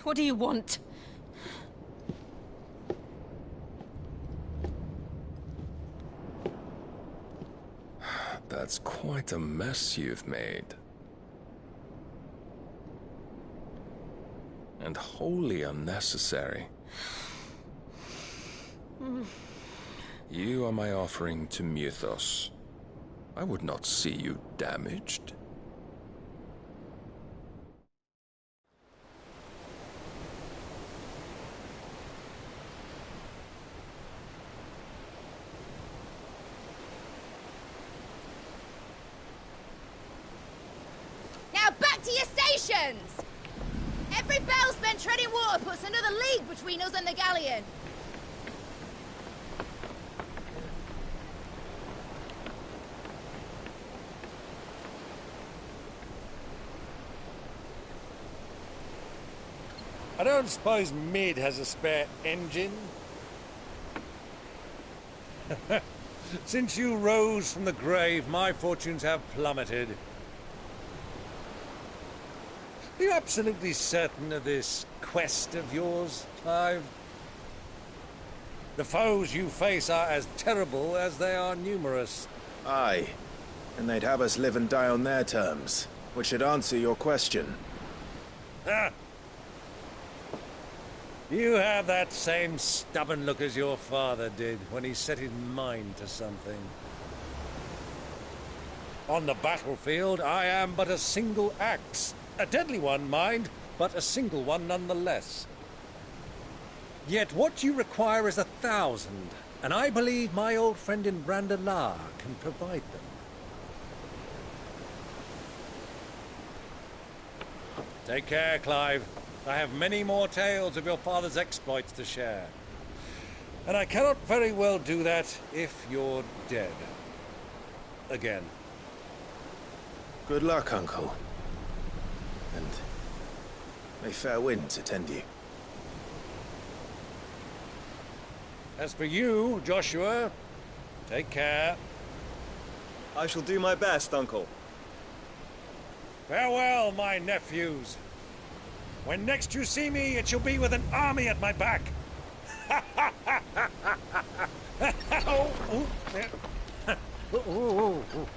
What do you want? That's quite a mess you've made. And wholly unnecessary. You are my offering to Mythos. I would not see you damaged. Now back to your stations! Every bell spent treading water puts another league between us and the galleon. I don't suppose Mid has a spare engine? Since you rose from the grave, my fortunes have plummeted. Are you absolutely certain of this quest of yours, Clive? The foes you face are as terrible as they are numerous. Aye, and they'd have us live and die on their terms, which should answer your question. Ha! You have that same stubborn look as your father did when he set his mind to something. On the battlefield, I am but a single axe. A deadly one, mind, but a single one nonetheless. Yet what you require is 1,000, and I believe my old friend in Brandalar can provide them. Take care, Clive. I have many more tales of your father's exploits to share. And I cannot very well do that if you're dead. Again. Good luck, Uncle. And may fair winds attend you. As for you, Joshua, take care. I shall do my best, Uncle. Farewell, my nephews. When next you see me, it shall be with an army at my back. Oh, oh, there. Oh, oh, oh.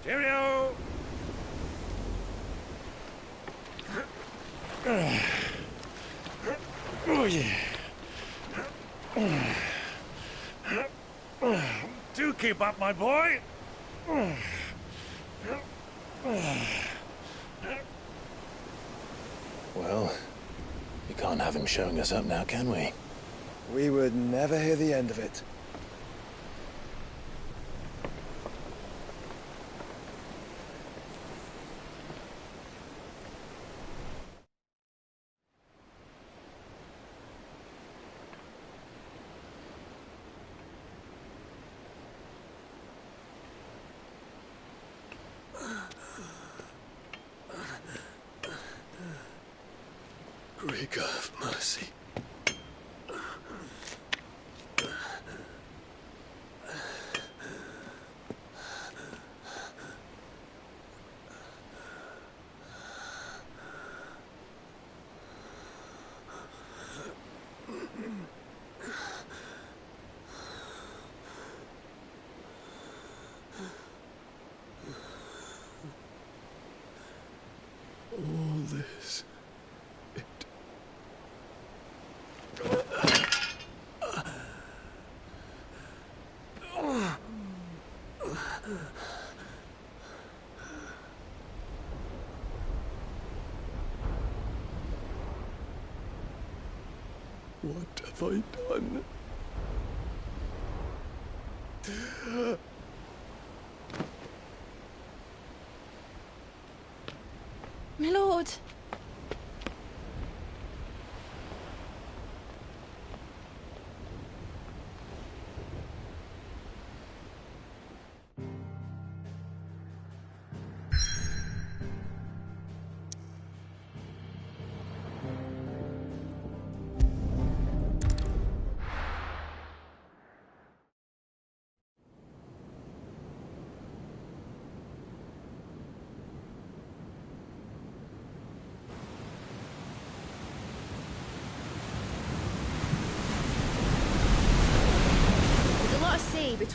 Cheerio! Oh, yeah. Do keep up, my boy. Well, we can't have him showing us up now, can we? We would never hear the end of it. Greek of mercy. All this. What have I done? My lord.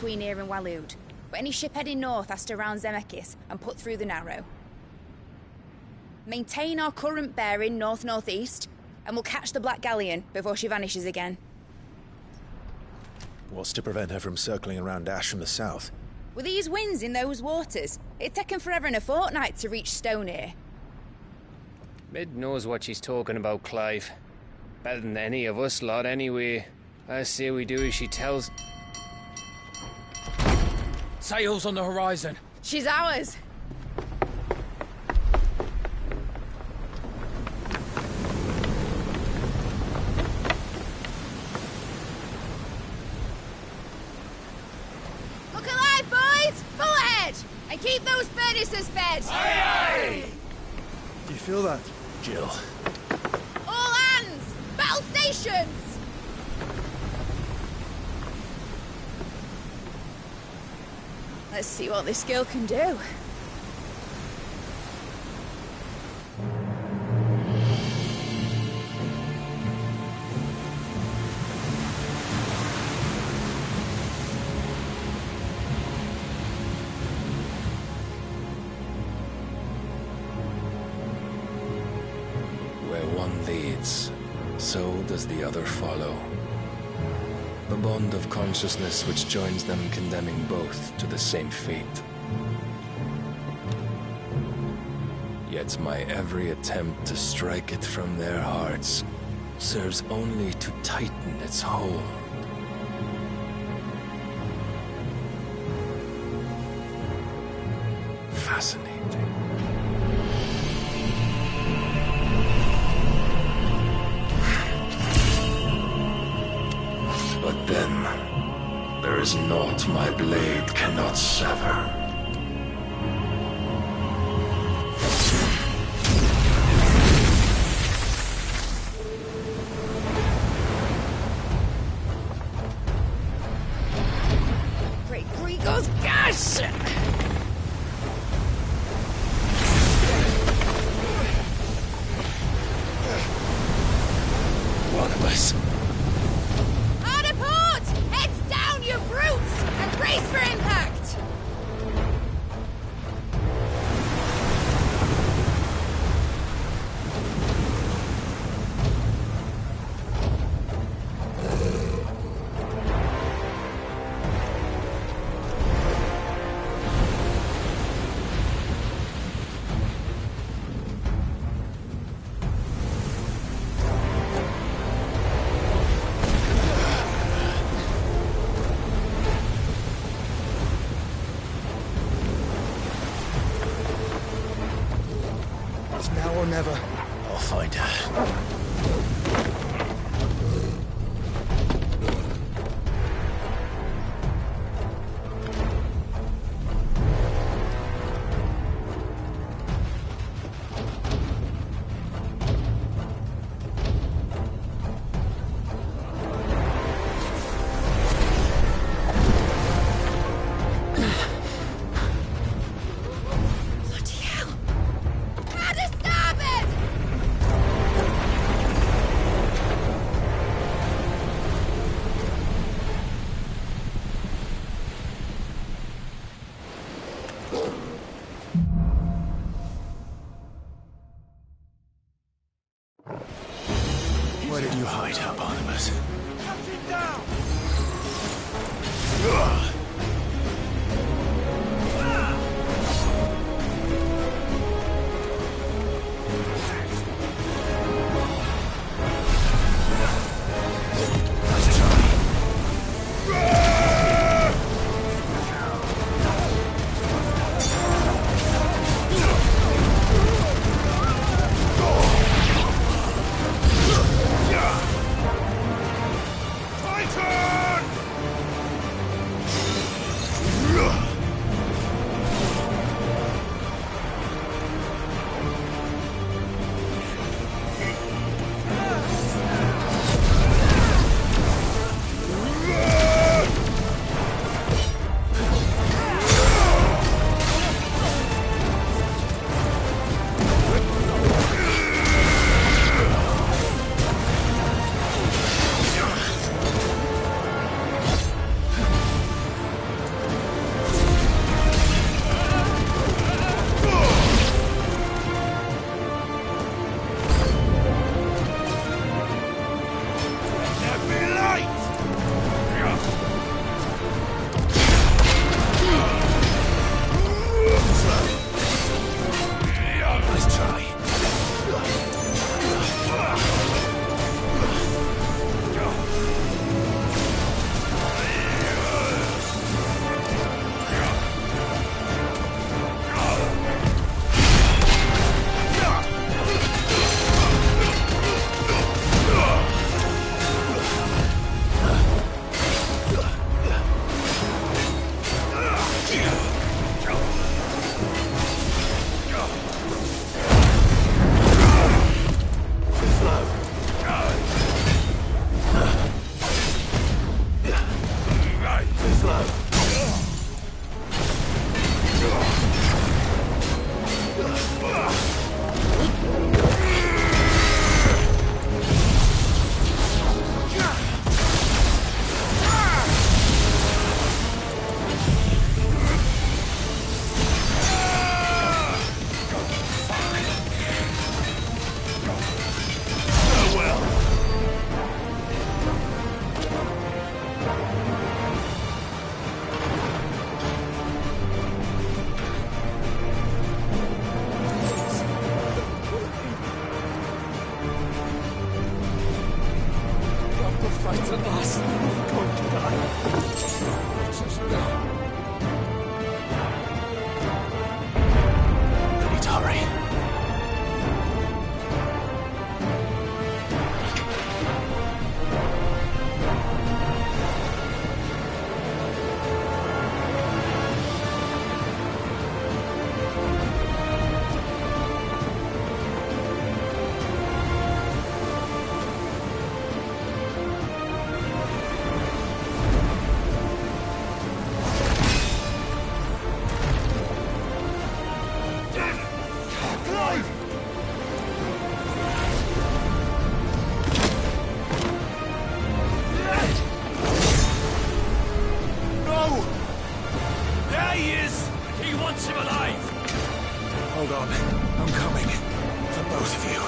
between here and Waloed, but any ship heading north has to round Zemeckis and put through the Narrow. Maintain our current bearing north-northeast, and we'll catch the Black Galleon before she vanishes again. What's to prevent her from circling around Ash from the south? With these winds in those waters, it'd taken forever and a fortnight to reach Stonehenge. Mid knows what she's talking about, Clive. Better than any of us lot, anyway. I say we do as she tells. Sails on the horizon. She's ours. Look alive, boys! Full ahead! And keep those furnaces fed! Aye, aye! Do you feel that? Jill. All hands! Battle stations! Let's see what this girl can do. Where one leads, so does the other follow. The bond of consciousness which joins them condemning both to the same fate. Yet my every attempt to strike it from their hearts serves only to tighten its hold. Fascinating. But then, there is naught my blade cannot sever. Great Grigor's gosh! One of us. Hard a port! Heads down, you brutes! And brace for impact! It's now or never. I'll find her. Bloody hell! Hard a starboard! Where did you hide her, Barnabas? I'm coming. For both of you.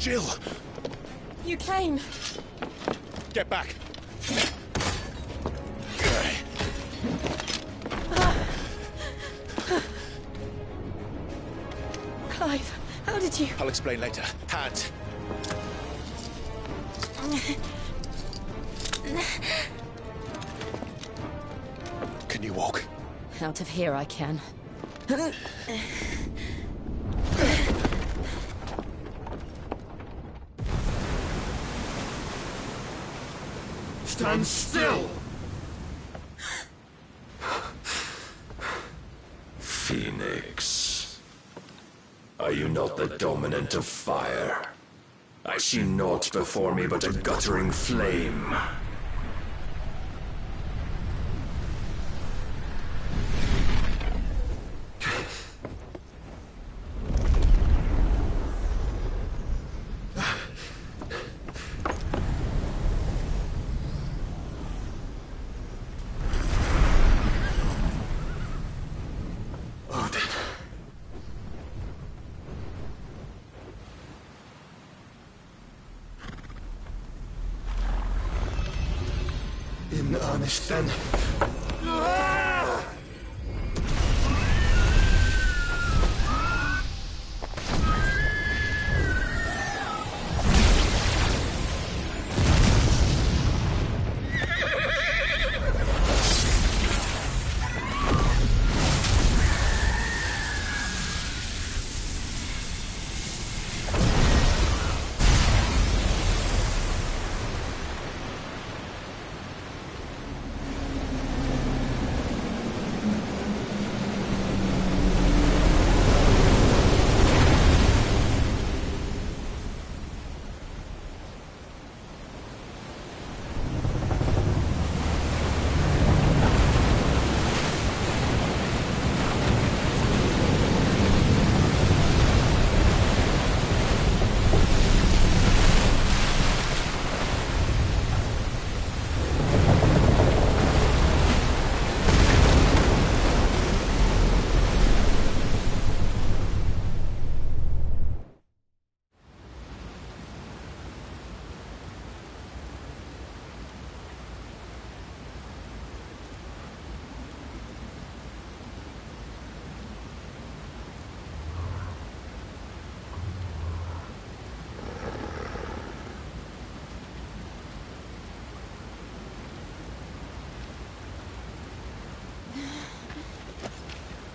Jill! You came. Get back! Clive, how did you... I'll explain later. Hands! Can you walk? Out of here I can. Stand still! Phoenix. Are you not the dominant of fire? I see naught before me but a guttering flame. In earnest, then.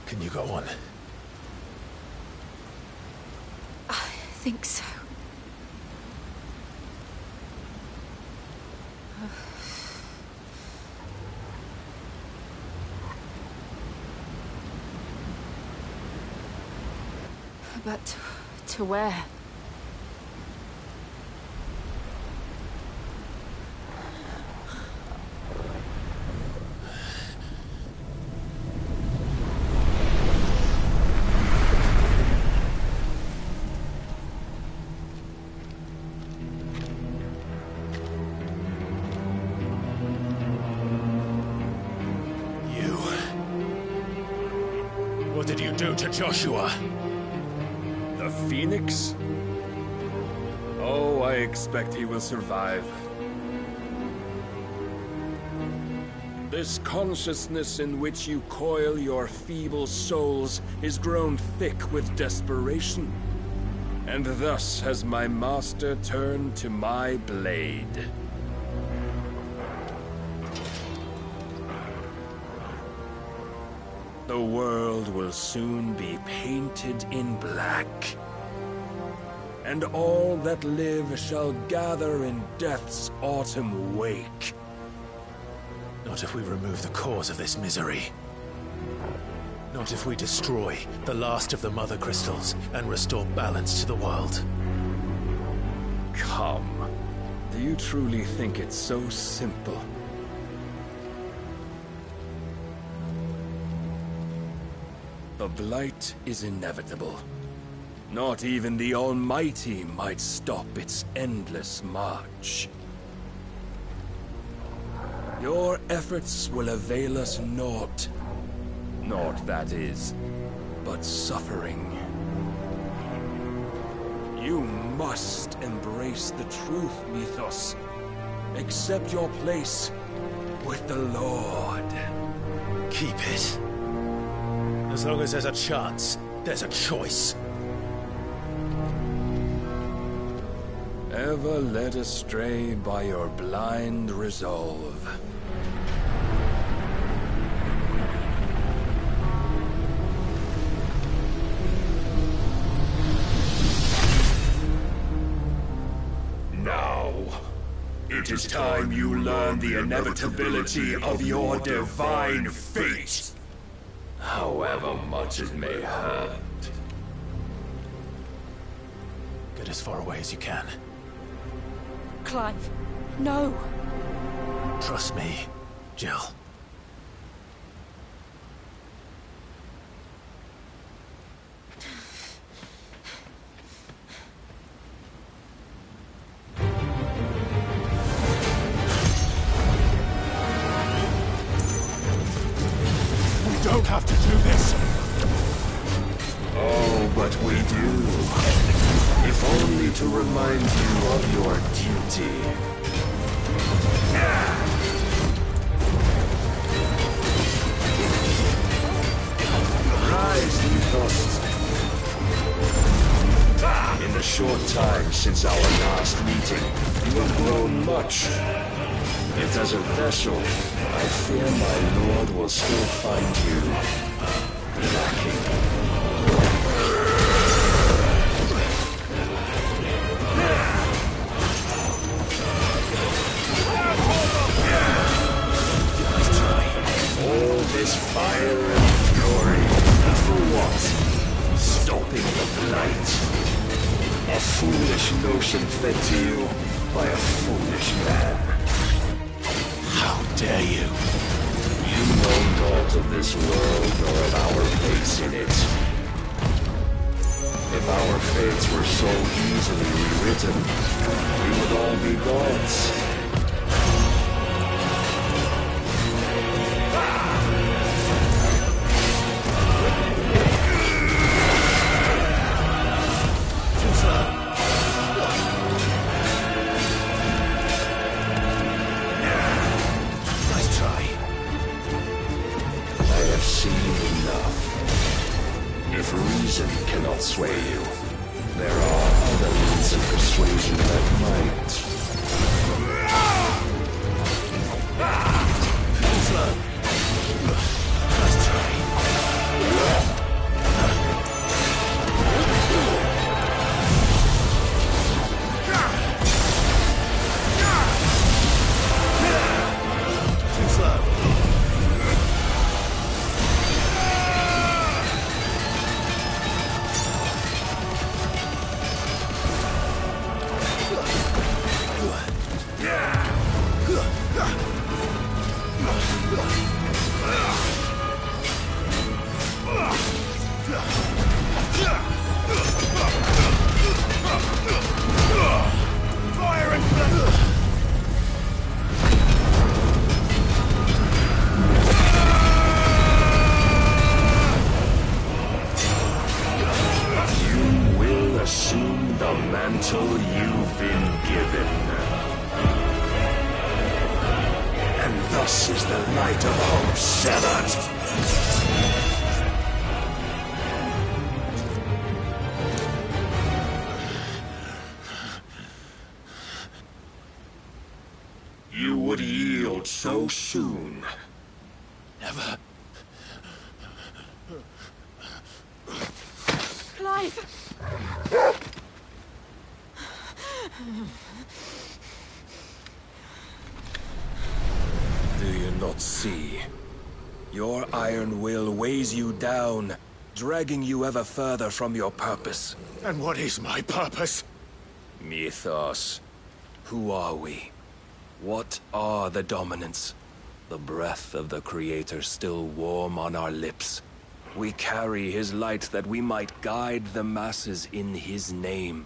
Can you go on? I think so. But to where? What did you do to Joshua? The Phoenix? Oh, I expect he will survive. This consciousness in which you coil your feeble souls is grown thick with desperation. And thus has my master turned to my blade. The world will soon be painted in black. And all that live shall gather in death's autumn wake. Not if we remove the cause of this misery. Not if we destroy the last of the Mother Crystals and restore balance to the world. Come. Do you truly think it's so simple? The Blight is inevitable. Not even the Almighty might stop its endless march. Your efforts will avail us naught. Naught, that is, but suffering. You must embrace the truth, Mythos. Accept your place with the Lord. Keep it. As long as there's a chance, there's a choice. Ever led astray by your blind resolve. Now, it it is time you learn the inevitability of your divine fate. However much it may hurt. Get as far away as you can. Clive, no. Trust me, Jill. We don't have to do this. Oh, but we do. If only to remind you of your duty. Rise, Mythos. In the short time since our last meeting, you have grown much. Yet as a vessel, I fear my lord will still find you lacking. All this fire and fury, for what? Stopping the blight. A foolish notion fed to you by a foolish man. How dare you? You know naught of this world nor of our place in it. If our fates were so easily rewritten, we would all be gods. Cannot sway you. There are other means of persuasion that might. Slow. Let's try. Too slow. Assume the mantle you've been given. And thus is the light of hope severed. You would yield so soon. Never. Clive! Do you not see? Your iron will weighs you down, dragging you ever further from your purpose. And what is my purpose? Mythos. Who are we? What are the dominants? The breath of the Creator still warm on our lips. We carry his light that we might guide the masses in his name.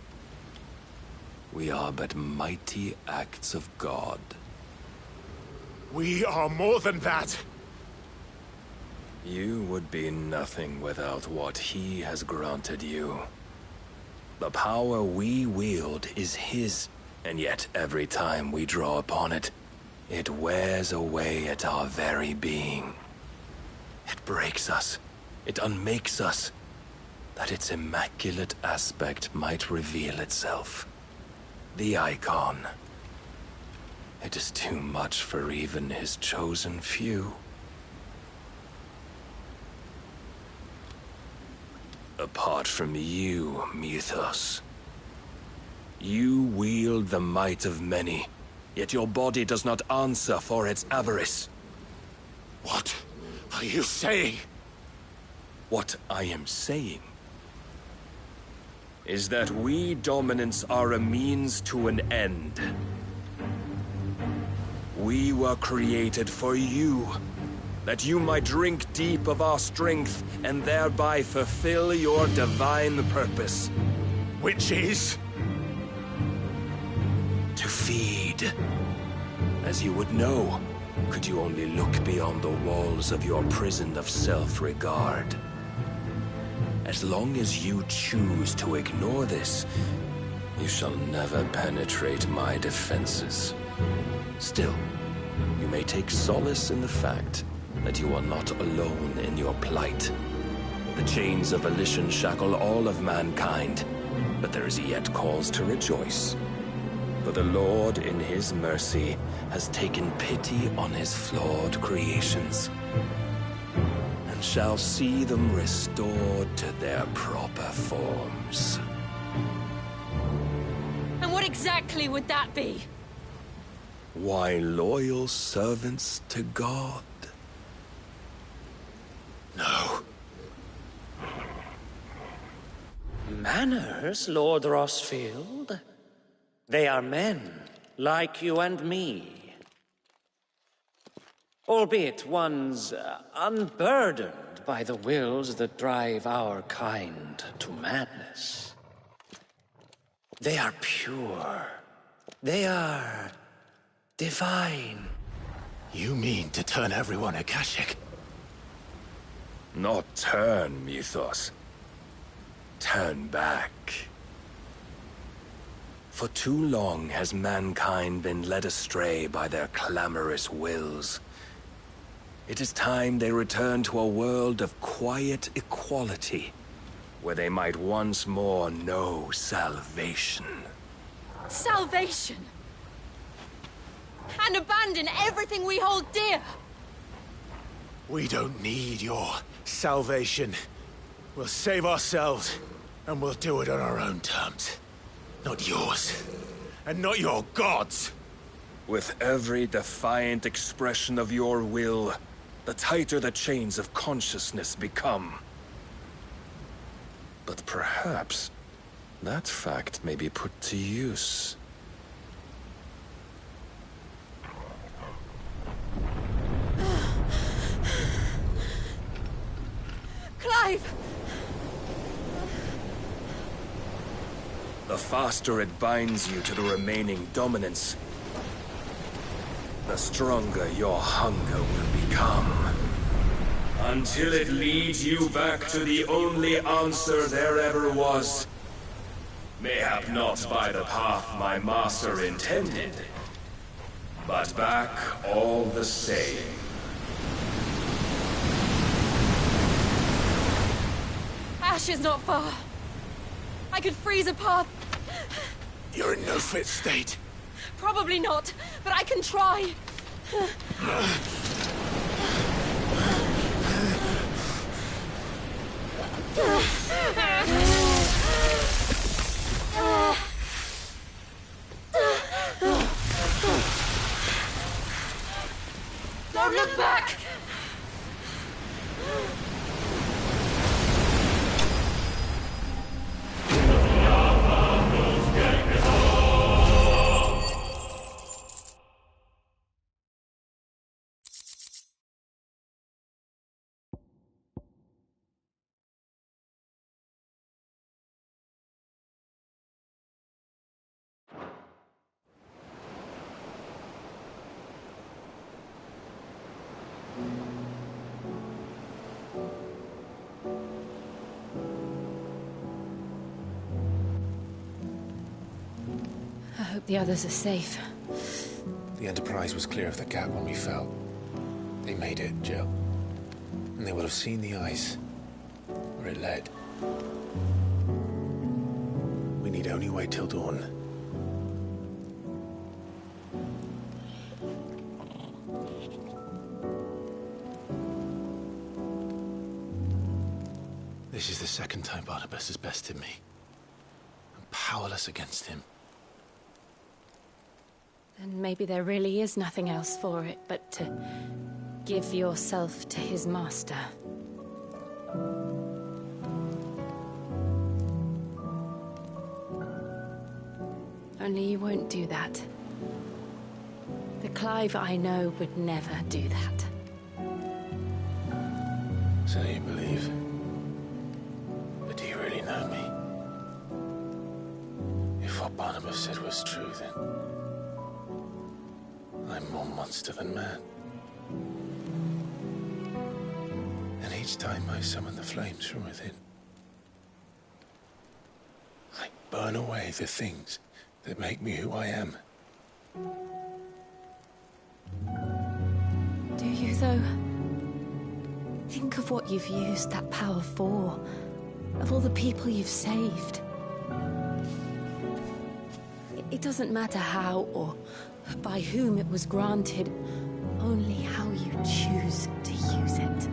We are but mighty acts of God. We are more than that. You would be nothing without what he has granted you. The power we wield is his, and yet every time we draw upon it, it wears away at our very being. It breaks us. It unmakes us, that its immaculate aspect might reveal itself. The icon. It is too much for even his chosen few. Apart from you, Mythos. You wield the might of many, yet your body does not answer for its avarice. What are you saying? What I am saying is that we dominants are a means to an end. We were created for you, that you might drink deep of our strength and thereby fulfill your divine purpose. Which is? To feed. As you would know, could you only look beyond the walls of your prison of self-regard. As long as you choose to ignore this, you shall never penetrate my defenses. Still, you may take solace in the fact that you are not alone in your plight. The chains of volition shackle all of mankind, but there is yet cause to rejoice. For the Lord, in his mercy, has taken pity on his flawed creations, and shall see them restored to their proper forms. And what exactly would that be? Why, loyal servants to God. No. Manners, Lord Rosfield? They are men, like you and me. Albeit one's unburdened by the wills that drive our kind to madness. They are pure. They are divine. You mean to turn everyone Akashic? Not turn, Mythos. Turn back. For too long has mankind been led astray by their clamorous wills. It is time they return to a world of quiet equality, where they might once more know salvation. Salvation! And abandon everything we hold dear! We don't need your salvation. We'll save ourselves, and we'll do it on our own terms. Not yours. And not your gods! With every defiant expression of your will, the tighter the chains of consciousness become. But perhaps that fact may be put to use. Clive! The faster it binds you to the remaining dominance, the stronger your hunger will become. Until it leads you back to the only answer there ever was. Mayhap not by the path my master intended, but back all the same. Ash is not far. I could freeze a path. You're in no fit state. Probably not, but I can try. Don't look back! I hope the others are safe. The Enterprise was clear of the gap when we fell. They made it, Jill. And they will have seen the ice, where it led. We need only wait till dawn. This is the second time Barnabas has bested me. I'm powerless against him. then maybe there really is nothing else for it but to give yourself to his master. Only you won't do that. The Clive I know would never do that. So you believe? But do you really know me? If what Barnabas said was true, then I'm more monster than man. And each time I summon the flames from within, I burn away the things that make me who I am. Do you, though? Think of what you've used that power for, of all the people you've saved. It doesn't matter how or by whom it was granted, only how you choose to use it.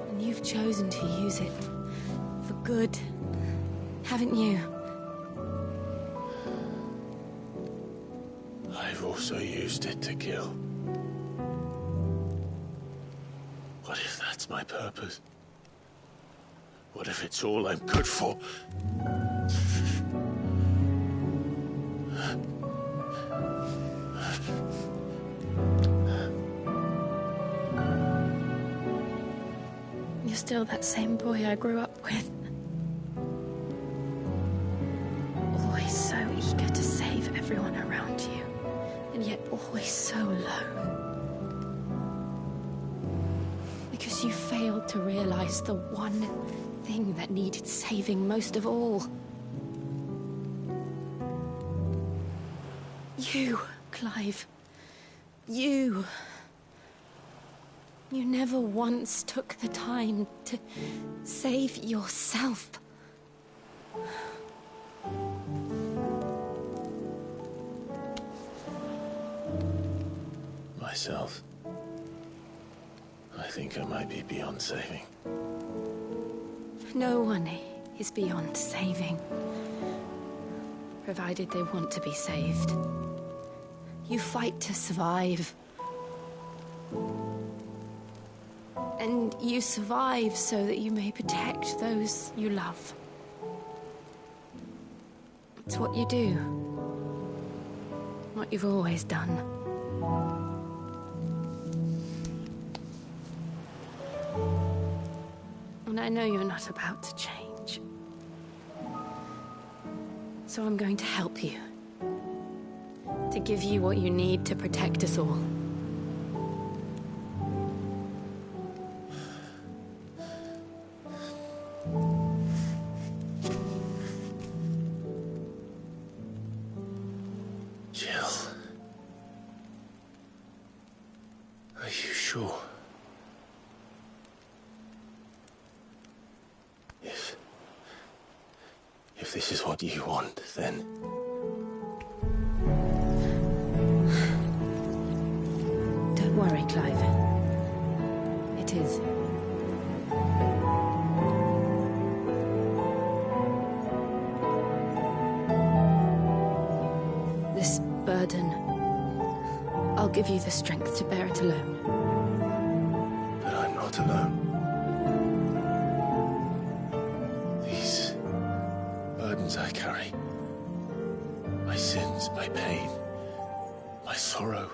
And you've chosen to use it for good, haven't you? I've also used it to kill. What if that's my purpose? What if it's all I'm good for? You're still that same boy I grew up with. Always so eager to save everyone around you, and yet always so lone. Because you failed to realize the one thing that needed saving most of all. You, Clive. You. You never once took the time to save yourself. Myself? I think I might be beyond saving. No one is beyond saving, provided they want to be saved. You fight to survive. And you survive so that you may protect those you love. It's what you do. What you've always done. And I know you're not about to change. So I'm going to help you. To give you what you need to protect us all. Jill. Are you sure? If this is what you want, then... Don't worry, Clive. It is. This burden, I'll give you the strength to bear it alone. But I'm not alone. These burdens I carry, my sins, my pain, my sorrow,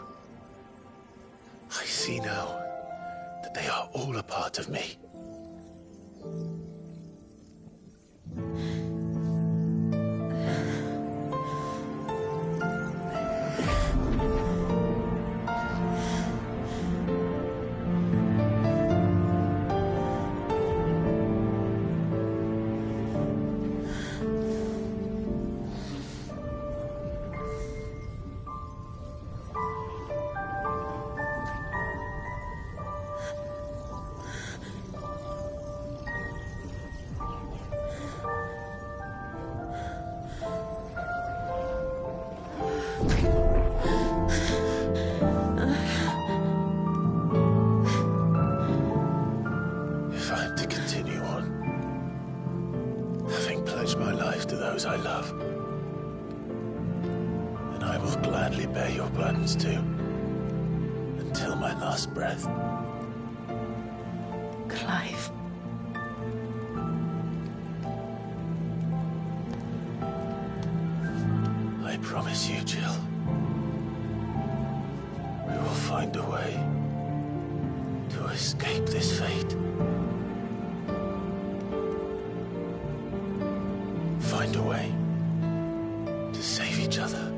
I see now that they are all a part of me. If I'm to continue on, having pledged my life to those I love, I will gladly bear your burdens too. Until my last breath. Clive. I promise you, Jill. We will find a way to escape this fate. Find a way to save each other.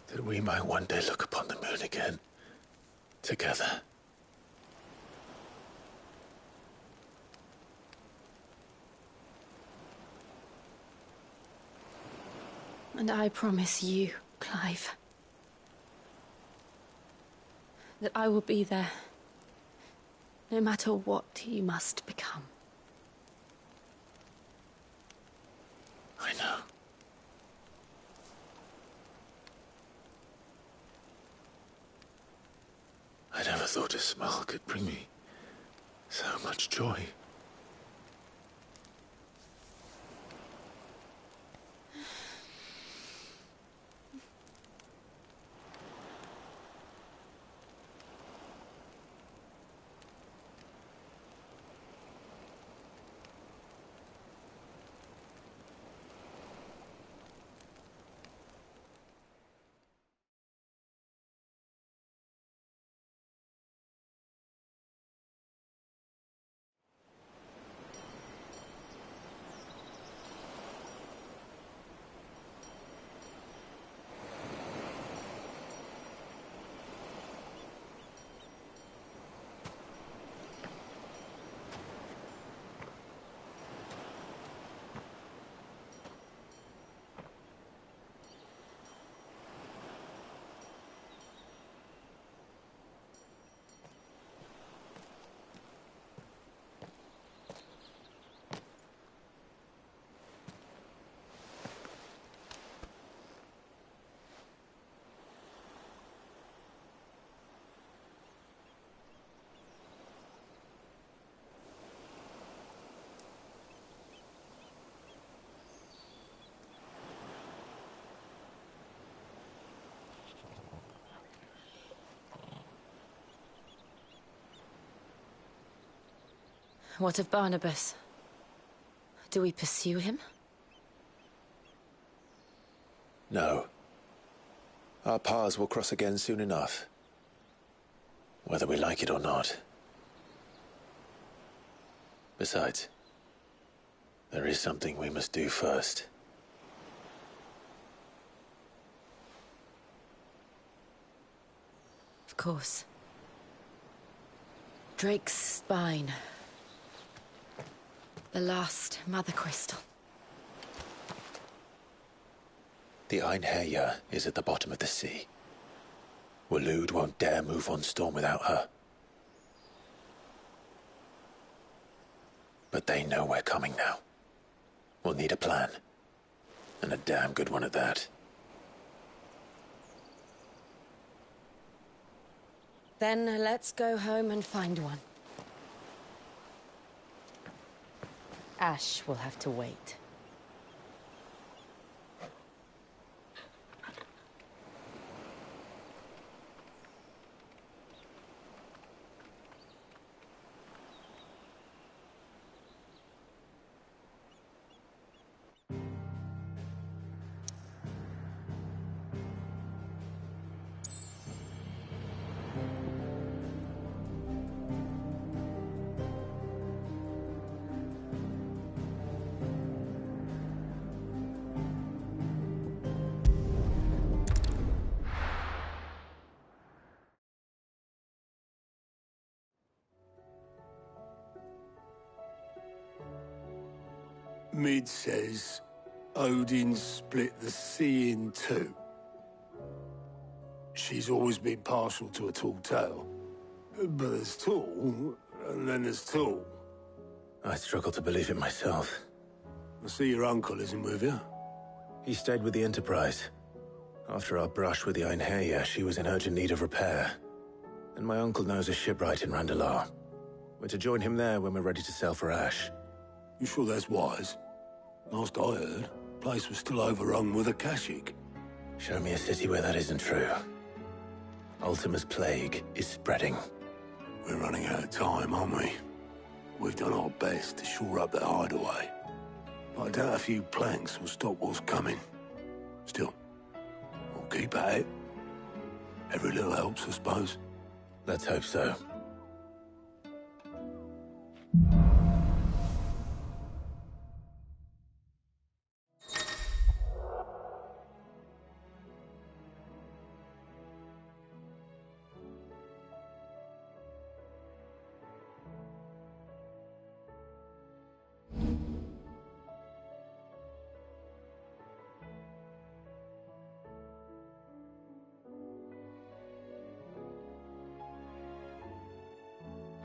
That we might one day look upon the moon again, together. And I promise you, Clive, that I will be there, no matter what you must become. I know. I never thought a smile could bring me so much joy. What of Barnabas? Do we pursue him? No. Our paths will cross again soon enough. Whether we like it or not. Besides, there is something we must do first. Of course. Drake's spine. The last Mother Crystal. The Einherjar is at the bottom of the sea. Waloed won't dare move on Storm without her. But they know we're coming now. We'll need a plan. And a damn good one at that. Then let's go home and find one. Ash will have to wait. Mid says Odin split the sea in two. She's always been partial to a tall tale. But there's tall, and then there's tall. I struggle to believe it myself. I see your uncle isn't with you. He stayed with the Enterprise. After our brush with the Einherja, she was in urgent need of repair. And my uncle knows a shipwright in Randalar. We're to join him there when we're ready to sail for Ash. You sure that's wise? Last I heard, the place was still overrun with Akashic. Show me a city where that isn't true. Ultima's plague is spreading. We're running out of time, aren't we? We've done our best to shore up that hideaway. But I doubt a few planks will stop what's coming. Still, we'll keep at it. Every little helps, I suppose. Let's hope so.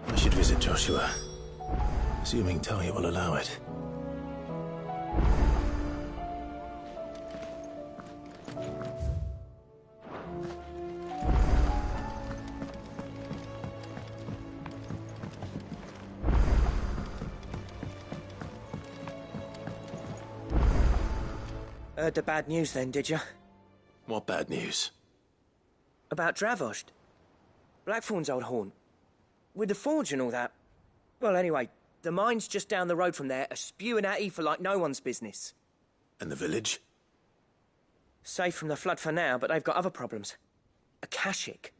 I should visit Joshua, assuming Talia will allow it. Heard the bad news then, did you? What bad news? About Dravost. Blackthorn's old haunt. With the forge and all that. Well, anyway, the mines just down the road from there are spewing out ether like no one's business. And the village? Safe from the flood for now, but they've got other problems. Akashic.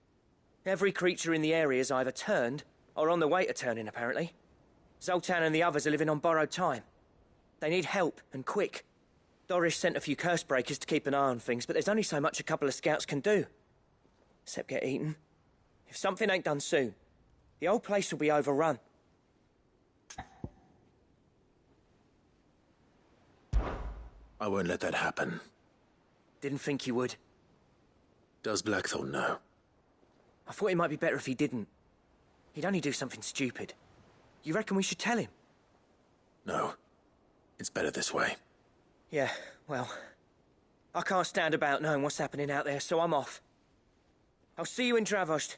Every creature in the area's either turned, or on the way to turning, apparently. Zoltan and the others are living on borrowed time. They need help, and quick. Doris sent a few curse breakers to keep an eye on things, but there's only so much a couple of scouts can do. Except get eaten. If something ain't done soon, the whole place will be overrun. I won't let that happen. Didn't think you would. Does Blackthorn know? I thought it might be better if he didn't. He'd only do something stupid. You reckon we should tell him? No. It's better this way. Yeah, well, I can't stand about knowing what's happening out there, so I'm off. I'll see you in Dravost.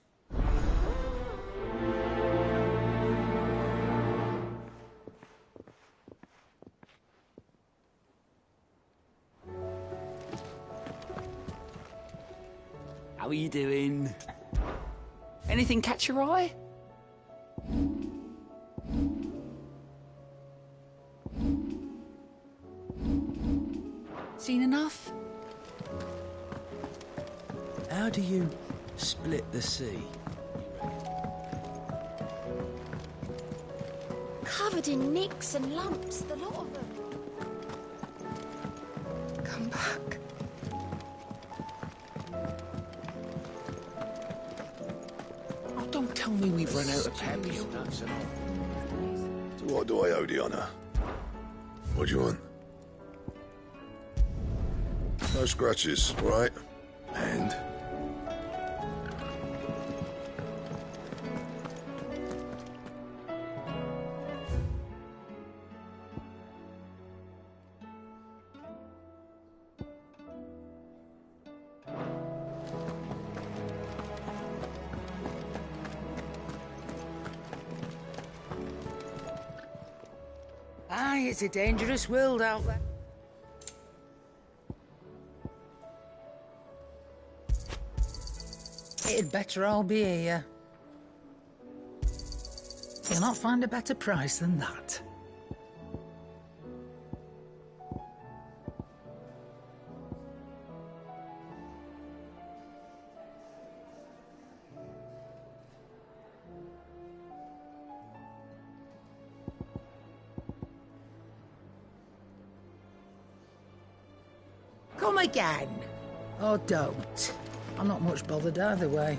How are you doing? Anything catch your eye? Seen enough? How do you split the sea? Covered in nicks and lumps, the lot of them. Come back. Oh, don't tell me we've run out of cameo. So what do I owe the honour? What do you want? No scratches, right? And? Aye, it's a dangerous world out there. It'd better all be here. You'll not find a better price than that. Come again. Or don't. I'm not much bothered either way.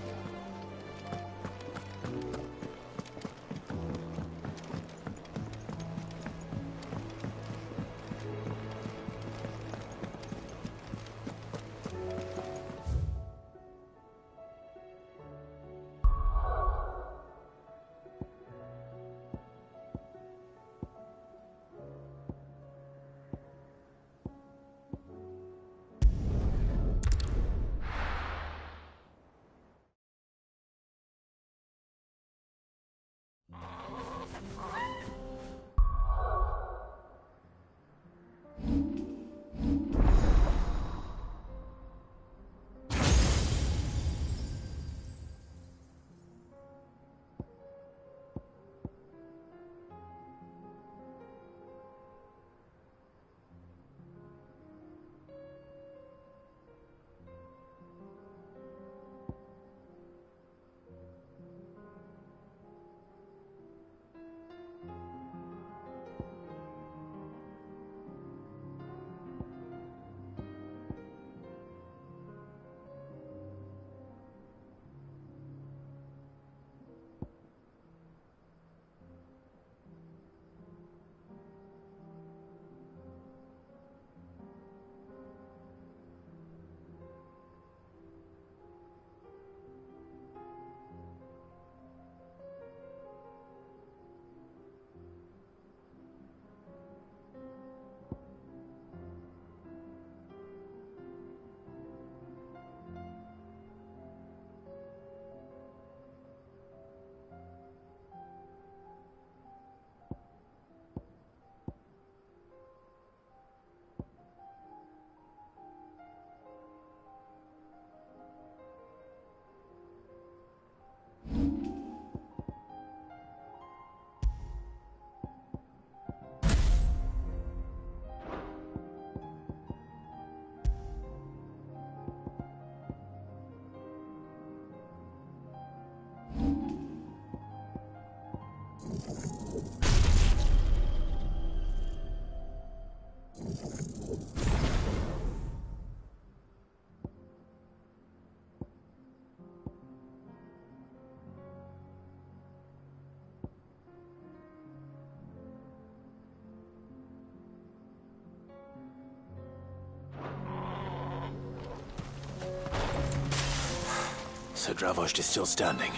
So Dravost is still standing.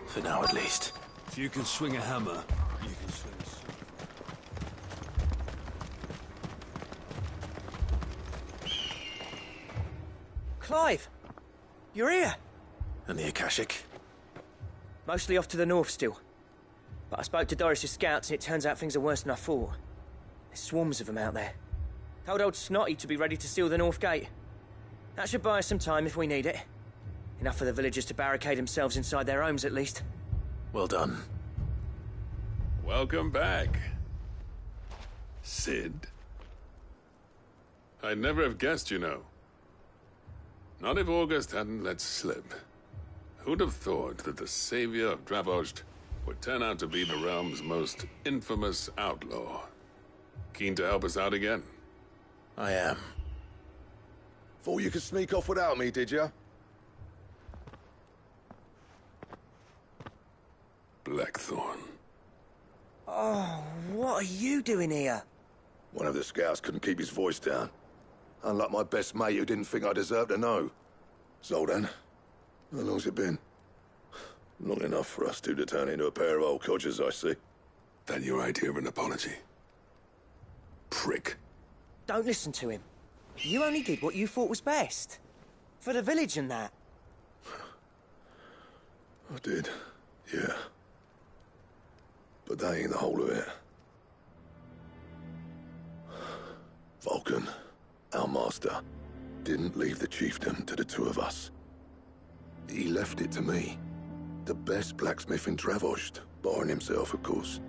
For now, at least. If you can swing a hammer, you can swing a sword. Clive! You're here! And the Akashic? Mostly off to the north still. But I spoke to Doris's scouts and it turns out things are worse than I thought. There's swarms of them out there. Told old Snotty to be ready to seal the north gate. That should buy us some time if we need it. Enough for the villagers to barricade themselves inside their homes at least. Well done. Welcome back, Cid. I'd never have guessed, you know. Not if August hadn't let slip. Who'd have thought that the savior of Dravost would turn out to be the realm's most infamous outlaw? Keen to help us out again? I am. Thought you could sneak off without me, did you? Blackthorn. Oh, what are you doing here? One of the scouts couldn't keep his voice down. Unlike my best mate who didn't think I deserved to know. Zoltan, how long's it been? Long enough for us two to turn into a pair of old codgers, I see. That your idea of an apology? Prick. Don't listen to him. You only did what you thought was best. For the village and that. I did, yeah. But that ain't the whole of it. Vulcan, our master, didn't leave the chiefdom to the two of us. He left it to me. The best blacksmith in Dravost, barring himself, of course.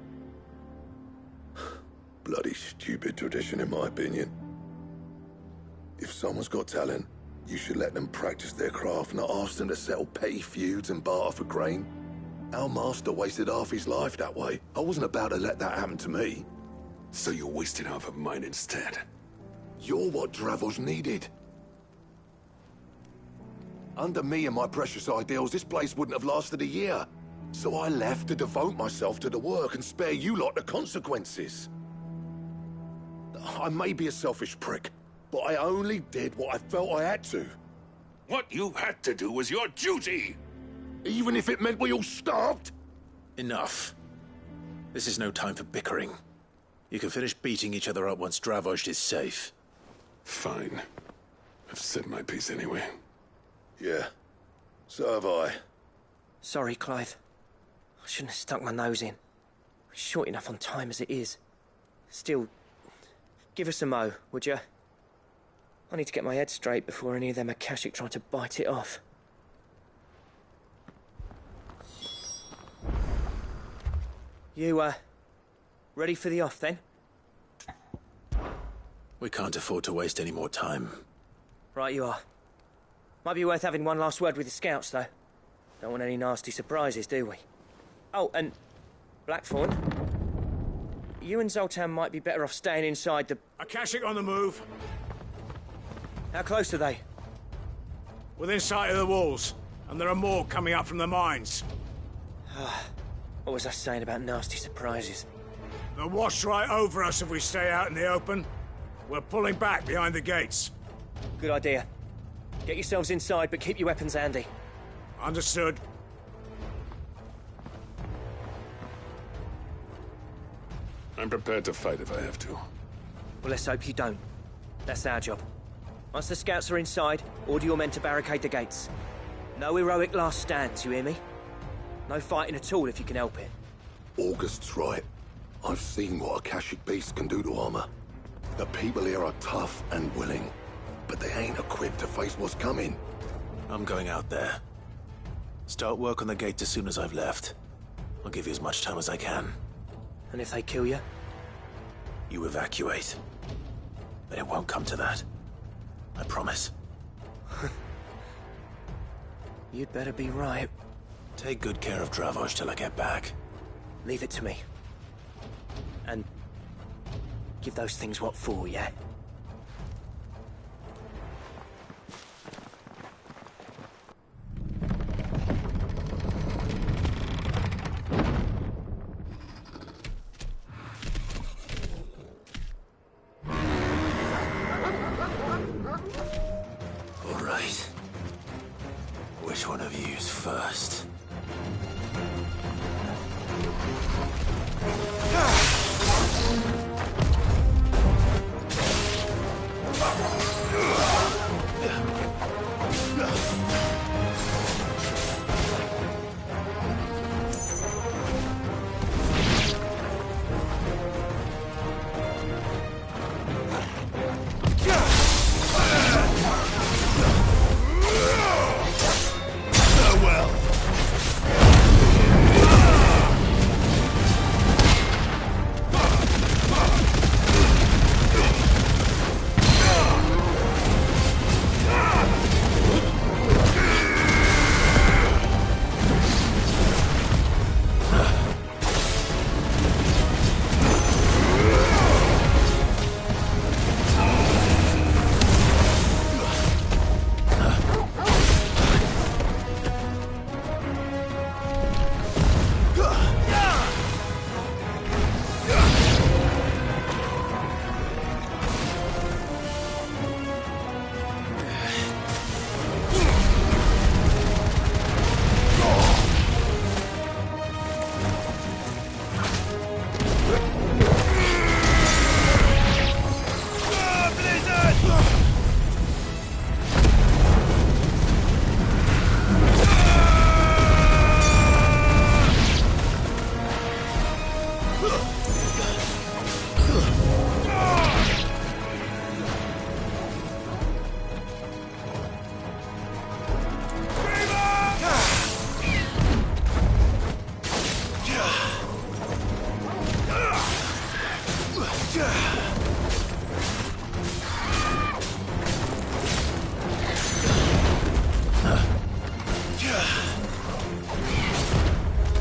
Bloody stupid tradition, in my opinion. If someone's got talent, you should let them practice their craft, not ask them to settle petty feuds and barter for grain. Our master wasted half his life that way. I wasn't about to let that happen to me. So you wasted half of mine instead? You're what Dravost needed. Under me and my precious ideals, this place wouldn't have lasted a year. So I left to devote myself to the work and spare you lot the consequences. I may be a selfish prick, but I only did what I felt I had to. What you had to do was your duty! Even if it meant we all starved? Enough. This is no time for bickering. You can finish beating each other up once Dravost is safe. Fine. I've said my piece anyway. Yeah, so have I. Sorry, Clive. I shouldn't have stuck my nose in. We're short enough on time as it is. Still, give us a mo, would you? I need to get my head straight before any of them Akashic try to bite it off. You, ready for the off, then? We can't afford to waste any more time. Right you are. Might be worth having one last word with the scouts, though. Don't want any nasty surprises, do we? Oh, and Blackthorn, you and Zoltan might be better off staying inside the... Akashic on the move. How close are they? Within sight of the walls, and there are more coming up from the mines. What was I saying about nasty surprises? They'll wash right over us if we stay out in the open. We're pulling back behind the gates. Good idea. Get yourselves inside, but keep your weapons handy. Understood. I'm prepared to fight if I have to. Well, let's hope you don't. That's our job. Once the scouts are inside, order your men to barricade the gates. No heroic last stands, you hear me? No fighting at all if you can help it. August's right. I've seen what Akashic beasts can do to armor. The people here are tough and willing, but they ain't equipped to face what's coming. I'm going out there. Start work on the gate as soon as I've left. I'll give you as much time as I can. And if they kill you? You evacuate. But it won't come to that. I promise. You'd better be right. Take good care of Dravost till I get back. Leave it to me. And give those things what for, yeah? Which one of you's first?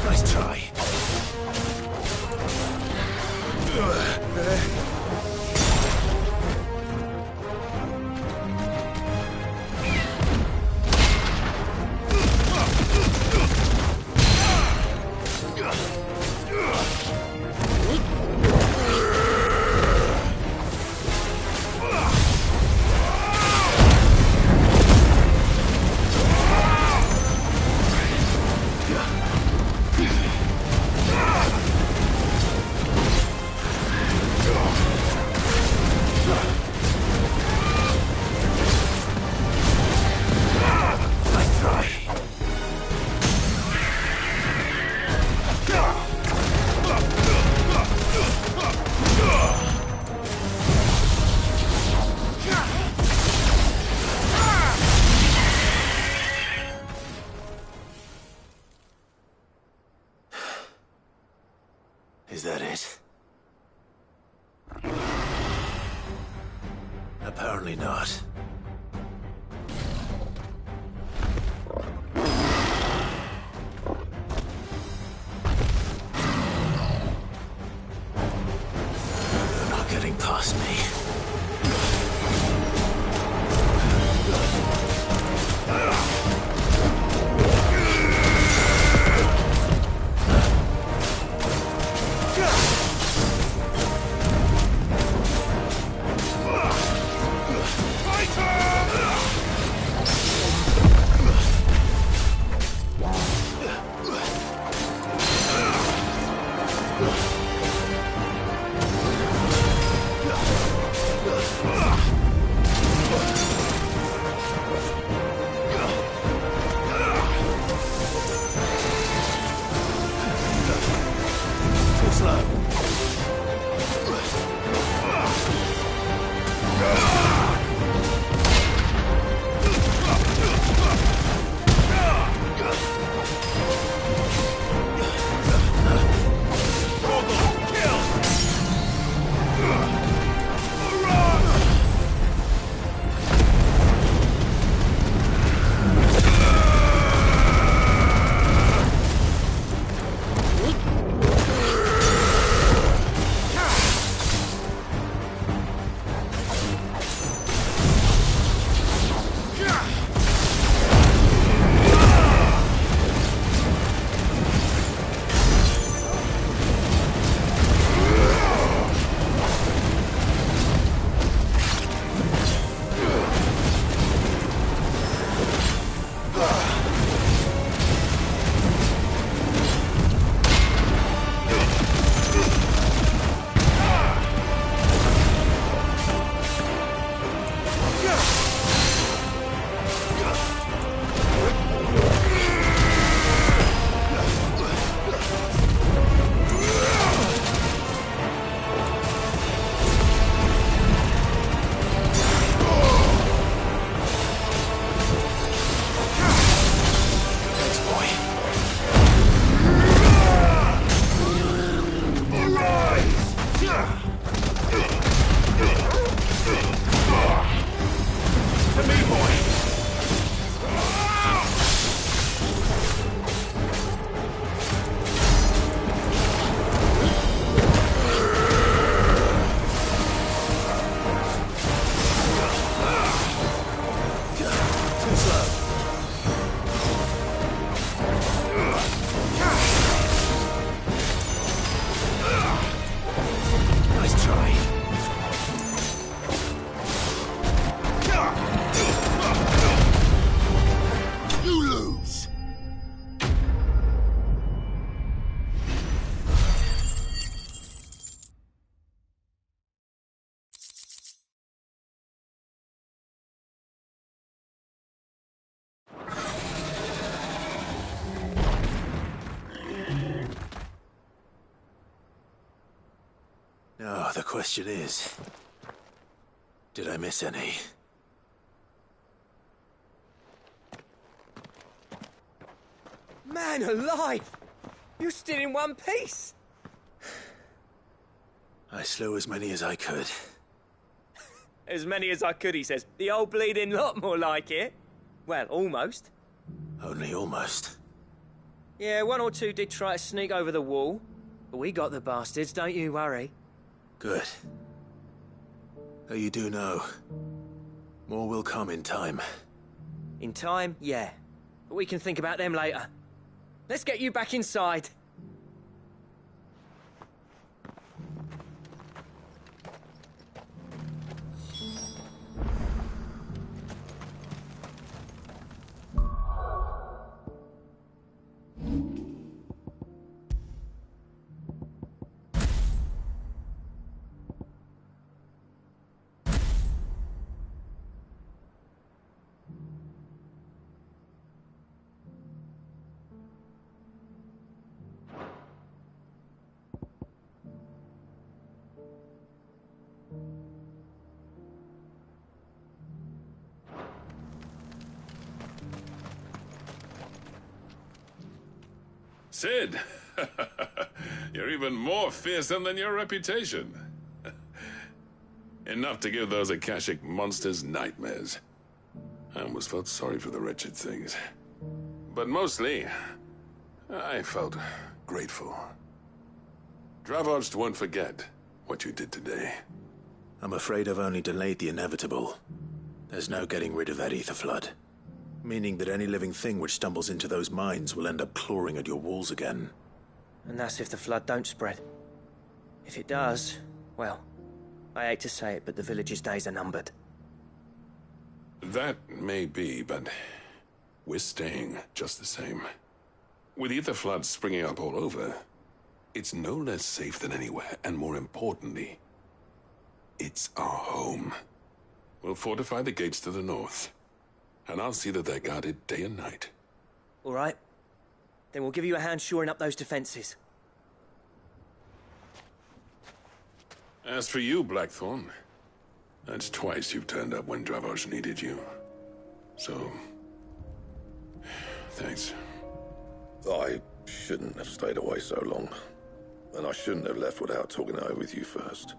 Nice try. Is that it? Apparently not. They're not getting past me. Fight! me, boy! Too slow. Nice try. You lose! Now, the question is, did I miss any? Man alive! You're still in one piece! I slew as many as I could. As many as I could, he says. The old bleeding lot, more like it. Well, almost. Only almost. Yeah, one or two did try to sneak over the wall. But we got the bastards, don't you worry. Good. Though you do know, more will come in time. In time, yeah. But we can think about them later. Let's get you back inside. Sid, you're even more fearsome than your reputation. Enough to give those Akashic monsters nightmares. I almost felt sorry for the wretched things. But mostly, I felt grateful. Dravoged won't forget what you did today. I'm afraid I've only delayed the inevitable. There's no getting rid of that ether flood. Meaning that any living thing which stumbles into those mines will end up clawing at your walls again. And that's if the flood don't spread. If it does, well, I hate to say it, but the village's days are numbered. That may be, but we're staying just the same. With ether floods springing up all over, it's no less safe than anywhere, and more importantly, it's our home. We'll fortify the gates to the north, and I'll see that they're guarded day and night. All right. Then we'll give you a hand shoring up those defenses. As for you, Blackthorn, that's twice you've turned up when Dravos needed you. So, thanks. I shouldn't have stayed away so long. And I shouldn't have left without talking it over with you first.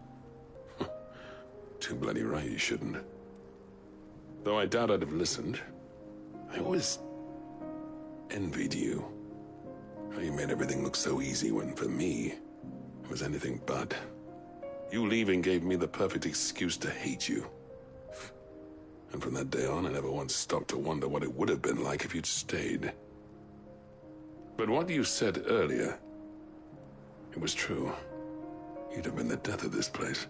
Too bloody right you shouldn't. Though I doubt I'd have listened. I always envied you. How you made everything look so easy when, for me, it was anything but. You leaving gave me the perfect excuse to hate you. And from that day on, I never once stopped to wonder what it would have been like if you'd stayed. But what you said earlier, it was true. You'd have been the death of this place.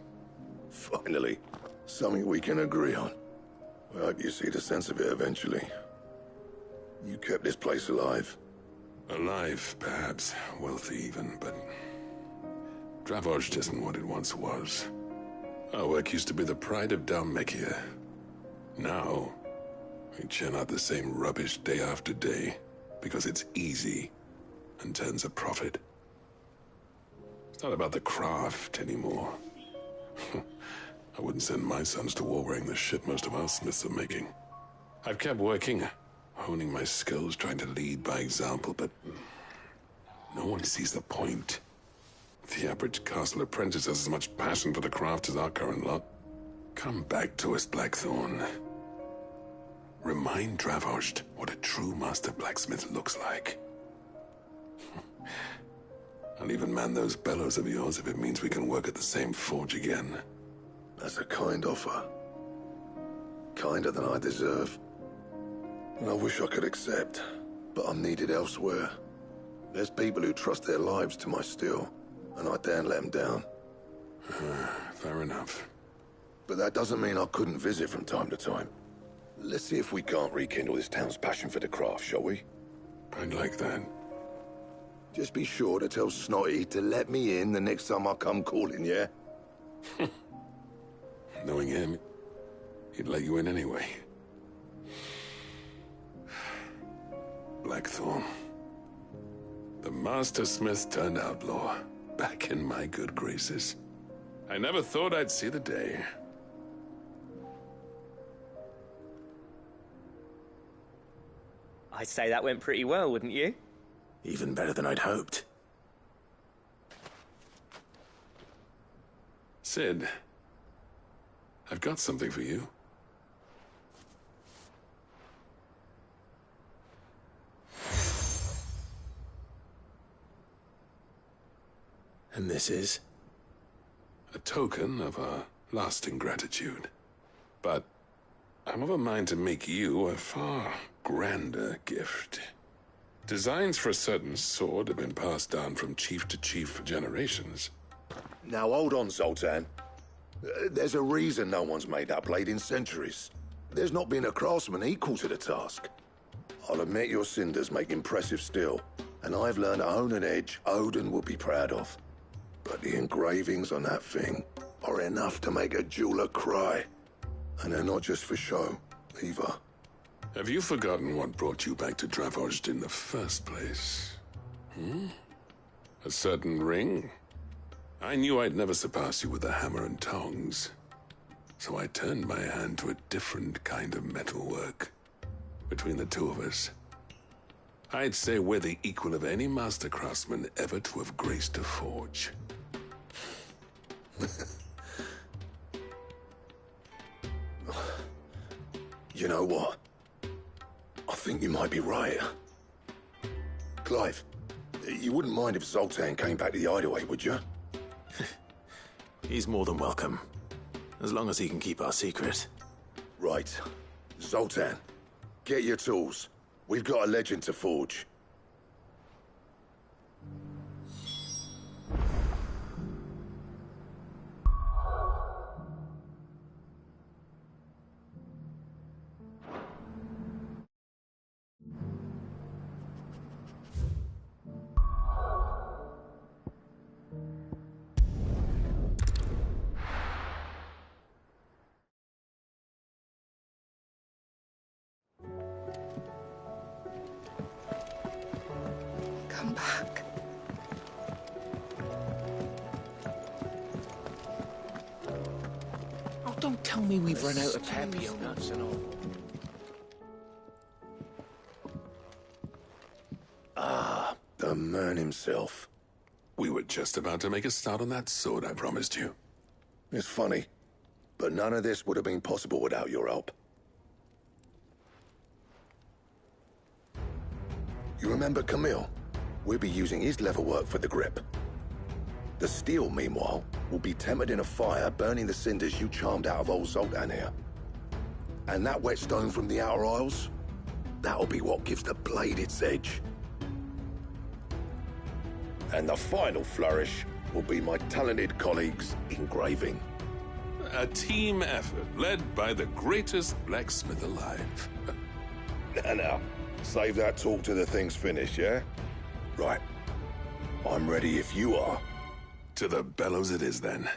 Finally, something we can agree on. I hope you see the sense of it eventually. You kept this place alive. Alive, perhaps. Wealthy even, but Dravoged isn't what it once was. Our work used to be the pride of Dhalmekia. Now, we churn out the same rubbish day after day because it's easy and turns a profit. It's not about the craft anymore. I wouldn't send my sons to war wearing the shit most of our smiths are making. I've kept working, honing my skills, trying to lead by example, but no one sees the point. The average castle apprentice has as much passion for the craft as our current lot. Come back to us, Blackthorn. Remind Dravost what a true master blacksmith looks like. I'll even man those bellows of yours if it means we can work at the same forge again. That's a kind offer. Kinder than I deserve. And I wish I could accept, but I'm needed elsewhere. There's people who trust their lives to my steel, and I daren't let them down. Fair enough. But that doesn't mean I couldn't visit from time to time. Let's see if we can't rekindle this town's passion for the craft, shall we? I'd like that. Just be sure to tell Snotty to let me in the next time I come calling, yeah? Knowing him, he'd let you in anyway. Blackthorn. The Master Smith turned outlaw, back in my good graces. I never thought I'd see the day. I'd say that went pretty well, wouldn't you? Even better than I'd hoped. Sid, I've got something for you. And this is? A token of our lasting gratitude. But I'm of a mind to make you a far grander gift. Designs for a certain sword have been passed down from chief to chief for generations. Now hold on, Zoltan. There's a reason no one's made that blade in centuries. There's not been a craftsman equal to the task. I'll admit your cinders make impressive steel, and I've learned to own an edge Odin will be proud of. But the engravings on that thing are enough to make a jeweler cry. And they're not just for show, either. Have you forgotten what brought you back to Dravost in the first place? A certain ring? I knew I'd never surpass you with a hammer and tongs. So I turned my hand to a different kind of metalwork. Between the two of us, I'd say we're the equal of any master craftsman ever to have graced a forge. You know what? I think you might be right. Clive, you wouldn't mind if Zoltan came back to the Hideaway, would you? He's more than welcome. As long as he can keep our secret. Right. Zoltan, get your tools. We've got a legend to forge. Come back. Oh, don't tell me we've run out of Papio nuts and all. Ah, the man himself. We were just about to make a start on that sword I promised you. It's funny, but none of this would have been possible without your help. You remember Camille? We'll be using his leatherwork for the grip. The steel, meanwhile, will be tempered in a fire, burning the cinders you charmed out of old Zoltan here. And that whetstone from the Outer Isles? That'll be what gives the blade its edge. And the final flourish will be my talented colleagues' engraving. A team effort led by the greatest blacksmith alive. Now, save that talk till the thing's finished, yeah? Right. I'm ready if you are. To the bellows it is, then.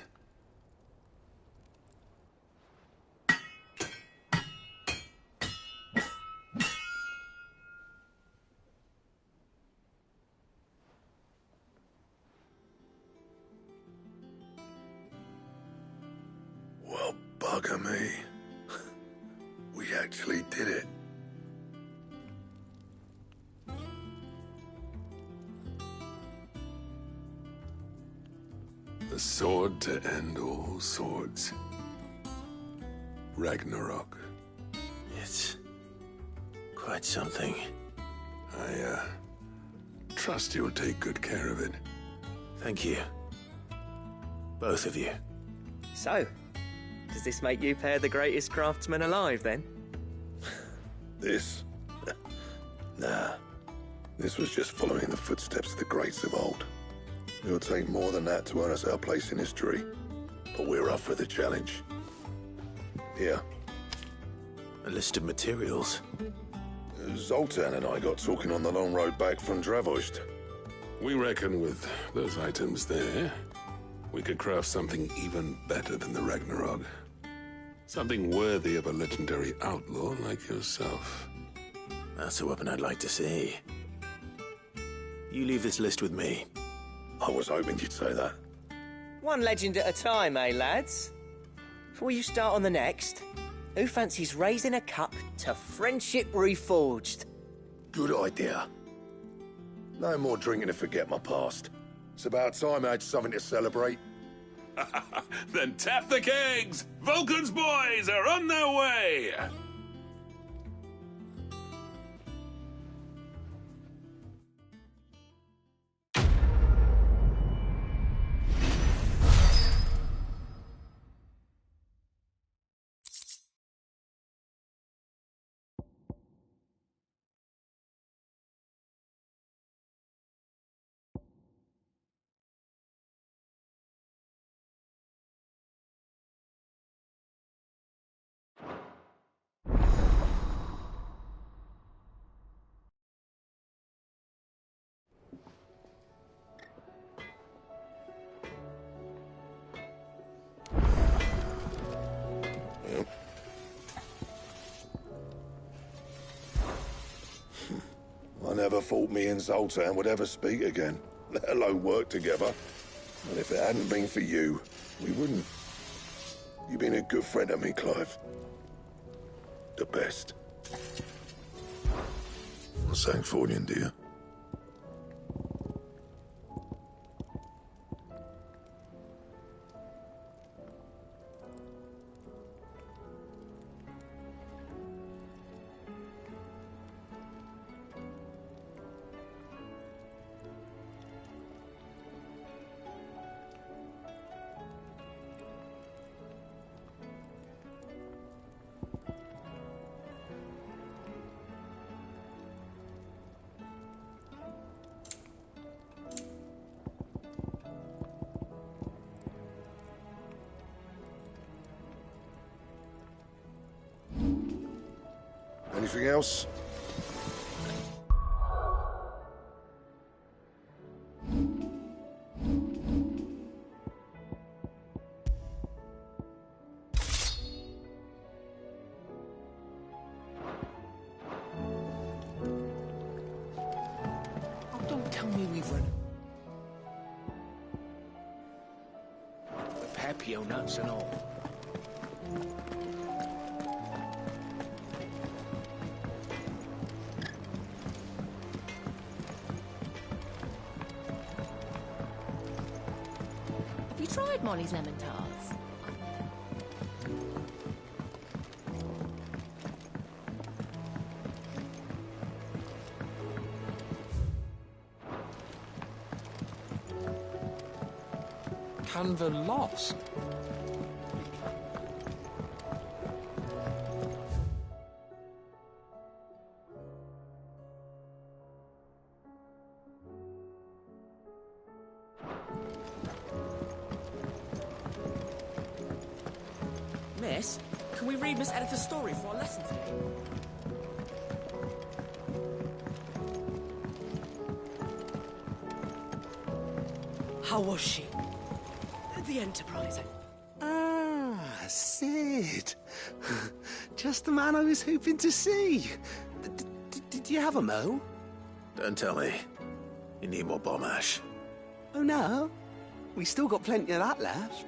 Well, bugger me. We actually did it. The sword to end all swords. Ragnarok. It Quite something. I, trust you'll take good care of it. Thank you. Both of you. So, does this make you pair the greatest craftsmen alive, then? This? Nah. This was just following the footsteps of the greats of old. It'll take more than that to earn us our place in history. But we're up for the challenge. Here. A list of materials. Zoltan and I got talking on the long road back from Dravost. We reckon with those items there, we could craft something even better than the Ragnarok. Something worthy of a legendary outlaw like yourself. That's a weapon I'd like to see. You leave this list with me. I was hoping you'd say that. One legend at a time, eh, lads? Before you start on the next, who fancies raising a cup to Friendship Reforged? Good idea. No more drinking to forget my past. It's about time I had something to celebrate. Then tap the kegs! Vulcan's boys are on their way! I never thought me and Zoltan would ever speak again, let alone work together. And if it hadn't been for you, we wouldn't. You've been a good friend to me, Clive. The best. I sang for you, dear. Anything else? Oh, don't tell me we've run. With Papio nuts and all. Have you tried Molly's lemon tarts? Canva lost. Miss, can we read Miss Editor's story for our lesson today? How was she? The Enterprise. Ah, Sid. Just the man I was hoping to see. Did you have a mo? Don't tell me. You need more bomb ash. Oh no, we still got plenty of that left.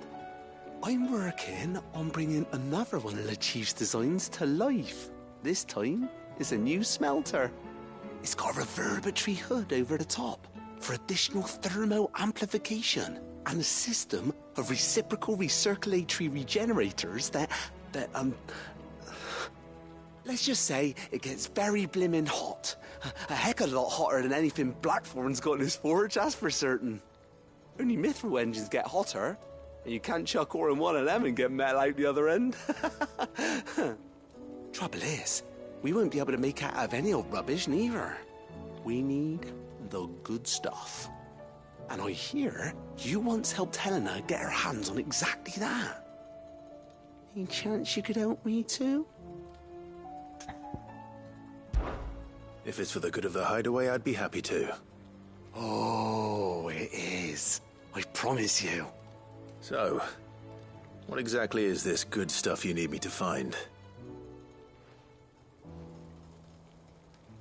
I'm working on bringing another one of the Chief's designs to life. This time, it's a new smelter. It's got a reverberatory hood over the top for additional thermal amplification and a system of reciprocal recirculatory regenerators that let's just say it gets very blimmin' hot. A heck of a lot hotter than anything Blackthorn's got in his forge, that's for certain. Only mithril engines get hotter, and you can't chuck ore in one of them and get metal out the other end. Trouble is, we won't be able to make out of any old rubbish, neither. We need the good stuff. And I hear you once helped Helena get her hands on exactly that. Any chance you could help me too? If it's for the good of the hideaway, I'd be happy to. Oh, it is. I promise you. So, what exactly is this good stuff you need me to find?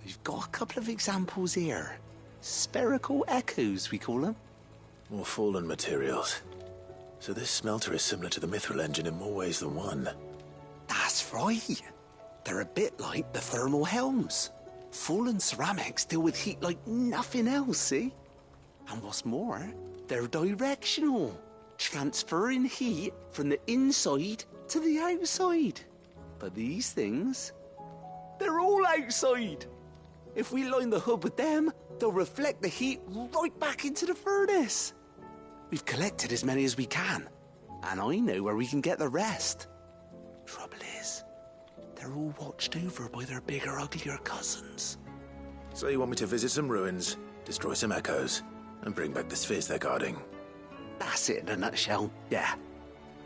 We've got a couple of examples here. Spherical echoes, we call them. More fallen materials. So this smelter is similar to the mithril engine in more ways than one. That's right. They're a bit like the thermal helms. Fallen ceramics deal with heat like nothing else, see? And what's more, they're directional, transferring heat from the inside to the outside. But these things, they're all outside. If we line the hood with them, they'll reflect the heat right back into the furnace. We've collected as many as we can, and I know where we can get the rest. Trouble is, they're all watched over by their bigger, uglier cousins. So you want me to visit some ruins, destroy some echoes, and bring back the spheres they're guarding? That's it in a nutshell, yeah.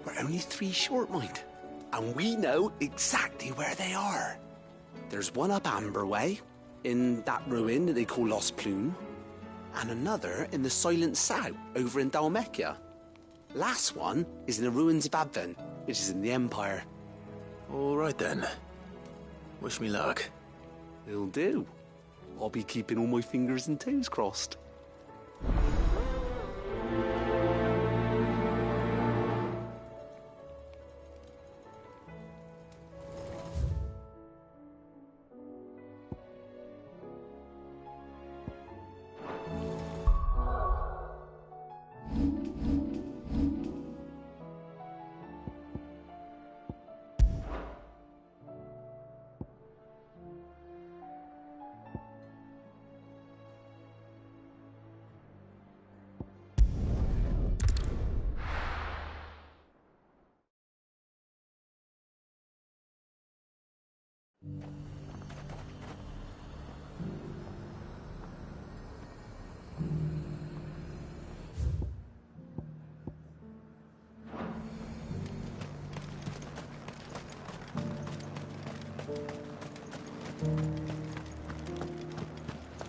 We're only 3 short, mind, and we know exactly where they are. There's one up Amber Way, in that ruin that they call Lost Plume, and another in the Silent South over in Dalmekia. Last one is in the ruins of Advent, which is in the Empire. All right then. Wish me luck. It'll do. I'll be keeping all my fingers and toes crossed.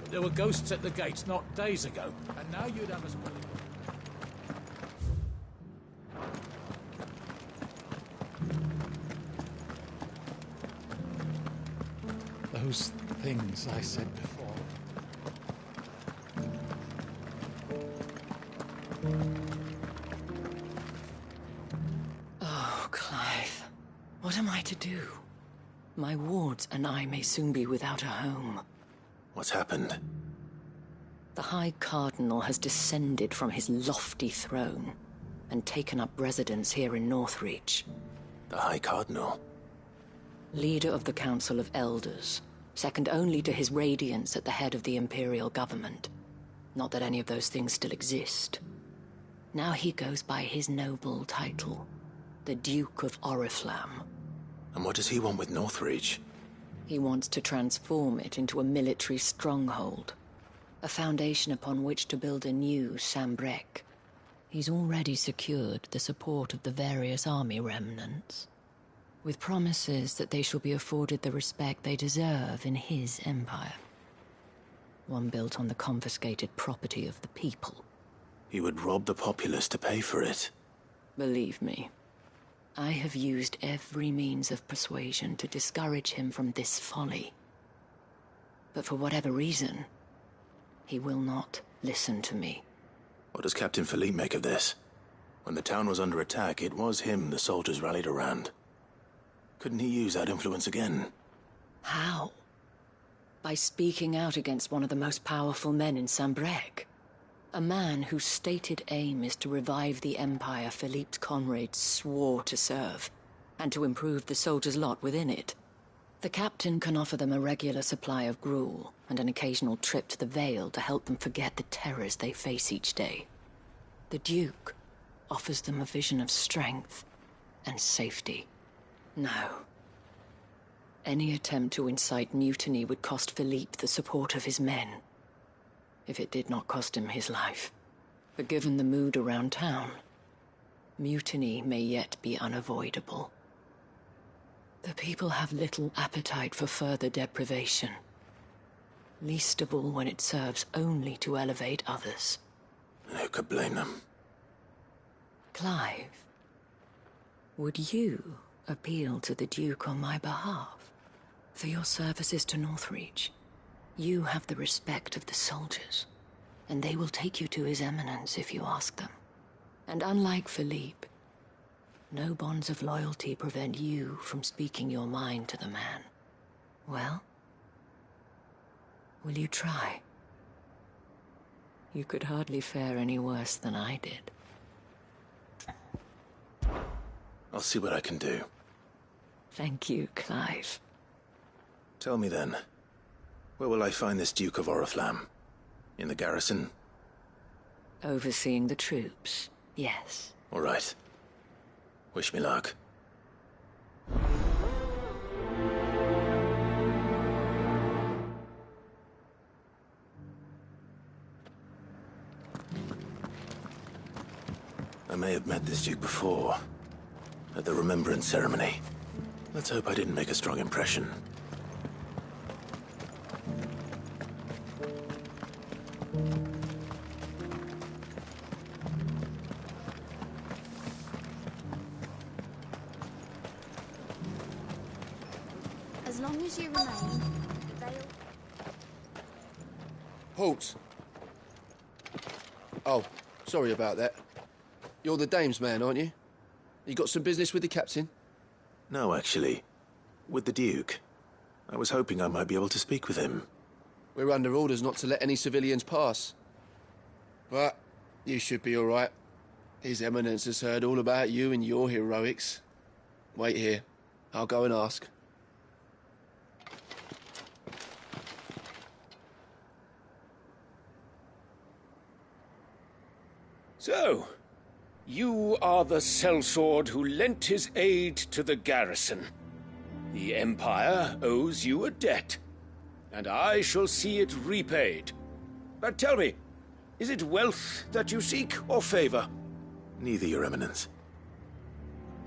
There were ghosts at the gates not days ago, and now you'd have us believe. Those things I said before. Oh, Clive. What am I to do? My wards and I may soon be without a home. What's happened? The High Cardinal has descended from his lofty throne and taken up residence here in Northreach. The High Cardinal? Leader of the Council of Elders, second only to his Radiance at the head of the Imperial government. Not that any of those things still exist. Now he goes by his noble title, the Duke of Oriflamme. And what does he want with Northreach? He wants to transform it into a military stronghold, a foundation upon which to build a new Sambrec. He's already secured the support of the various army remnants, with promises that they shall be afforded the respect they deserve in his empire. One built on the confiscated property of the people. He would rob the populace to pay for it. Believe me, I have used every means of persuasion to discourage him from this folly. But for whatever reason, he will not listen to me. What does Captain Philippe make of this? When the town was under attack, it was him the soldiers rallied around. Couldn't he use that influence again? How? By speaking out against one of the most powerful men in Sambrec. A man whose stated aim is to revive the empire Philippe's comrades swore to serve, and to improve the soldiers' lot within it. The captain can offer them a regular supply of gruel and an occasional trip to the Vale to help them forget the terrors they face each day. The Duke offers them a vision of strength and safety. No. Any attempt to incite mutiny would cost Philippe the support of his men, if it did not cost him his life. But given the mood around town, mutiny may yet be unavoidable. The people have little appetite for further deprivation, least of all when it serves only to elevate others. Who could blame them? Clive, would you appeal to the Duke on my behalf? For your services to Northreach, you have the respect of the soldiers, and they will take you to His Eminence if you ask them. And unlike Philippe, no bonds of loyalty prevent you from speaking your mind to the man. Well, will you try? You could hardly fare any worse than I did. I'll see what I can do. Thank you, Clive. Tell me then, where will I find this Duke of Oriflamme? In the garrison? Overseeing the troops, yes. All right. Wish me luck. I may have met this Duke before, at the Remembrance Ceremony. Let's hope I didn't make a strong impression. As long as you remain, they'll... Halt! Oh, sorry about that. You're the dame's man, aren't you? You got some business with the captain? No, actually. With the Duke. I was hoping I might be able to speak with him. We're under orders not to let any civilians pass. But you should be all right. His Eminence has heard all about you and your heroics. Wait here. I'll go and ask. So, you are the sellsword who lent his aid to the garrison. The Empire owes you a debt, and I shall see it repaid. But tell me, is it wealth that you seek, or favor? Neither, Your Eminence.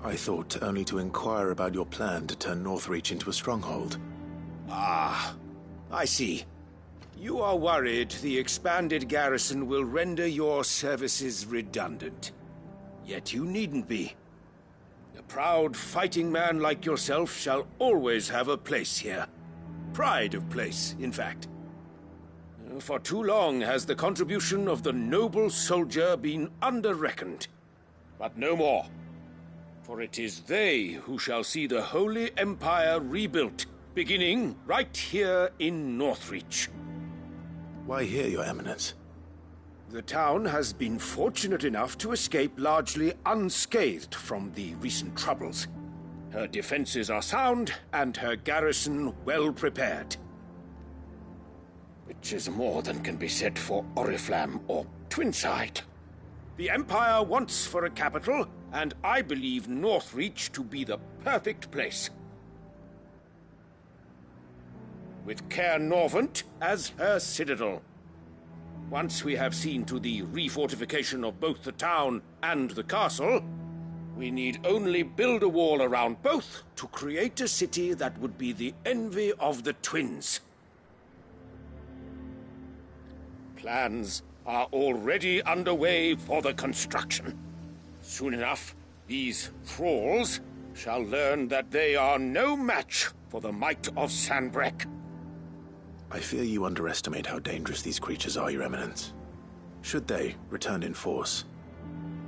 I thought only to inquire about your plan to turn Northreach into a stronghold. Ah, I see. You are worried the expanded garrison will render your services redundant. Yet you needn't be. A proud fighting man like yourself shall always have a place here. Pride of place, in fact. For too long has the contribution of the noble soldier been under-reckoned. But no more. For it is they who shall see the Holy Empire rebuilt, beginning right here in Northreach. Why here, Your Eminence? The town has been fortunate enough to escape largely unscathed from the recent troubles. Her defenses are sound, and her garrison well prepared. Which is more than can be said for Oriflamme or Twinside. The Empire wants for a capital, and I believe Northreach to be the perfect place. With Caer Norvent as her citadel. Once we have seen to the refortification of both the town and the castle, we need only build a wall around both to create a city that would be the envy of the twins. Plans are already underway for the construction. Soon enough, these thralls shall learn that they are no match for the might of Sanbreque. I fear you underestimate how dangerous these creatures are, Your Eminence. Should they return in force,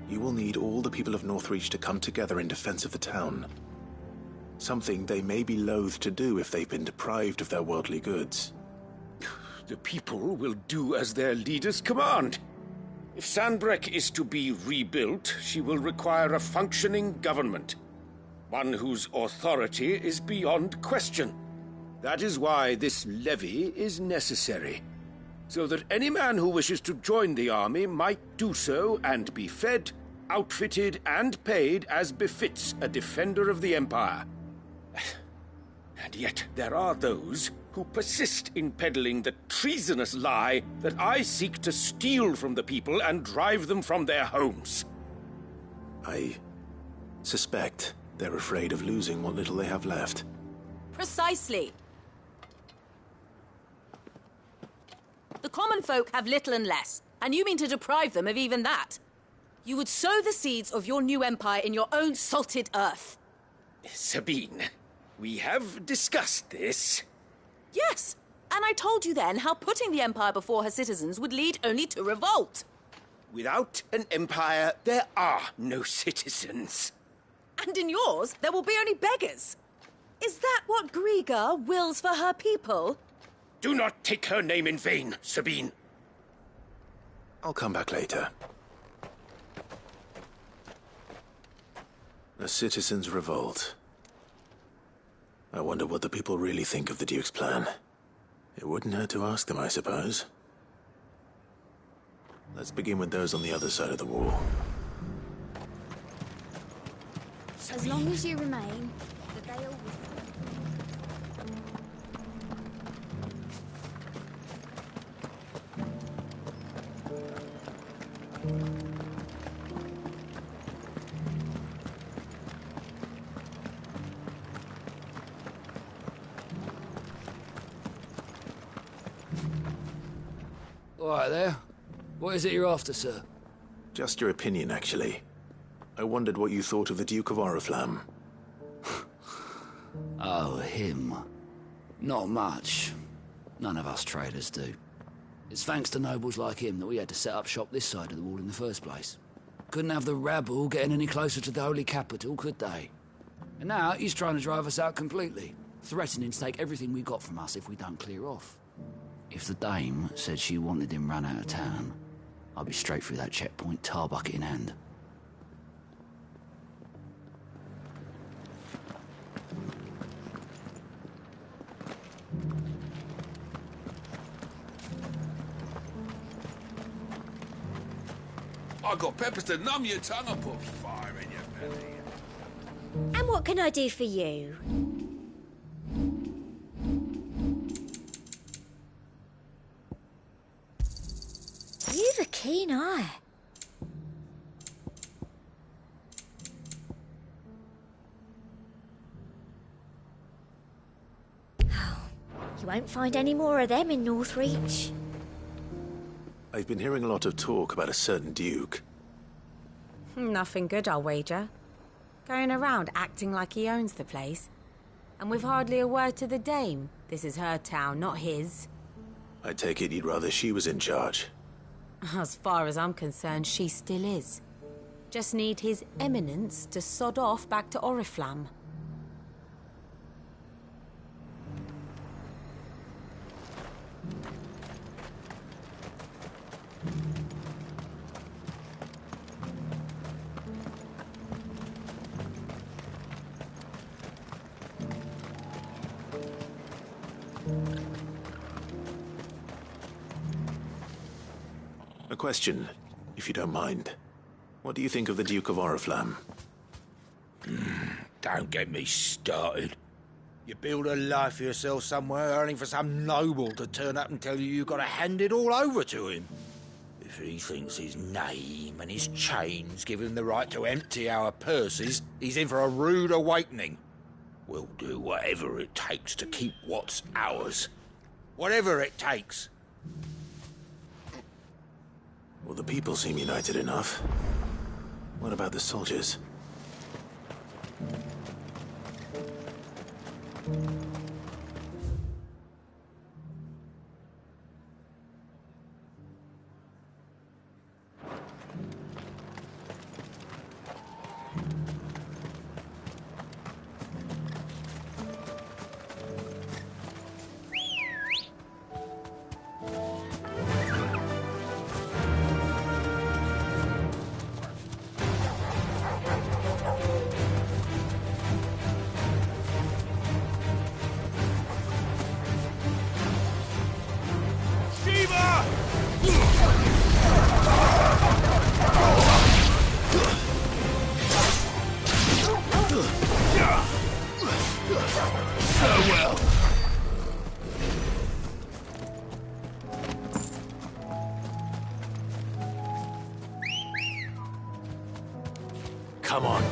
you will need all the people of Northreach to come together in defense of the town. Something they may be loath to do if they've been deprived of their worldly goods. The people will do as their leaders command. If Sanbreque is to be rebuilt, she will require a functioning government. One whose authority is beyond question. That is why this levy is necessary, so that any man who wishes to join the army might do so and be fed, outfitted, and paid as befits a defender of the Empire. And yet there are those who persist in peddling the treasonous lie that I seek to steal from the people and drive them from their homes. I suspect they're afraid of losing what little they have left. Precisely. The common folk have little and less, and you mean to deprive them of even that. You would sow the seeds of your new empire in your own salted earth. Sabine, we have discussed this. Yes, and I told you then how putting the empire before her citizens would lead only to revolt. Without an empire, there are no citizens. And in yours, there will be only beggars. Is that what Griga wills for her people? Do not take her name in vain, Sabine. I'll come back later. A citizens' revolt. I wonder what the people really think of the Duke's plan. It wouldn't hurt to ask them, I suppose. Let's begin with those on the other side of the wall. As long as you remain, the Vale will... All right there. What is it you're after, sir? Just your opinion, actually. I wondered what you thought of the Duke of Oriflamme. Oh, him. Not much. None of us traders do. It's thanks to nobles like him that we had to set up shop this side of the wall in the first place. Couldn't have the rabble getting any closer to the holy capital, could they? And now he's trying to drive us out completely, threatening to take everything we got from us if we don't clear off. If the dame said she wanted him run out of town, I'd be straight through that checkpoint, tar bucket in hand. I got peppers to numb your tongue and put fire in your belly. And what can I do for you? You've a keen eye. Oh, you won't find any more of them in Northreach. I've been hearing a lot of talk about a certain Duke. Nothing good, I'll wager. Going around acting like he owns the place. And with hardly a word to the dame. This is her town, not his. I take it you'd rather she was in charge. As far as I'm concerned, she still is. Just need his eminence to sod off back to Oriflamme. A question, if you don't mind. What do you think of the Duke of Oriflamme? Don't get me started. You build a life for yourself somewhere, earning for some noble to turn up and tell you you've got to hand it all over to him. If he thinks his name and his chains give him the right to empty our purses, he's in for a rude awakening. We'll do whatever it takes to keep what's ours. Whatever it takes. Well, the people seem united enough. What about the soldiers? Come on.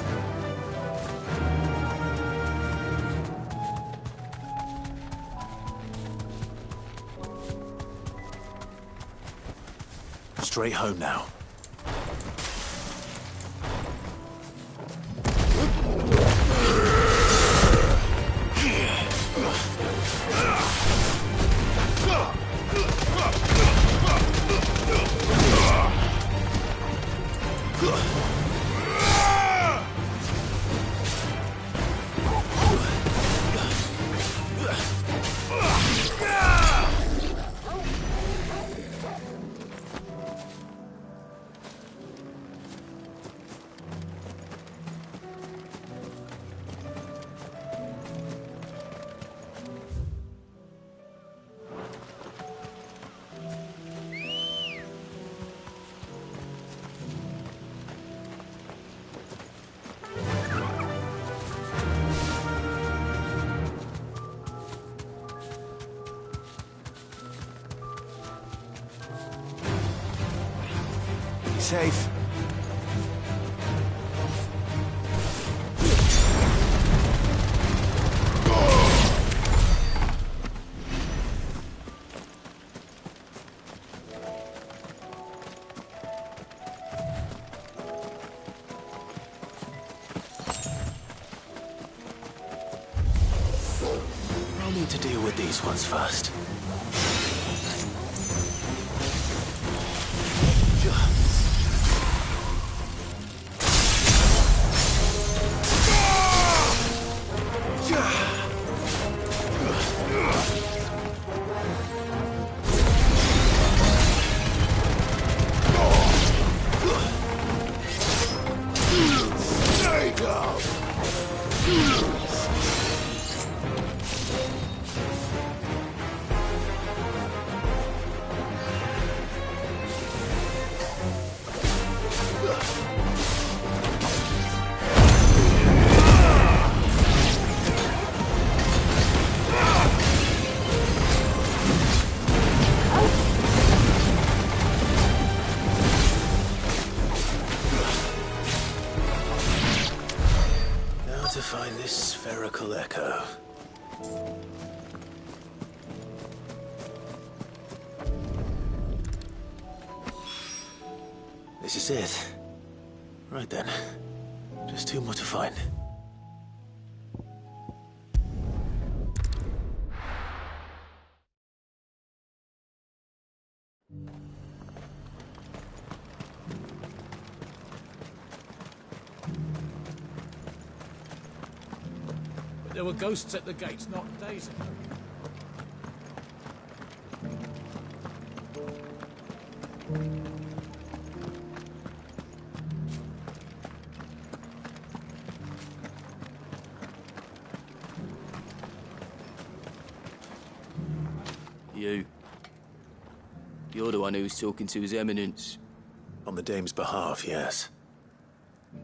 Straight home now. Safe. I'll need to deal with these ones first. Echo. This is it. Right then. Just two more to find. There were ghosts at the gates not days ago. You're the one who was talking to His Eminence. On the Dame's behalf, yes.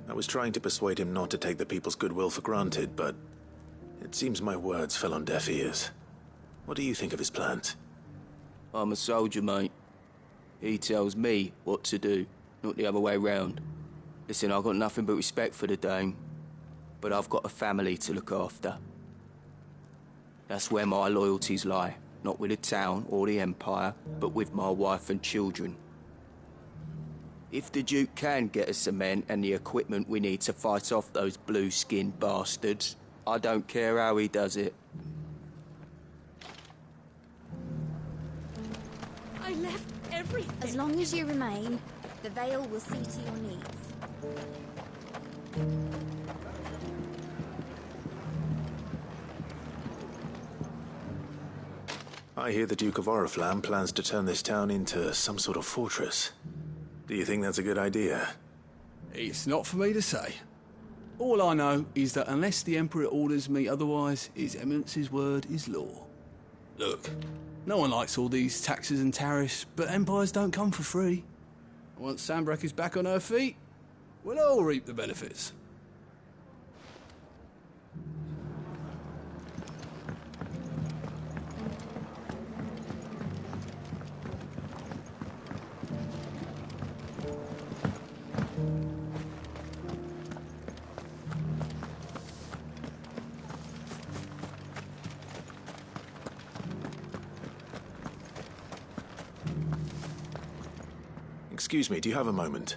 I was trying to persuade him not to take the people's goodwill for granted, but it seems my words fell on deaf ears. What do you think of his plans? I'm a soldier, mate. He tells me what to do, not the other way round. Listen, I've got nothing but respect for the Dame, but I've got a family to look after. That's where my loyalties lie. Not with the town or the Empire, but with my wife and children. If the Duke can get us the men and the equipment we need to fight off those blue-skinned bastards, I don't care how he does it. I left everything. As long as you remain, the Vale will see to your needs. I hear the Duke of Oriflamme plans to turn this town into some sort of fortress. Do you think that's a good idea? It's not for me to say. All I know is that unless the Emperor orders me otherwise, His Eminence's word is law. Look, no one likes all these taxes and tariffs, but empires don't come for free. Once Sanbreque is back on her feet, we'll all reap the benefits. Excuse me, do you have a moment?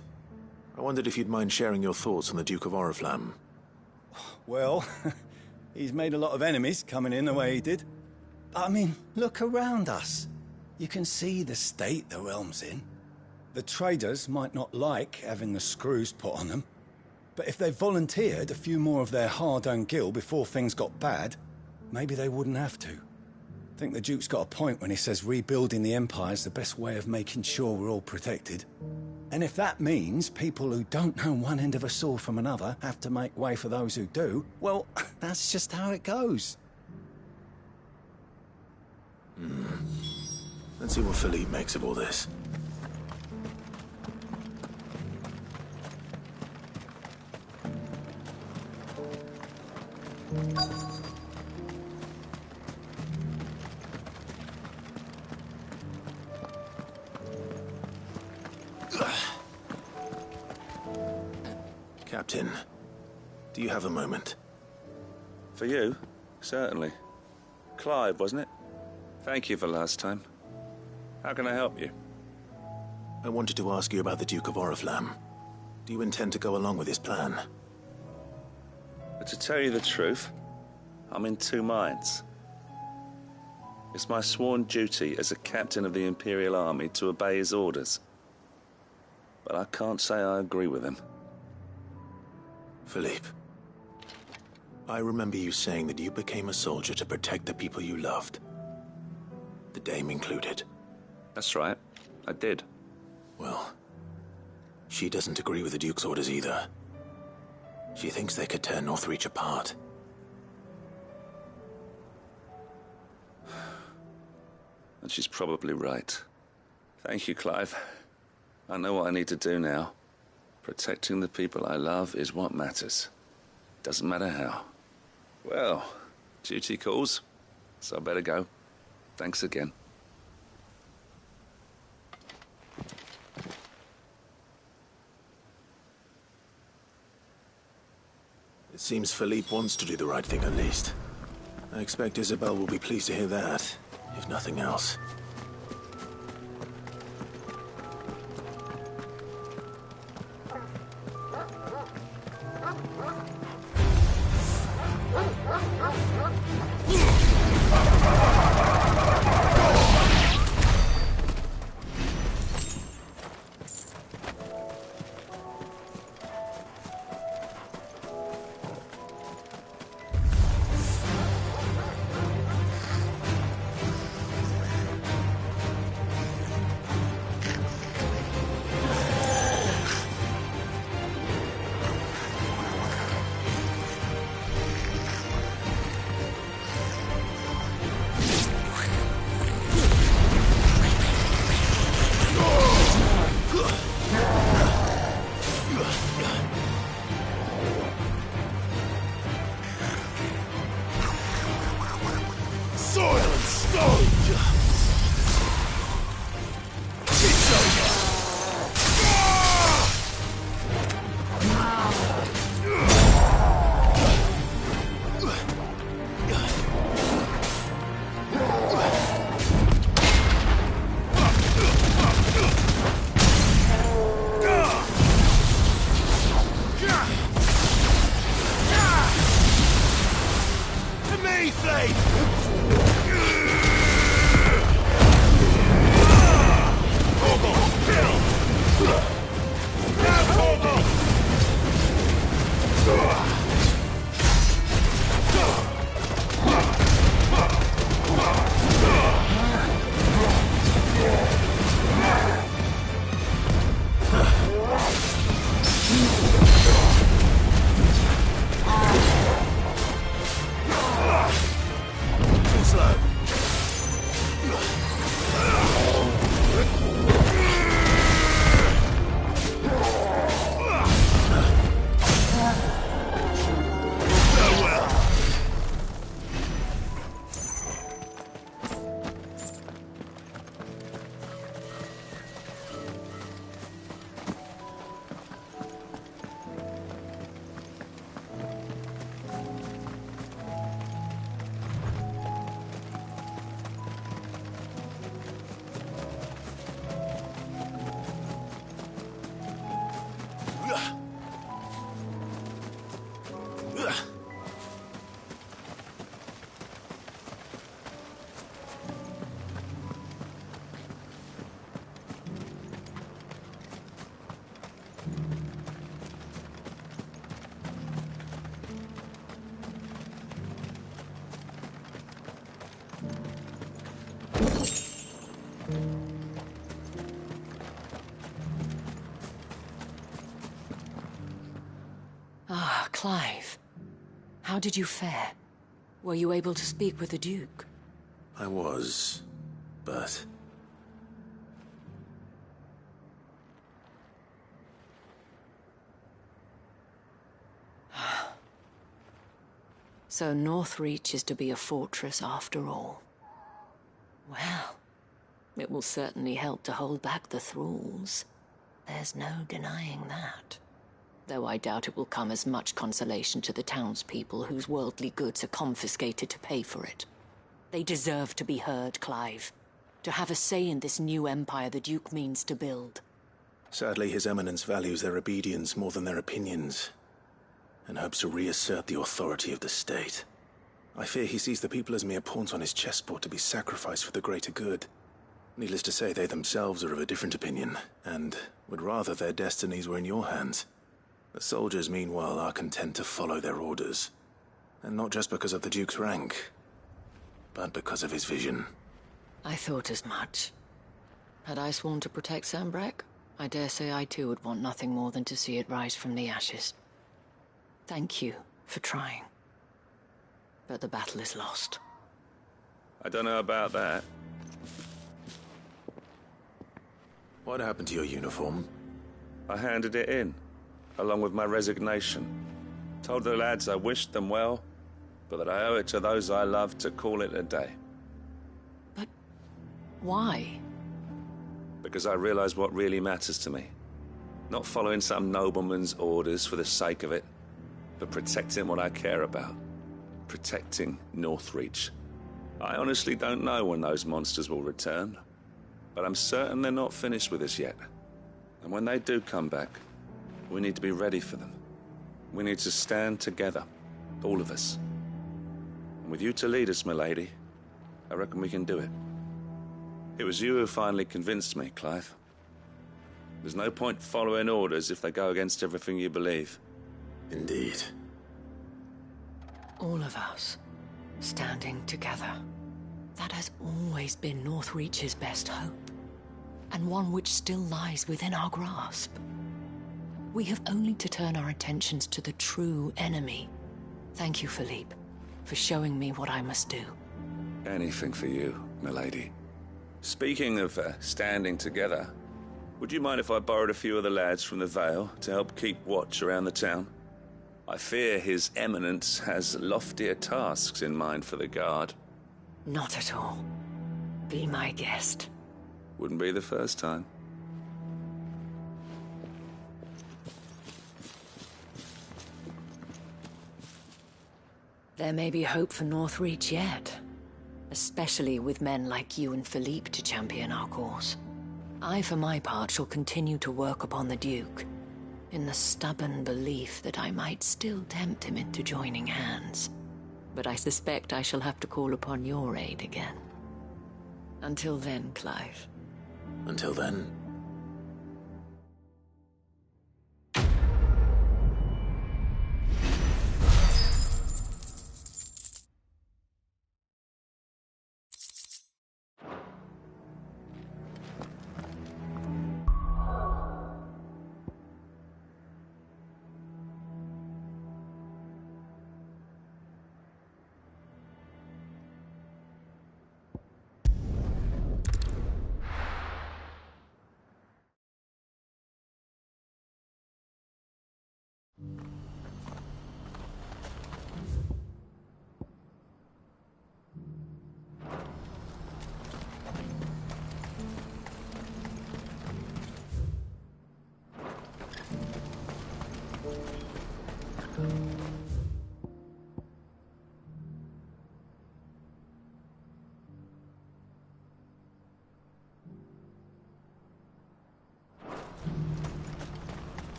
I wondered if you'd mind sharing your thoughts on the Duke of Oriflamme. Well, he's made a lot of enemies coming in the way he did. I mean, look around us. You can see the state the realm's in. The traders might not like having the screws put on them, but if they volunteered a few more of their hard-earned gil before things got bad, maybe they wouldn't have to. I think the Duke's got a point when he says rebuilding the Empire's the best way of making sure we're all protected. And if that means people who don't know one end of a sword from another have to make way for those who do, well, that's just how it goes. Let's see what Philippe makes of all this. Captain, do you have a moment? For you? Certainly. Clive, wasn't it? Thank you for last time. How can I help you? I wanted to ask you about the Duke of Oriflamme. Do you intend to go along with his plan? But to tell you the truth, I'm in two minds. It's my sworn duty as a captain of the Imperial Army to obey his orders. But I can't say I agree with him. Philippe, I remember you saying that you became a soldier to protect the people you loved. The Dame included. That's right, I did. Well, she doesn't agree with the Duke's orders either. She thinks they could tear Northreach apart. And she's probably right. Thank you, Clive. I know what I need to do now. Protecting the people I love is what matters. Doesn't matter how. Well, duty calls, so I better go. Thanks again. It seems Philippe wants to do the right thing at least. I expect Isabel will be pleased to hear that, if nothing else. Ah, Clive. How did you fare? Were you able to speak with the Duke? I was, but... So Northreach is to be a fortress after all. Well, it will certainly help to hold back the thralls. There's no denying that. Though I doubt it will come as much consolation to the townspeople whose worldly goods are confiscated to pay for it. They deserve to be heard, Clive. To have a say in this new empire the Duke means to build. Sadly, His Eminence values their obedience more than their opinions, and hopes to reassert the authority of the state. I fear he sees the people as mere pawns on his chessboard to be sacrificed for the greater good. Needless to say, they themselves are of a different opinion, and would rather their destinies were in your hands. The soldiers, meanwhile, are content to follow their orders. And not just because of the Duke's rank, but because of his vision. I thought as much. Had I sworn to protect Sanbreque, I dare say I too would want nothing more than to see it rise from the ashes. Thank you for trying. But the battle is lost. I don't know about that. What happened to your uniform? I handed it in, along with my resignation. Told the lads I wished them well, but that I owe it to those I love to call it a day. But why? Because I realize what really matters to me. Not following some nobleman's orders for the sake of it, but protecting what I care about. Protecting Northreach. I honestly don't know when those monsters will return, but I'm certain they're not finished with us yet. And when they do come back, we need to be ready for them. We need to stand together, all of us. And with you to lead us, milady, I reckon we can do it. It was you who finally convinced me, Clive. There's no point following orders if they go against everything you believe. Indeed. All of us, standing together. That has always been Northreach's best hope, and one which still lies within our grasp. We have only to turn our attentions to the true enemy. Thank you, Philippe, for showing me what I must do. Anything for you, milady. Speaking of standing together, would you mind if I borrowed a few of the lads from the Vale to help keep watch around the town? I fear His Eminence has loftier tasks in mind for the guard. Not at all. Be my guest. Wouldn't be the first time. There may be hope for Northreach yet. Especially with men like you and Philippe to champion our cause. I, for my part, shall continue to work upon the Duke, in the stubborn belief that I might still tempt him into joining hands. But I suspect I shall have to call upon your aid again. Until then, Clive. Until then...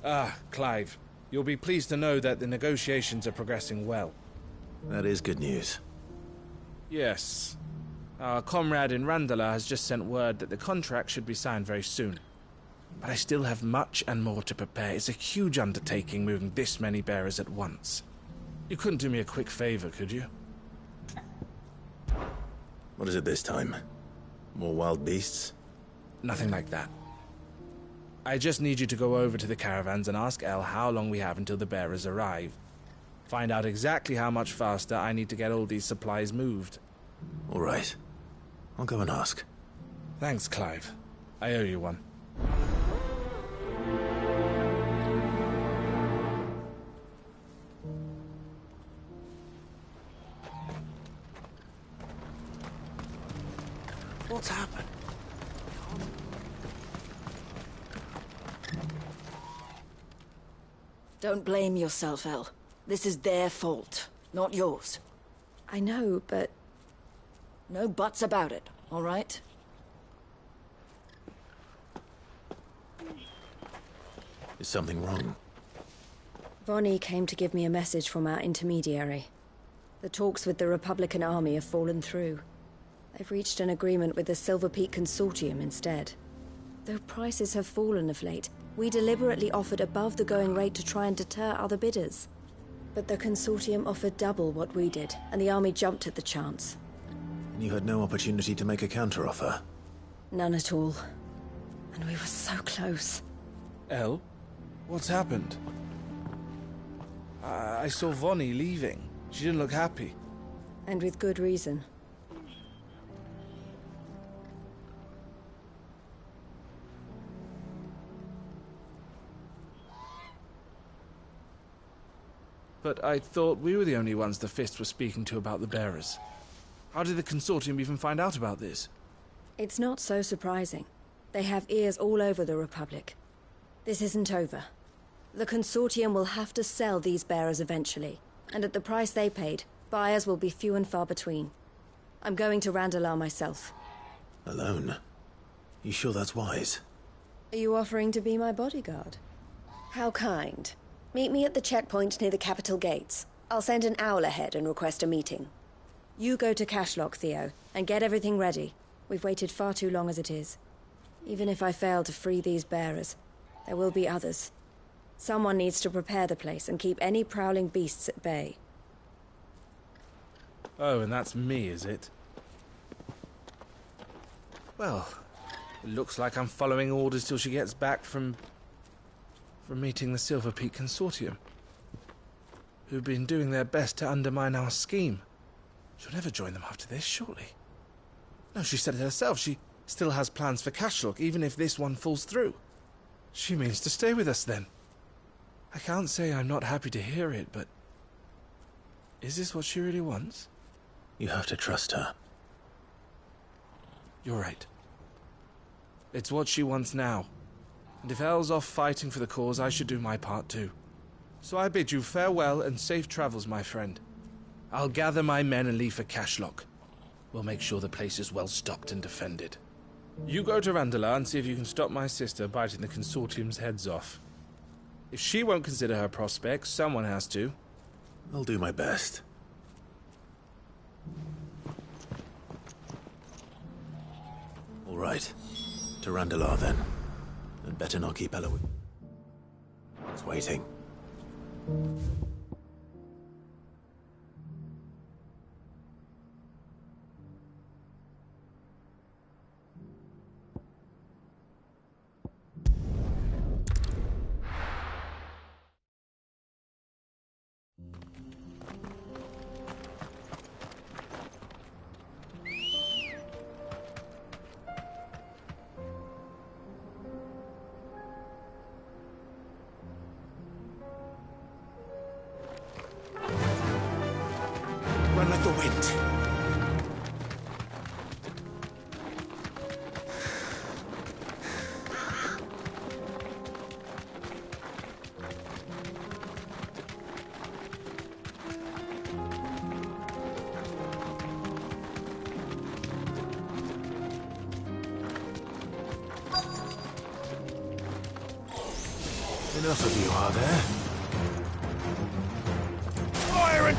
Ah, Clive. You'll be pleased to know that the negotiations are progressing well. That is good news. Yes. Our comrade in Randala has just sent word that the contract should be signed very soon. But I still have much and more to prepare. It's a huge undertaking moving this many bearers at once. You couldn't do me a quick favor, could you? What is it this time? More wild beasts? Nothing like that. I just need you to go over to the caravans and ask El how long we have until the bearers arrive. Find out exactly how much faster I need to get all these supplies moved. All right. I'll go and ask. Thanks, Clive. I owe you one. What's happened? Don't blame yourself, El. This is their fault, not yours. I know, but... No buts about it, all right? Is something wrong? Vonnie came to give me a message from our intermediary. The talks with the Republican army have fallen through. They've reached an agreement with the Silver Peak Consortium instead. Though prices have fallen of late, we deliberately offered above the going rate to try and deter other bidders. But the Consortium offered double what we did, and the army jumped at the chance. And you had no opportunity to make a counteroffer? None at all. And we were so close. El? What's happened? I saw Vonnie leaving. She didn't look happy. And with good reason. But I thought we were the only ones the Fist were speaking to about the bearers. How did the Consortium even find out about this? It's not so surprising. They have ears all over the Republic. This isn't over. The Consortium will have to sell these bearers eventually, and at the price they paid, buyers will be few and far between. I'm going to Randalar myself. Alone? You sure that's wise? Are you offering to be my bodyguard? How kind. Meet me at the checkpoint near the capital gates. I'll send an owl ahead and request a meeting. You go to Cashlock, Theo, and get everything ready. We've waited far too long as it is. Even if I fail to free these bearers, there will be others. Someone needs to prepare the place and keep any prowling beasts at bay. Oh, and that's me, is it? Well, it looks like I'm following orders till she gets back from meeting the Silver Peak Consortium, who've been doing their best to undermine our scheme. She'll never join them after this, surely. No, she said it herself. She still has plans for Cashlock, even if this one falls through. She means to stay with us, then. I can't say I'm not happy to hear it, but... is this what she really wants? You have to trust her. You're right. It's what she wants now. And if El's off fighting for the cause, I should do my part too. So I bid you farewell and safe travels, my friend. I'll gather my men and leave for Cashlock. We'll make sure the place is well stocked and defended. You go to Randalar and see if you can stop my sister biting the Consortium's heads off. If she won't consider her prospects, someone has to. I'll do my best. All right. To Randalar, then. And better not keep Ella with... It's waiting. Run like the wind. Enough of you, are there? Fire and...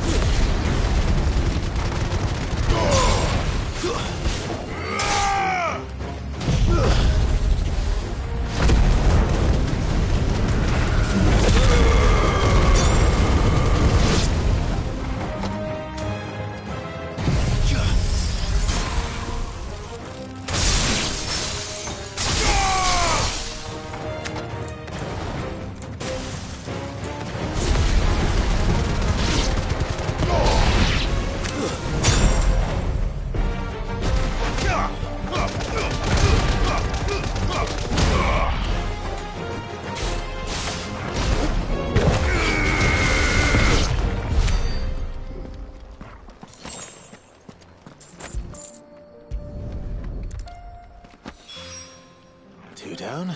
town.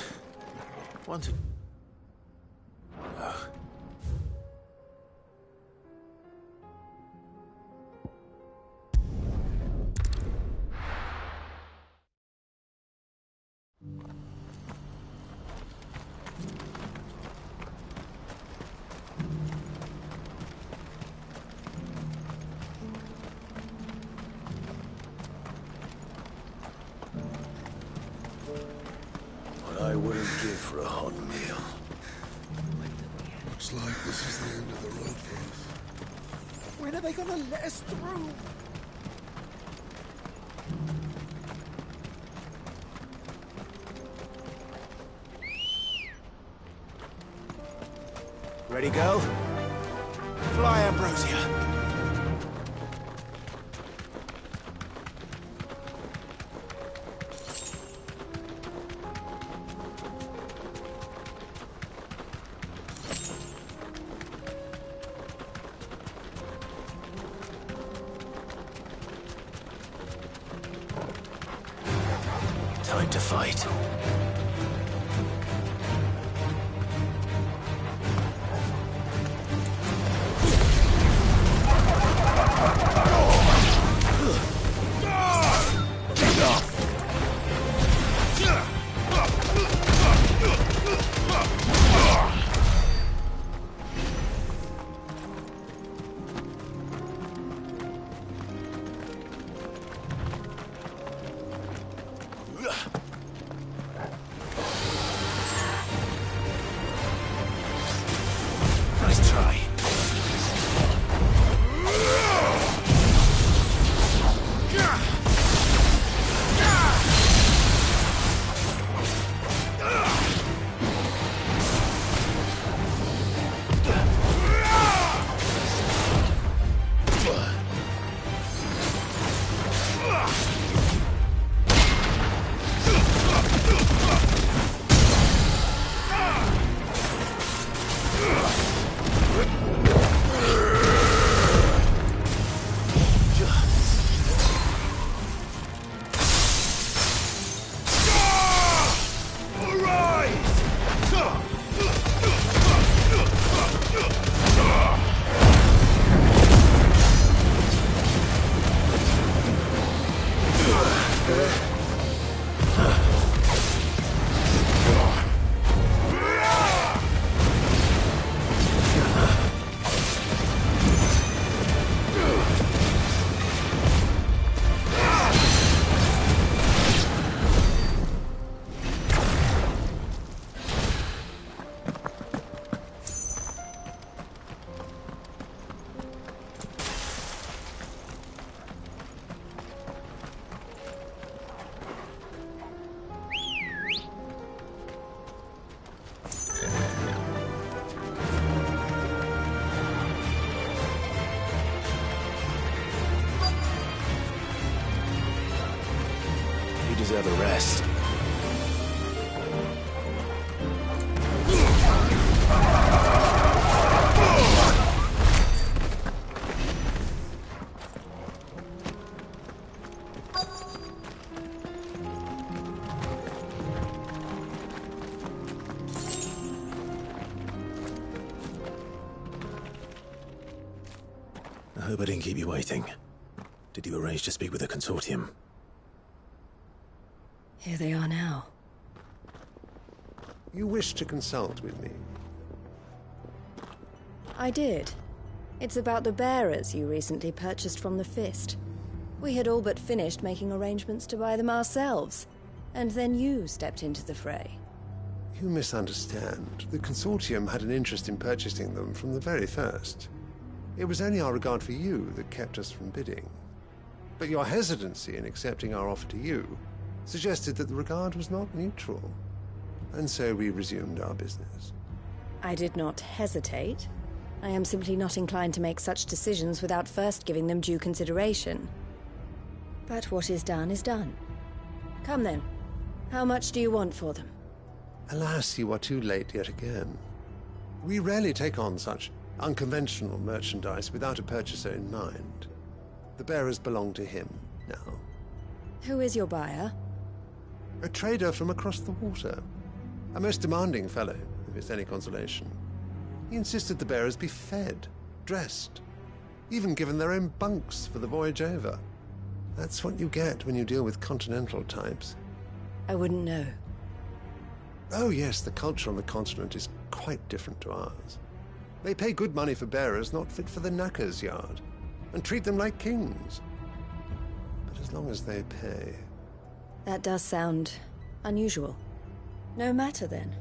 Want to... Oh. I wouldn't give for a hot meal. Looks like this is the end of the road for us. When are they gonna let us through? Ready, go? Fly, Ambrosia. Time to fight. Nice try. You deserve a rest. I hope I didn't keep you waiting. Did you arrange to speak with the Consortium? Here they are now. You wish to consult with me? I did. It's about the bearers you recently purchased from the Fist. We had all but finished making arrangements to buy them ourselves, and then you stepped into the fray. You misunderstand. The Consortium had an interest in purchasing them from the very first. It was only our regard for you that kept us from bidding. But your hesitancy in accepting our offer to you suggested that the regard was not mutual, and so we resumed our business. I did not hesitate. I am simply not inclined to make such decisions without first giving them due consideration. But what is done is done. Come then. How much do you want for them? Alas, you are too late yet again. We rarely take on such unconventional merchandise without a purchaser in mind. The bearers belong to him now. Who is your buyer? A trader from across the water. A most demanding fellow, if it's any consolation. He insisted the bearers be fed, dressed, even given their own bunks for the voyage over. That's what you get when you deal with continental types. I wouldn't know. Oh yes, the culture on the continent is quite different to ours. They pay good money for bearers not fit for the knacker's yard, and treat them like kings. But as long as they pay... That does sound unusual. No matter then.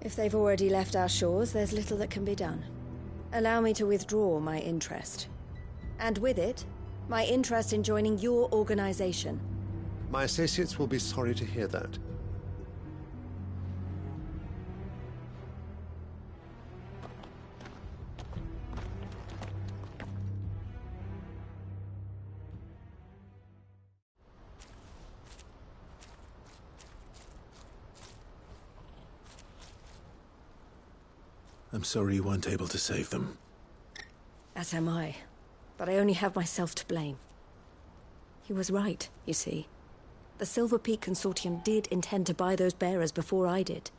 If they've already left our shores, there's little that can be done. Allow me to withdraw my interest. And with it, my interest in joining your organization. My associates will be sorry to hear that. I'm sorry you weren't able to save them. As am I. But I only have myself to blame. He was right, you see. The Silver Peak Consortium did intend to buy those bearers before I did.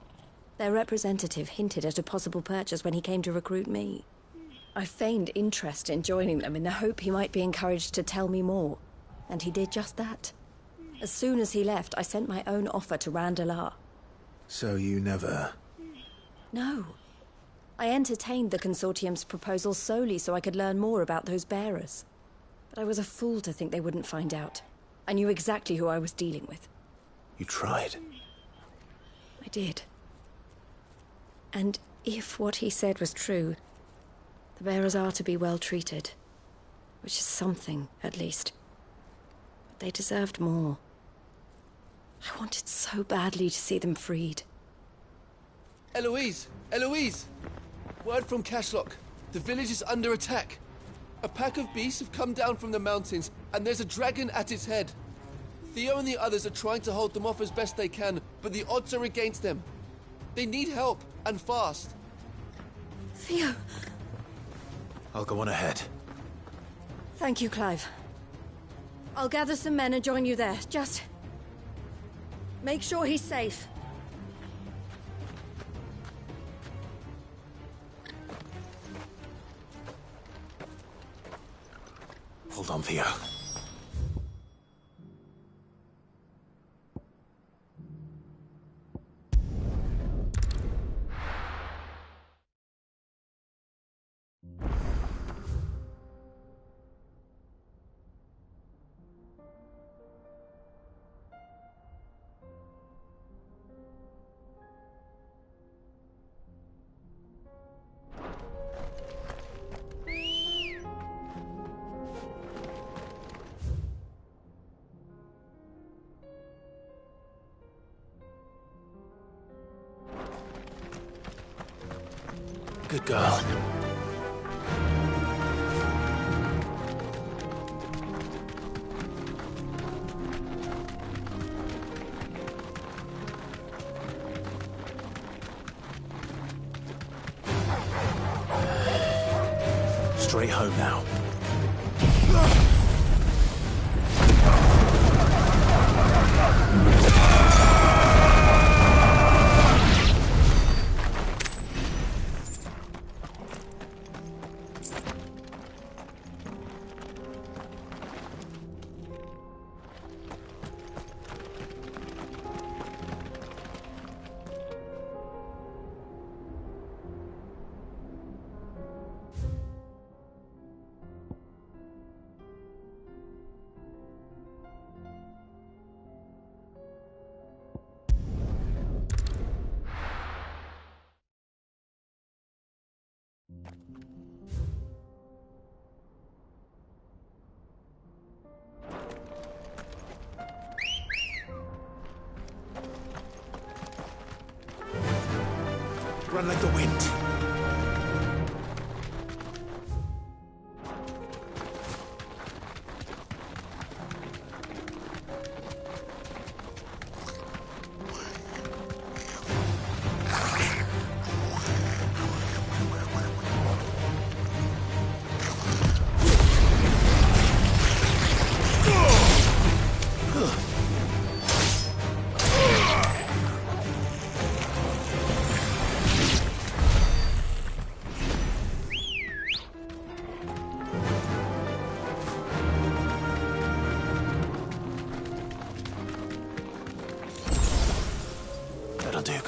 Their representative hinted at a possible purchase when he came to recruit me. I feigned interest in joining them in the hope he might be encouraged to tell me more. And he did just that. As soon as he left, I sent my own offer to Randalar. So you never... No. I entertained the Consortium's proposal solely so I could learn more about those bearers. But I was a fool to think they wouldn't find out. I knew exactly who I was dealing with. You tried. I did. And if what he said was true, the bearers are to be well treated. Which is something, at least. But they deserved more. I wanted so badly to see them freed. Eloise! Eloise! Word from Cashlock. The village is under attack. A pack of beasts have come down from the mountains, and there's a dragon at its head. Theo and the others are trying to hold them off as best they can, but the odds are against them. They need help, and fast. Theo! I'll go on ahead. Thank you, Clive. I'll gather some men and join you there. Just... make sure he's safe. Hold on, Theo. Good girl. Straight home now. Run like the wind.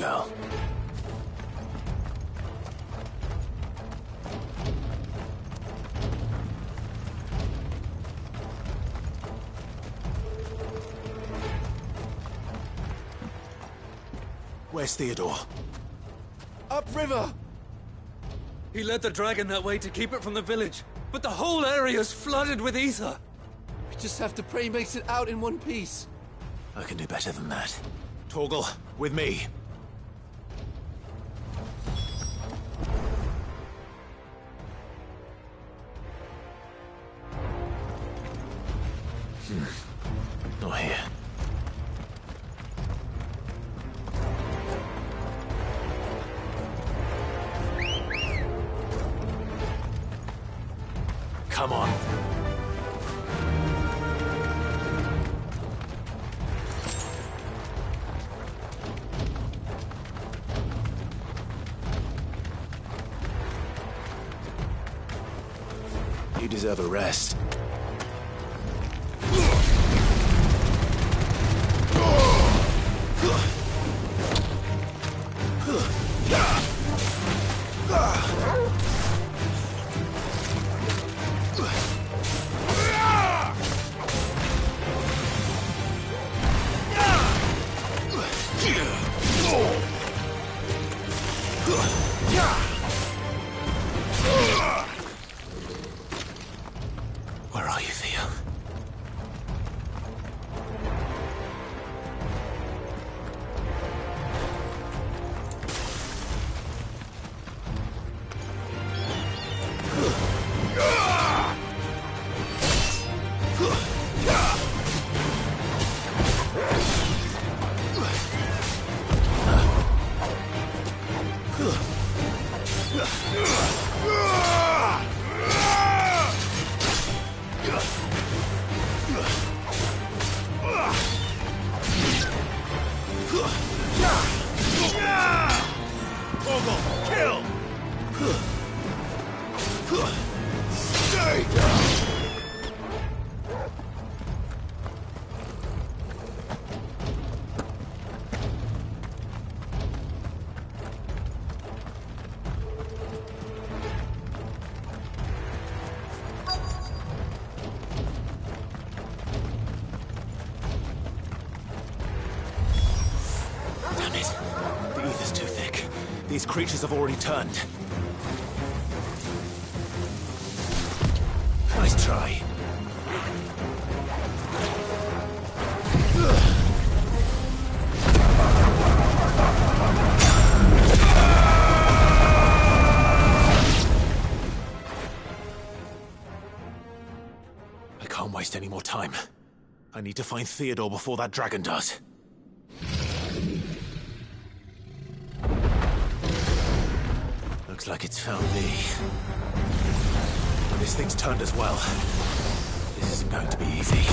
girl. Where's Theodore? Upriver! He led the dragon that way to keep it from the village, but the whole area's flooded with ether. We just have to pray he makes it out in one piece. I can do better than that. Torgal, with me. Not here. Come on. You deserve a rest. Where are you, Theo? Kill! Stay down! Damn it. The ether's too thick. These creatures have already turned. Nice try. I can't waste any more time. I need to find Theodore before that dragon does. Looks like it's found me. This thing's turned as well. This isn't going to be easy.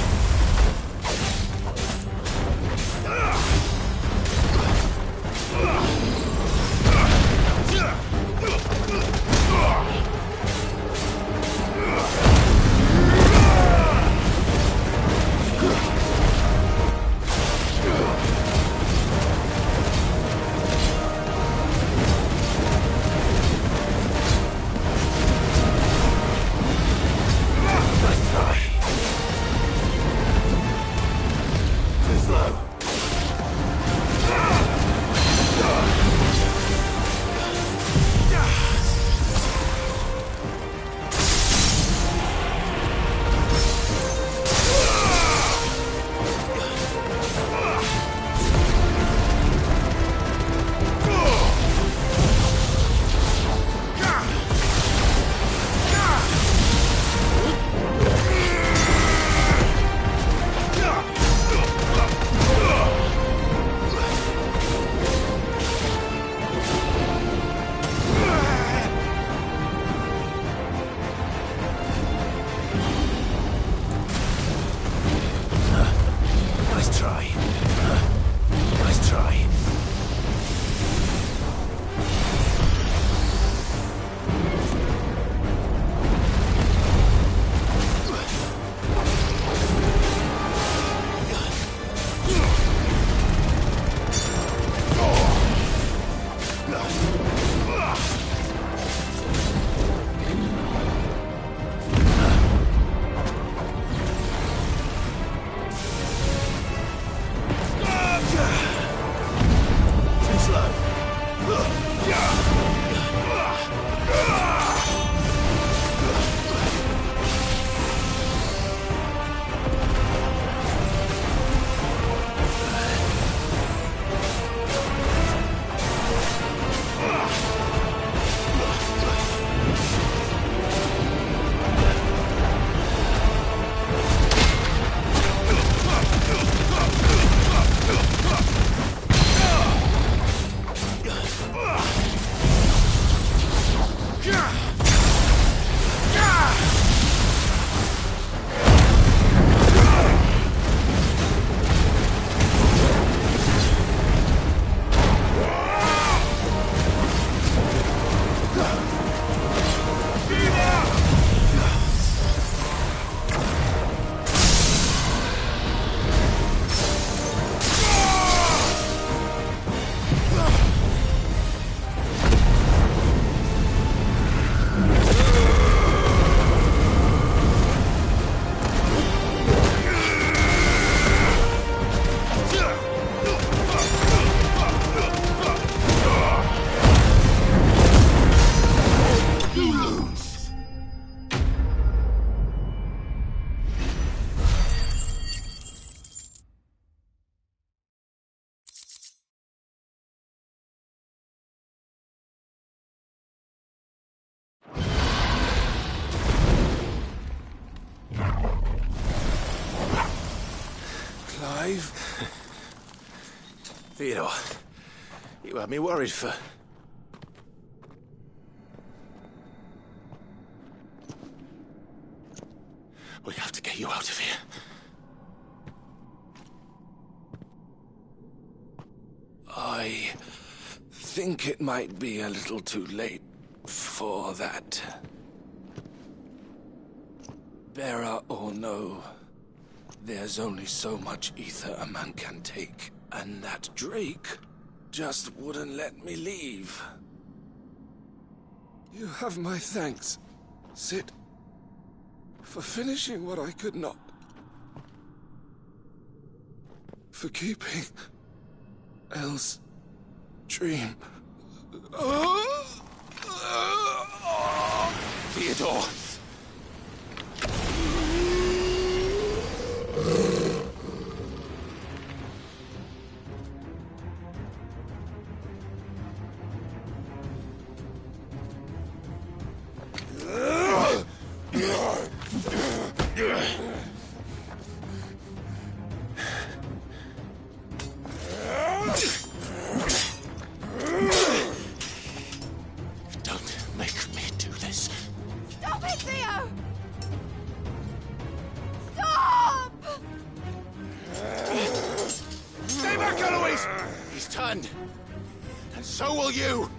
Clive? Theodore, you had me worried for... We have to get you out of here. I think it might be a little too late for that. Bearer or no, there's only so much ether a man can take, and that Drake just wouldn't let me leave. You have my thanks, Cid, for finishing what I could not. For keeping Elle's dream. Theodore! Don't make me do this. Stop it, Theo! Stop! Stay back, Eloise! He's turned. And so will you!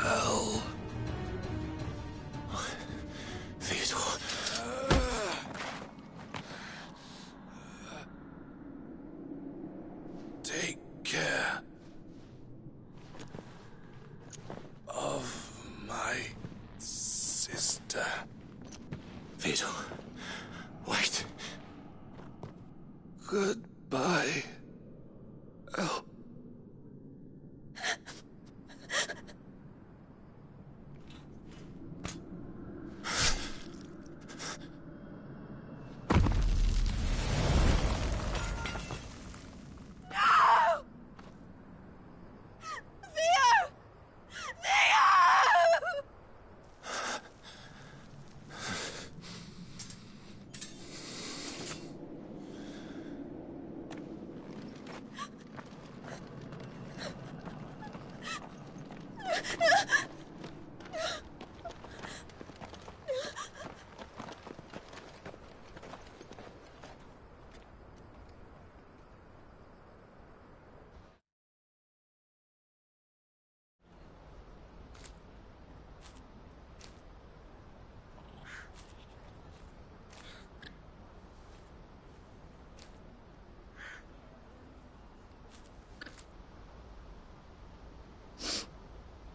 Elle. Theodore. Take care of my sister. Theodore, wait. Goodbye, Elle.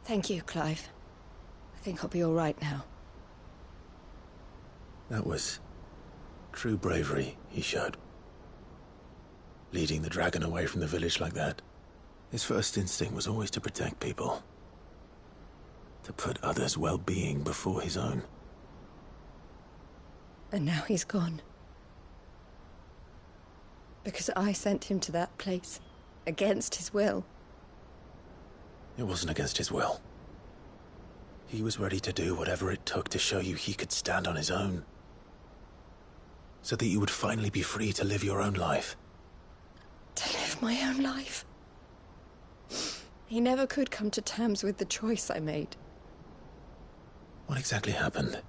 Thank you, Clive. I think I'll be all right now. That was true bravery he showed. Leading the dragon away from the village like that. His first instinct was always to protect people. To put others' well-being before his own. And now he's gone. Because I sent him to that place, against his will. It wasn't against his will. He was ready to do whatever it took to show you he could stand on his own. So that you would finally be free to live your own life. To live my own life? He never could come to terms with the choice I made. What exactly happened?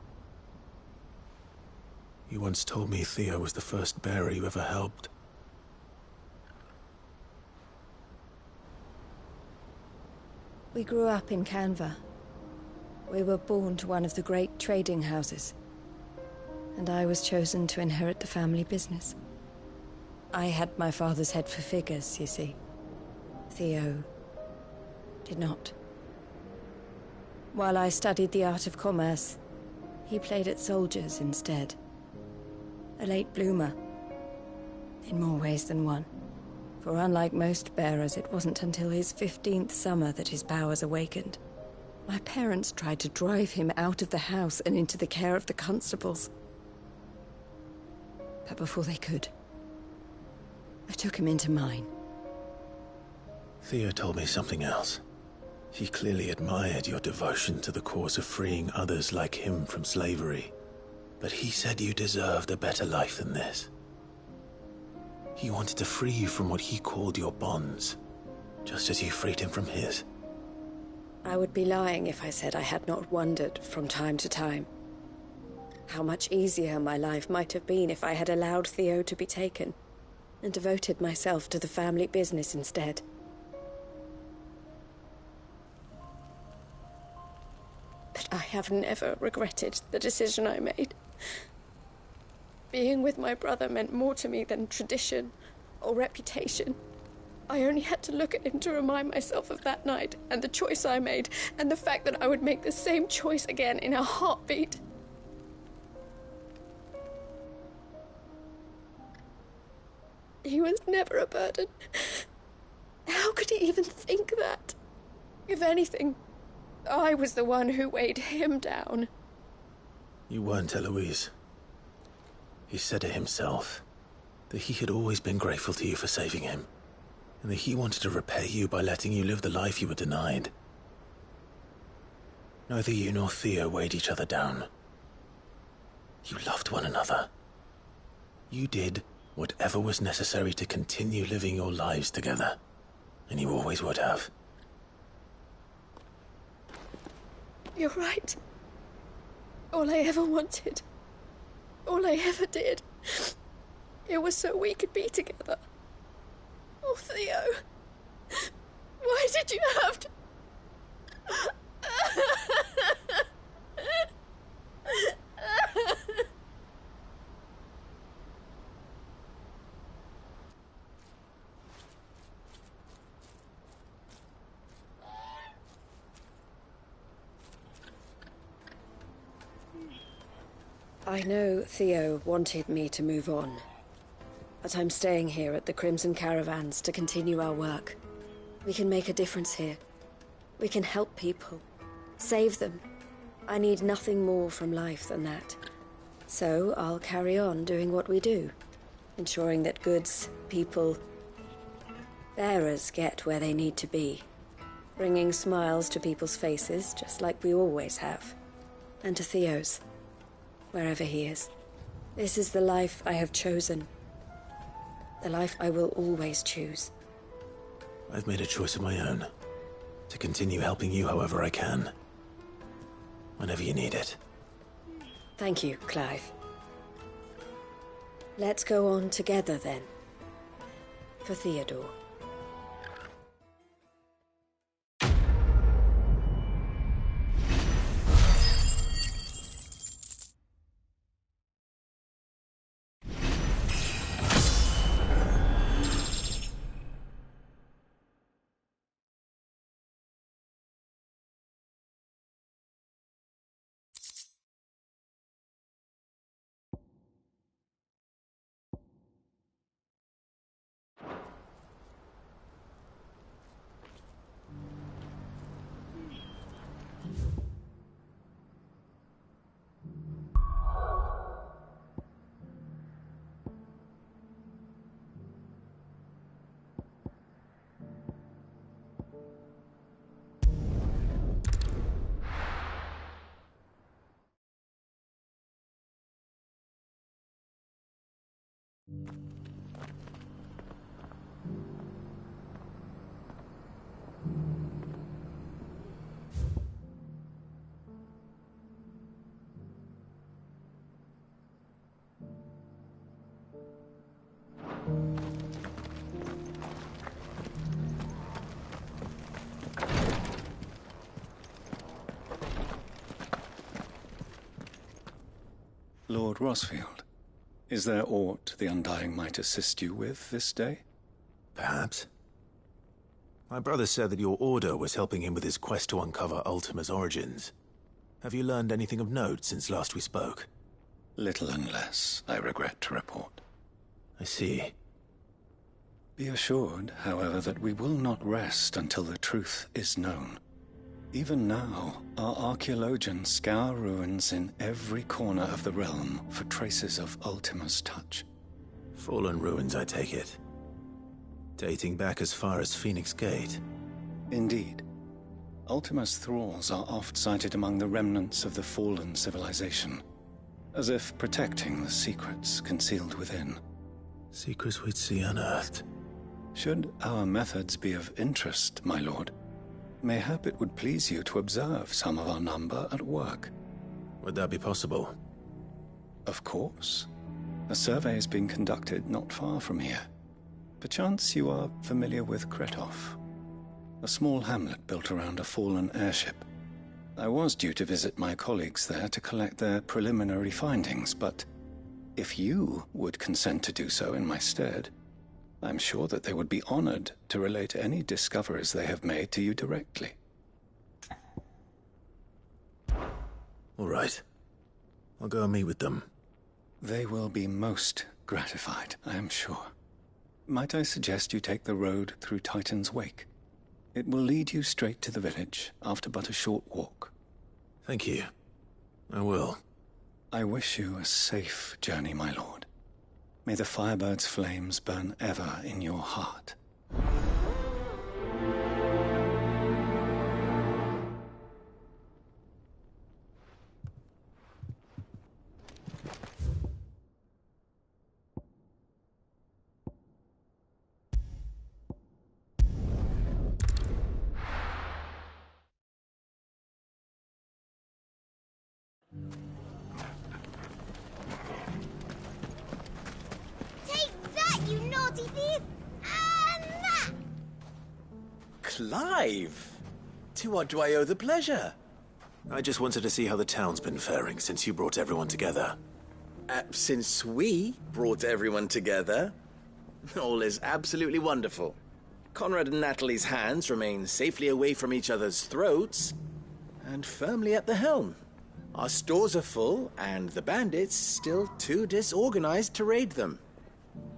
You once told me Theo was the first bearer you ever helped. We grew up in Canva. We were born to one of the great trading houses. And I was chosen to inherit the family business. I had my father's head for figures, you see. Theo did not. While I studied the art of commerce, he played at soldiers instead. A late bloomer. In more ways than one. For unlike most bearers, it wasn't until his 15th summer that his powers awakened. My parents tried to drive him out of the house and into the care of the constables. But before they could, I took him into mine. Theo told me something else. He clearly admired your devotion to the cause of freeing others like him from slavery. But he said you deserved a better life than this. He wanted to free you from what he called your bonds, just as you freed him from his. I would be lying if I said I had not wondered from time to time how much easier my life might have been if I had allowed Theo to be taken and devoted myself to the family business instead. But I have never regretted the decision I made. Being with my brother meant more to me than tradition or reputation. I only had to look at him to remind myself of that night and the choice I made and the fact that I would make the same choice again in a heartbeat. He was never a burden. How could he even think that? If anything, I was the one who weighed him down. You weren't, Eloise. He said it himself, that he had always been grateful to you for saving him, and that he wanted to repay you by letting you live the life you were denied. Neither you nor Theo weighed each other down. You loved one another. You did whatever was necessary to continue living your lives together, and you always would have. You're right. All I ever wanted, all I ever did, it was so we could be together. Oh, Theo, why did you have to... I know Theo wanted me to move on, but I'm staying here at the Crimson Caravans to continue our work. We can make a difference here. We can help people, save them. I need nothing more from life than that. So I'll carry on doing what we do, ensuring that goods, people, bearers get where they need to be, bringing smiles to people's faces just like we always have, and to Theo's. Wherever he is. This is the life I have chosen. The life I will always choose. I've made a choice of my own. To continue helping you however I can. Whenever you need it. Thank you, Clive. Let's go on together then. For Theodore. Lord Rosfield, is there aught the Undying might assist you with this day? Perhaps. My brother said that your order was helping him with his quest to uncover Ultima's origins. Have you learned anything of note since last we spoke? Little and less, I regret to report. I see. Be assured, however, that we will not rest until the truth is known. Even now, our archaeologians scour ruins in every corner of the realm for traces of Ultima's touch. Fallen ruins, I take it. Dating back as far as Phoenix Gate. Indeed. Ultima's thralls are oft sighted among the remnants of the fallen civilization, as if protecting the secrets concealed within. Secrets we'd see unearthed. Should our methods be of interest, my lord, mayhap it would please you to observe some of our number at work. Would that be possible? Of course. A survey is being conducted not far from here. Perchance you are familiar with Kretov, a small hamlet built around a fallen airship. I was due to visit my colleagues there to collect their preliminary findings, but if you would consent to do so in my stead, I'm sure that they would be honored to relate any discoveries they have made to you directly. All right. I'll go and meet with them. They will be most gratified, I am sure. Might I suggest you take the road through Titan's Wake? It will lead you straight to the village after but a short walk. Thank you. I will. I wish you a safe journey, my lord. May the Firebird's flames burn ever in your heart. Clive! To what do I owe the pleasure? I just wanted to see how the town's been faring since you brought everyone together. Since we brought everyone together, all is absolutely wonderful. Conrad and Natalie's hands remain safely away from each other's throats and firmly at the helm. Our stores are full, and the bandits still too disorganized to raid them.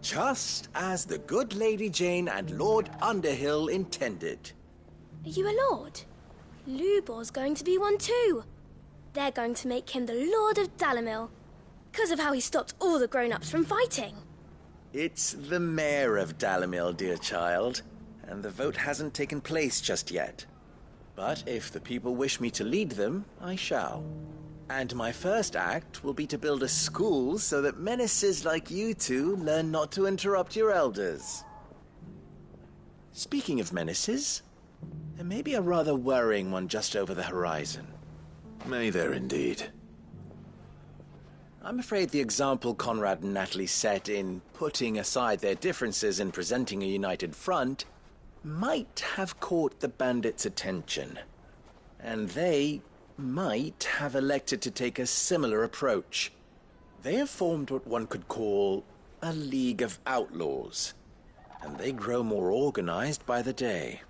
Just as the good Lady Jane and Lord Underhill intended. Are you a lord? Lubor's going to be one too. They're going to make him the Lord of Dalimil, because of how he stopped all the grown-ups from fighting. It's the mayor of Dalimil, dear child, and the vote hasn't taken place just yet. But if the people wish me to lead them, I shall. And my first act will be to build a school so that menaces like you two learn not to interrupt your elders. Speaking of menaces, there may be a rather worrying one just over the horizon. May there indeed. I'm afraid the example Conrad and Natalie set in putting aside their differences and presenting a united front might have caught the bandits' attention. And they might have elected to take a similar approach. They have formed what one could call a League of Outlaws, and they grow more organized by the day.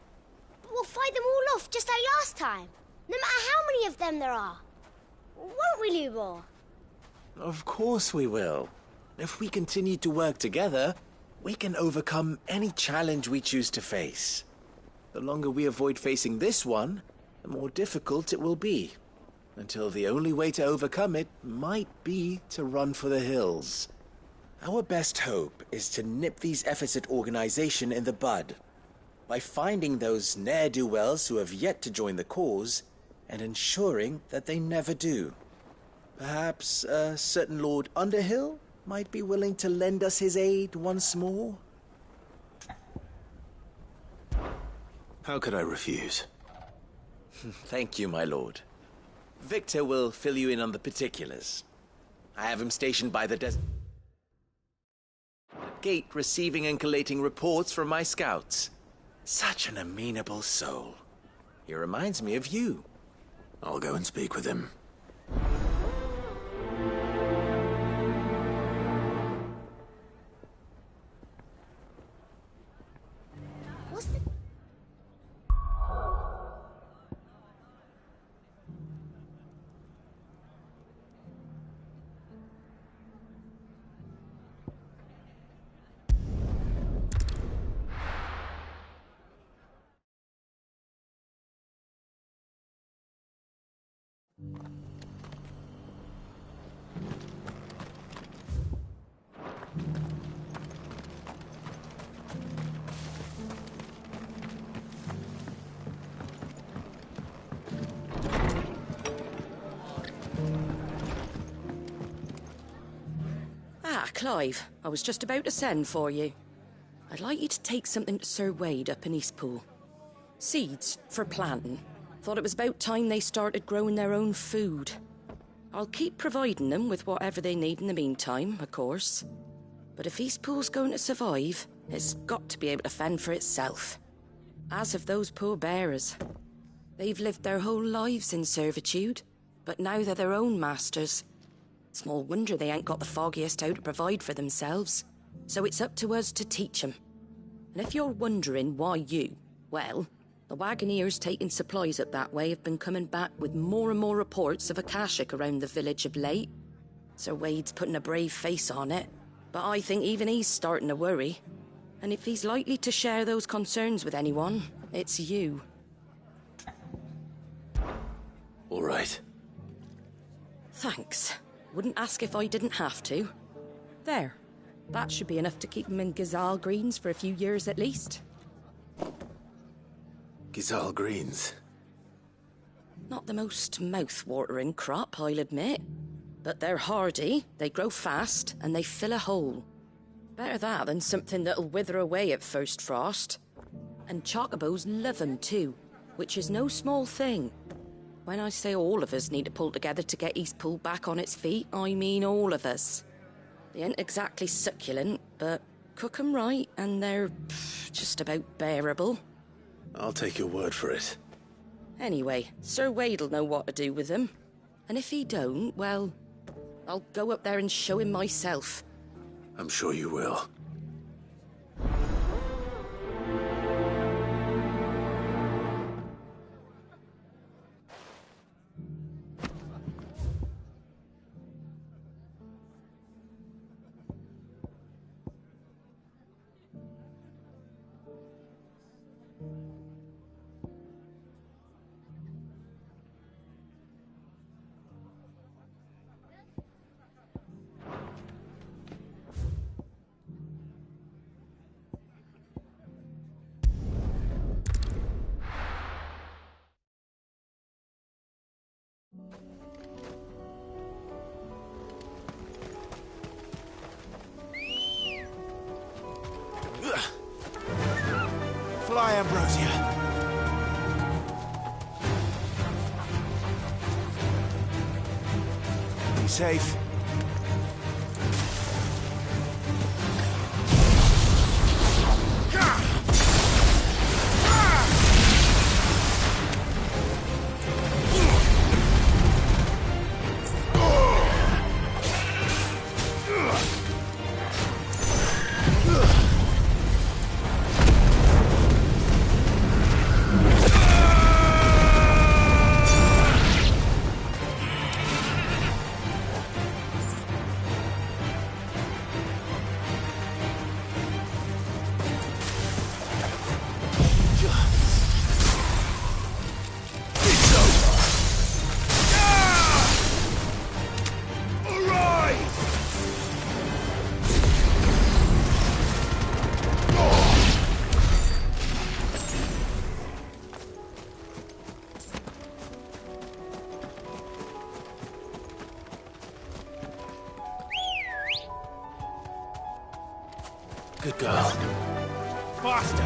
We'll fight them all off just like last time, no matter how many of them there are. Won't we, Lubor? Of course we will. If we continue to work together, we can overcome any challenge we choose to face. The longer we avoid facing this one, the more difficult it will be, until the only way to overcome it might be to run for the hills. Our best hope is to nip these efforts at organization in the bud, by finding those ne'er-do-wells who have yet to join the cause, and ensuring that they never do. Perhaps a certain Lord Underhill might be willing to lend us his aid once more? How could I refuse? Thank you, my lord. Victor will fill you in on the particulars. I have him stationed by the gate, receiving and collating reports from my scouts. Such an amenable soul. He reminds me of you. I'll go and speak with him. What's the... Clive, I was just about to send for you. I'd like you to take something to Sir Wade up in Eastpool. Seeds for planting. Thought it was about time they started growing their own food. I'll keep providing them with whatever they need in the meantime, of course. But if Eastpool's going to survive, it's got to be able to fend for itself. As have those poor bearers. They've lived their whole lives in servitude, but now they're their own masters. Small wonder they ain't got the foggiest how to provide for themselves. So it's up to us to teach them. And if you're wondering why you, well, the Wagoneers taking supplies up that way have been coming back with more and more reports of Akashic around the village of late. Sir Wade's putting a brave face on it, but I think even he's starting to worry. And if he's likely to share those concerns with anyone, it's you. All right. Thanks. Wouldn't ask if I didn't have to. There. That should be enough to keep him in Ghazal Greens for a few years at least. Ghazal Greens? Not the most mouth-watering crop, I'll admit. But they're hardy, they grow fast, and they fill a hole. Better that than something that'll wither away at first frost. And chocobos love 'em too, which is no small thing. When I say all of us need to pull together to get Eastpool back on its feet, I mean all of us. They ain't exactly succulent, but cook 'em right and they're just about bearable. I'll take your word for it. Anyway, Sir Wade'll know what to do with them. And if he don't, well, I'll go up there and show him myself. I'm sure you will. Fly, Ambrosia. Be safe. Good girl. Faster!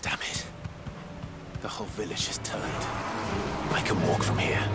Damn it. The whole village has turned. I can walk from here.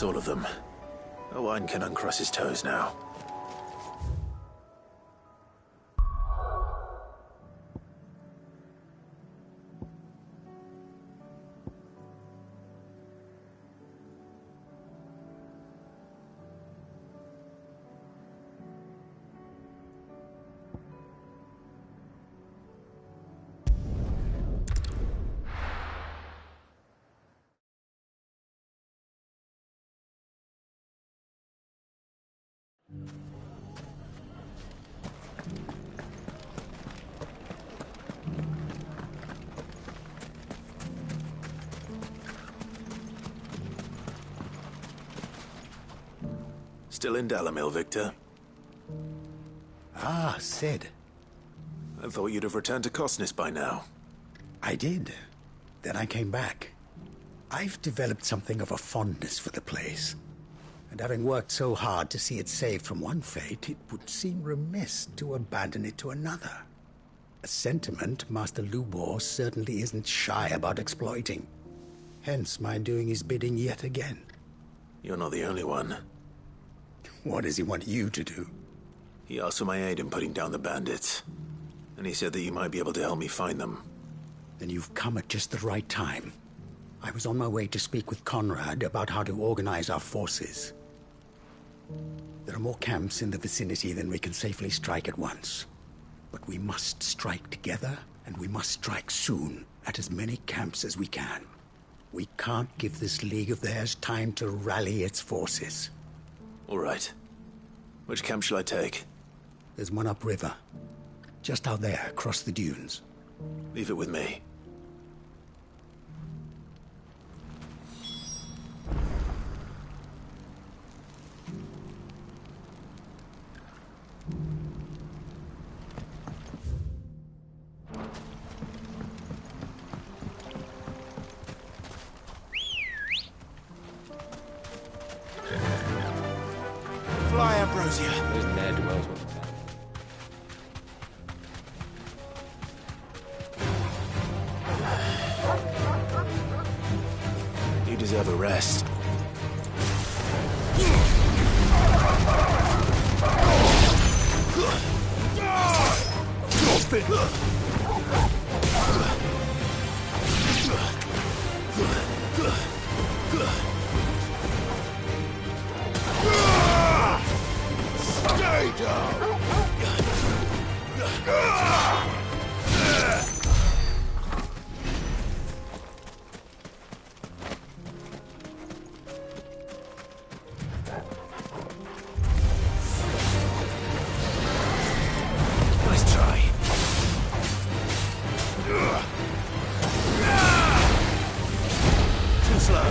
That's all of them. Owain can uncross his toes now. Still in Dalimil, Victor? Ah, Cid. I thought you'd have returned to Cosnes by now. I did. Then I came back. I've developed something of a fondness for the place. And having worked so hard to see it saved from one fate, it would seem remiss to abandon it to another. A sentiment Master Lubor certainly isn't shy about exploiting. Hence my doing his bidding yet again. You're not the only one. What does he want you to do? He asked for my aid in putting down the bandits. And he said that you might be able to help me find them. Then you've come at just the right time. I was on my way to speak with Conrad about how to organize our forces. There are more camps in the vicinity than we can safely strike at once. But we must strike together, and we must strike soon at as many camps as we can. We can't give this league of theirs time to rally its forces. All right. Which camp shall I take? There's one upriver. Just out there, across the dunes. Leave it with me. Fly, Ambrosia. Those ne'er-do-wells want You deserve a rest. Stay down! Nice try. Too slow.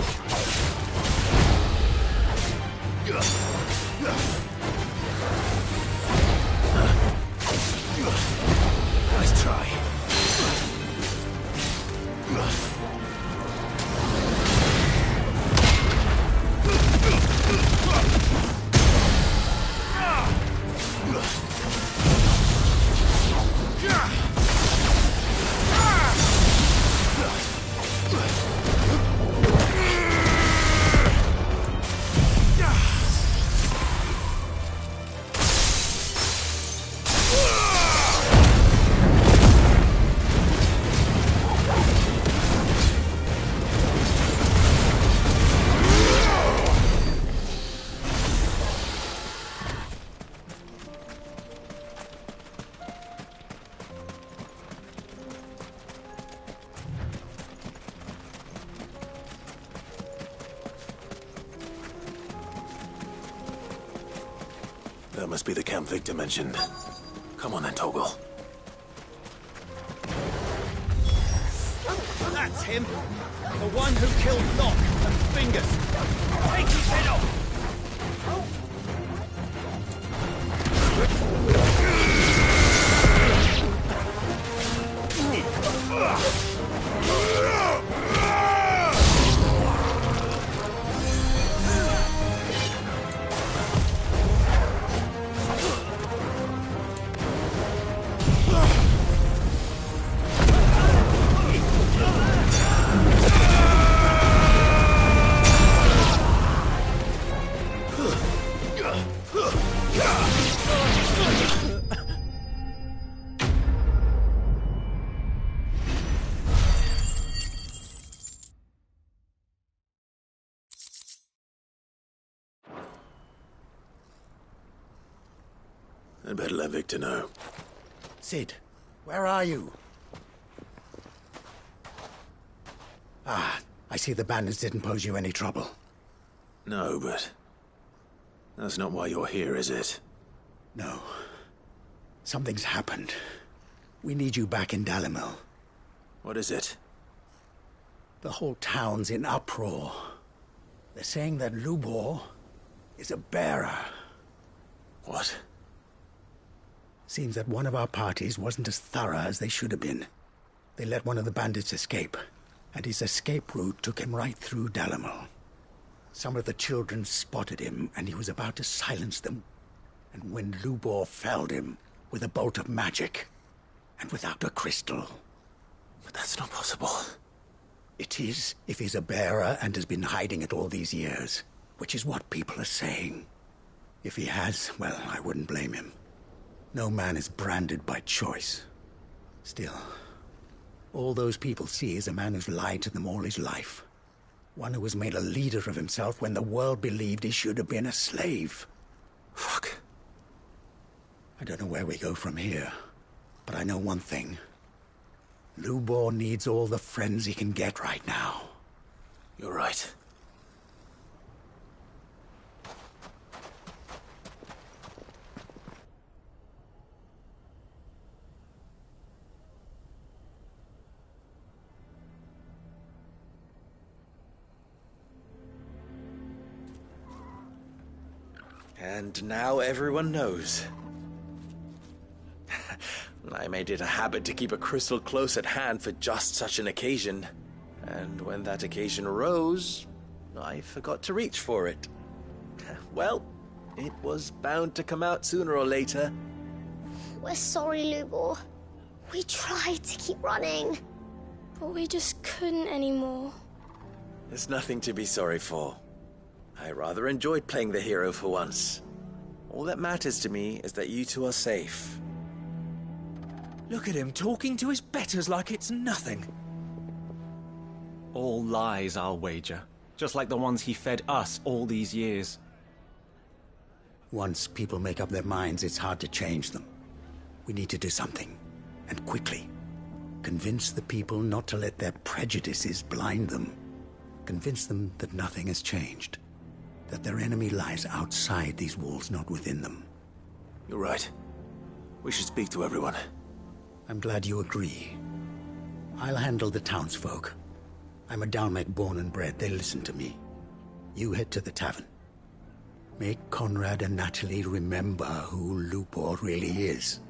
Nice try. That must be the camp Victor mentioned. Come on then, Torgal. That's him! The one who killed Locke and Fingers! Take his head off! I'd better let Victor know. Cid, where are you? Ah, I see the bandits didn't pose you any trouble. No, but that's not why you're here, is it? No. Something's happened. We need you back in Dalimil. What is it? The whole town's in uproar. They're saying that Lubor is a bearer. What? Seems that one of our parties wasn't as thorough as they should have been. They let one of the bandits escape, and his escape route took him right through Dalimil. Some of the children spotted him, and he was about to silence them. And when Lubor felled him with a bolt of magic, and without a crystal. But that's not possible. It is, if he's a bearer and has been hiding it all these years, which is what people are saying. If he has, well, I wouldn't blame him. No man is branded by choice. Still, all those people see is a man who's lied to them all his life. One who was made a leader of himself when the world believed he should have been a slave. Fuck. I don't know where we go from here, but I know one thing. Lubor needs all the friends he can get right now. You're right. And now everyone knows. I made it a habit to keep a crystal close at hand for just such an occasion. And when that occasion arose, I forgot to reach for it. Well, it was bound to come out sooner or later. We're sorry, Lubor. We tried to keep running, but we just couldn't anymore. There's nothing to be sorry for. I rather enjoyed playing the hero for once. All that matters to me is that you two are safe. Look at him talking to his betters like it's nothing. All lies, I'll wager. Just like the ones he fed us all these years. Once people make up their minds, it's hard to change them. We need to do something, and quickly. Convince the people not to let their prejudices blind them. Convince them that nothing has changed. That their enemy lies outside these walls, not within them. You're right. We should speak to everyone. I'm glad you agree. I'll handle the townsfolk. I'm a Dalmec born and bred. They listen to me. You head to the tavern. Make Conrad and Natalie remember who Lubor really is.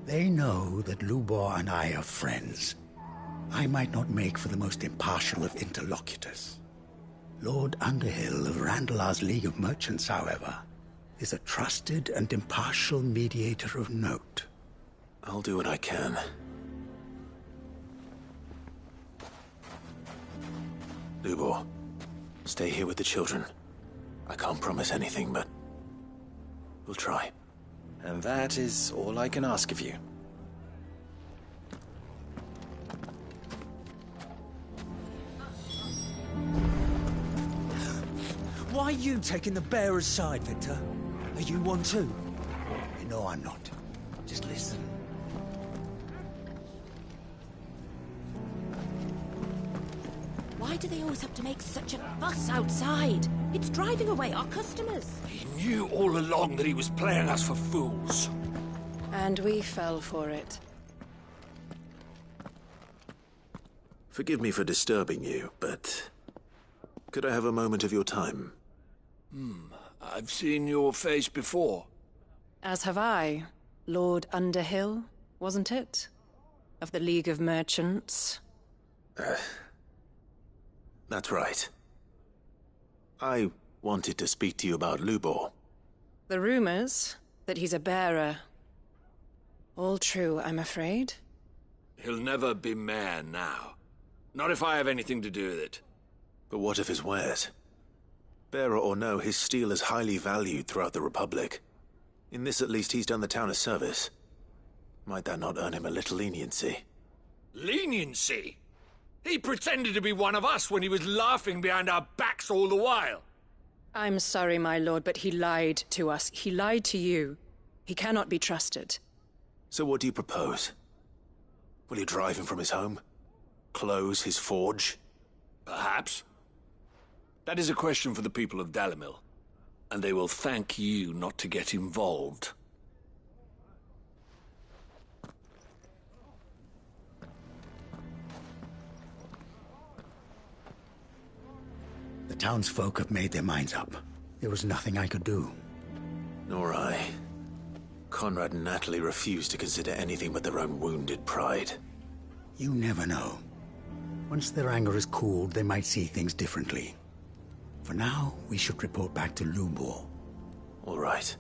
They know that Lubor and I are friends. I might not make for the most impartial of interlocutors. Lord Underhill of Randalar's League of Merchants, however, is a trusted and impartial mediator of note. I'll do what I can. Lubor, stay here with the children. I can't promise anything, but we'll try. And that is all I can ask of you. Why are you taking the bearer's side, Victor? Are you one too? You know I'm not. Just listen. Why do they always have to make such a fuss outside? It's driving away our customers. He knew all along that he was playing us for fools. And we fell for it. Forgive me for disturbing you, but could I have a moment of your time? I've seen your face before. As have I. Lord Underhill, wasn't it? Of the League of Merchants. That's right. I wanted to speak to you about Lubor. The rumors that he's a bearer. All true, I'm afraid. He'll never be mayor now. Not if I have anything to do with it. But what of his wares? Bearer or no, his steel is highly valued throughout the Republic. In this, at least, he's done the town a service. Might that not earn him a little leniency? Leniency? He pretended to be one of us when he was laughing behind our backs all the while. I'm sorry, my lord, but he lied to us. He lied to you. He cannot be trusted. So what do you propose? Will you drive him from his home? Close his forge? Perhaps. That is a question for the people of Dalimil, and they will thank you not to get involved. The townsfolk have made their minds up. There was nothing I could do. Nor I. Conrad and Natalie refused to consider anything but their own wounded pride. You never know. Once their anger is cooled, they might see things differently. For now, we should report back to Lubor. All right.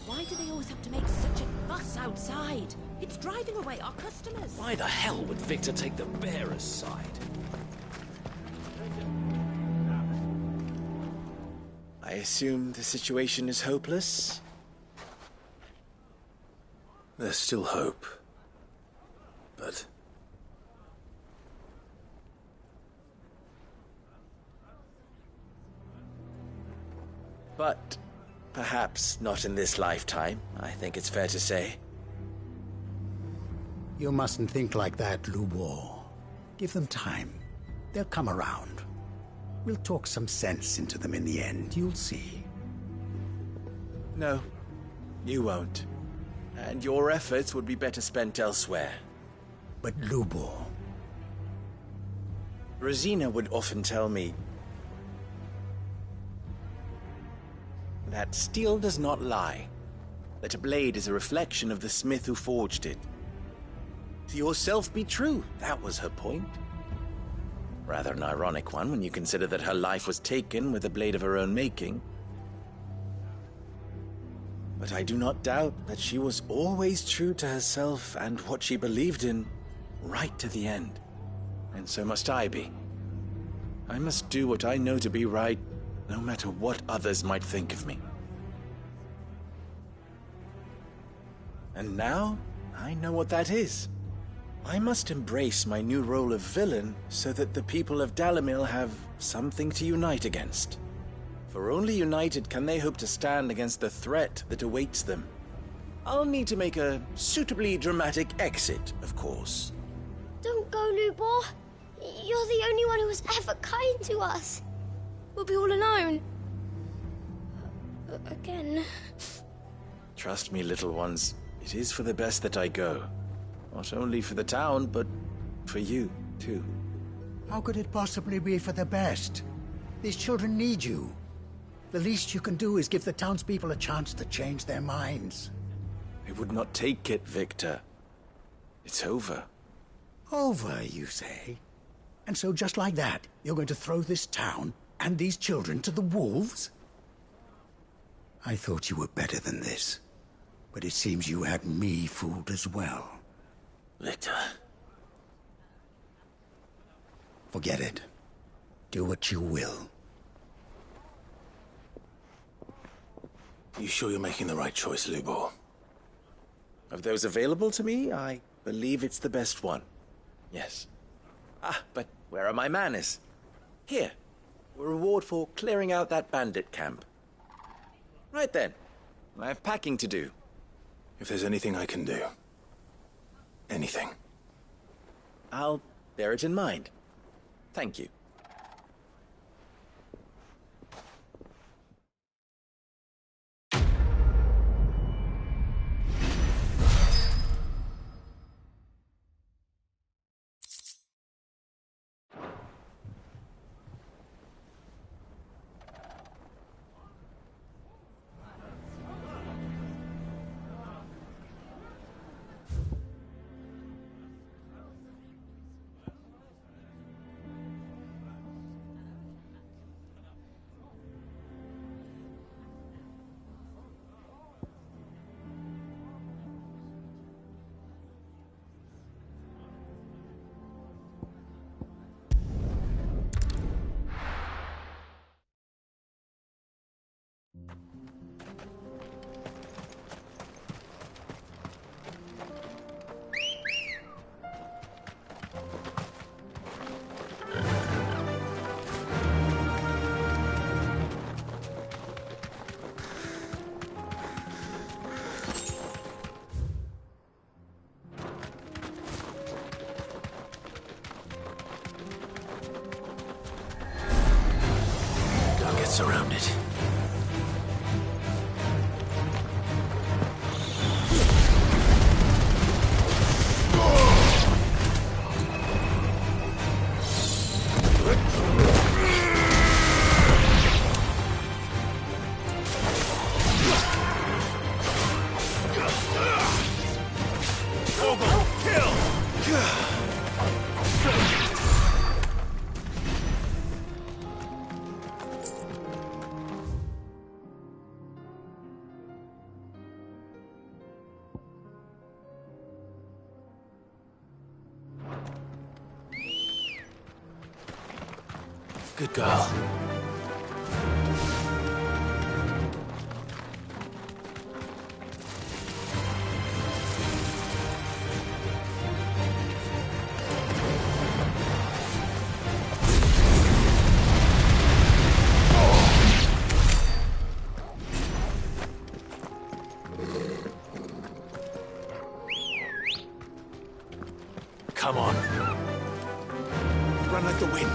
Why do they always have to make such a fuss outside? It's driving away our customers. Why the hell would Victor take the bearer's side? I assume the situation is hopeless? There's still hope. But... But perhaps not in this lifetime, I think it's fair to say. You mustn't think like that, Lubor. Give them time. They'll come around. We'll talk some sense into them in the end, you'll see. No, you won't. And your efforts would be better spent elsewhere. But Lubor... Rosina would often tell me that steel does not lie, that a blade is a reflection of the smith who forged it. To yourself be true, that was her point. Rather an ironic one when you consider that her life was taken with a blade of her own making. But I do not doubt that she was always true to herself and what she believed in, right to the end. And so must I be. I must do what I know to be right, no matter what others might think of me. And now, I know what that is. I must embrace my new role of villain so that the people of Dalimil have something to unite against. For only united can they hope to stand against the threat that awaits them. I'll need to make a suitably dramatic exit, of course. Don't go, Lubor. You're the only one who was ever kind to us. We'll be all alone. Again. Trust me, little ones. It is for the best that I go. Not only for the town, but for you, too. How could it possibly be for the best? These children need you. The least you can do is give the townspeople a chance to change their minds. I would not take it, Victor. It's over. Over, you say? And so just like that, you're going to throw this town and these children to the wolves? I thought you were better than this. But it seems you had me fooled as well. Victor. Forget it. Do what you will. You sure you're making the right choice, Lubor? Of those available to me, I believe it's the best one. Yes. Ah, but where are my manners? Here. A reward for clearing out that bandit camp. Right then. I have packing to do. If there's anything I can do. Anything. I'll bear it in mind. Thank you. surrounded. Good girl. Come on. Run like the wind.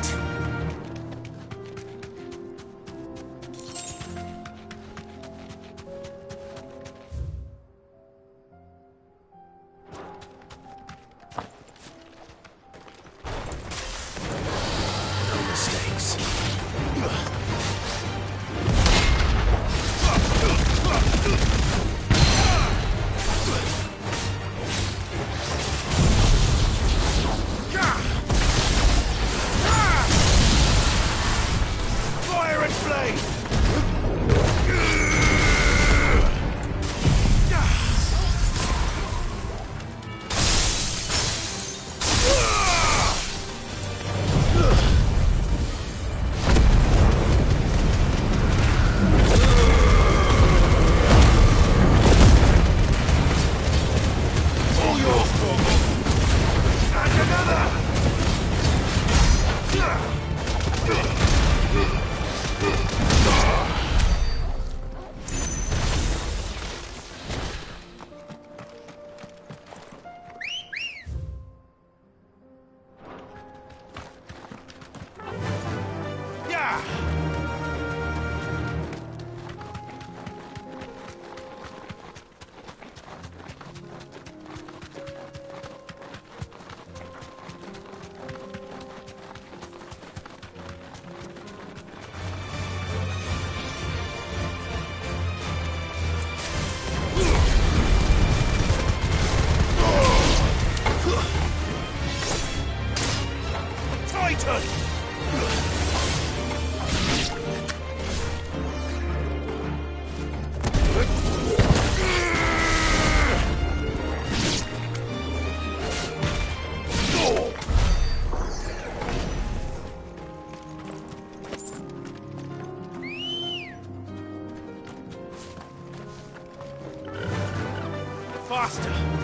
Faster!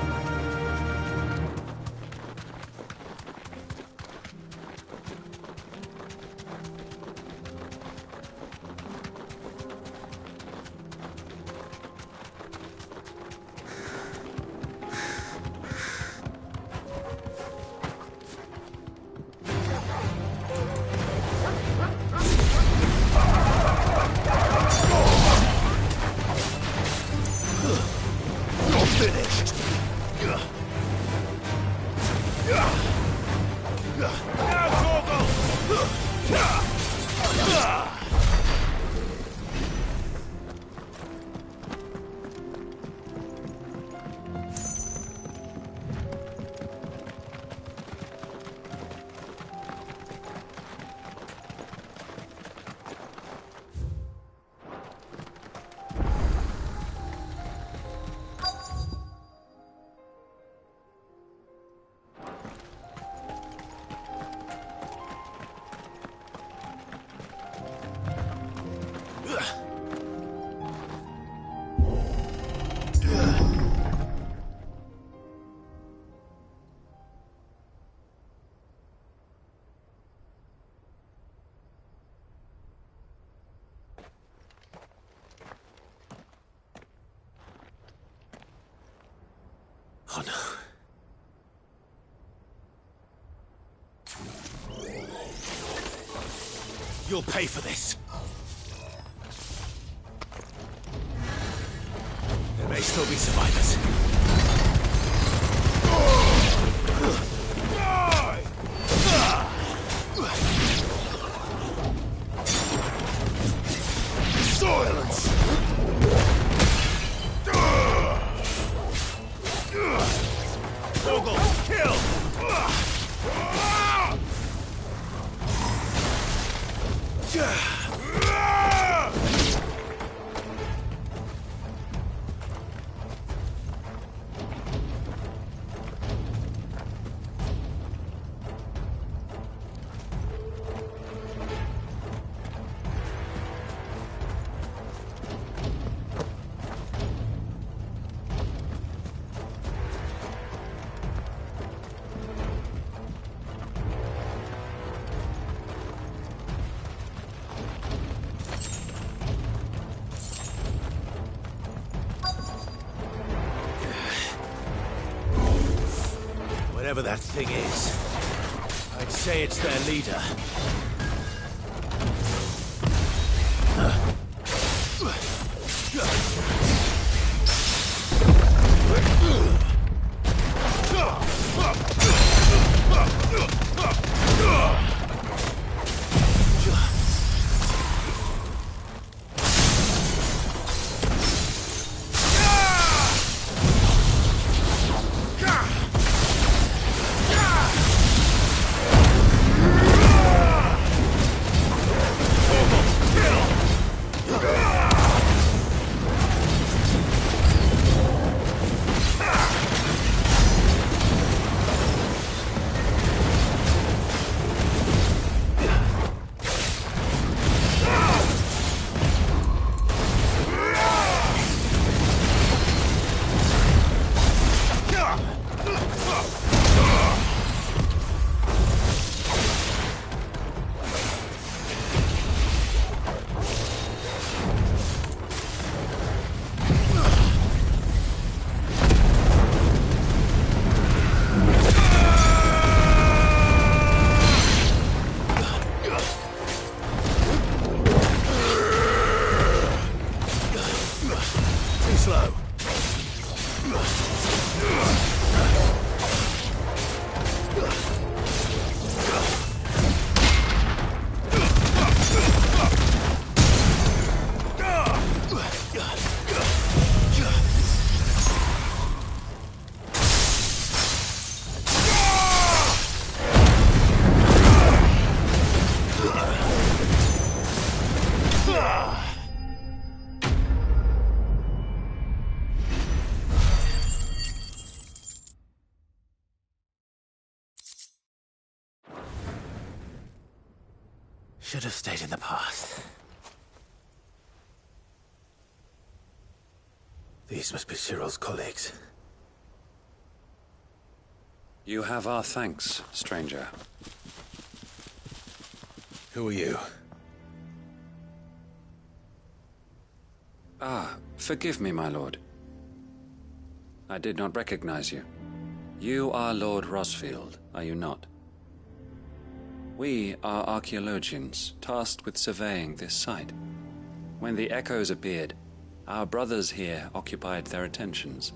Oh no. You'll pay for this. may still be survivors. Silence! Vogel, kill! Whatever that thing is, I'd say it's their leader. Should have stayed in the past. These must be Cyril's colleagues. You have our thanks, stranger. Who are you? Ah, forgive me, my lord. I did not recognize you. You are Lord Rosfield, are you not? We are archaeologians, tasked with surveying this site. When the echoes appeared, our brothers here occupied their attentions.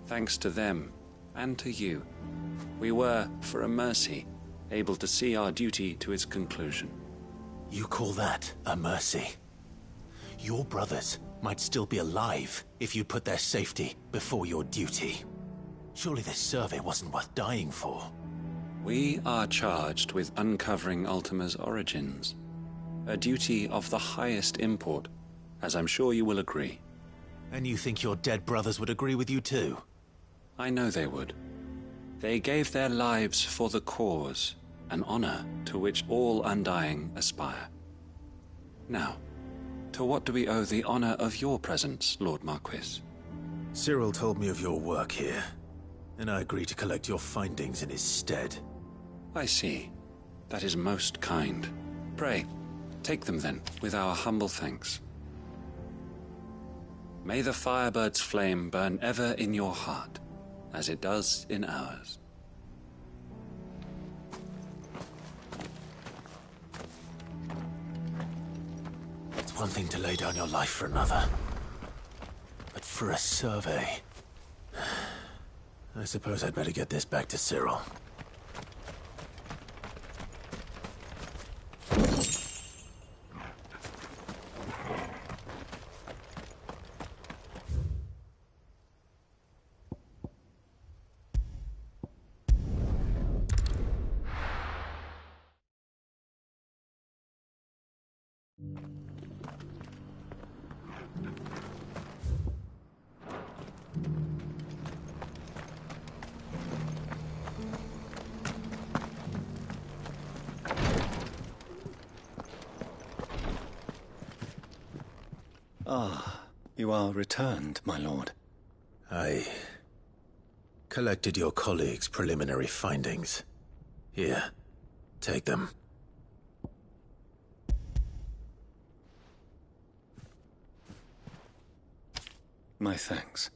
Thanks to them, and to you, we were, for a mercy, able to see our duty to its conclusion. You call that a mercy? Your brothers might still be alive if you put their safety before your duty. Surely this survey wasn't worth dying for. We are charged with uncovering Ultima's origins. A duty of the highest import, as I'm sure you will agree. And you think your dead brothers would agree with you too? I know they would. They gave their lives for the cause, an honor to which all Undying aspire. Now, to what do we owe the honor of your presence, Lord Marquis? Cyril told me of your work here, and I agree to collect your findings in his stead. I see. That is most kind. Pray, take them then, with our humble thanks. May the Firebird's flame burn ever in your heart, as it does in ours. It's one thing to lay down your life for another, but for a survey. I suppose I'd better get this back to Cyril. Ah, you are returned, my lord. I collected your colleagues' preliminary findings. Here, take them. My thanks.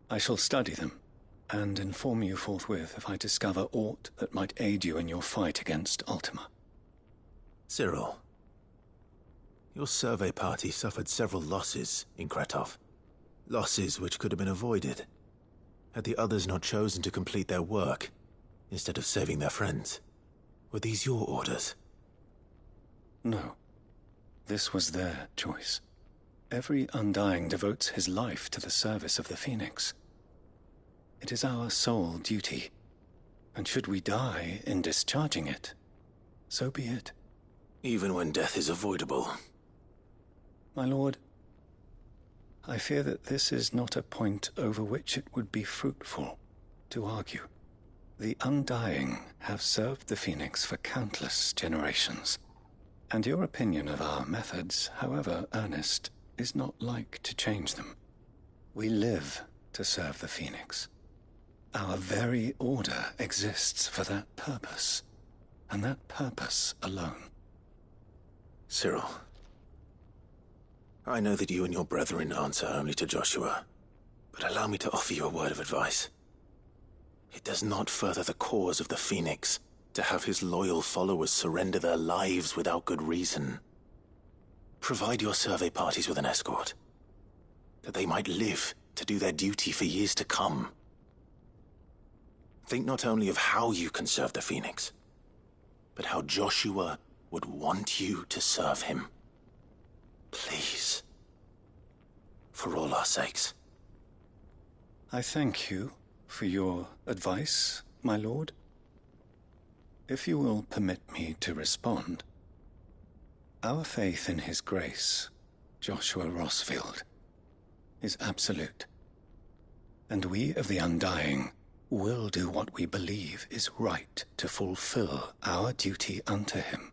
I shall study them, and inform you forthwith if I discover aught that might aid you in your fight against Ultima. Cyril, your survey party suffered several losses in Kratov. Losses which could have been avoided, had the others not chosen to complete their work, instead of saving their friends. Were these your orders? No. This was their choice. Every Undying devotes his life to the service of the Phoenix. It is our sole duty, and should we die in discharging it, so be it. Even when death is avoidable. My lord, I fear that this is not a point over which it would be fruitful to argue. The Undying have served the Phoenix for countless generations, and your opinion of our methods, however earnest, is not like to change them. We live to serve the Phoenix. Our very order exists for that purpose, and that purpose alone. Cyril, I know that you and your brethren answer only to Joshua, but allow me to offer you a word of advice. It does not further the cause of the Phoenix to have his loyal followers surrender their lives without good reason. Provide your survey parties with an escort, that they might live to do their duty for years to come. Think not only of how you can serve the Phoenix, but how Joshua would want you to serve him. Please. For all our sakes. I thank you for your advice, my lord. If you will permit me to respond, our faith in his grace, Joshua Rosfield, is absolute. And we of the Undying will do what we believe is right to fulfill our duty unto him.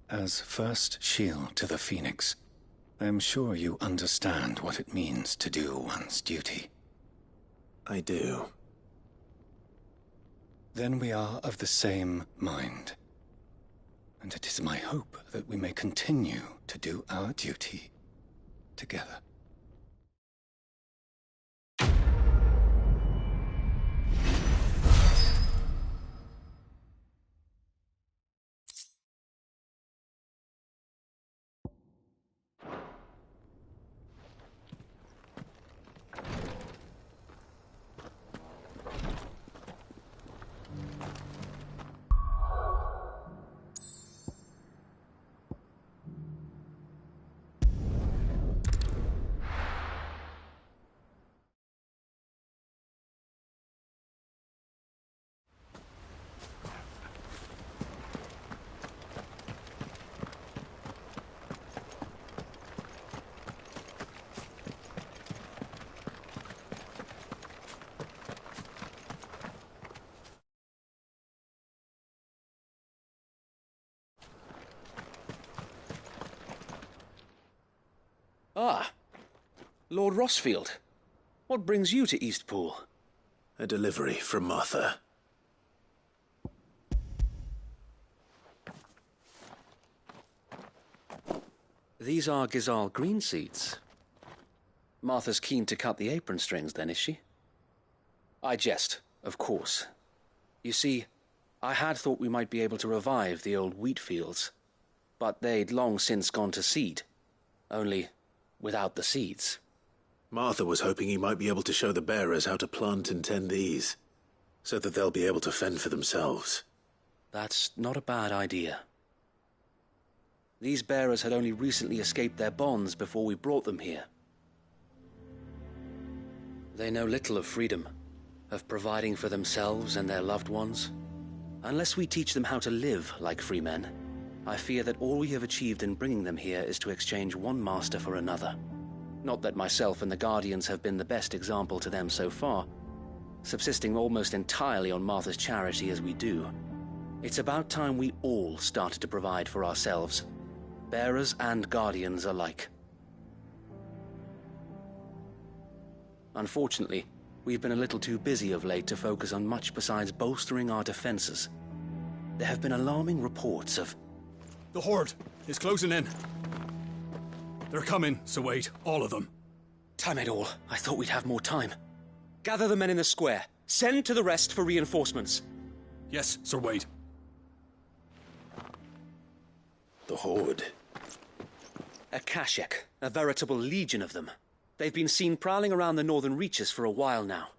As first shield to the Phoenix, I am sure you understand what it means to do one's duty. I do. Then we are of the same mind. And it is my hope that we may continue to do our duty together. Ah, Lord Rosfield. What brings you to Eastpool? A delivery from Martha. These are Gizal green seeds. Martha's keen to cut the apron strings, then, is she? I jest, of course. You see, I had thought we might be able to revive the old wheat fields, but they'd long since gone to seed. Only, without the seeds, Martha was hoping he might be able to show the bearers how to plant and tend these, so that they'll be able to fend for themselves. That's not a bad idea. These bearers had only recently escaped their bonds before we brought them here. They know little of freedom, of providing for themselves and their loved ones. Unless we teach them how to live like free men, I fear that all we have achieved in bringing them here is to exchange one master for another. Not that myself and the Guardians have been the best example to them so far, subsisting almost entirely on Martha's charity as we do. It's about time we all started to provide for ourselves, bearers and Guardians alike. Unfortunately, we've been a little too busy of late to focus on much besides bolstering our defenses. There have been alarming reports of... The Horde is closing in. They're coming, Sir Wade, all of them. Damn it all, I thought we'd have more time. Gather the men in the square. Send to the rest for reinforcements. Yes, Sir Wade. The Horde. A Kashek, a veritable legion of them. They've been seen prowling around the northern reaches for a while now.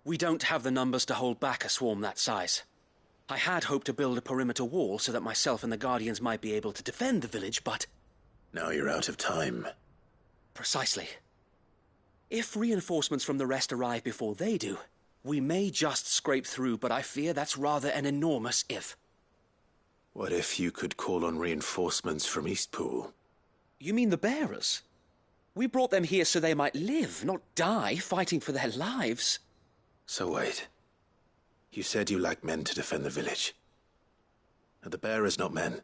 We don't have the numbers to hold back a swarm that size. I had hoped to build a perimeter wall so that myself and the Guardians might be able to defend the village, but... Now you're out of time. Precisely. If reinforcements from the rest arrive before they do, we may just scrape through, but I fear that's rather an enormous if. What if you could call on reinforcements from Eastpool? You mean the bearers? We brought them here so they might live, not die, fighting for their lives. So wait. You said you lacked men to defend the village. Are the bearers not men?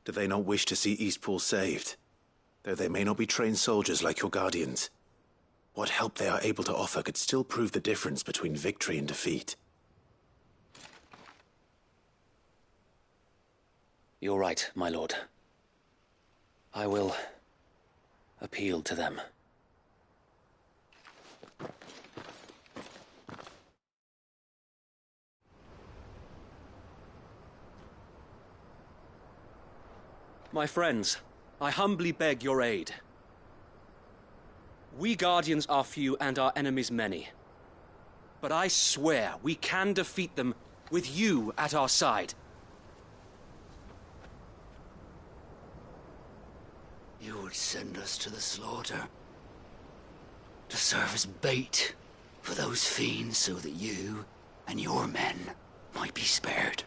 Do they not wish to see Eastpool saved? Though they may not be trained soldiers like your Guardians. What help they are able to offer could still prove the difference between victory and defeat. You're right, my lord. I will appeal to them. My friends, I humbly beg your aid. We Guardians are few and our enemies many. But I swear we can defeat them with you at our side. You would send us to the slaughter, to serve as bait for those fiends so that you and your men might be spared.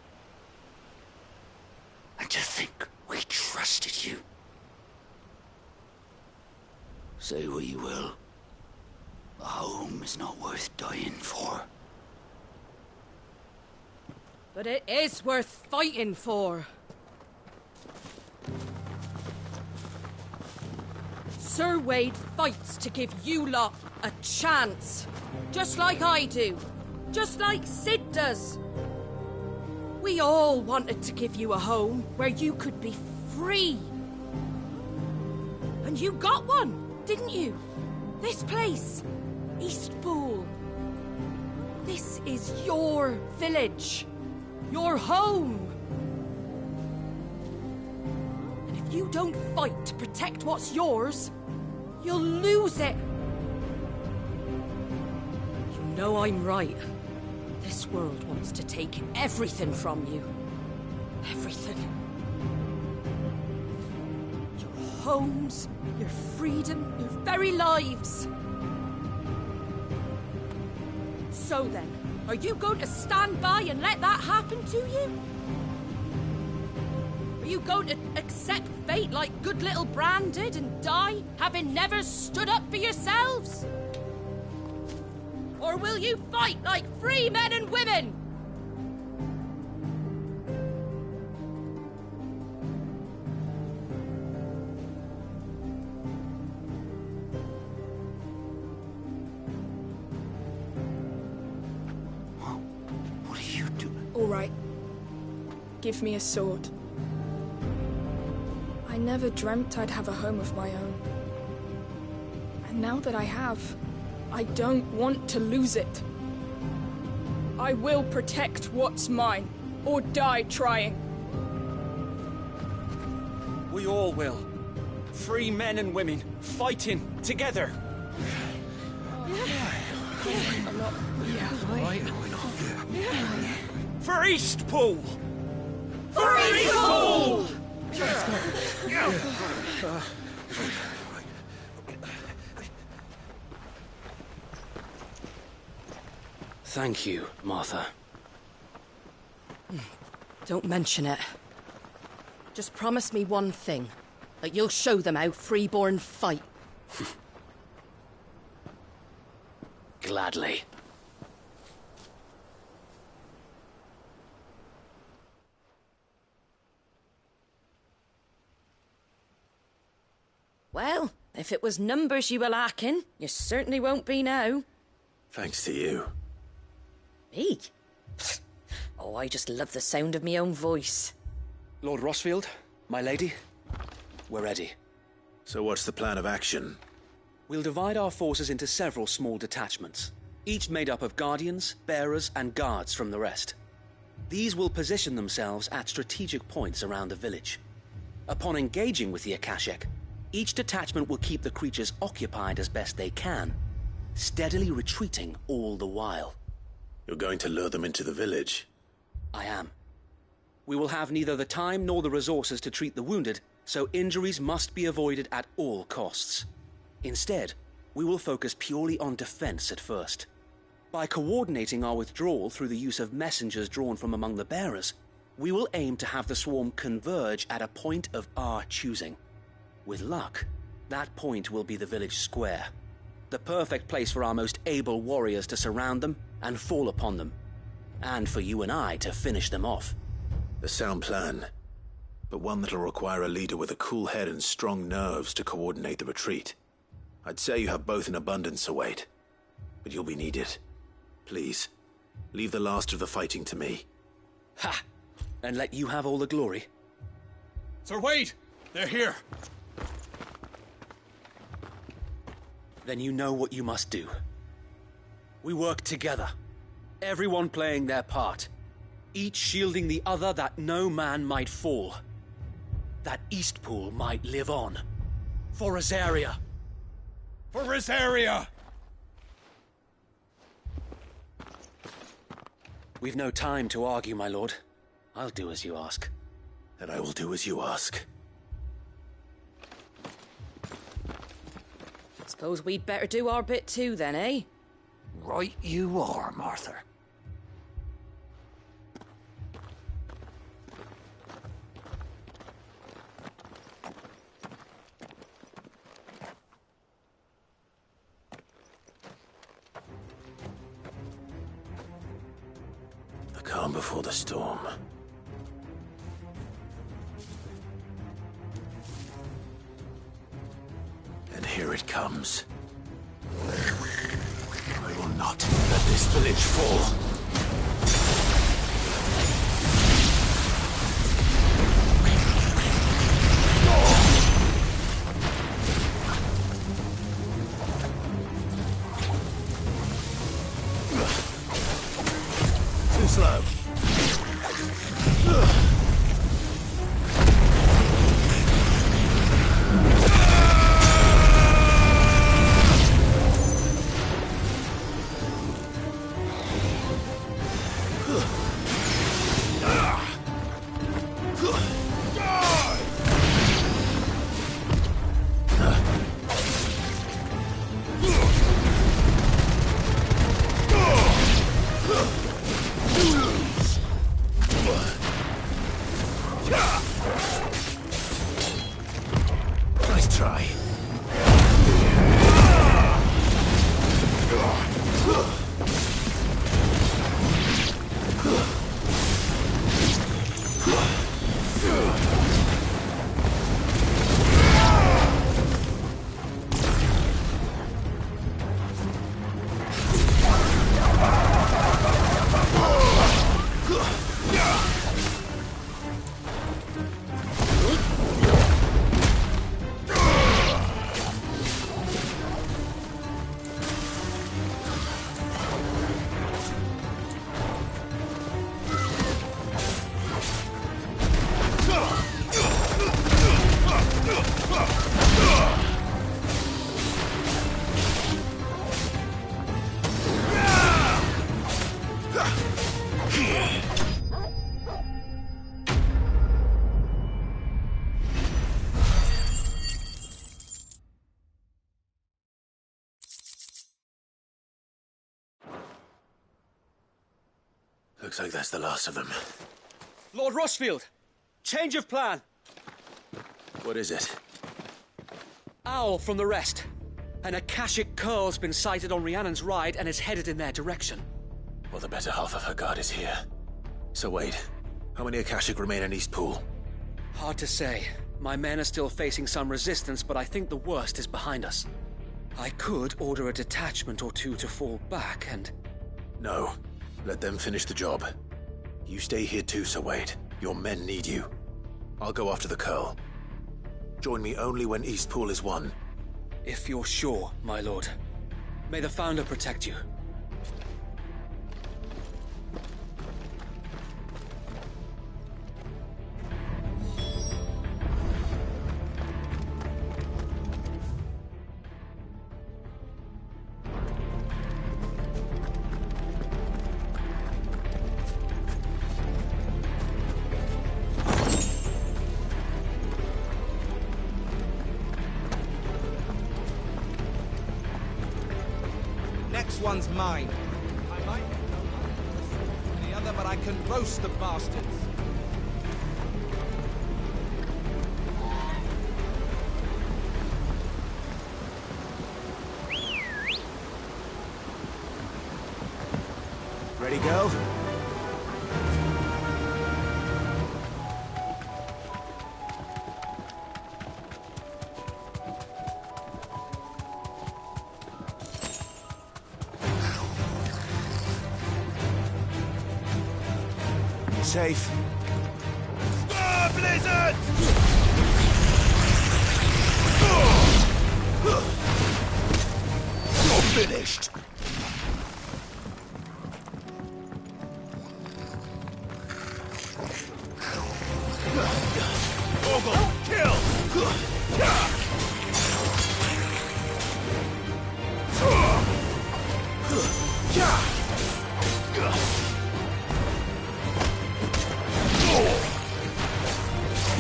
And to think we trusted you. Say what you will, a home is not worth dying for. But it is worth fighting for. Sir Wade fights to give you lot a chance. Just like I do. Just like Sid does. We all wanted to give you a home where you could be free. And you got one, didn't you? This place, Eastpool. This is your village. Your home. And if you don't fight to protect what's yours, you'll lose it. You know I'm right. This world wants to take everything from you. Everything. Your homes, your freedom, your very lives. So then, are you going to stand by and let that happen to you? Are you going to accept fate like good little Bran did and die, having never stood up for yourselves? Or will you fight like free men and women? What are you doing? All right. Give me a sword. I never dreamt I'd have a home of my own. And now that I have, I don't want to lose it. I will protect what's mine, or die trying. We all will. Free men and women, fighting together. I'm not... Right. For Eastpool! For Eastpool! Thank you, Martha. Don't mention it. Just promise me one thing. That you'll show them how freeborn fight. Gladly. Well, if it was numbers you were lacking, you certainly won't be now. Thanks to you. Me? Oh, I just love the sound of me own voice. Lord Rossfield, my lady, we're ready. So what's the plan of action? We'll divide our forces into several small detachments, each made up of guardians, bearers, and guards from the rest. These will position themselves at strategic points around the village. Upon engaging with the Akashek, each detachment will keep the creatures occupied as best they can, steadily retreating all the while. You're going to lure them into the village? I am. We will have neither the time nor the resources to treat the wounded, so injuries must be avoided at all costs. Instead, we will focus purely on defense at first. By coordinating our withdrawal through the use of messengers drawn from among the bearers, we will aim to have the swarm converge at a point of our choosing. With luck, that point will be the village square, the perfect place for our most able warriors to surround them and fall upon them, and for you and I to finish them off. A sound plan, but one that'll require a leader with a cool head and strong nerves to coordinate the retreat. I'd say you have both in abundance, Sir Wade, but you'll be needed. Please, leave the last of the fighting to me. Ha! And let you have all the glory. Sir Wade! They're here! Then you know what you must do. We work together, everyone playing their part, each shielding the other that no man might fall, that Eastpool might live on. For Rosaria! For Rosaria! We've no time to argue, my lord. I'll do as you ask. And I will do as you ask. Suppose we'd better do our bit too then, eh? Right you are, Martha. The calm before the storm. And here it comes. I will not let this village fall. Too slow. Looks like that's the last of them. Lord Rosfield! Change of plan! What is it? Owl from the rest. An Akashic Curl's been sighted on Rhiannon's Ride and is headed in their direction. Well, the better half of her guard is here. So wait, how many Akashic remain in Eastpool? Hard to say. My men are still facing some resistance, but I think the worst is behind us. I could order a detachment or two to fall back and... No. Let them finish the job. You stay here too, Sir Wade. Your men need you. I'll go after the Curl. Join me only when Eastpool is won. If you're sure, my lord. May the Founder protect you. Next one's mine. I might the other, but I can roast the bastards. Ready, go? Safe. Ah, Blizzard! You're finished. Ogle, kill!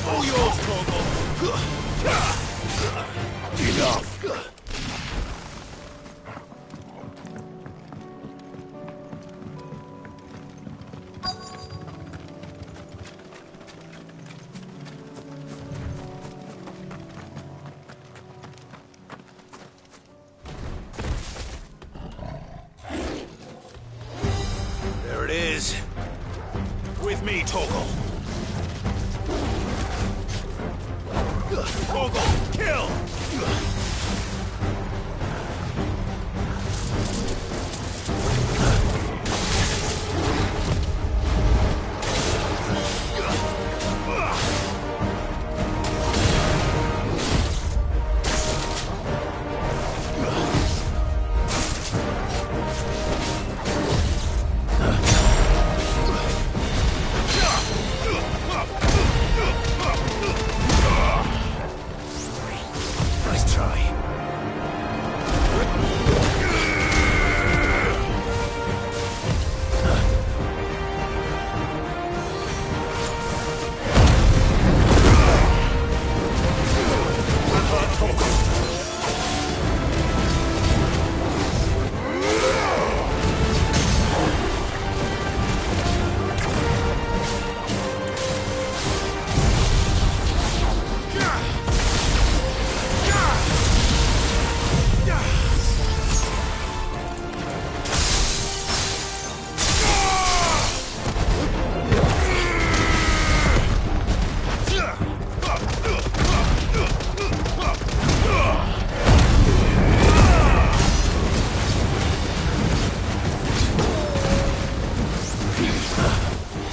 All yours, Ogle. Enough. There it is. With me, Torgal. Torgal, kill! Nice try.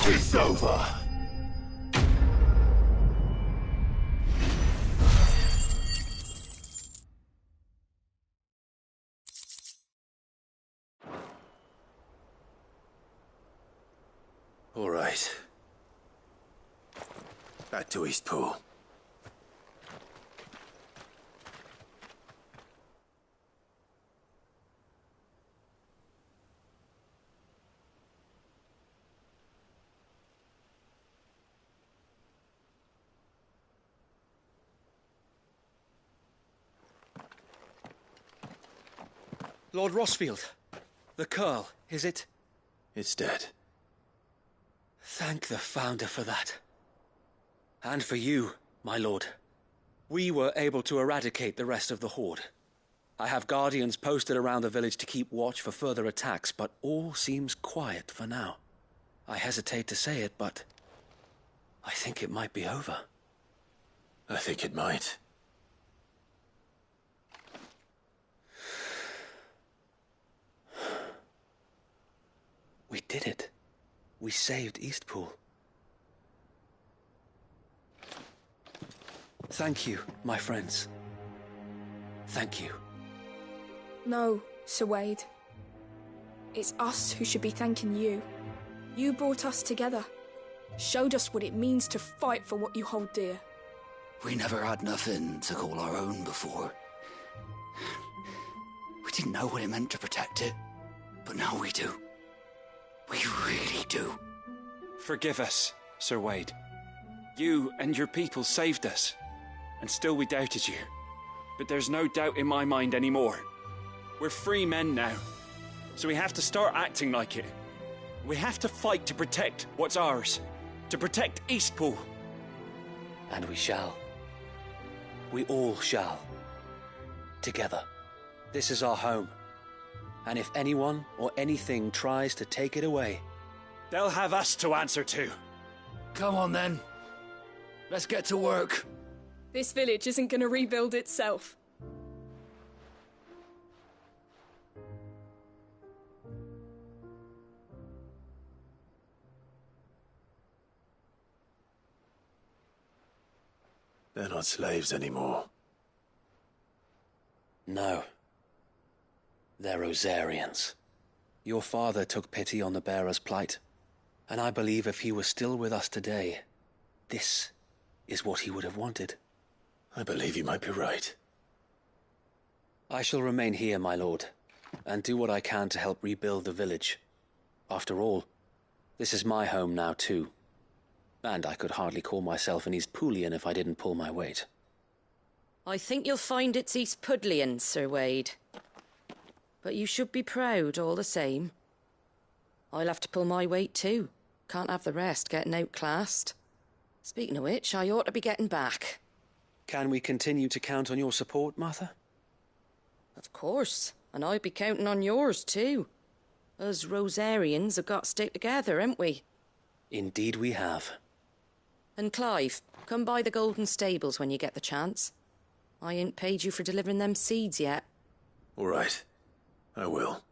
It's over. All right. Back to Eastpool. Lord Rosfield, the Curl, is it? It's dead. Thank the Founder for that. And for you, my lord. We were able to eradicate the rest of the Horde. I have guardians posted around the village to keep watch for further attacks, but all seems quiet for now. I hesitate to say it, but I think it might be over. I think it might. We did it. We saved Eastpool. Thank you, my friends. Thank you. No, Sir Wade. It's us who should be thanking you. You brought us together. Showed us what it means to fight for what you hold dear. We never had nothing to call our own before. We didn't know what it meant to protect it, but now we do. We really do. Forgive us, Sir Wade. You and your people saved us, and still we doubted you. But there's no doubt in my mind anymore. We're free men now, so we have to start acting like it. We have to fight to protect what's ours, to protect Eastpool. And we shall. We all shall. Together. This is our home. And if anyone or anything tries to take it away, they'll have us to answer to. Come on then. Let's get to work. This village isn't gonna rebuild itself. They're not slaves anymore. No. They're Rosarians. Your father took pity on the bearer's plight, and I believe if he was still with us today, this is what he would have wanted. I believe you might be right. I shall remain here, my lord, and do what I can to help rebuild the village. After all, this is my home now too. And I could hardly call myself an Eastpoolian if I didn't pull my weight. I think you'll find it's Eastpudlian, Sir Wade. But you should be proud all the same. I'll have to pull my weight too. Can't have the rest getting outclassed. Speaking of which, I ought to be getting back. Can we continue to count on your support, Martha? Of course, and I'll be counting on yours too. Us Rosarians have got to stick together, haven't we? Indeed we have. And Clive, come by the Golden Stables when you get the chance. I ain't paid you for delivering them seeds yet. All right. I will.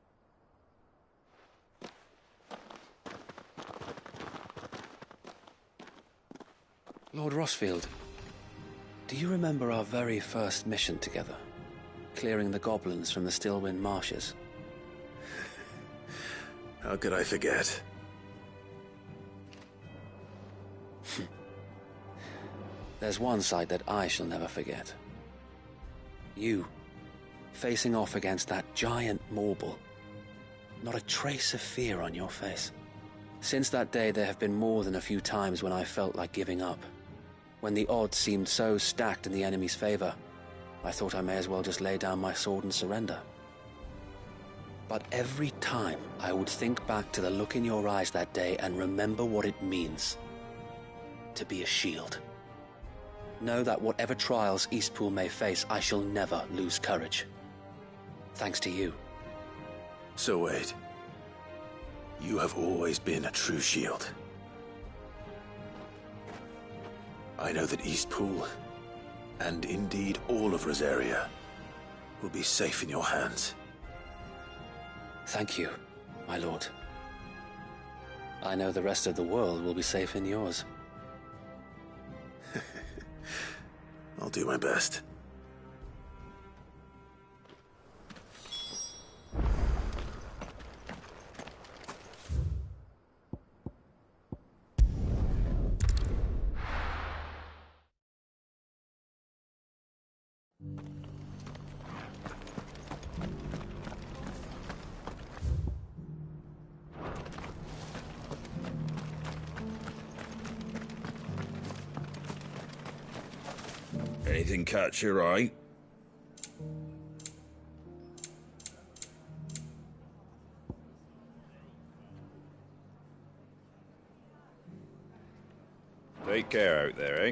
Lord Rossfield, do you remember our very first mission together? Clearing the goblins from the Stillwind marshes? How could I forget? There's one sight that I shall never forget. You, facing off against that giant Morble. Not a trace of fear on your face. Since that day, there have been more than a few times when I felt like giving up. When the odds seemed so stacked in the enemy's favor, I thought I may as well just lay down my sword and surrender. But every time I would think back to the look in your eyes that day and remember what it means to be a shield. Know that whatever trials Eastpool may face, I shall never lose courage. Thanks to you. So Wade, you have always been a true shield. I know that Eastpool, and indeed all of Rosaria, will be safe in your hands. Thank you, my lord. I know the rest of the world will be safe in yours. I'll do my best. Anything catch your eye? Take care out there, eh?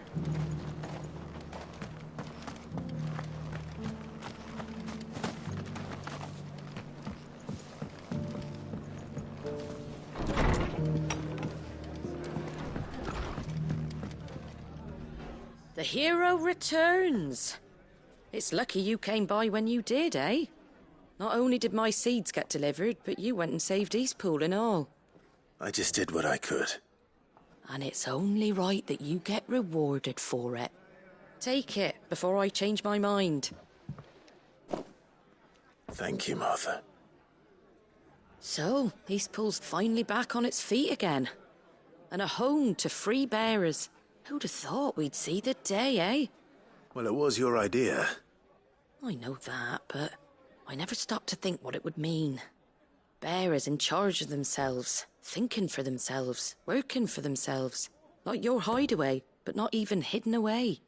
The hero returns. It's lucky you came by when you did, eh? Not only did my seeds get delivered, but you went and saved Eastpool and all. I just did what I could. And it's only right that you get rewarded for it. Take it before I change my mind. Thank you, Martha. So, Eastpool's finally back on its feet again. And a home to free bearers. Who'd have thought we'd see the day, eh? Well, it was your idea. I know that, but I never stopped to think what it would mean. Bearers in charge of themselves, thinking for themselves, working for themselves. Like your hideaway, but not even hidden away.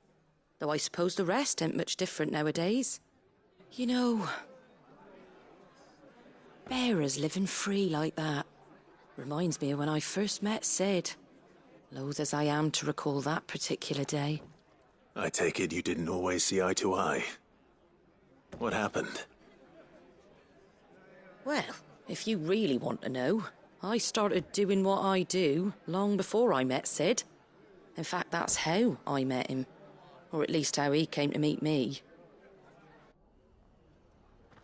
Though I suppose the rest ain't much different nowadays. You know, bearers living free like that reminds me of when I first met Sid. Loath as I am to recall that particular day. I take it you didn't always see eye to eye. What happened? Well, if you really want to know, I started doing what I do long before I met Sid. In fact, that's how I met him. Or at least how he came to meet me.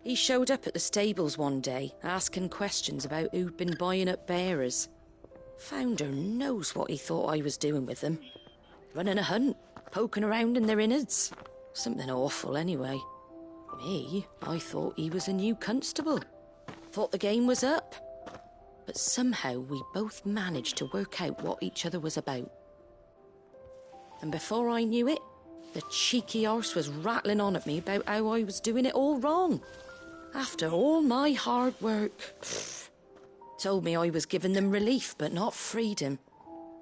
He showed up at the stables one day, asking questions about who'd been buying up bearers. Founder knows what he thought I was doing with them. Running a hunt, poking around in their innards. Something awful, anyway. Me, I thought he was a new constable. Thought the game was up. But somehow we both managed to work out what each other was about. And before I knew it, the cheeky arse was rattling on at me about how I was doing it all wrong. After all my hard work. Told me I was giving them relief, but not freedom.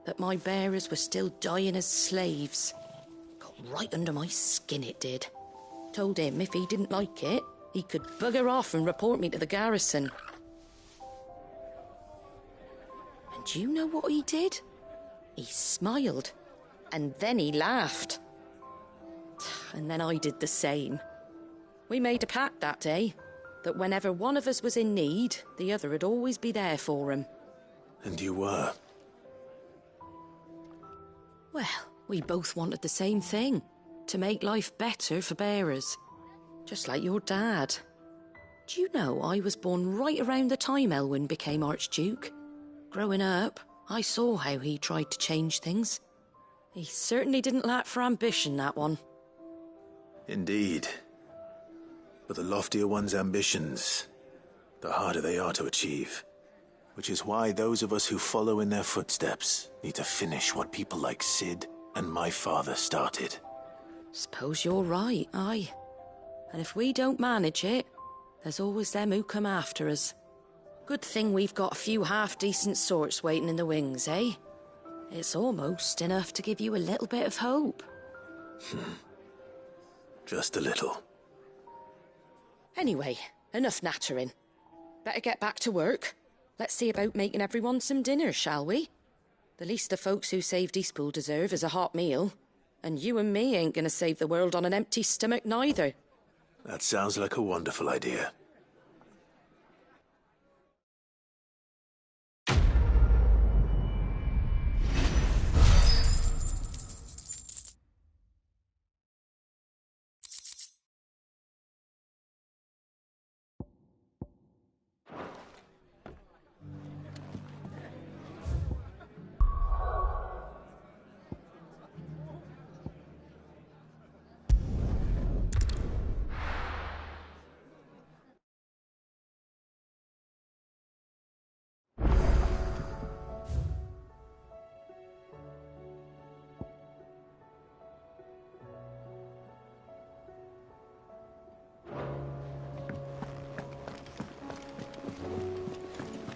That my bearers were still dying as slaves. Got right under my skin, it did. Told him if he didn't like it, he could bugger off and report me to the garrison. And do you know what he did? He smiled. And then he laughed. And then I did the same. We made a pact that day. That whenever one of us was in need, the other would always be there for him. And you were? Well, we both wanted the same thing. To make life better for bearers. Just like your dad. Do you know I was born right around the time Elwyn became Archduke? Growing up, I saw how he tried to change things. He certainly didn't lack for ambition, that one. Indeed. But the loftier one's ambitions, the harder they are to achieve. Which is why those of us who follow in their footsteps need to finish what people like Sid and my father started. Suppose you're right, aye. And if we don't manage it, there's always them who come after us. Good thing we've got a few half-decent sorts waiting in the wings, eh? It's almost enough to give you a little bit of hope. Just a little. Anyway, enough nattering. Better get back to work. Let's see about making everyone some dinner, shall we? The least the folks who saved Eastpool deserve is a hot meal. And you and me ain't gonna save the world on an empty stomach neither. That sounds like a wonderful idea.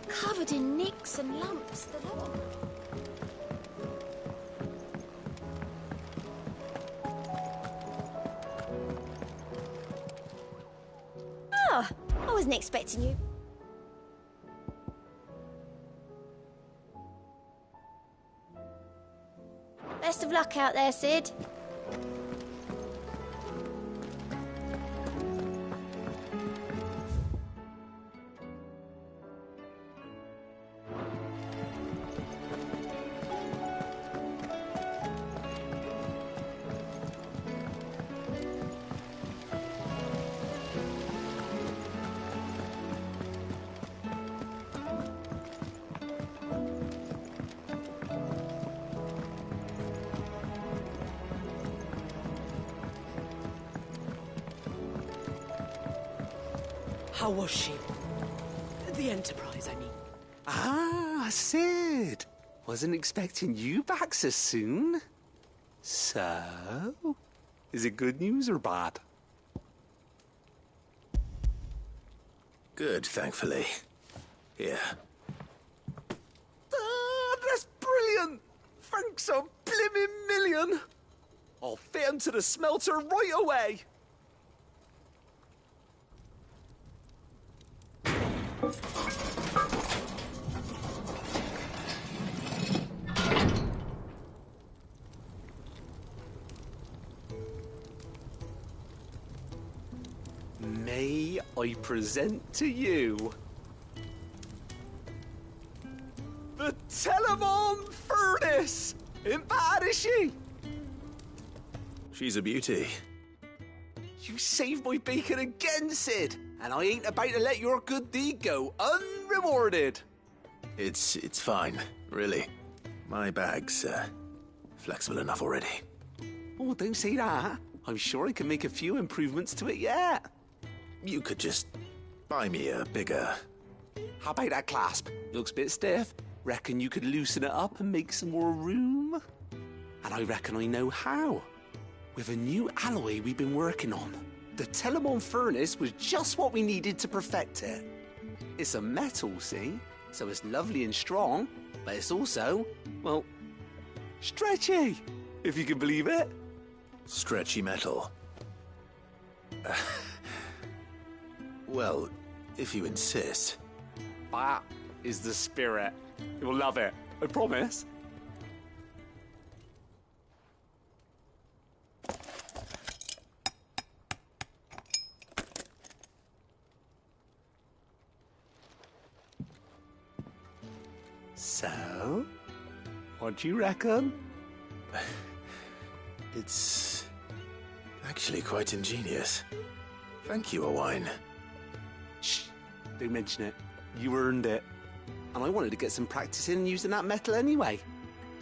Covered in nicks and lumps, the lot. Oh, I wasn't expecting you. Best of luck out there, Sid. How was she? The Enterprise, I mean. Ah, Sid. Wasn't expecting you back so soon. So, is it good news or bad? Good, thankfully. Here. Ah, that's brilliant! Thanks a blimmin' million! I'll fit 'em to the smelter right away! May I present to you the Telemon Furnace? Ain't bad, is she? She's a beauty. You saved my bacon again, Sid, and I ain't about to let your good deed go unrewarded. It's fine, really. My bag's flexible enough already. Oh, don't say that. I'm sure I can make a few improvements to it yet. You could just buy me a bigger... How about that clasp? Looks a bit stiff. Reckon you could loosen it up and make some more room? And I reckon I know how. With a new alloy we've been working on. The Telemon Furnace was just what we needed to perfect it. It's a metal, see? So it's lovely and strong, but it's also, well, stretchy, if you can believe it. Stretchy metal. Well, if you insist. That is the spirit. You'll love it, I promise. So, what do you reckon? It's actually quite ingenious. Thank you, Owain. Shh, don't mention it. You earned it. And I wanted to get some practice in using that metal anyway.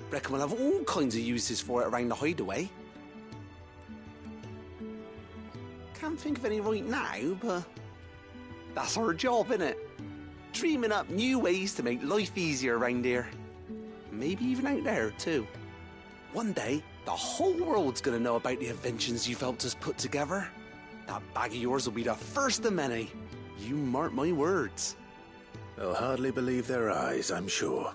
Reckon we'll have all kinds of uses for it around the hideaway. Can't think of any right now, but that's our job, innit? Dreaming up new ways to make life easier around here. Maybe even out there, too. One day, the whole world's gonna know about the inventions you've helped us put together. That bag of yours will be the first of many. You mark my words. They'll hardly believe their eyes, I'm sure.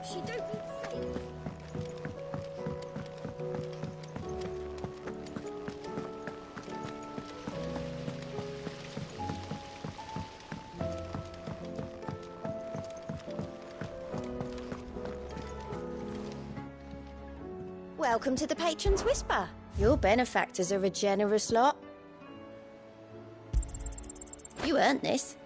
She don't need sails. Welcome to the Patron's Whisper. Your benefactors are a generous lot. You earned this.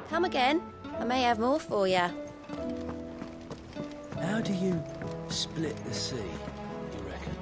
Come again. I may have more for you. How do you split the sea, you reckon?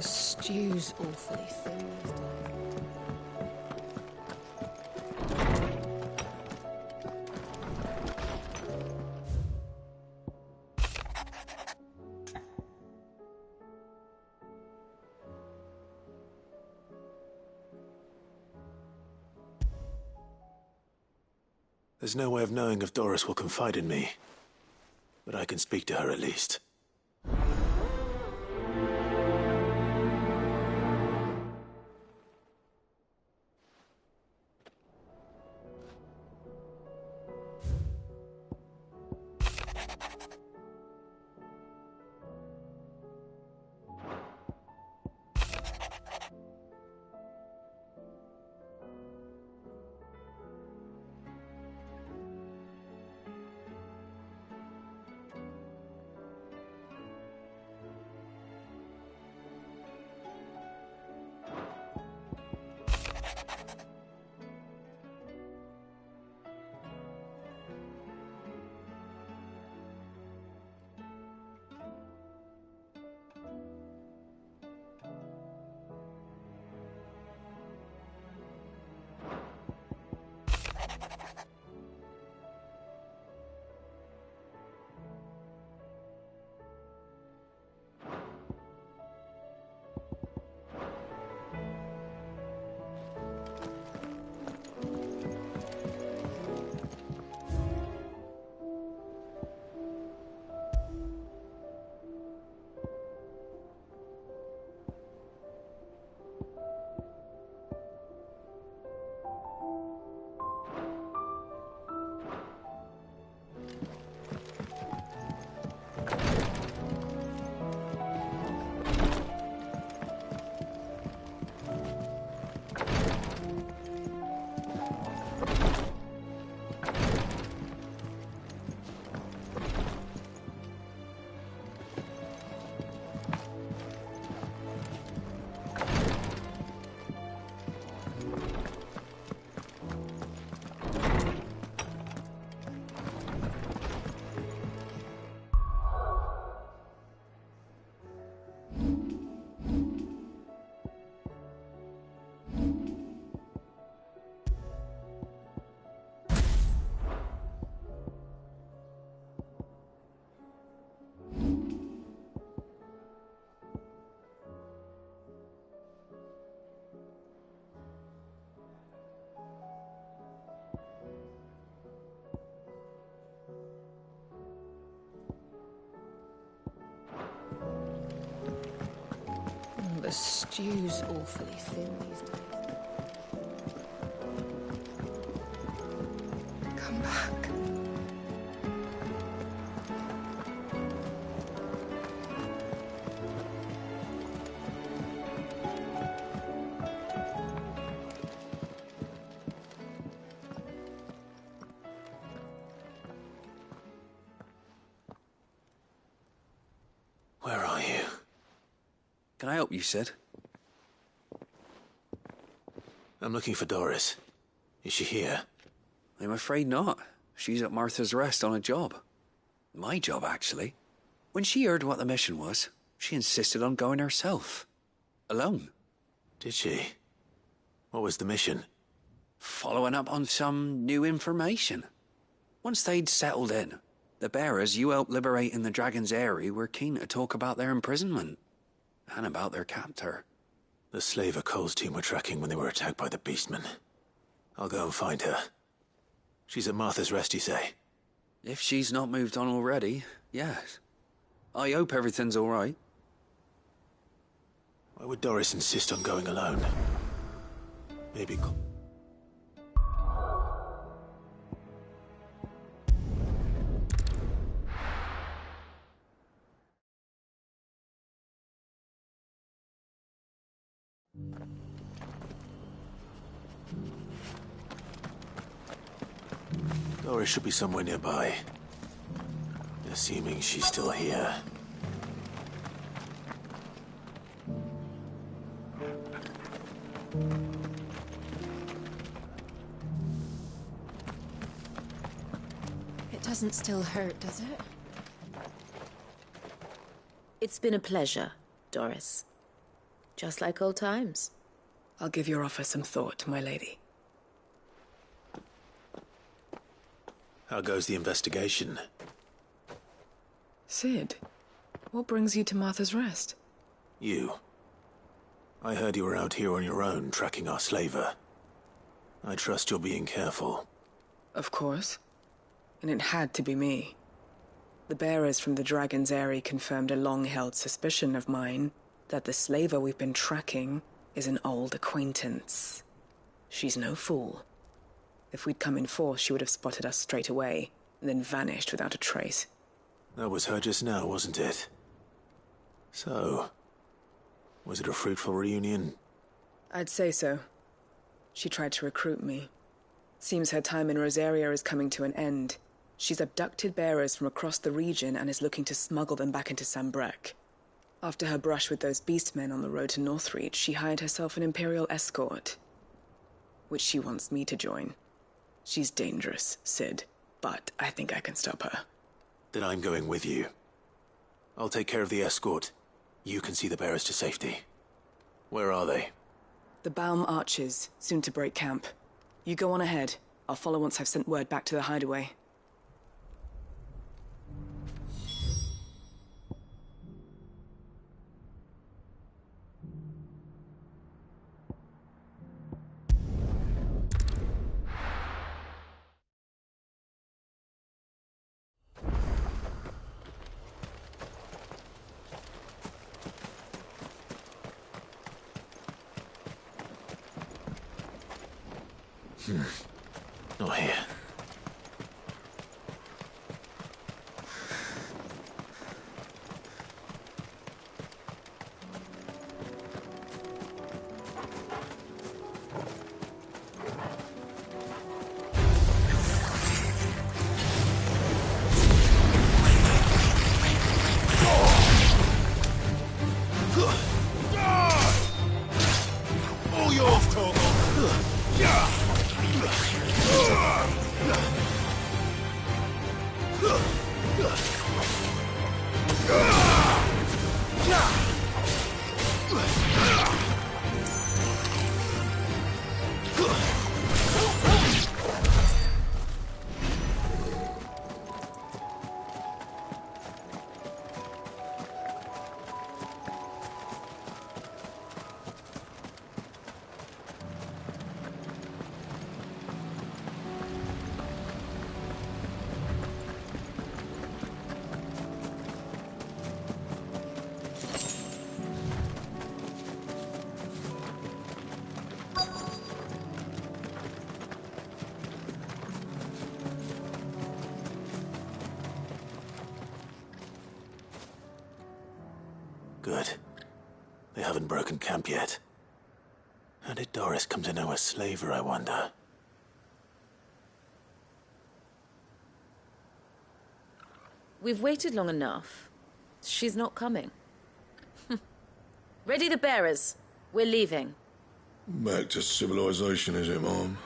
The stew's awfully thin these days. There's no way of knowing if Doris will confide in me, but I can speak to her at least. The stew's awfully thin these days. Come back. Where are you? Can I help you, Sid? I'm looking for Doris. Is she here? I'm afraid not. She's at Martha's Rest on a job. My job, actually. When she heard what the mission was, she insisted on going herself. Alone. Did she? What was the mission? Following up on some new information. Once they'd settled in, the bearers you helped liberate in the Dragon's Eyrie were keen to talk about their imprisonment. And about their captor. The slaver Cole's team were tracking when they were attacked by the Beastmen. I'll go and find her. She's at Martha's Rest, you say? If she's not moved on already, yes. I hope everything's all right. Why would Doris insist on going alone? Maybe... Doris should be somewhere nearby. Assuming she's still here. It doesn't still hurt, does it? It's been a pleasure, Doris. Just like old times. I'll give your offer some thought, my lady. How goes the investigation? Cid, what brings you to Martha's Rest? You. I heard you were out here on your own, tracking our slaver. I trust you're being careful. Of course. And it had to be me. The bearers from the Dragon's Eyrie confirmed a long-held suspicion of mine that the slaver we've been tracking is an old acquaintance. She's no fool. If we'd come in force, she would have spotted us straight away, and then vanished without a trace. That was her just now, wasn't it? So, was it a fruitful reunion? I'd say so. She tried to recruit me. Seems her time in Rosaria is coming to an end. She's abducted bearers from across the region and is looking to smuggle them back into Sanbreque. After her brush with those beastmen on the road to Northreach, she hired herself an Imperial escort, which she wants me to join. She's dangerous, Cid, but I think I can stop her. Then I'm going with you. I'll take care of the escort. You can see the bearers to safety. Where are they? The Baum Archers, soon to break camp. You go on ahead. I'll follow once I've sent word back to the hideaway. Not here. All yours, Torgal. Good. They haven't broken camp yet. How did Doris come to know a slaver, I wonder? We've waited long enough. She's not coming. Ready the bearers. We're leaving. Back to civilization, is it, Mom?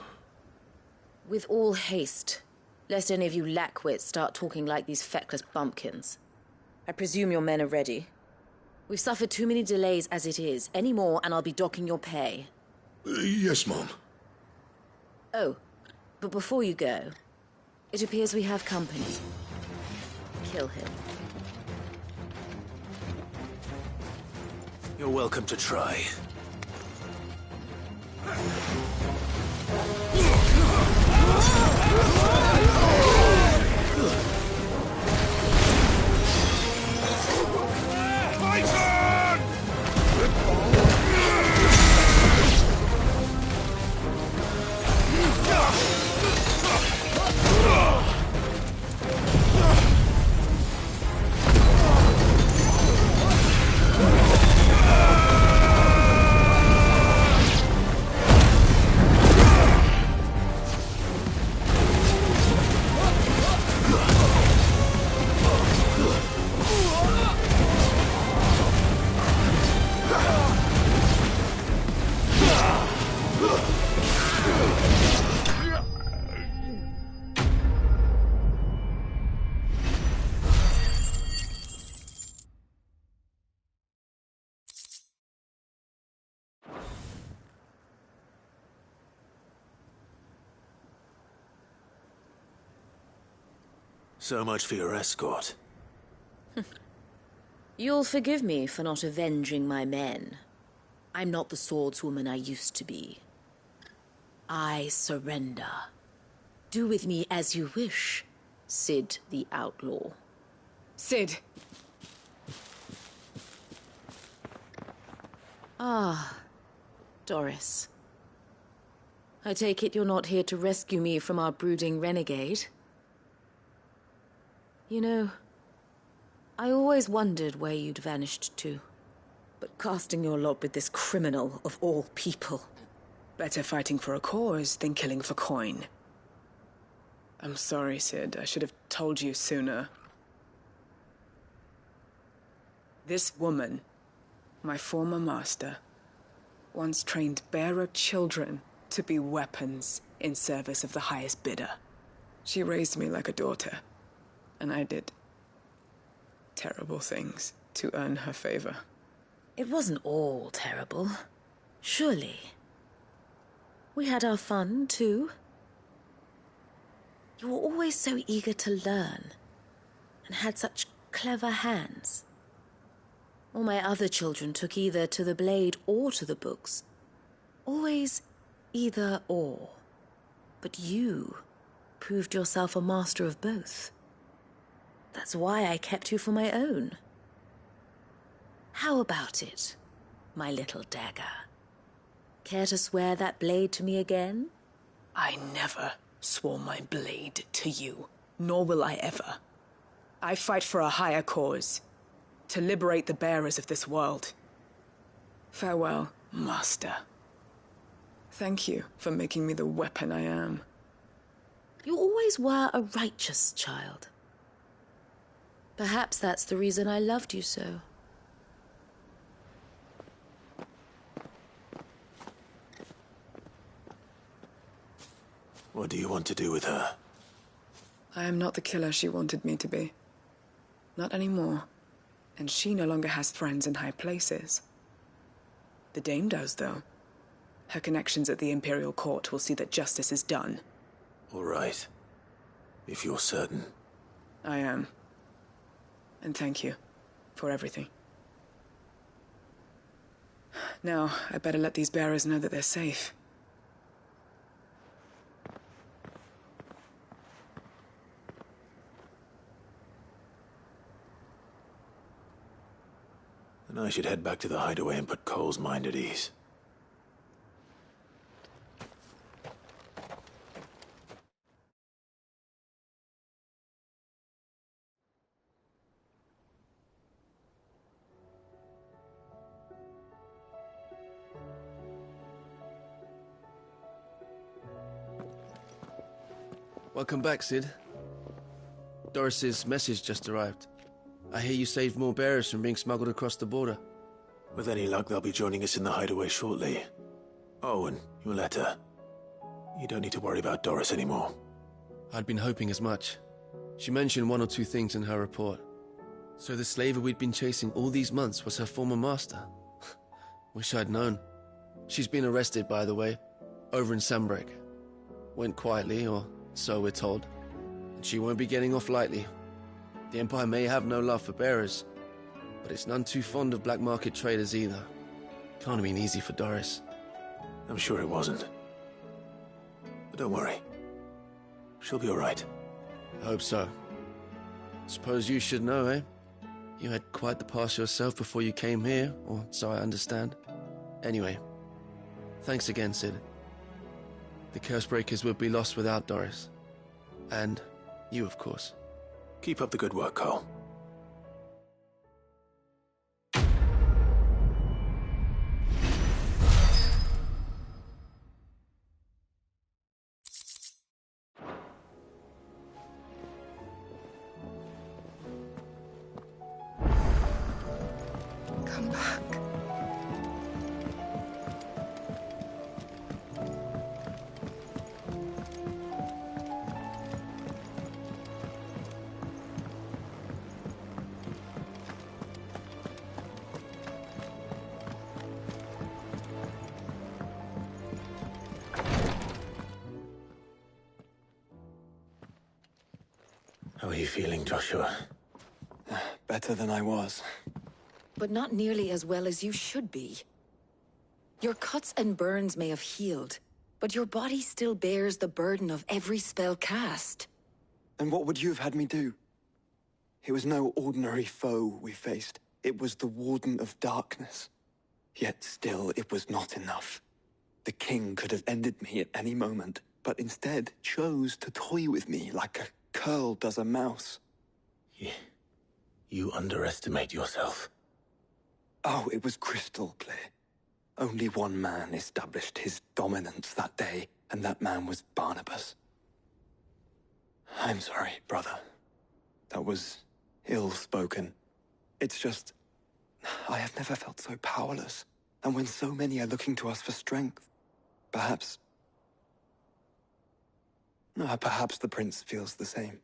With all haste, lest any of you lackwits start talking like these feckless bumpkins. I presume your men are ready. We've suffered too many delays as it is. Any more, and I'll be docking your pay. Yes, Mom. Oh, but before you go, it appears we have company. Kill him. You're welcome to try. So much for your escort. You'll forgive me for not avenging my men. I'm not the swordswoman I used to be. I surrender. Do with me as you wish, Cid the Outlaw. Cid! Ah, Doris. I take it you're not here to rescue me from our brooding renegade? You know, I always wondered where you'd vanished to. But casting your lot with this criminal of all people... Better fighting for a cause than killing for coin. I'm sorry, Cid. I should have told you sooner. This woman, my former master, once trained bearer children to be weapons in service of the highest bidder. She raised me like a daughter, and I did terrible things to earn her favor. It wasn't all terrible, surely. We had our fun, too. You were always so eager to learn, and had such clever hands. All my other children took either to the blade or to the books. Always either or. But you proved yourself a master of both. That's why I kept you for my own. How about it, my little dagger? Care to swear that blade to me again? I never swore my blade to you, nor will I ever. I fight for a higher cause, to liberate the bearers of this world. Farewell, Master. Thank you for making me the weapon I am. You always were a righteous child. Perhaps that's the reason I loved you so. What do you want to do with her? I am not the killer she wanted me to be. Not anymore. And she no longer has friends in high places. The Dame does, though. Her connections at the Imperial Court will see that justice is done. All right. If you're certain. I am. And thank you for everything. Now, I better let these bearers know that they're safe. And I should head back to the hideaway and put Cole's mind at ease. Welcome back, Cid. Doris's message just arrived. I hear you saved more bearers from being smuggled across the border. With any luck, they'll be joining us in the hideaway shortly. Oh, and your letter. You don't need to worry about Doris anymore. I'd been hoping as much. She mentioned one or two things in her report. So the slaver we'd been chasing all these months was her former master. Wish I'd known. She's been arrested, by the way, over in Sanbreque. Went quietly, or so we're told. And she won't be getting off lightly. The Empire may have no love for bearers, but it's none too fond of black market traders either. Can't have been easy for Doris. I'm sure it wasn't. But don't worry. She'll be all right. I hope so. Suppose you should know, eh? You had quite the past yourself before you came here, or so I understand. Anyway, thanks again, Cid. The Cursebreakers would be lost without Doris. And you, of course. Keep up the good work, Cole. Come back. How are you feeling, Joshua? Better than I was. But not nearly as well as you should be. Your cuts and burns may have healed, but your body still bears the burden of every spell cast. And what would you have had me do? It was no ordinary foe we faced. It was the Warden of Darkness. Yet still, it was not enough. The king could have ended me at any moment, but instead chose to toy with me like a curl does a mouse. You underestimate yourself. Oh, it was crystal clear. Only one man established his dominance that day, and that man was Barnabas. I'm sorry, brother. That was ill-spoken. It's just, I have never felt so powerless. And when so many are looking to us for strength, perhaps the prince feels the same.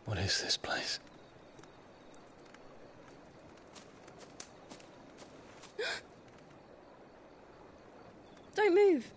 What is this place? Don't move.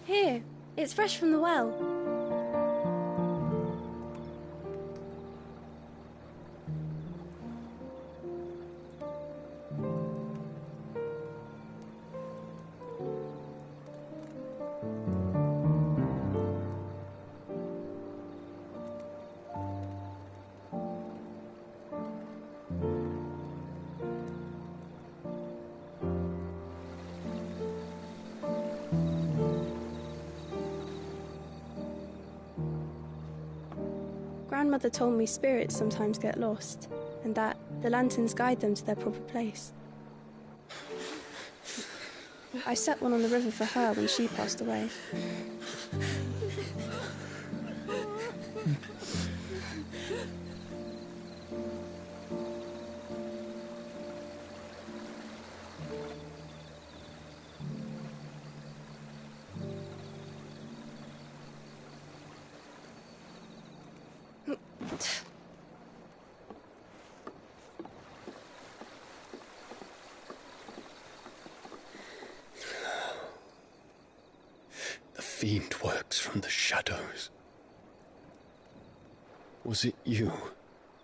Here, it's fresh from the well. Grandmother told me spirits sometimes get lost, and that the lanterns guide them to their proper place. I set one on the river for her when she passed away. The fiend works from the shadows. Was it you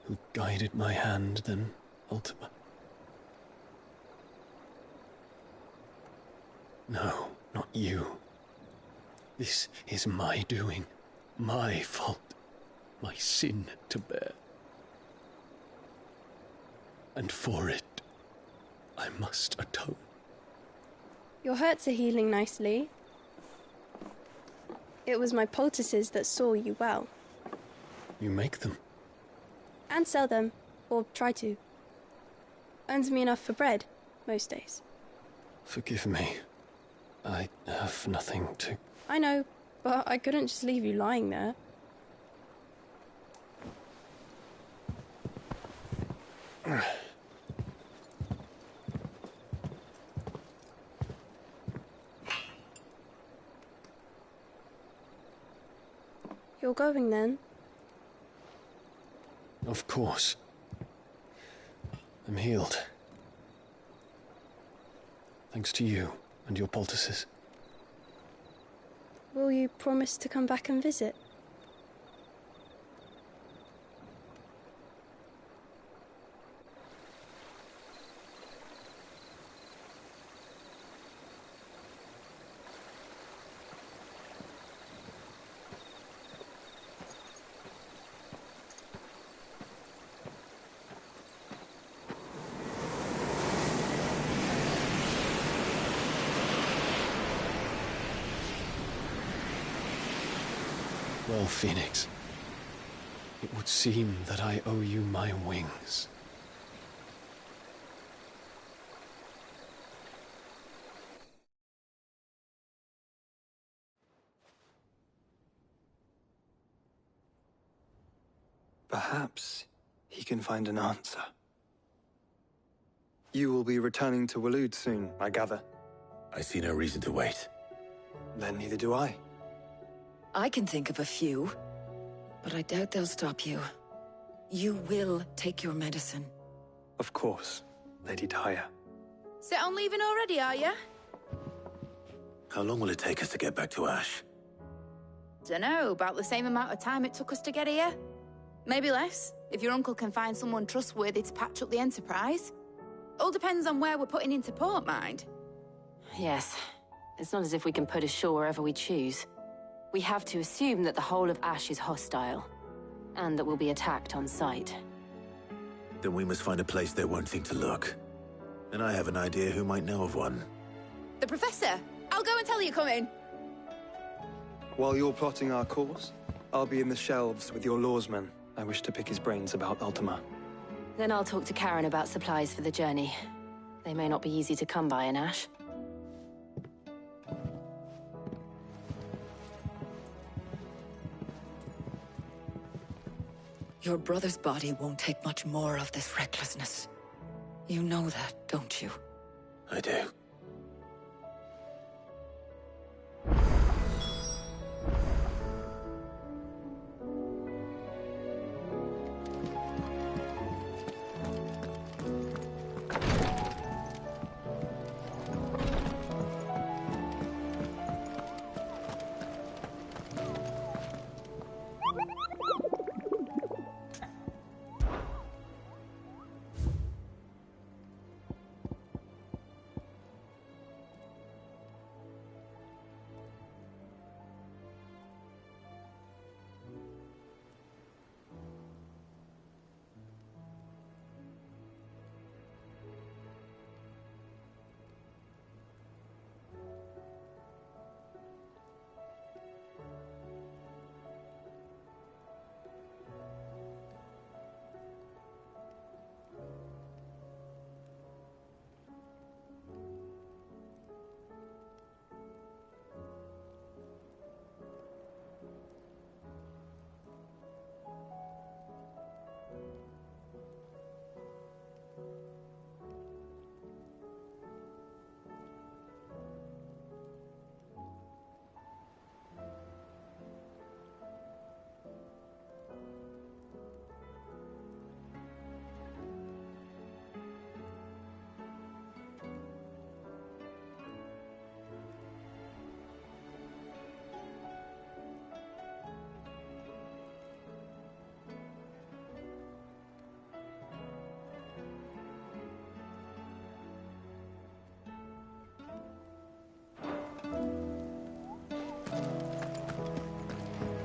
who guided my hand then, Ultima? No, not you. This is my doing, my fault, my sin to bear. And for it, I must atone. Your hurts are healing nicely. It was my poultices that saw you well. You make them? And sell them, or try to. Earns me enough for bread, most days. Forgive me. I have nothing to... I know, but I couldn't just leave you lying there. You're going then? Of course. I'm healed. Thanks to you and your poultices. Will you promise to come back and visit? Well, Phoenix, it would seem that I owe you my wings. Perhaps he can find an answer. You will be returning to Waloed soon, I gather. I see no reason to wait. Then neither do I. I can think of a few, but I doubt they'll stop you. You will take your medicine. Of course, Lady Daya. Set on leaving already, are you? How long will it take us to get back to Ash? Dunno, about the same amount of time it took us to get here. Maybe less, if your uncle can find someone trustworthy to patch up the Enterprise. All depends on where we're putting into port, mind. Yes. It's not as if we can put ashore wherever we choose. We have to assume that the whole of Ash is hostile, and that we'll be attacked on sight. Then we must find a place they won't think to look. And I have an idea who might know of one. The Professor! I'll go and tell you come in. While you're plotting our course, I'll be in the shelves with your lawsman. I wish to pick his brains about Ultima. Then I'll talk to Karen about supplies for the journey. They may not be easy to come by in Ash. Your brother's body won't take much more of this recklessness. You know that, don't you? I do.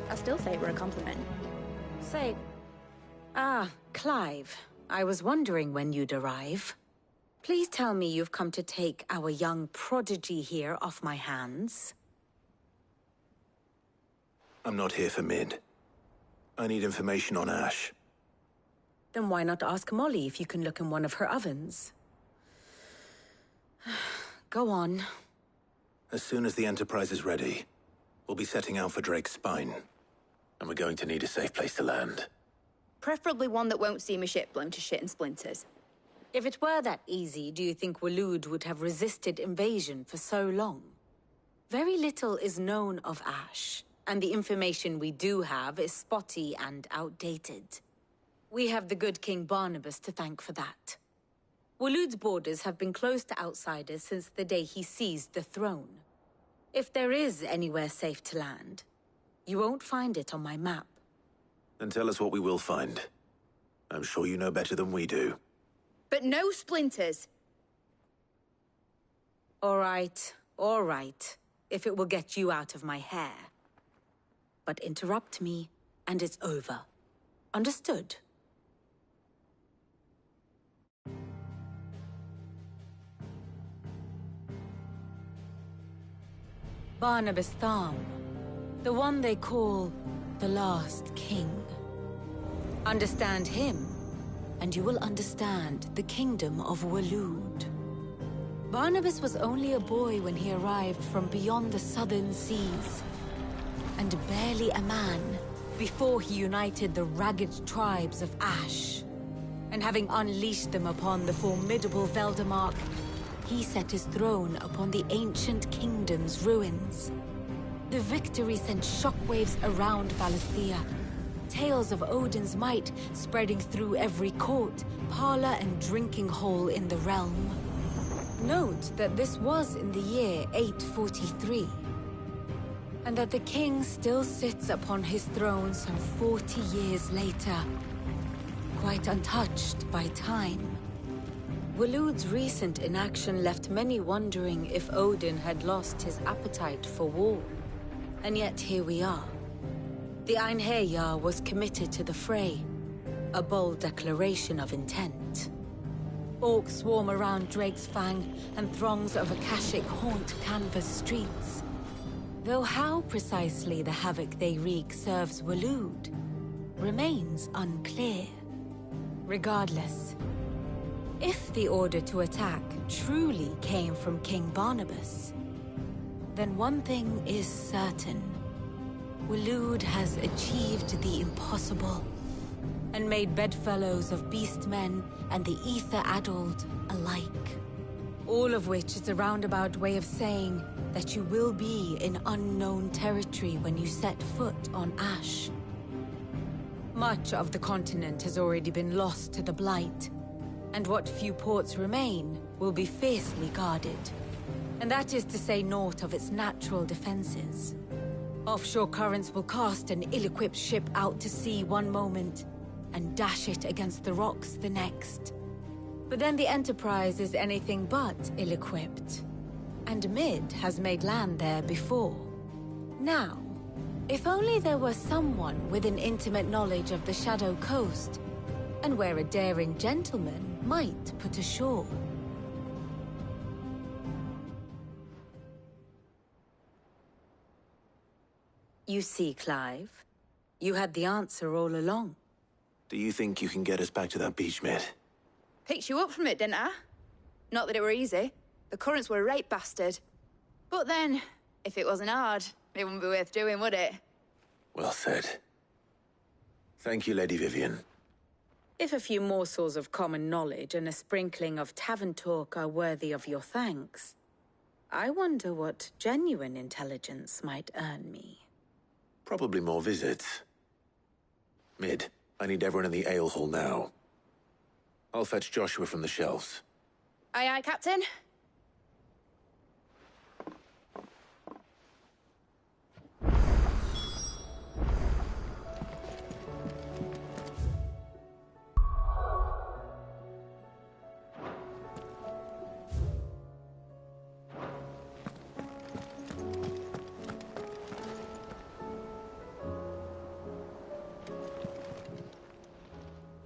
I still say we're a compliment. Say... Ah, Clive. I was wondering when you'd arrive. Please tell me you've come to take our young prodigy here off my hands. I'm not here for Mid. I need information on Ash. Then why not ask Molly if you can look in one of her ovens? Go on. As soon as the Enterprise is ready, we'll be setting out for Drake's Spine. And we're going to need a safe place to land. Preferably one that won't see my ship blown to shit and splinters. If it were that easy, do you think Waloed would have resisted invasion for so long? Very little is known of Ash, and the information we do have is spotty and outdated. We have the good King Barnabas to thank for that. Waloed's borders have been closed to outsiders since the day he seized the throne. If there is anywhere safe to land, you won't find it on my map. Then tell us what we will find. I'm sure you know better than we do. But no splinters. All right, if it will get you out of my hair. But interrupt me, and it's over. Understood? Barnabas Tharm, the one they call the Last King. Understand him, and you will understand the kingdom of Waloed. Barnabas was only a boy when he arrived from beyond the southern seas, and barely a man before he united the ragged tribes of Ash. And having unleashed them upon the formidable Veldemark, he set his throne upon the ancient kingdom's ruins. The victory sent shockwaves around Valisthea, tales of Odin's might spreading through every court, parlor, and drinking hole in the realm. Note that this was in the year 843, and that the king still sits upon his throne some 40 years later, quite untouched by time. Waloed's recent inaction left many wondering if Odin had lost his appetite for war. And yet here we are. The Einherjar was committed to the fray, a bold declaration of intent. Orcs swarm around Drake's Fang, and throngs of Akashic haunt Canvas streets. Though how precisely the havoc they wreak serves Waloed remains unclear. Regardless, if the order to attack truly came from King Barnabas, then one thing is certain. Waloed has achieved the impossible, and made bedfellows of beastmen and the ether-addled alike. All of which is a roundabout way of saying that you will be in unknown territory when you set foot on Ash. Much of the continent has already been lost to the Blight, and what few ports remain will be fiercely guarded. And that is to say naught of its natural defenses. Offshore currents will cast an ill-equipped ship out to sea one moment, and dash it against the rocks the next. But then the Enterprise is anything but ill-equipped. And Mid has made land there before. Now, if only there were someone with an intimate knowledge of the Shadow Coast, and where a daring gentleman might put ashore. You see, Clive, you had the answer all along. Do you think you can get us back to that beach, Mid? Picked you up from it, didn't I? Not that it were easy. The currents were a right bastard. But then, if it wasn't hard, it wouldn't be worth doing, would it? Well said. Thank you, Lady Vivian. If a few morsels of common knowledge and a sprinkling of tavern talk are worthy of your thanks, I wonder what genuine intelligence might earn me. Probably more visits. Mid, I need everyone in the ale hall now. I'll fetch Joshua from the shelves. Aye, aye, Captain.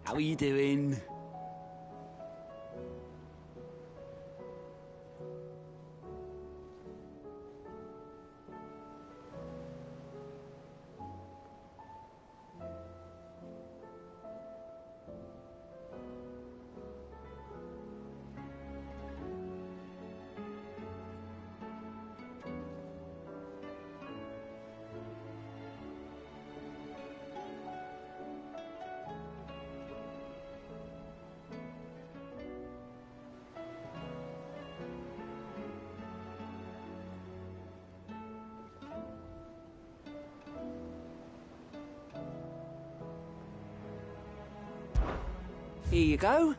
How are you doing? Here you go.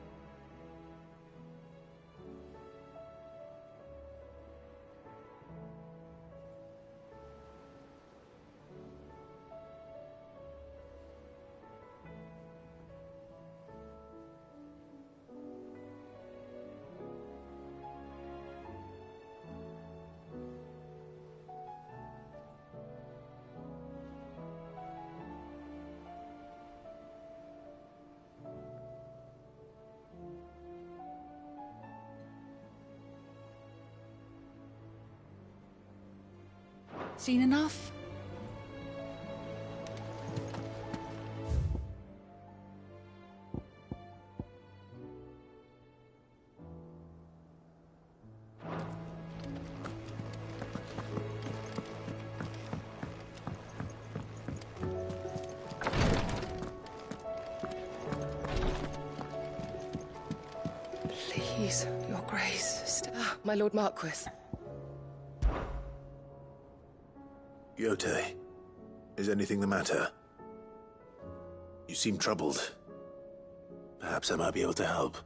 seen enough? Please, your grace. My Lord Marquis. Yote, is anything the matter? You seem troubled. Perhaps I might be able to help.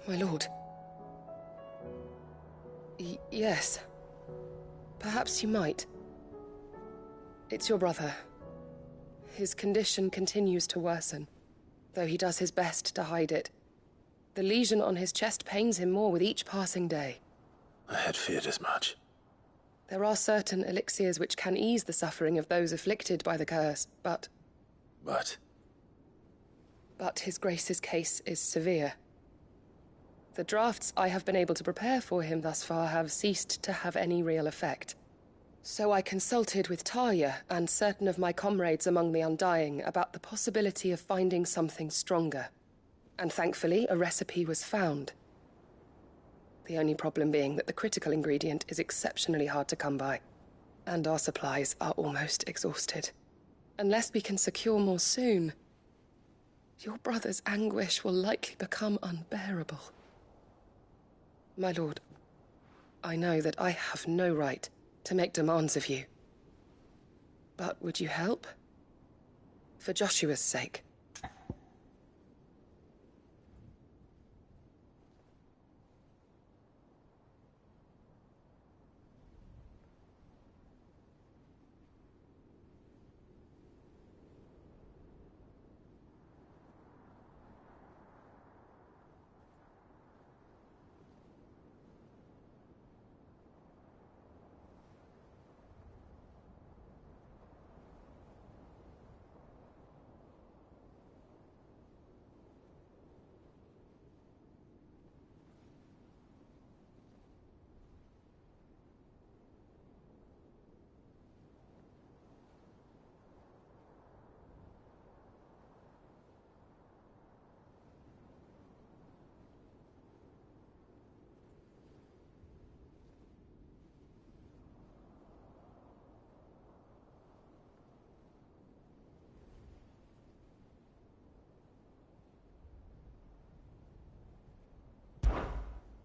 My lord. Yes. Perhaps you might. It's your brother. His condition continues to worsen, though he does his best to hide it. The lesion on his chest pains him more with each passing day. I had feared as much. There are certain elixirs which can ease the suffering of those afflicted by the curse, but... But his grace's case is severe. The drafts I have been able to prepare for him thus far have ceased to have any real effect. So I consulted with Talia and certain of my comrades among the Undying about the possibility of finding something stronger. And thankfully, a recipe was found. The only problem being that the critical ingredient is exceptionally hard to come by, and our supplies are almost exhausted. Unless we can secure more soon, your brother's anguish will likely become unbearable. My lord, I know that I have no right to make demands of you. But would you help? For Joshua's sake.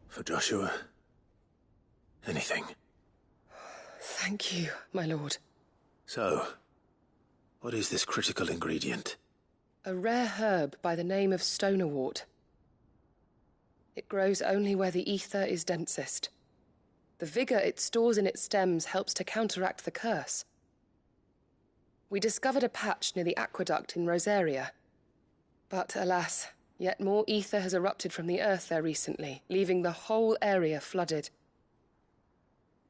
For Joshua, anything. Thank you, my lord. So, what is this critical ingredient? A rare herb by the name of stonerwort. It grows only where the ether is densest. The vigor it stores in its stems helps to counteract the curse. We discovered a patch near the aqueduct in Rosaria. But alas, yet more ether has erupted from the earth there recently, leaving the whole area flooded.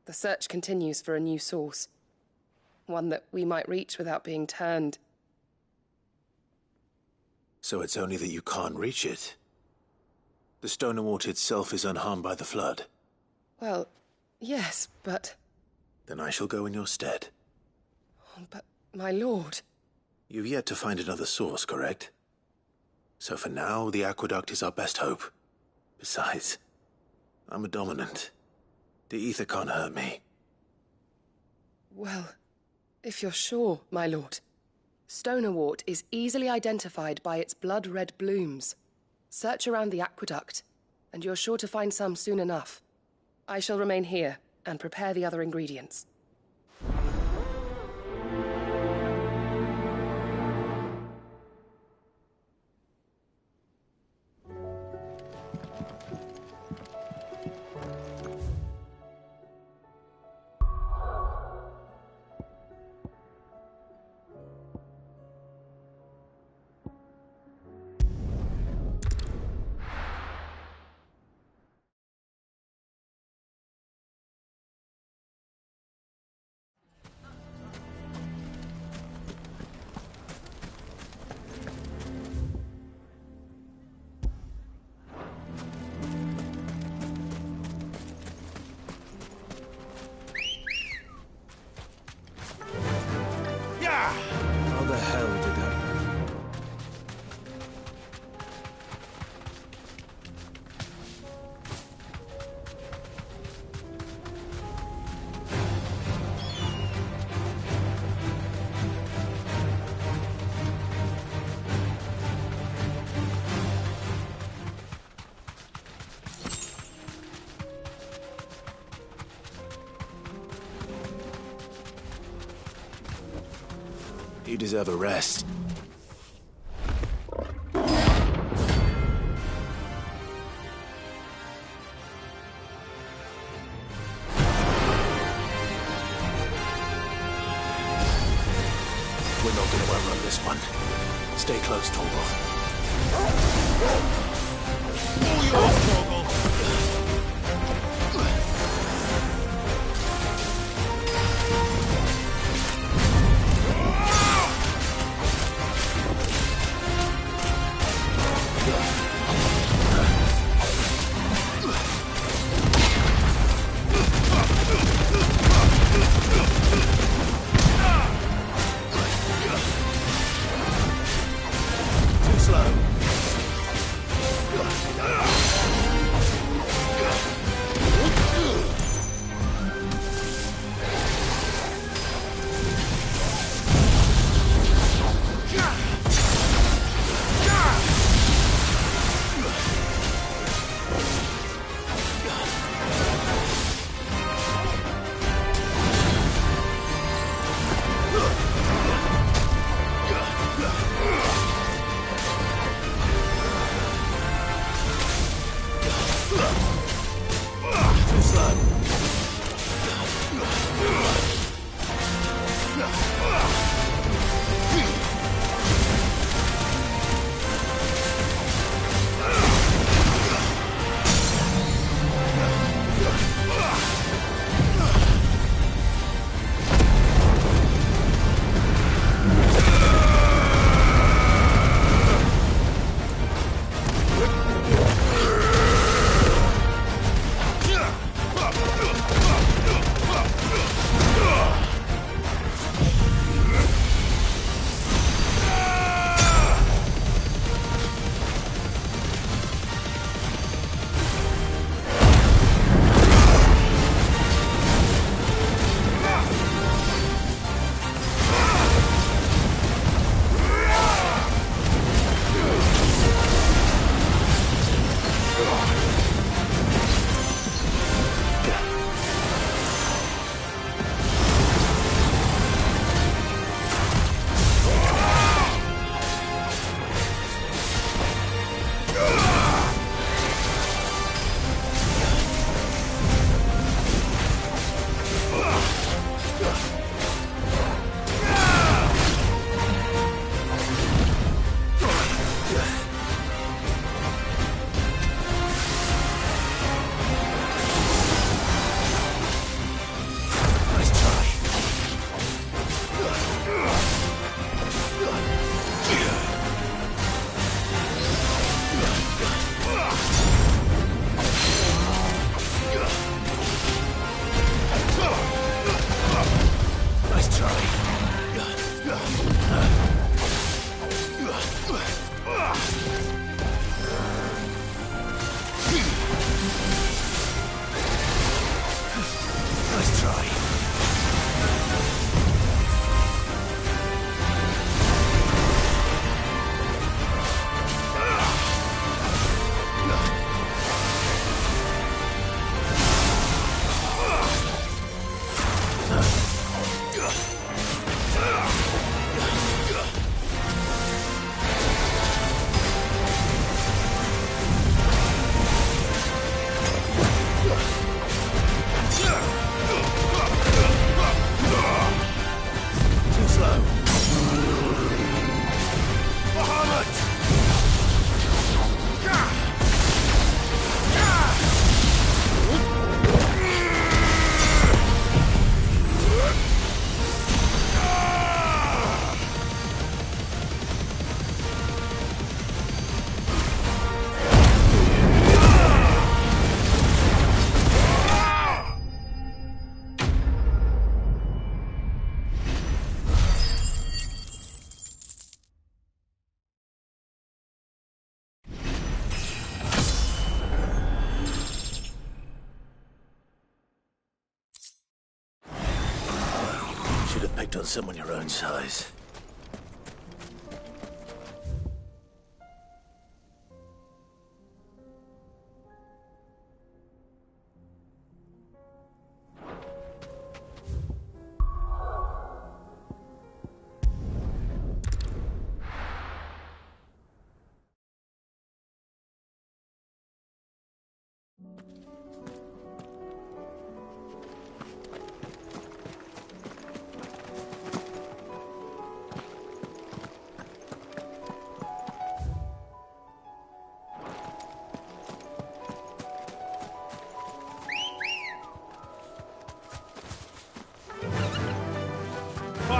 The search continues for a new source. One that we might reach without being turned. So it's only that you can't reach it? The stonerwort itself is unharmed by the flood? Well, yes, but... Then I shall go in your stead. But, my lord... You've yet to find another source, correct? So for now, the aqueduct is our best hope. Besides, I'm a dominant. The ether can't hurt me. Well, if you're sure, my lord. Stonerwort is easily identified by its blood-red blooms. Search around the aqueduct, and you're sure to find some soon enough. I shall remain here and prepare the other ingredients. You deserve a rest. We're not going to outrun this one. Stay close, Torgal. All yours, Torgal! Too slow. Too slow. On someone your own size.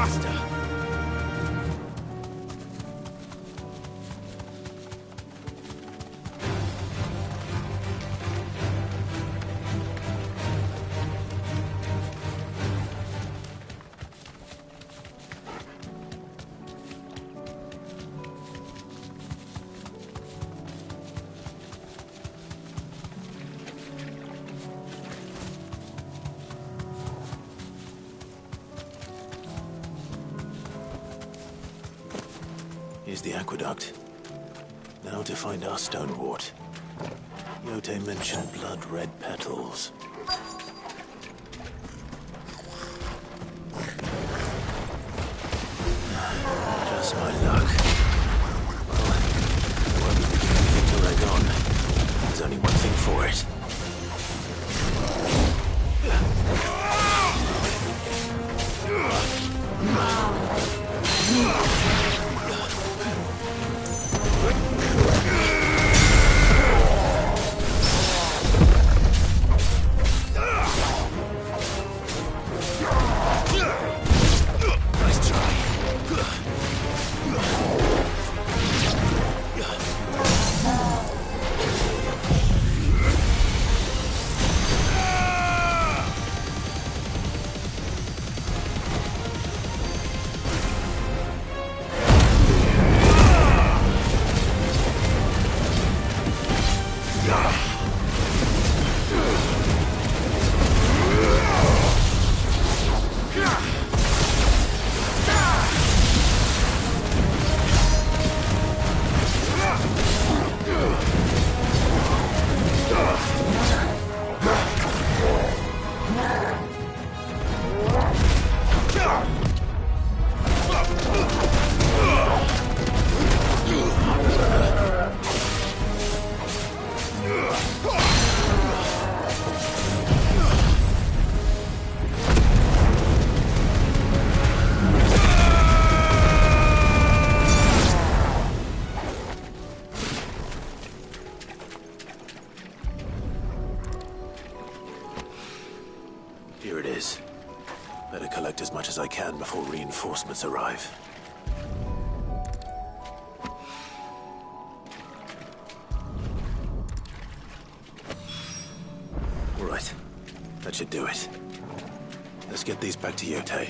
faster! Here's the aqueduct. Now to find our stonewort. Yote mentioned blood-red petals. Just my luck. Well, I won't be picking anything till they're gone. There's only one thing for it. Here it is. Better collect as much as I can before reinforcements arrive. All right. That should do it. Let's get these back to Yote.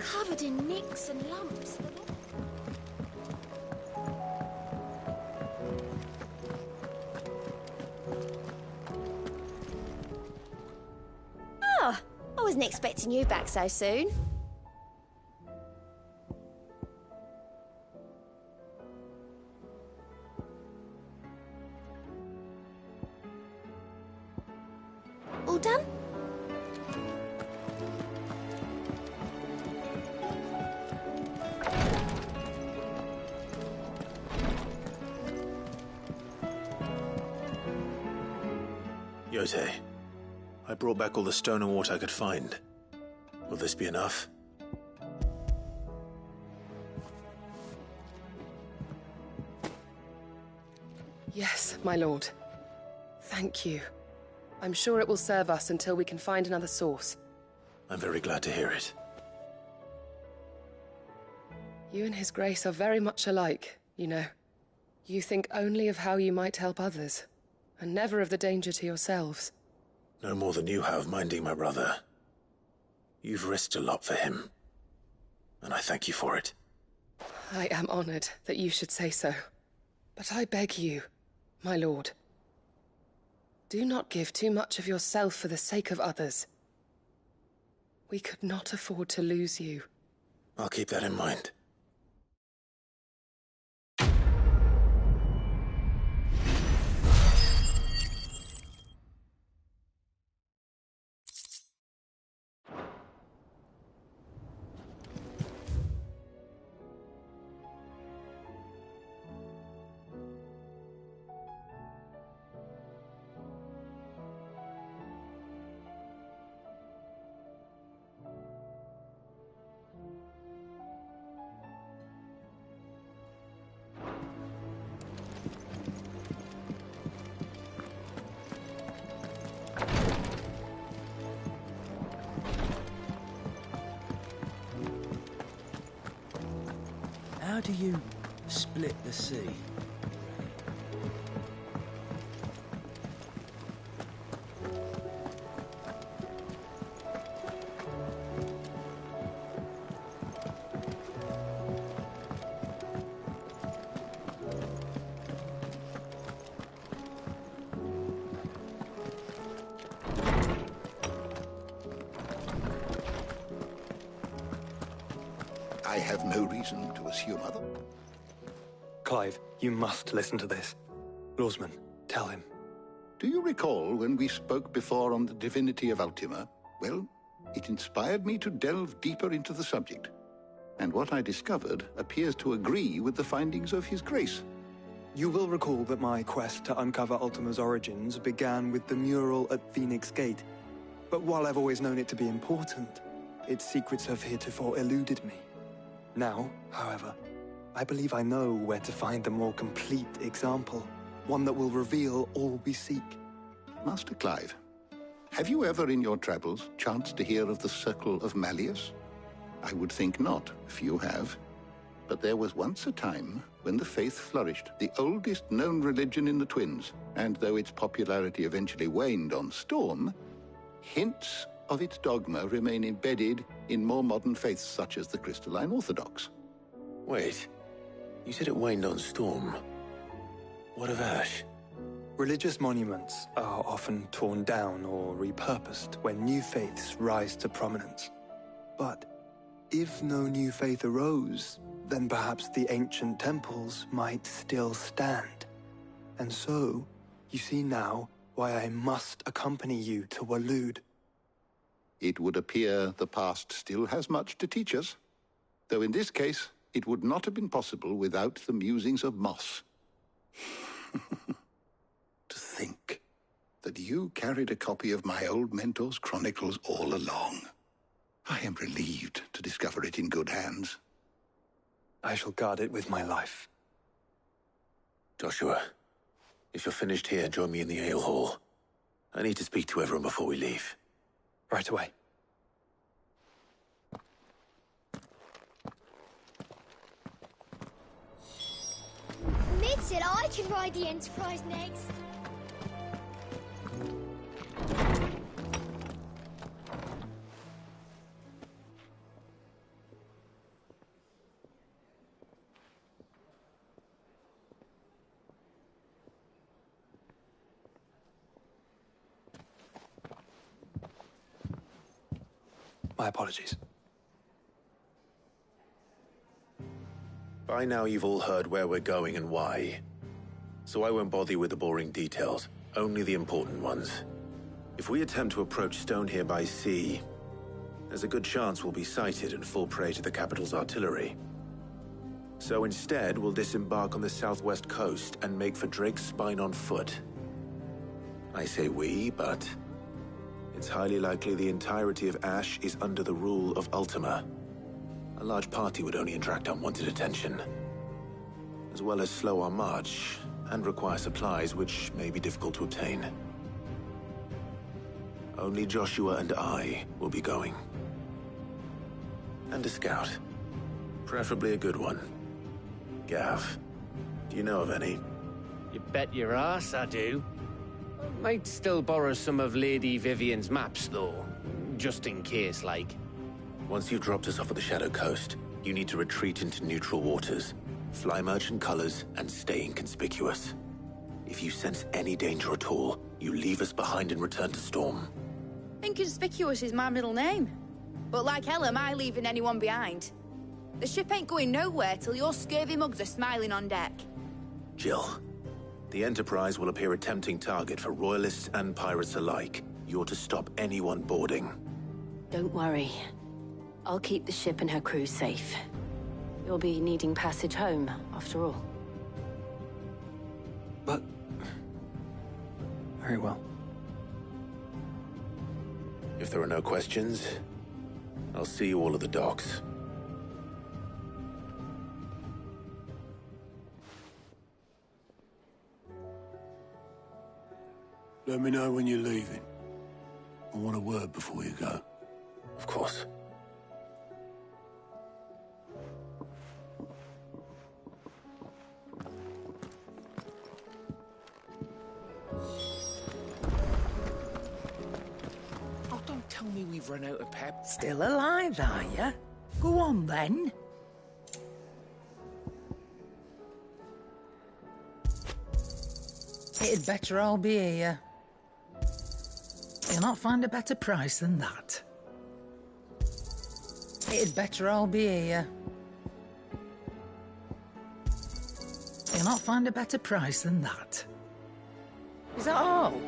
Covered in nicks and lumps. Oh, I wasn't expecting you back so soon. All done? Yote, I brought back all the stone and water I could find. Will this be enough? Yes, my lord. Thank you. I'm sure it will serve us until we can find another source. I'm very glad to hear it. You and His Grace are very much alike, you know. You think only of how you might help others, and never of the danger to yourselves. No more than you have minding my brother. You've risked a lot for him, and I thank you for it. I am honored that you should say so. But I beg you, my lord, do not give too much of yourself for the sake of others. We could not afford to lose you. I'll keep that in mind. you split the sea? I have no reason to assume other. Clive, you must listen to this. Lawsman, tell him. Do you recall when we spoke before on the divinity of Ultima? Well, it inspired me to delve deeper into the subject. And what I discovered appears to agree with the findings of His Grace. You will recall that my quest to uncover Ultima's origins began with the mural at Phoenix Gate. But while I've always known it to be important, its secrets have heretofore eluded me. Now, however, I believe I know where to find the more complete example, one that will reveal all we seek. Master Clive, have you ever in your travels chanced to hear of the Circle of Malleus? I would think not, if you have. But there was once a time when the faith flourished, the oldest known religion in the Twins, and though its popularity eventually waned on Storm, hints of its dogma remain embedded in more modern faiths such as the Crystalline Orthodox. Wait, you said it waned on Storm. What of Ash? Religious monuments are often torn down or repurposed when new faiths rise to prominence. But if no new faith arose, then perhaps the ancient temples might still stand. And so, you see now why I must accompany you to Waloed. It would appear the past still has much to teach us, though in this case, it would not have been possible without the musings of Moss. To think that you carried a copy of my old mentor's chronicles all along. I am relieved to discover it in good hands. I shall guard it with my life. Joshua, if you're finished here, join me in the ale hall. I need to speak to everyone before we leave. Right away. Mid said I can ride the Enterprise next. My apologies. By now you've all heard where we're going and why. So I won't bother you with the boring details, only the important ones. If we attempt to approach Stone here by sea, there's a good chance we'll be sighted and fall prey to the capital's artillery. So instead, we'll disembark on the southwest coast and make for Drake's Spine on foot. I say we, but it's highly likely the entirety of Ash is under the rule of Ultima. A large party would only attract unwanted attention, as well as slow our march and require supplies which may be difficult to obtain. Only Joshua and I will be going. And a scout. Preferably a good one. Gav, do you know of any? You bet your ass I do. Might still borrow some of Lady Vivian's maps, though. Just in case, like. Once you've dropped us off at the Shadow Coast, you need to retreat into neutral waters, fly merchant colors, and stay inconspicuous. If you sense any danger at all, you leave us behind and return to Storm. Inconspicuous is my middle name. But like hell am I leaving anyone behind. The ship ain't going nowhere till your scurvy mugs are smiling on deck. Jill, the Enterprise will appear a tempting target for royalists and pirates alike. You're to stop anyone boarding. Don't worry. I'll keep the ship and her crew safe. You'll be needing passage home, after all. But... very well. If there are no questions, I'll see you all at the docks. Let me know when you're leaving. I want a word before you go. Of course. tell me we've run out of pep? Still alive, are you? Go on, then. It'd better all be here. You'll not find a better price than that. It'd better all be here. You'll not find a better price than that. Is that all?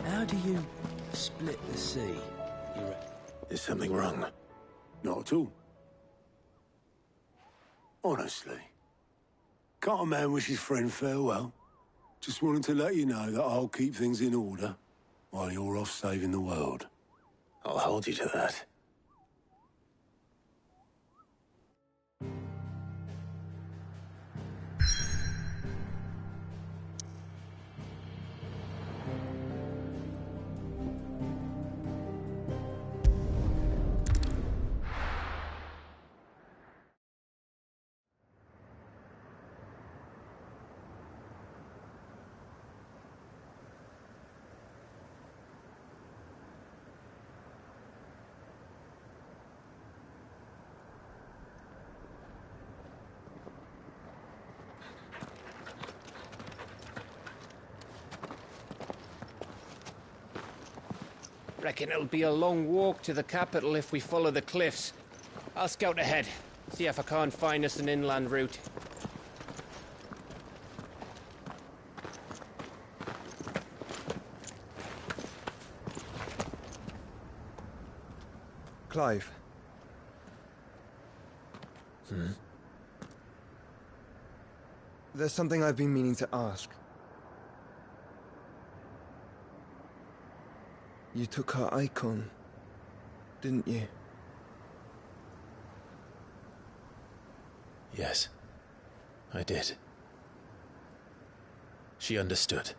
How do you split the sea? Is something wrong? Not at all. Honestly. Can't a man wish his friend farewell? Just wanted to let you know that I'll keep things in order while you're off saving the world. I'll hold you to that. Reckon it'll be a long walk to the capital if we follow the cliffs. I'll scout ahead, see if I can't find us an inland route. Clive. There's something I've been meaning to ask. You took her icon, didn't you? Yes, I did. She understood.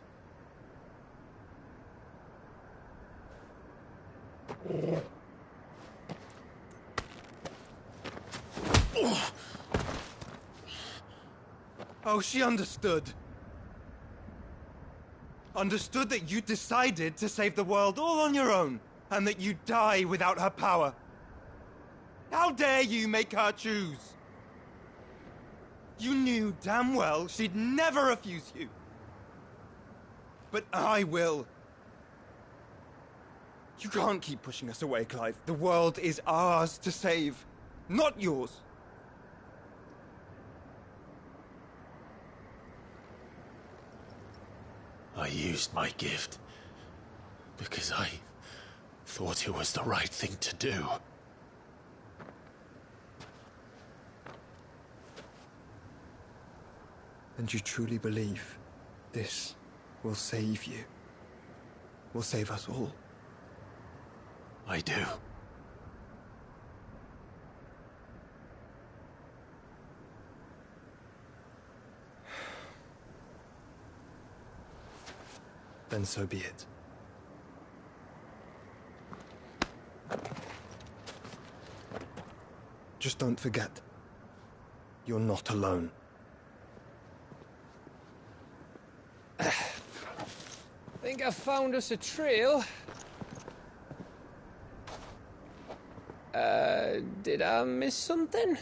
Oh, she understood. Understood that you decided to save the world all on your own, and that you'd die without her power. How dare you make her choose? You knew damn well she'd never refuse you. But I will. You can't keep pushing us away, Clive. The world is ours to save, not yours. I used my gift because I thought it was the right thing to do. And you truly believe this will save you? Will save us all? I do. Then so be it. Just don't forget, you're not alone. Think I found us a trail. Did I miss something?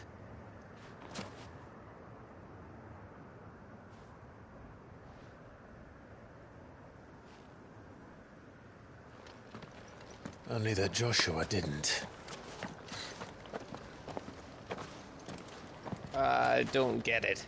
Only that Joshua didn't. I don't get it.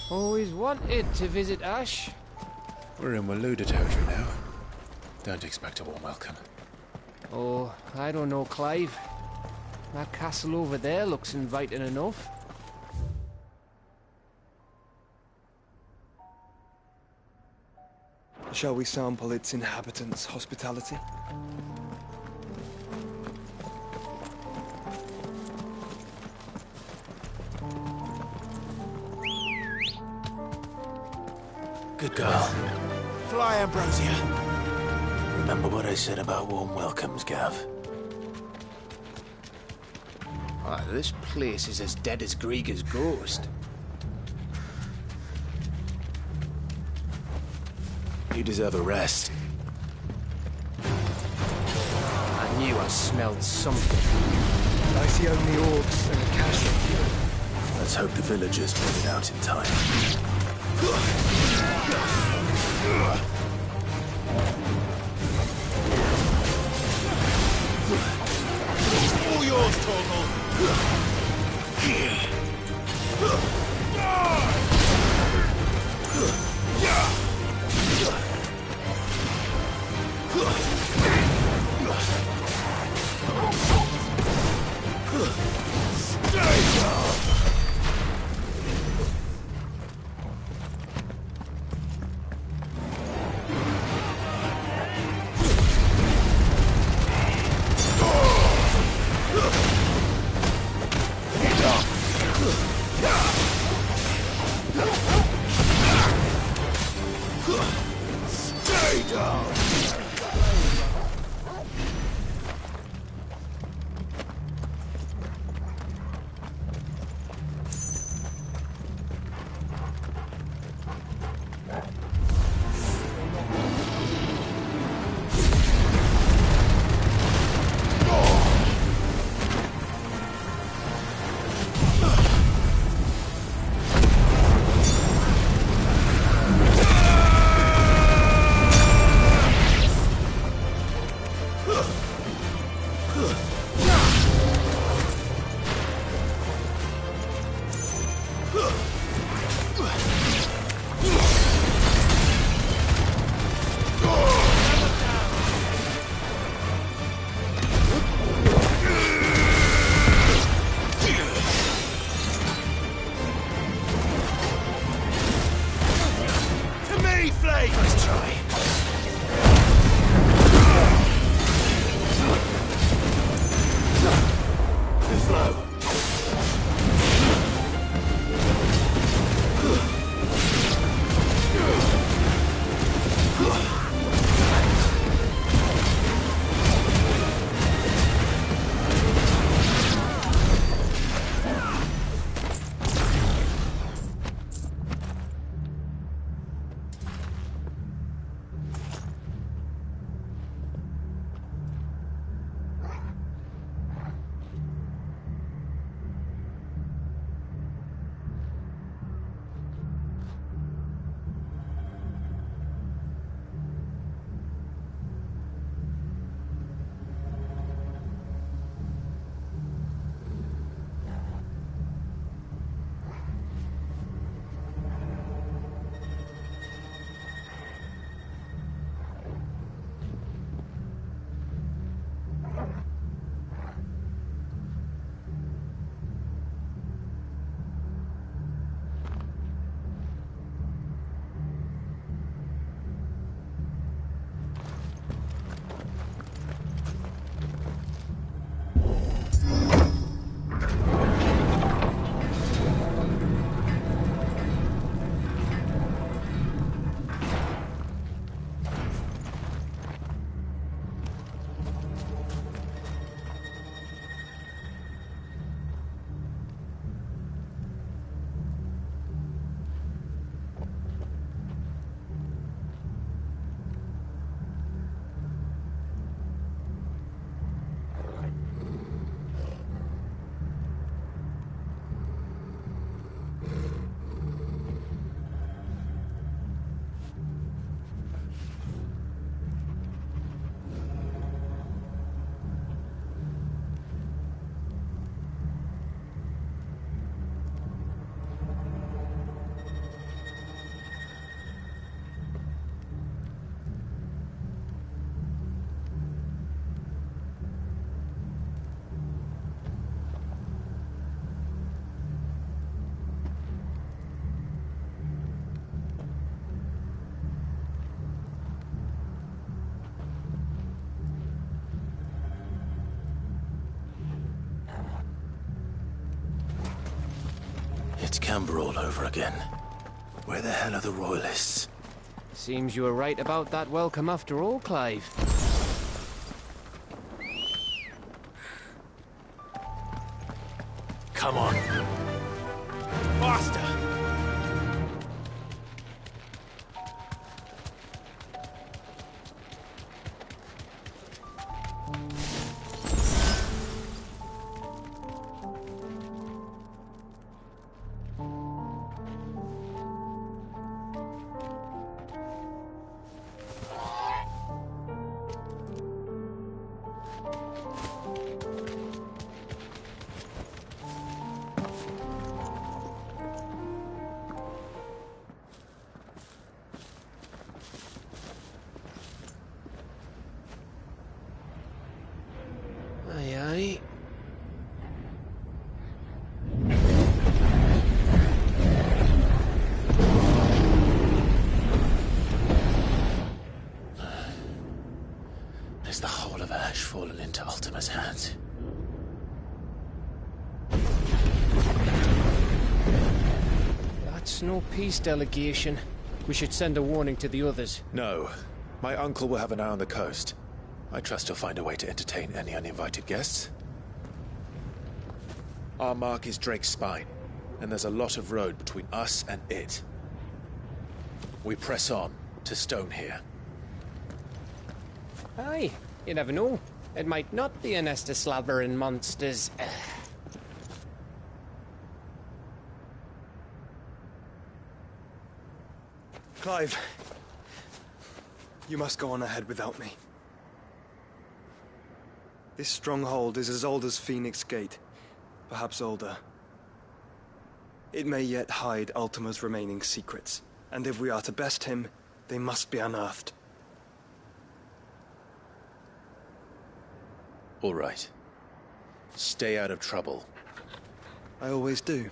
Always wanted to visit Ash. We're in Waloda territory now. Don't expect a warm welcome. Oh, I don't know, Clive. That castle over there looks inviting enough. Shall we sample its inhabitants' hospitality? Good girl. Fly, Ambrosia. Remember what I said about warm welcomes, Gav? Ah, this place is as dead as Grieger's ghost. You deserve a rest. I knew I smelled something. I see only orcs and a castle. Let's hope the villagers put it out in time. All yours, Torgal. Amber all over again. Where the hell are the Royalists? Seems you were right about that welcome after all, Clive. Come on. Faster! Aye, aye. Has the whole of Ash fallen into Ultima's hands? That's no peace delegation. We should send a warning to the others. No. My uncle will have an eye on the coast. I trust he'll find a way to entertain any uninvited guests. Our mark is Drake's Spine, and there's a lot of road between us and it. We press on to Stonehere. Aye, you never know. It might not be a nest of slabbering monsters. Clive, you must go on ahead without me. This stronghold is as old as Phoenix Gate, perhaps older. It may yet hide Ultima's remaining secrets, and if we are to best him, they must be unearthed. All right. Stay out of trouble. I always do.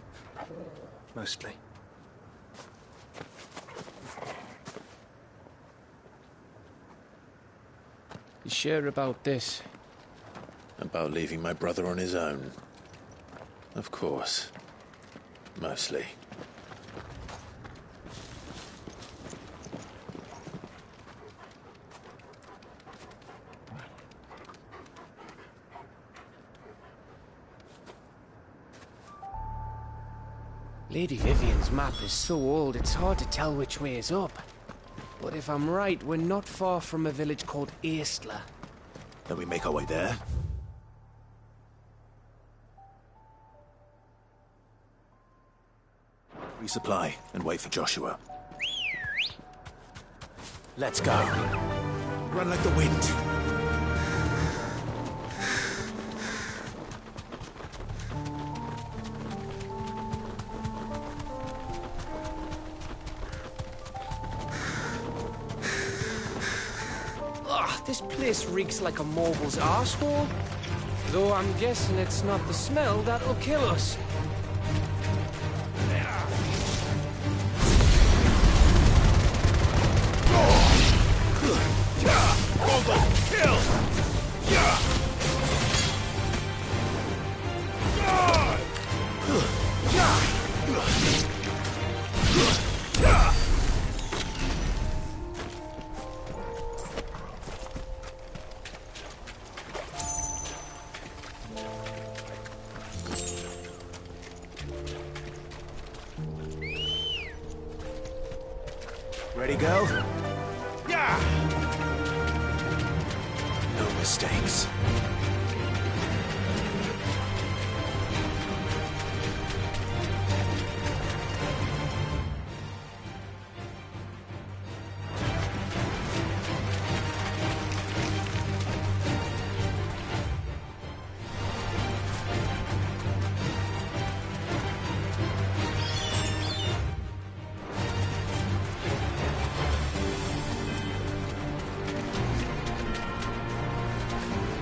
Mostly. You sure about this? About leaving my brother on his own. Of course. Mostly. Lady Vivian's map is so old it's hard to tell which way is up. But if I'm right, we're not far from a village called Aistla. Then we make our way there? Resupply and wait for Joshua. Let's go. Run like the wind. This place reeks like a mobile's arsehole. Though I'm guessing it's not the smell that'll kill us. Ready, girl? Yeah! No mistakes.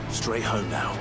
Straight home now.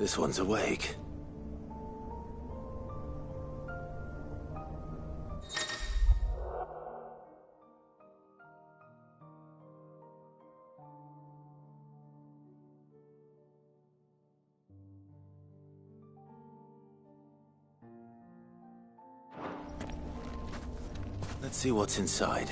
This one's awake. Let's see what's inside.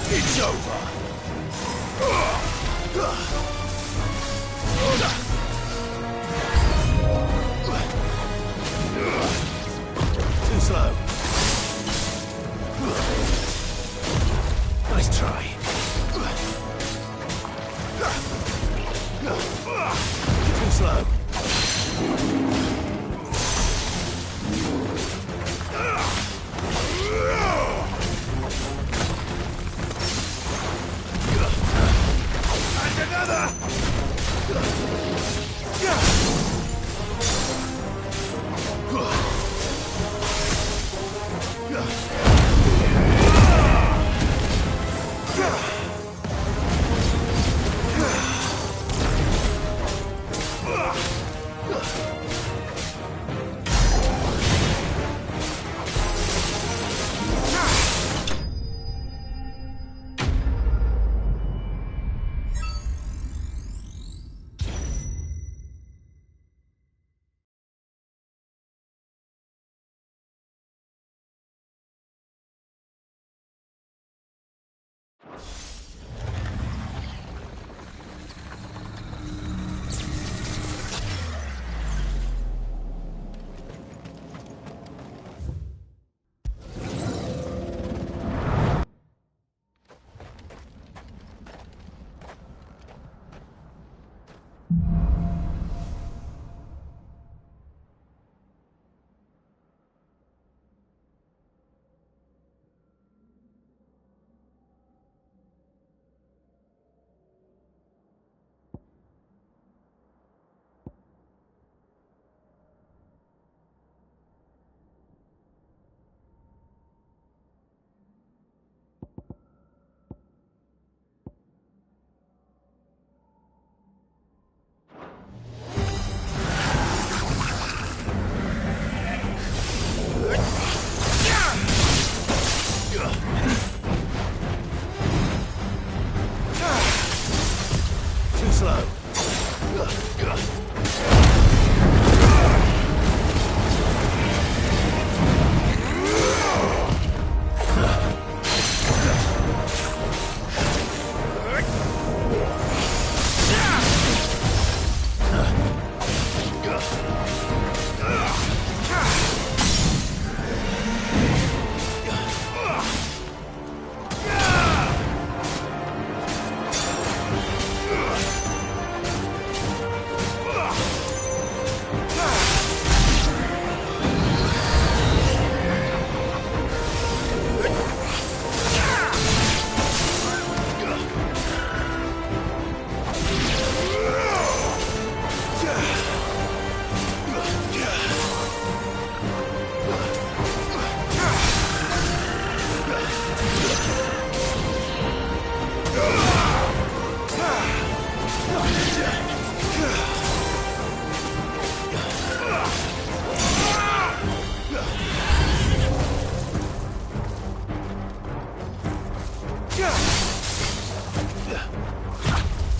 It's over. Too slow. Nice try. Too slow. And another!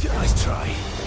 Nice try.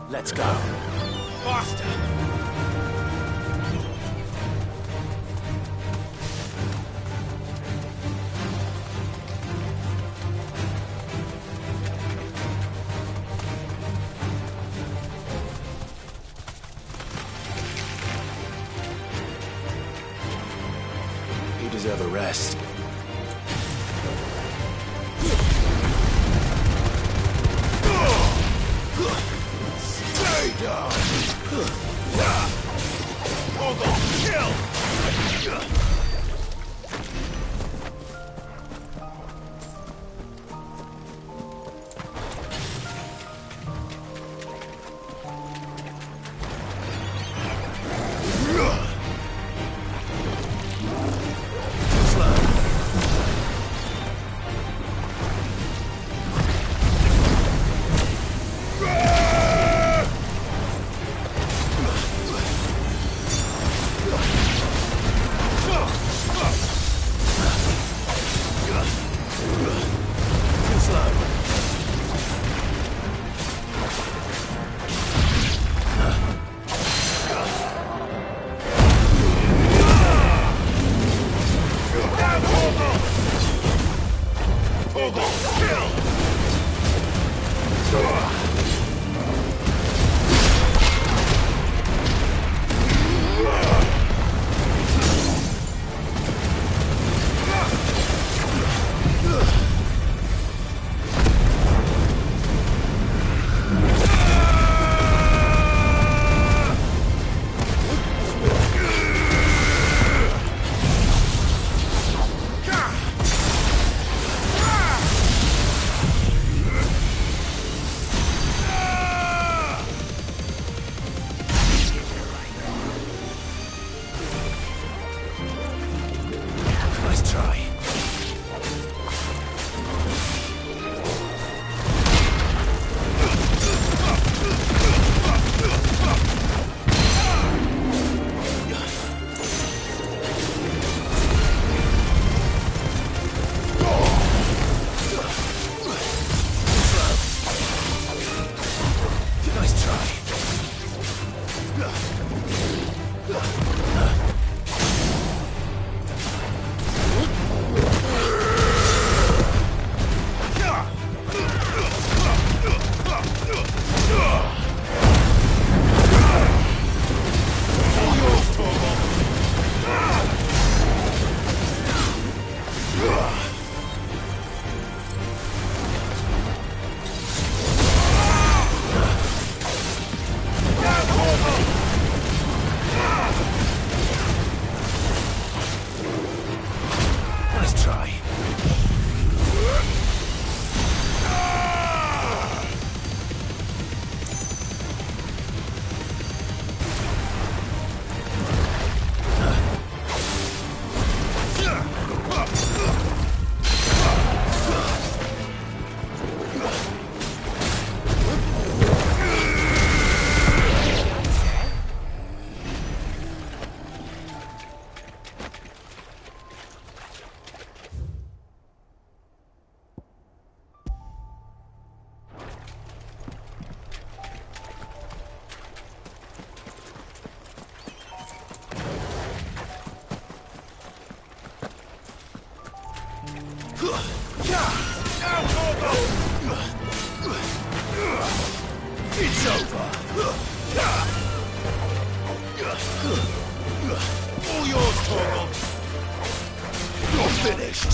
Let's go. Faster! You deserve a rest. Stay down! Kill! It's over! All yours, Torgal! You're finished!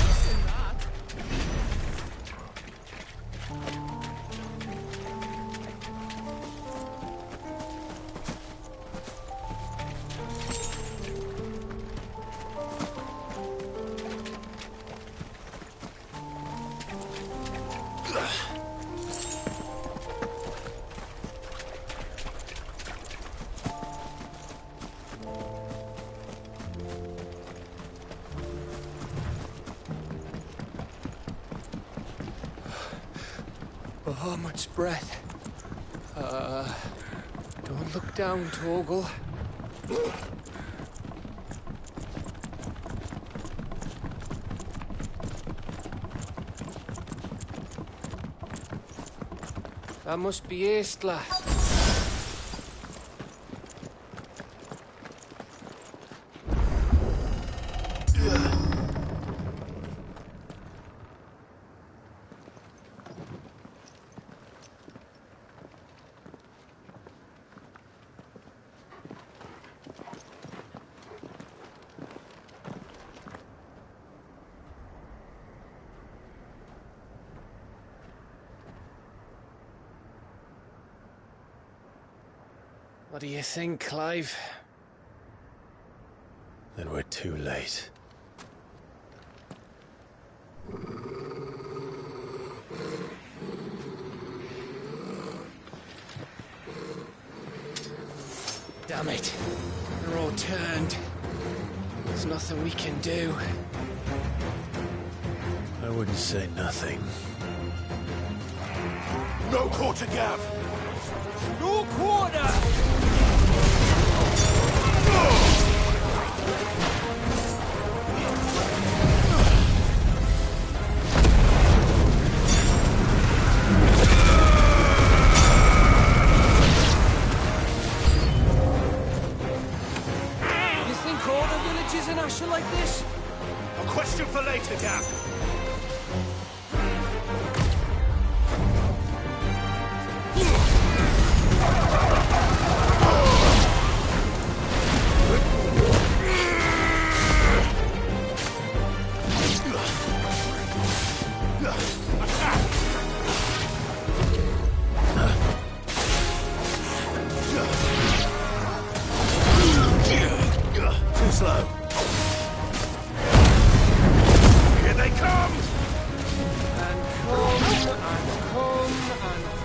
Bahamut's breath. Don't look down, Torgal. That must be Aistla. What do you think, Clive? Then we're too late. Damn it. They're all turned. There's nothing we can do. I wouldn't say nothing. No quarter, Gav! No quarter! You think all the villages in Ash are like this? A question for later, Gav. Too slow. Here they come! And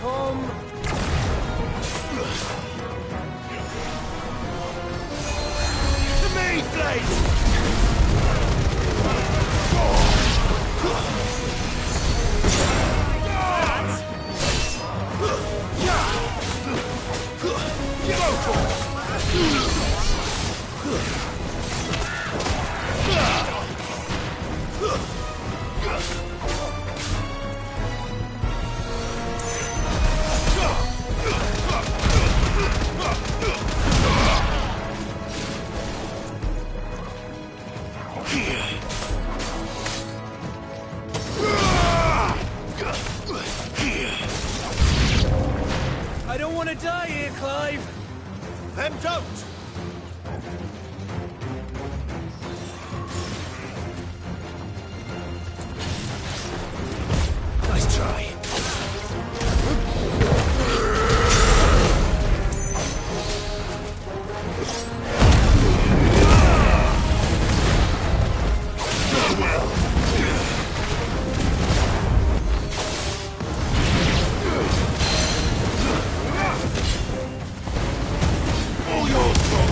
come. To me, Blade! I don't want to die here, Clive. Then don't! Nice try. All yours, Troll!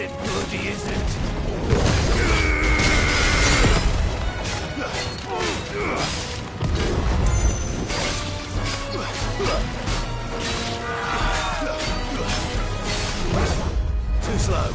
It bloody isn't. Too slow.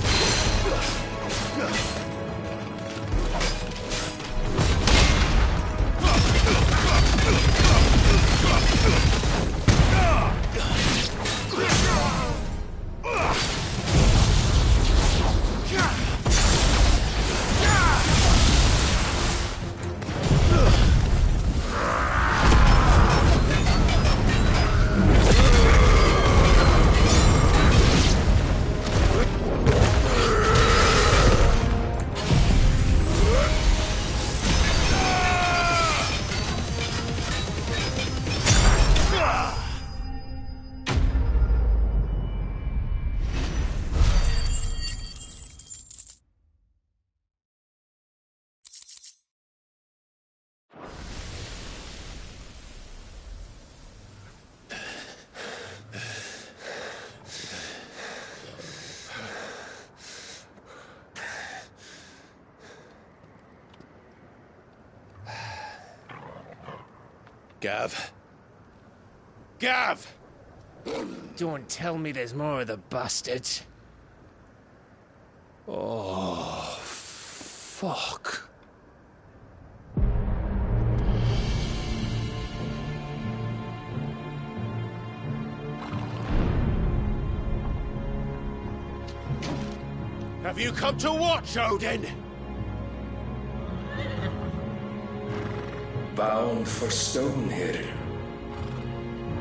Gav. Gav! Don't tell me there's more of the bastards. Oh, fuck. Have you come to watch, Odin? Bound for Stonehill.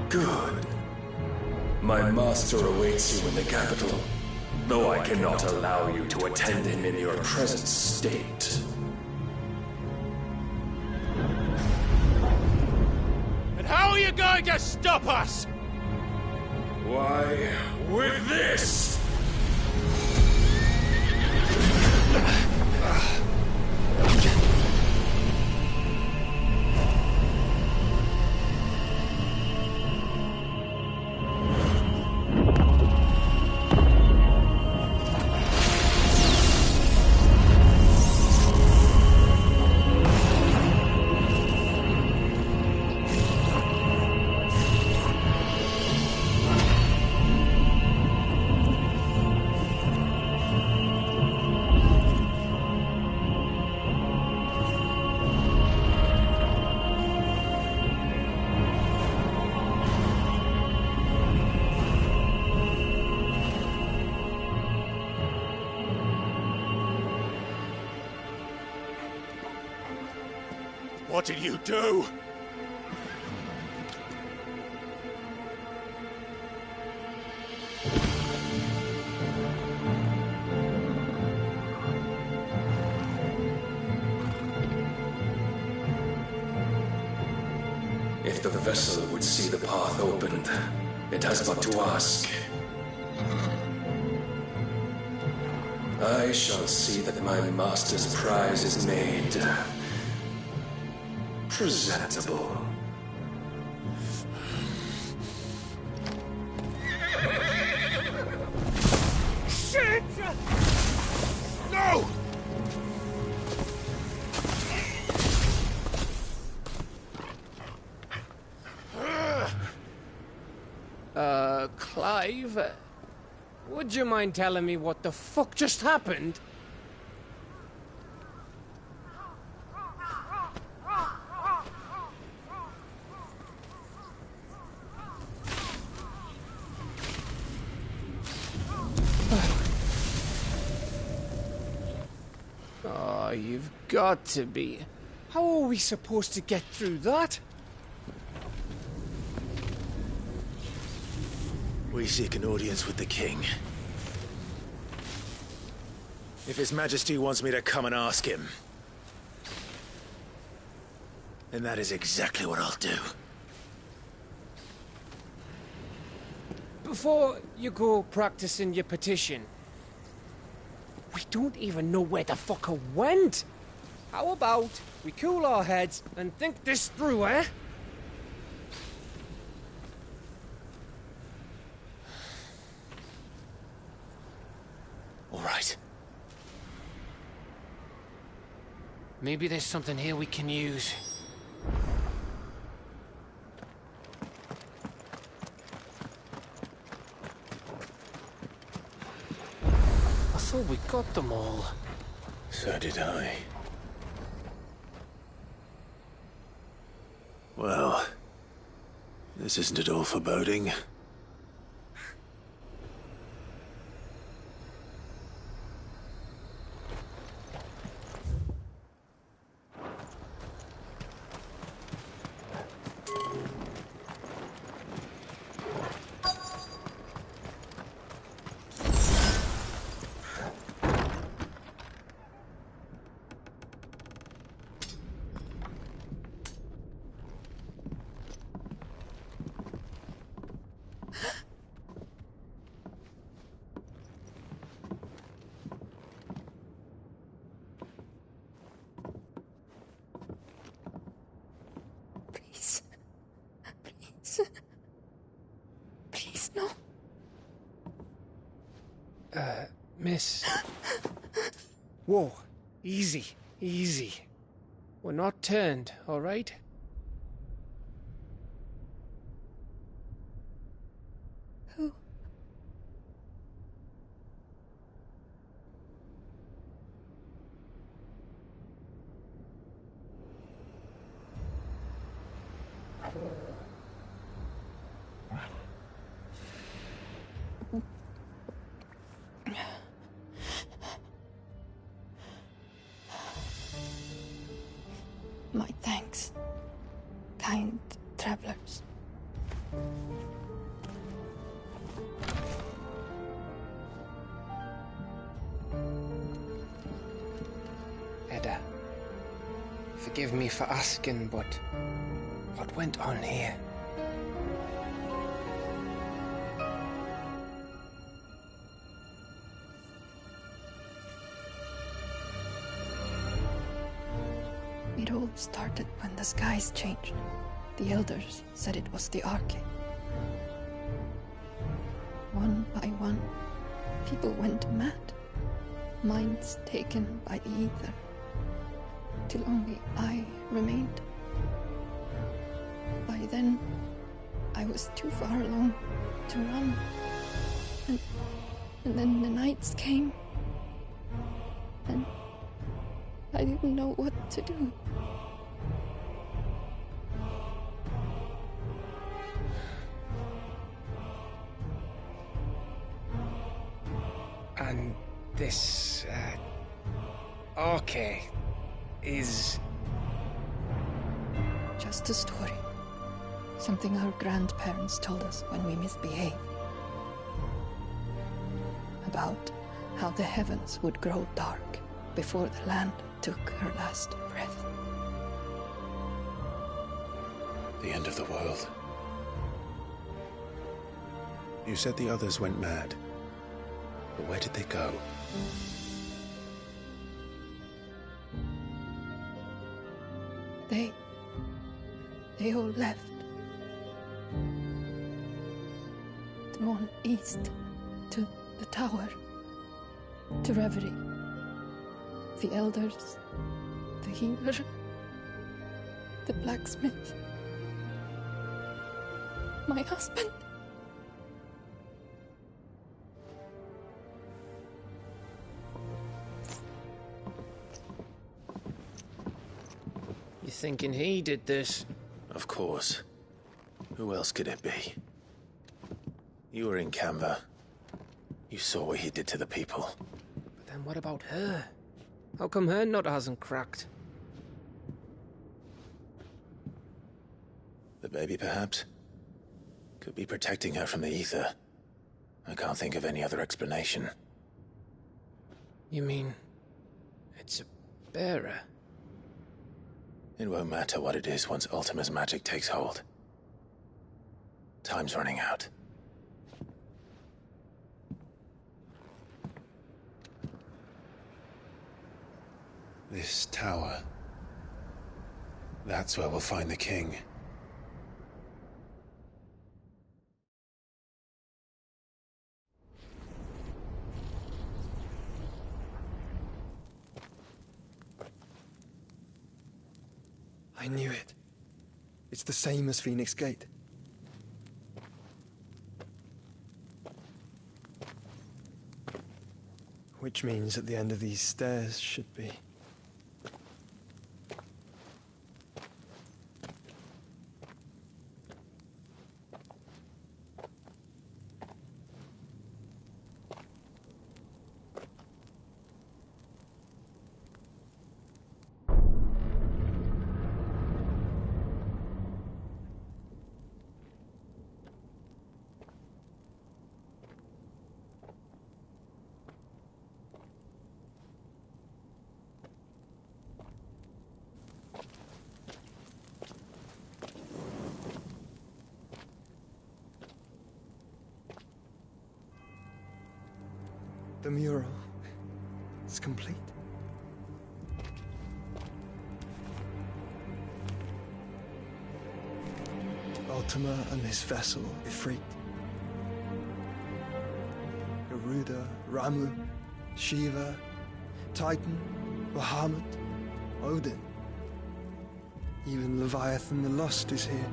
Good. My master awaits you in the capital, though I cannot allow you to attend him in your present state. And how are you going to stop us? Why, with this! What did you do? If the vessel would see the path opened, it has but to ask. I shall see that my master's prize is made presentable. Shit! No! Clive? Would you mind telling me what the fuck just happened? Oh, you've got to be. How are we supposed to get through that? We seek an audience with the king. If His Majesty wants me to come and ask him, then that is exactly what I'll do. Before you go practicing your petition, we don't even know where the fucker went. How about we cool our heads and think this through, eh? All right. Maybe there's something here we can use. I thought we got them all. So did I. Well, this isn't at all foreboding. Please, no. Miss. Whoa. Easy. Easy. We're not turned, all right? Who? My thanks, kind travelers. Edda, forgive me for asking, but what went on here? It all started when the skies changed. The elders said it was the Arche. One by one, people went mad. Minds taken by the ether. Till only I remained. By then, I was too far along to run. And then the nights came. And I didn't know what to do. And this, Arche is... Just a story. Something our grandparents told us when we misbehaved. About how the heavens would grow dark before the land took her last breath. The end of the world. You said the others went mad. But where did they go? They all left. Drawn east to the tower, to Reverie. The elders, the healer, the blacksmith, my husband. You thinking he did this? Of course. Who else could it be? You were in Canva. You saw what he did to the people. But then what about her? How come her nut hasn't cracked? The baby, perhaps? Could be protecting her from the ether. I can't think of any other explanation. You mean... it's a bearer? It won't matter what it is once Ultima's magic takes hold. Time's running out. This tower. That's where we'll find the king. I knew it. It's the same as Phoenix Gate. Which means at the end of these stairs should be... The mural is complete. Ultima and his vessel, Ifrit. Garuda, Ramu, Shiva, Titan, Bahamut, Odin. Even Leviathan the Lost is here.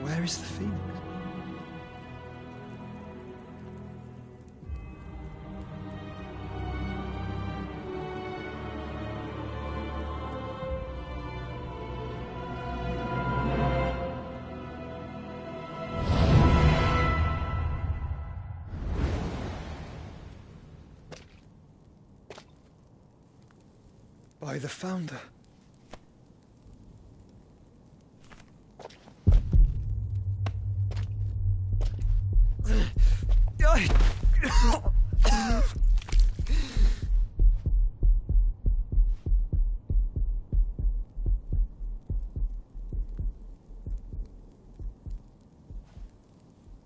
Where is the Phoenix? By the Founder.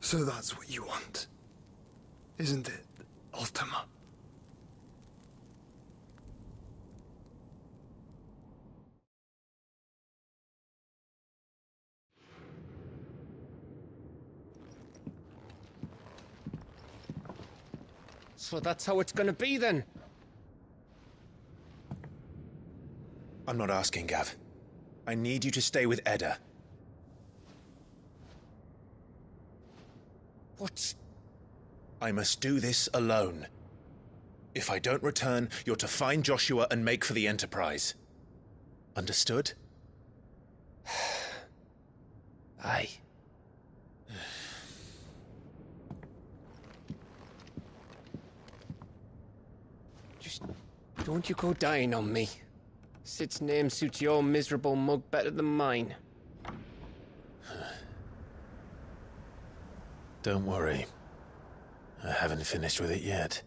So that's what you want, isn't it, Ultima? So that's how it's gonna be then? I'm not asking, Gav. I need you to stay with Edda. What? I must do this alone. If I don't return, you're to find Joshua and make for the Enterprise. Understood? Aye. Just don't you go dying on me. Sid's name suits your miserable mug better than mine. Don't worry. I haven't finished with it yet.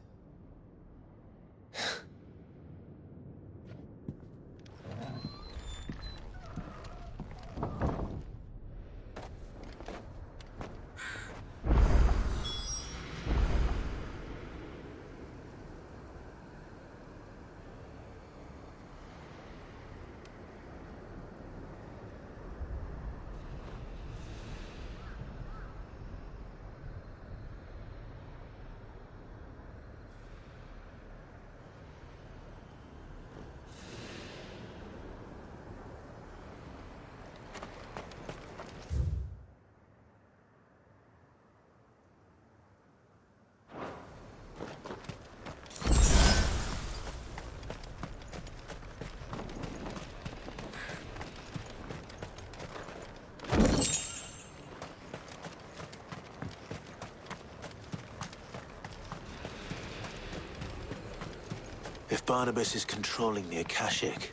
If Barnabas is controlling the Akashic,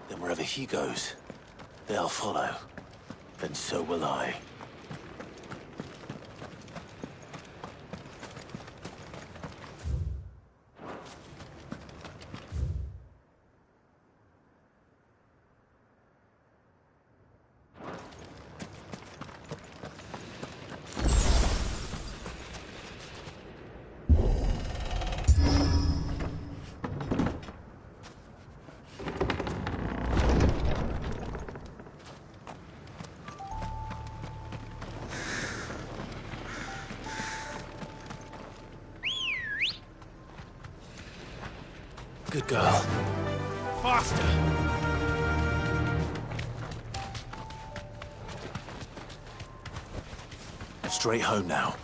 then wherever he goes, they'll follow. And so will I. Good girl. Faster! Straight home now.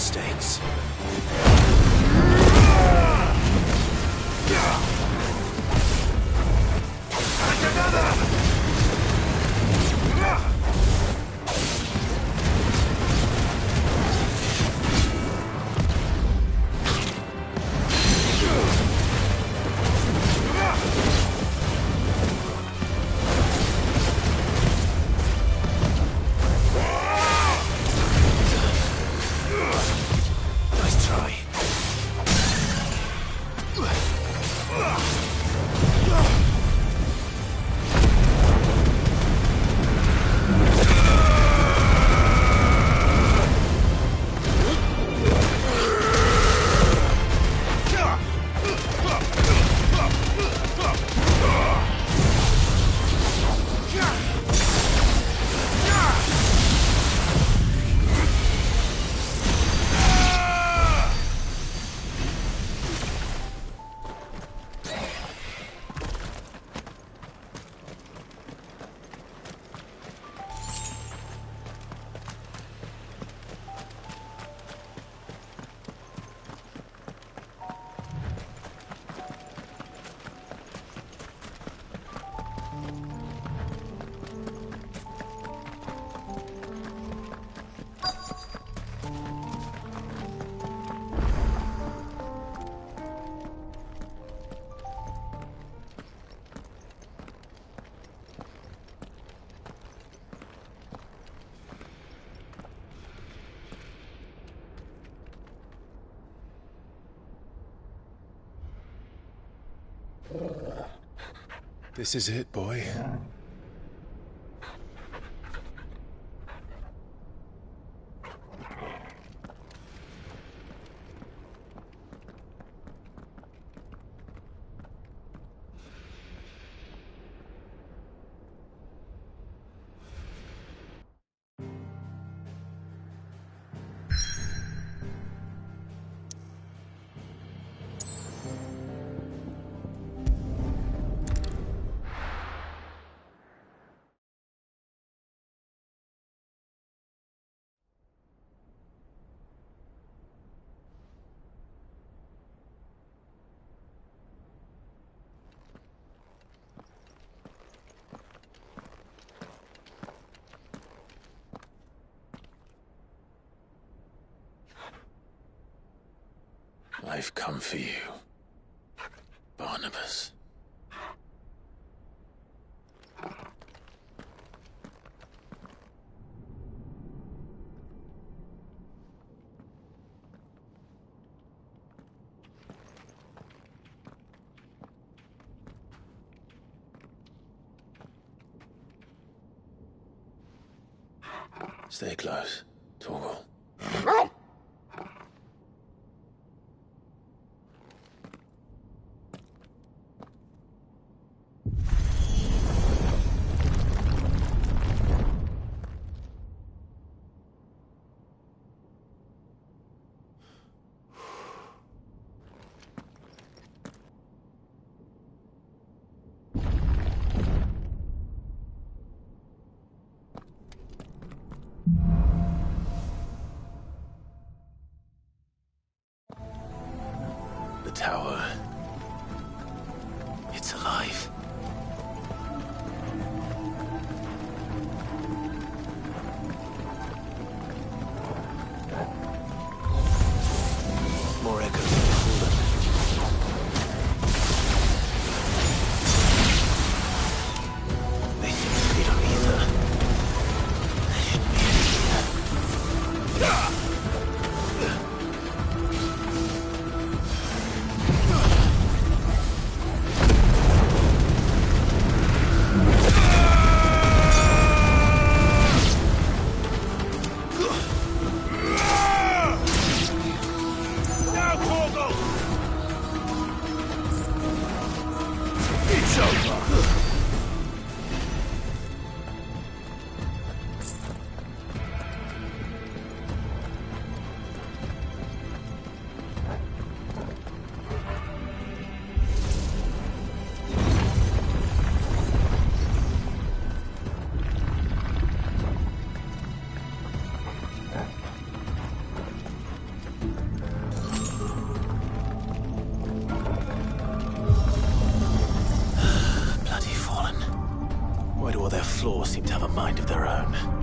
mistakes. And another! Nice try. This is it, boy. I've come for you, Barnabas. Stay close, Torgal. The tower. It's alive. More echoes of the fallen. They seem to feed on ether. There shouldn't be any here. to have a mind of their own.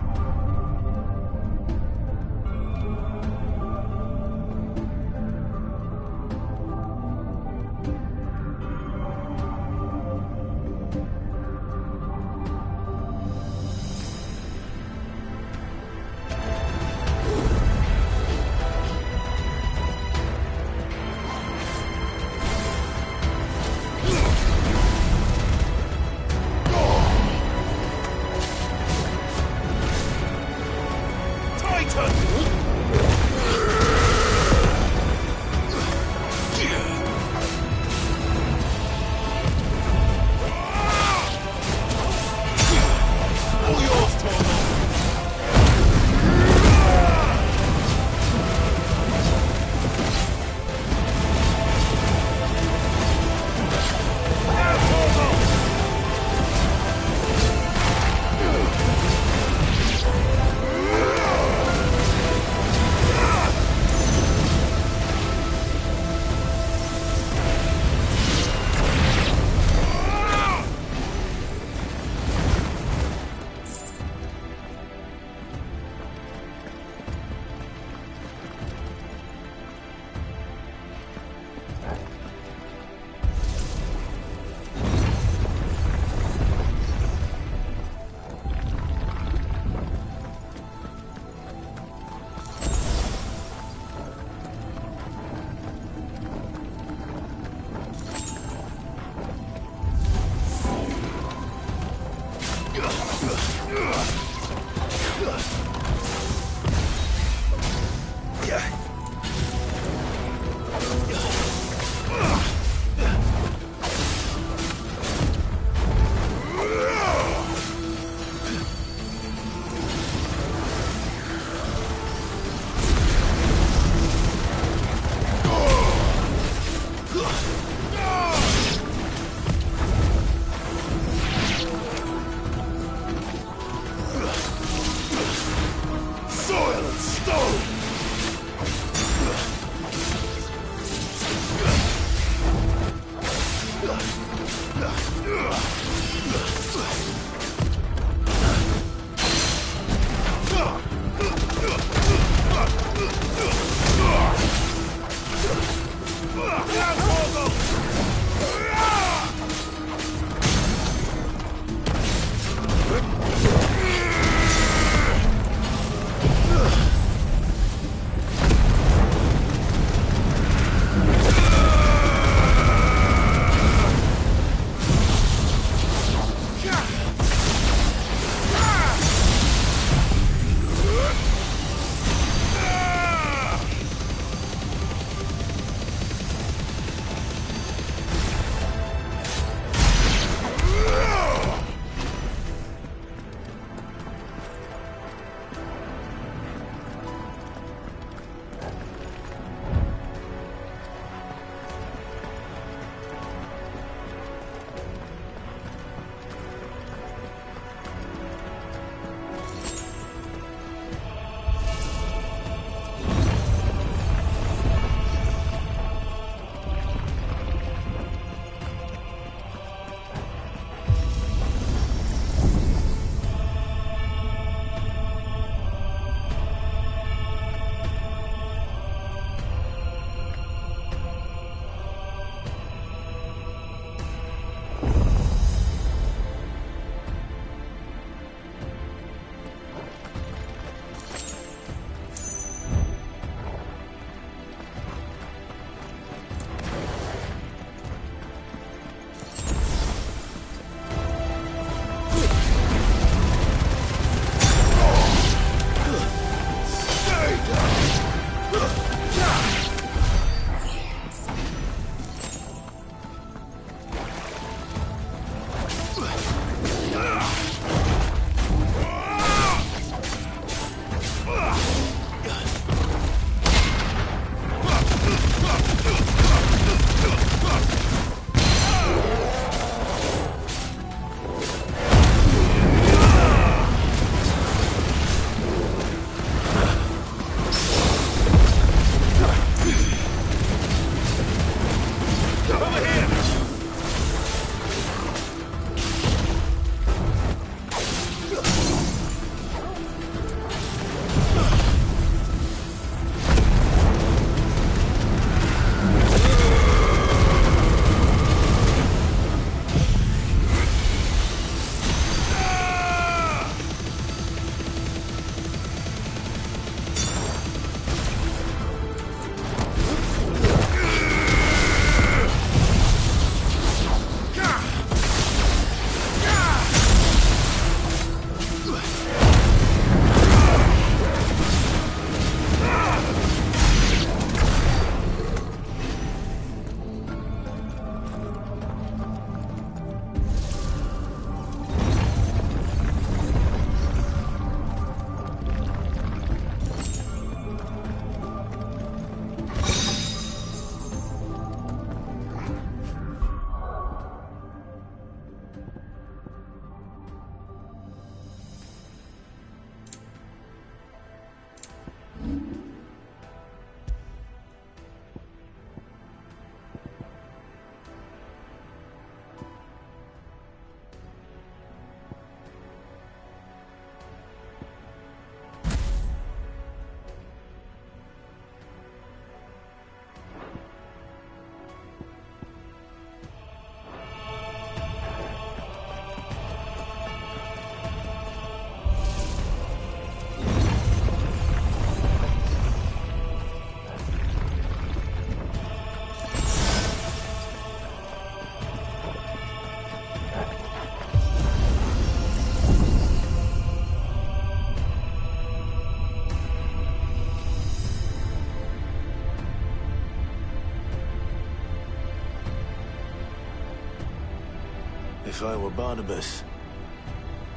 If I were Barnabas,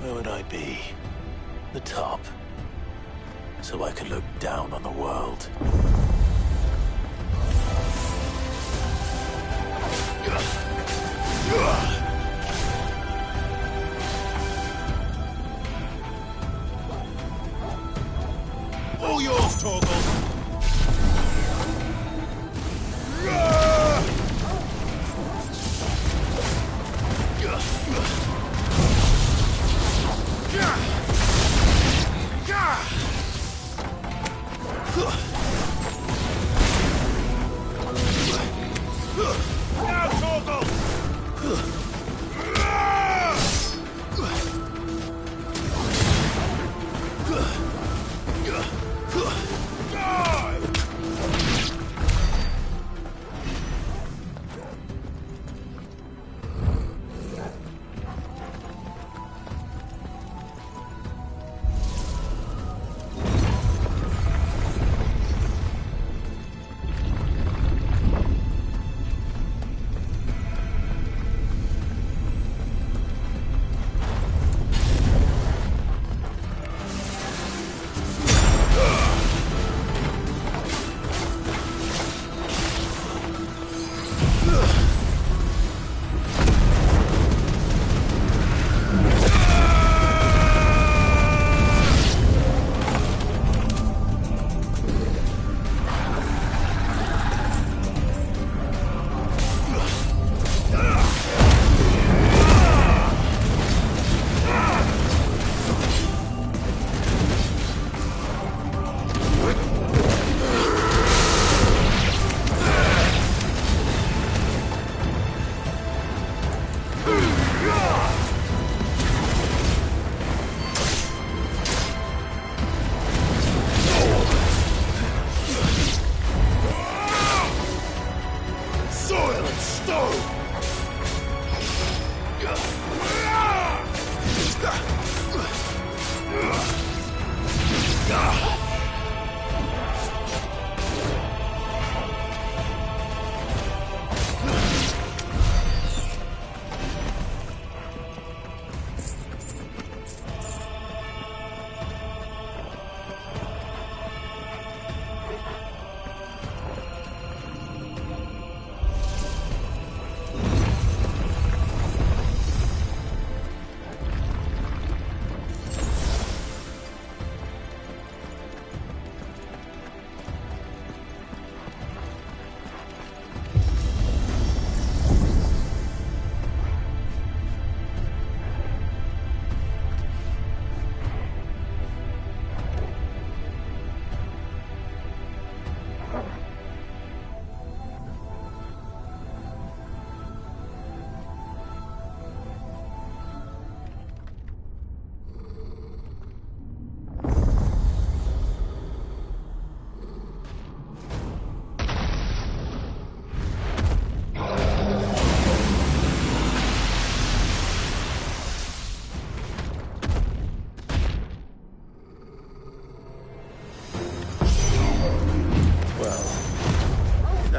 where would I be? The top. So I could look down on the world. All yours, Torgal! Now, Torgal!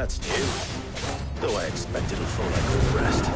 That's new. Though I expect it'll fall like all the rest.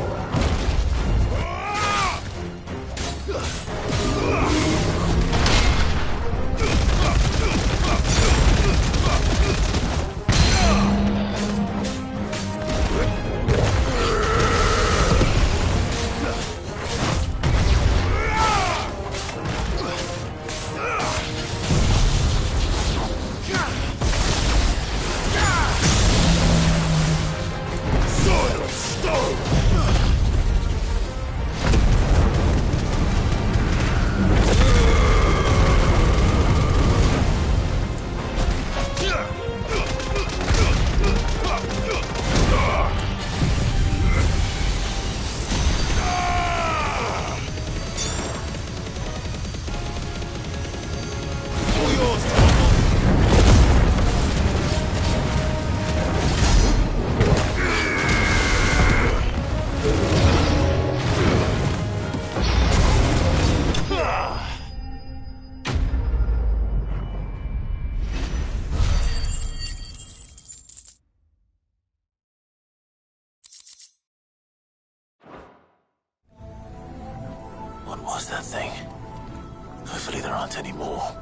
What was that thing? Hopefully there aren't any more.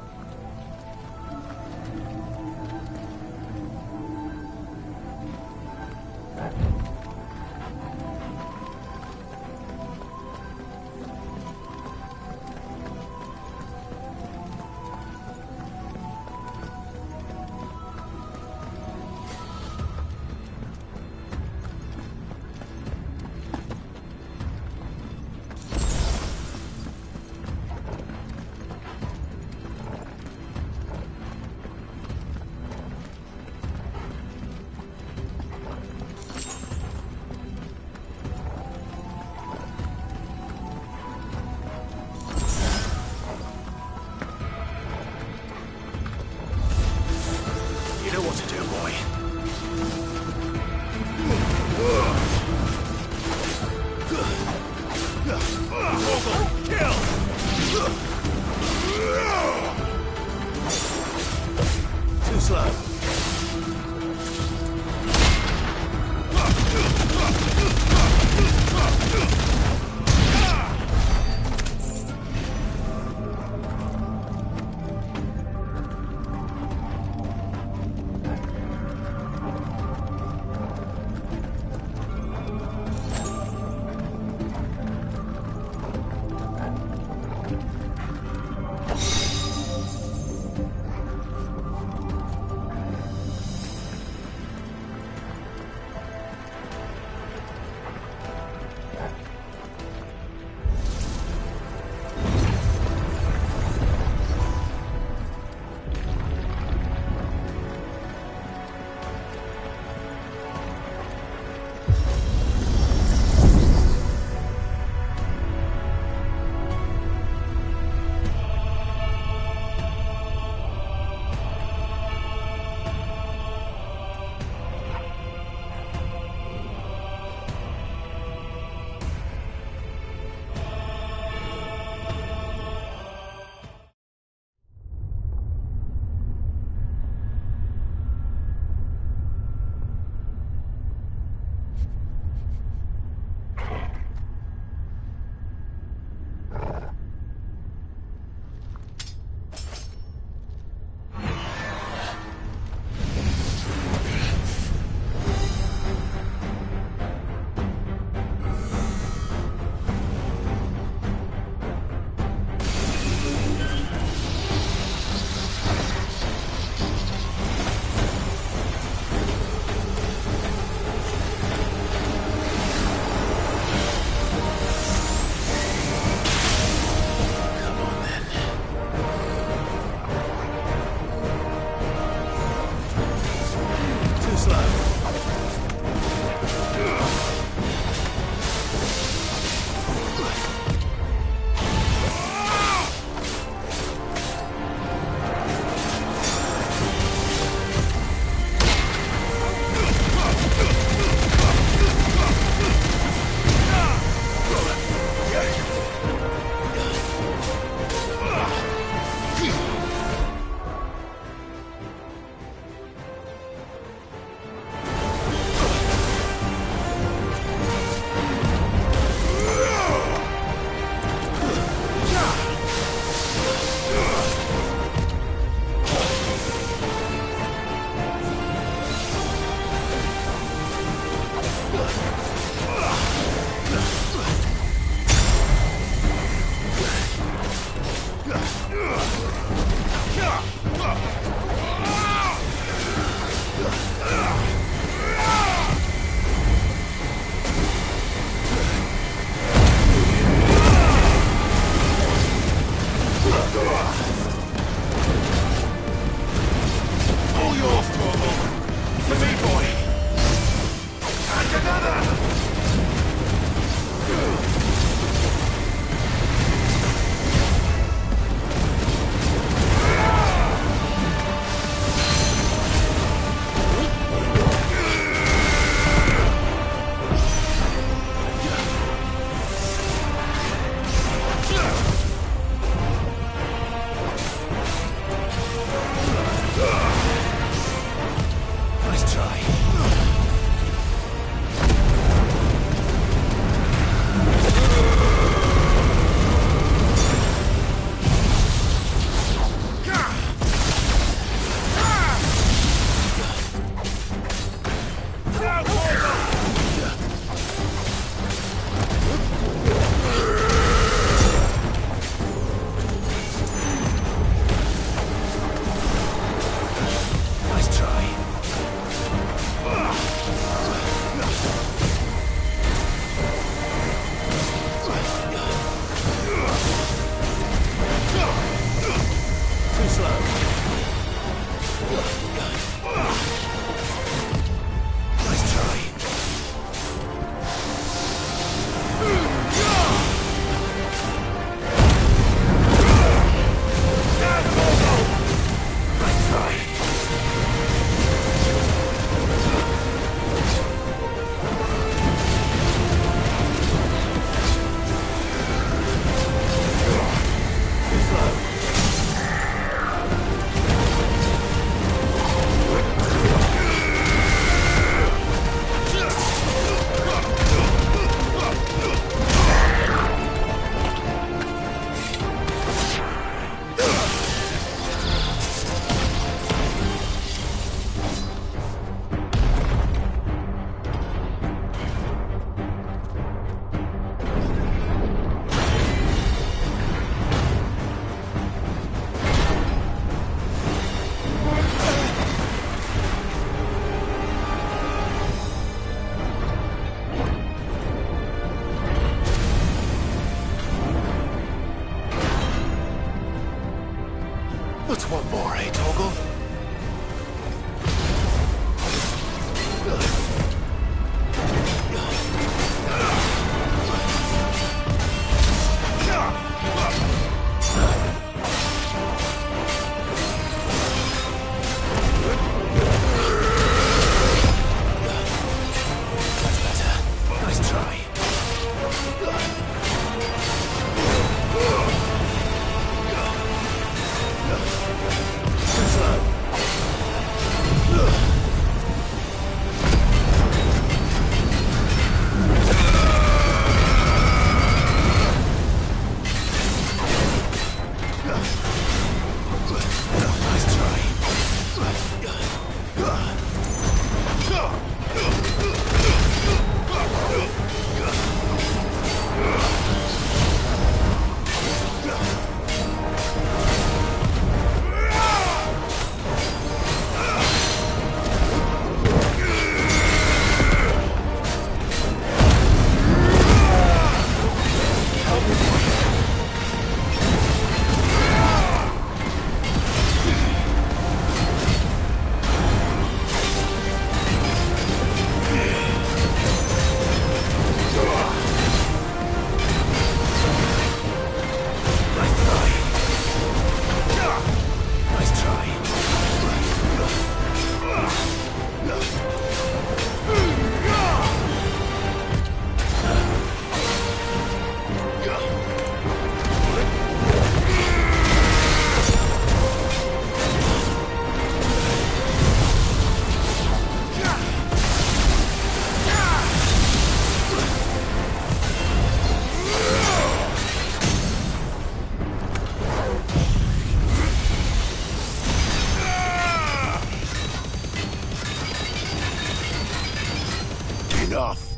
wrath.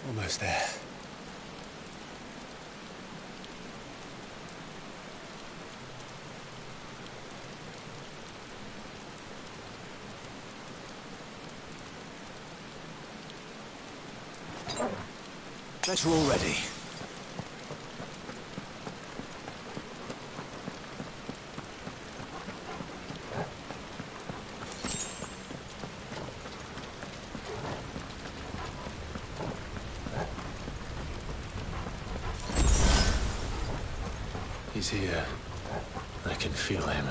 Almost there. Better already. He's here. I can feel him.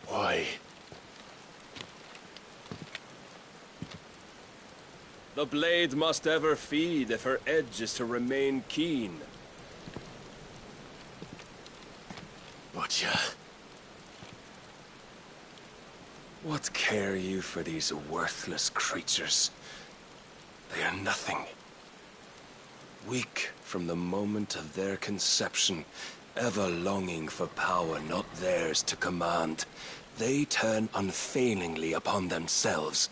Why? The blade must ever feed if her edge is to remain keen. Butcher. What care you for these worthless creatures? They are nothing. Weak from the moment of their conception, ever longing for power not theirs to command, they turn unfailingly upon themselves.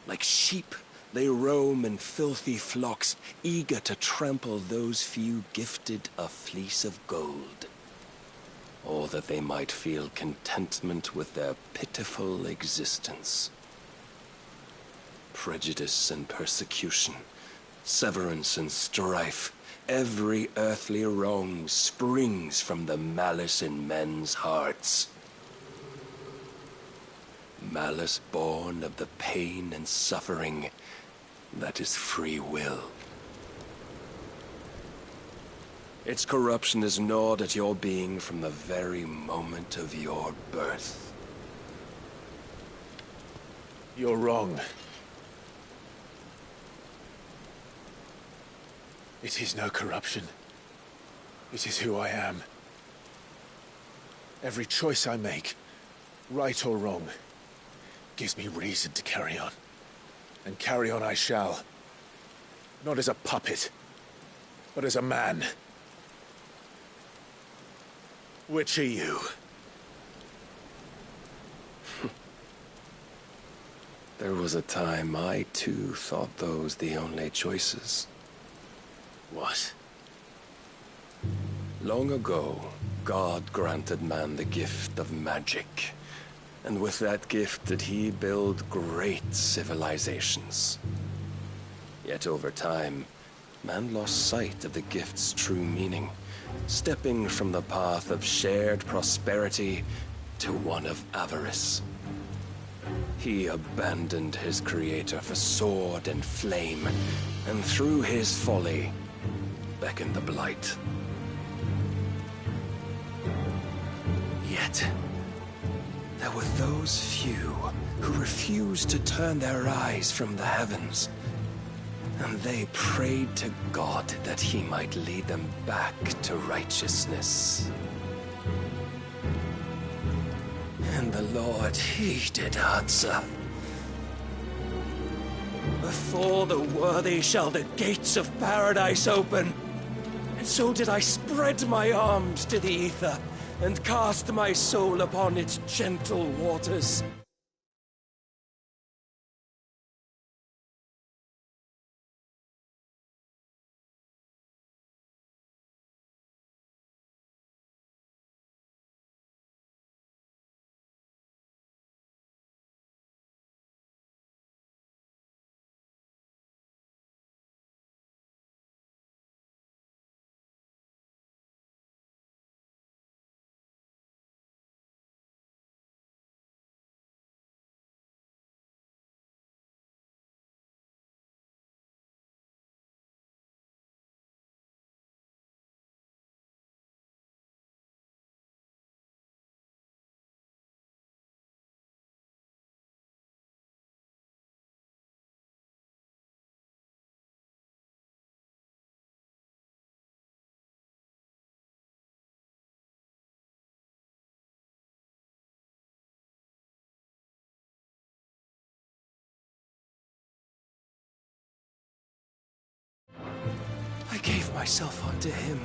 Like sheep, they roam in filthy flocks, eager to trample those few gifted a fleece of gold. Or that they might feel contentment with their pitiful existence. Prejudice and persecution, severance and strife, every earthly wrong springs from the malice in men's hearts. Malice born of the pain and suffering that is free will. Its corruption is gnawed at your being from the very moment of your birth. You're wrong. It is no corruption. It is who I am. Every choice I make, right or wrong, gives me reason to carry on. And carry on I shall. Not as a puppet, but as a man. Which are you? There was a time I too thought those the only choices. What? Long ago, God granted man the gift of magic. And with that gift did he build great civilizations. Yet over time, man lost sight of the gift's true meaning, stepping from the path of shared prosperity to one of avarice. He abandoned his creator for sword and flame, and through his folly, beckoned the blight. Yet, there were those few who refused to turn their eyes from the heavens, And they prayed to God that he might lead them back to righteousness. And the Lord, he did answer. Before the worthy shall the gates of paradise open. And so did I spread my arms to the ether, and cast my soul upon its gentle waters. I gave myself unto him.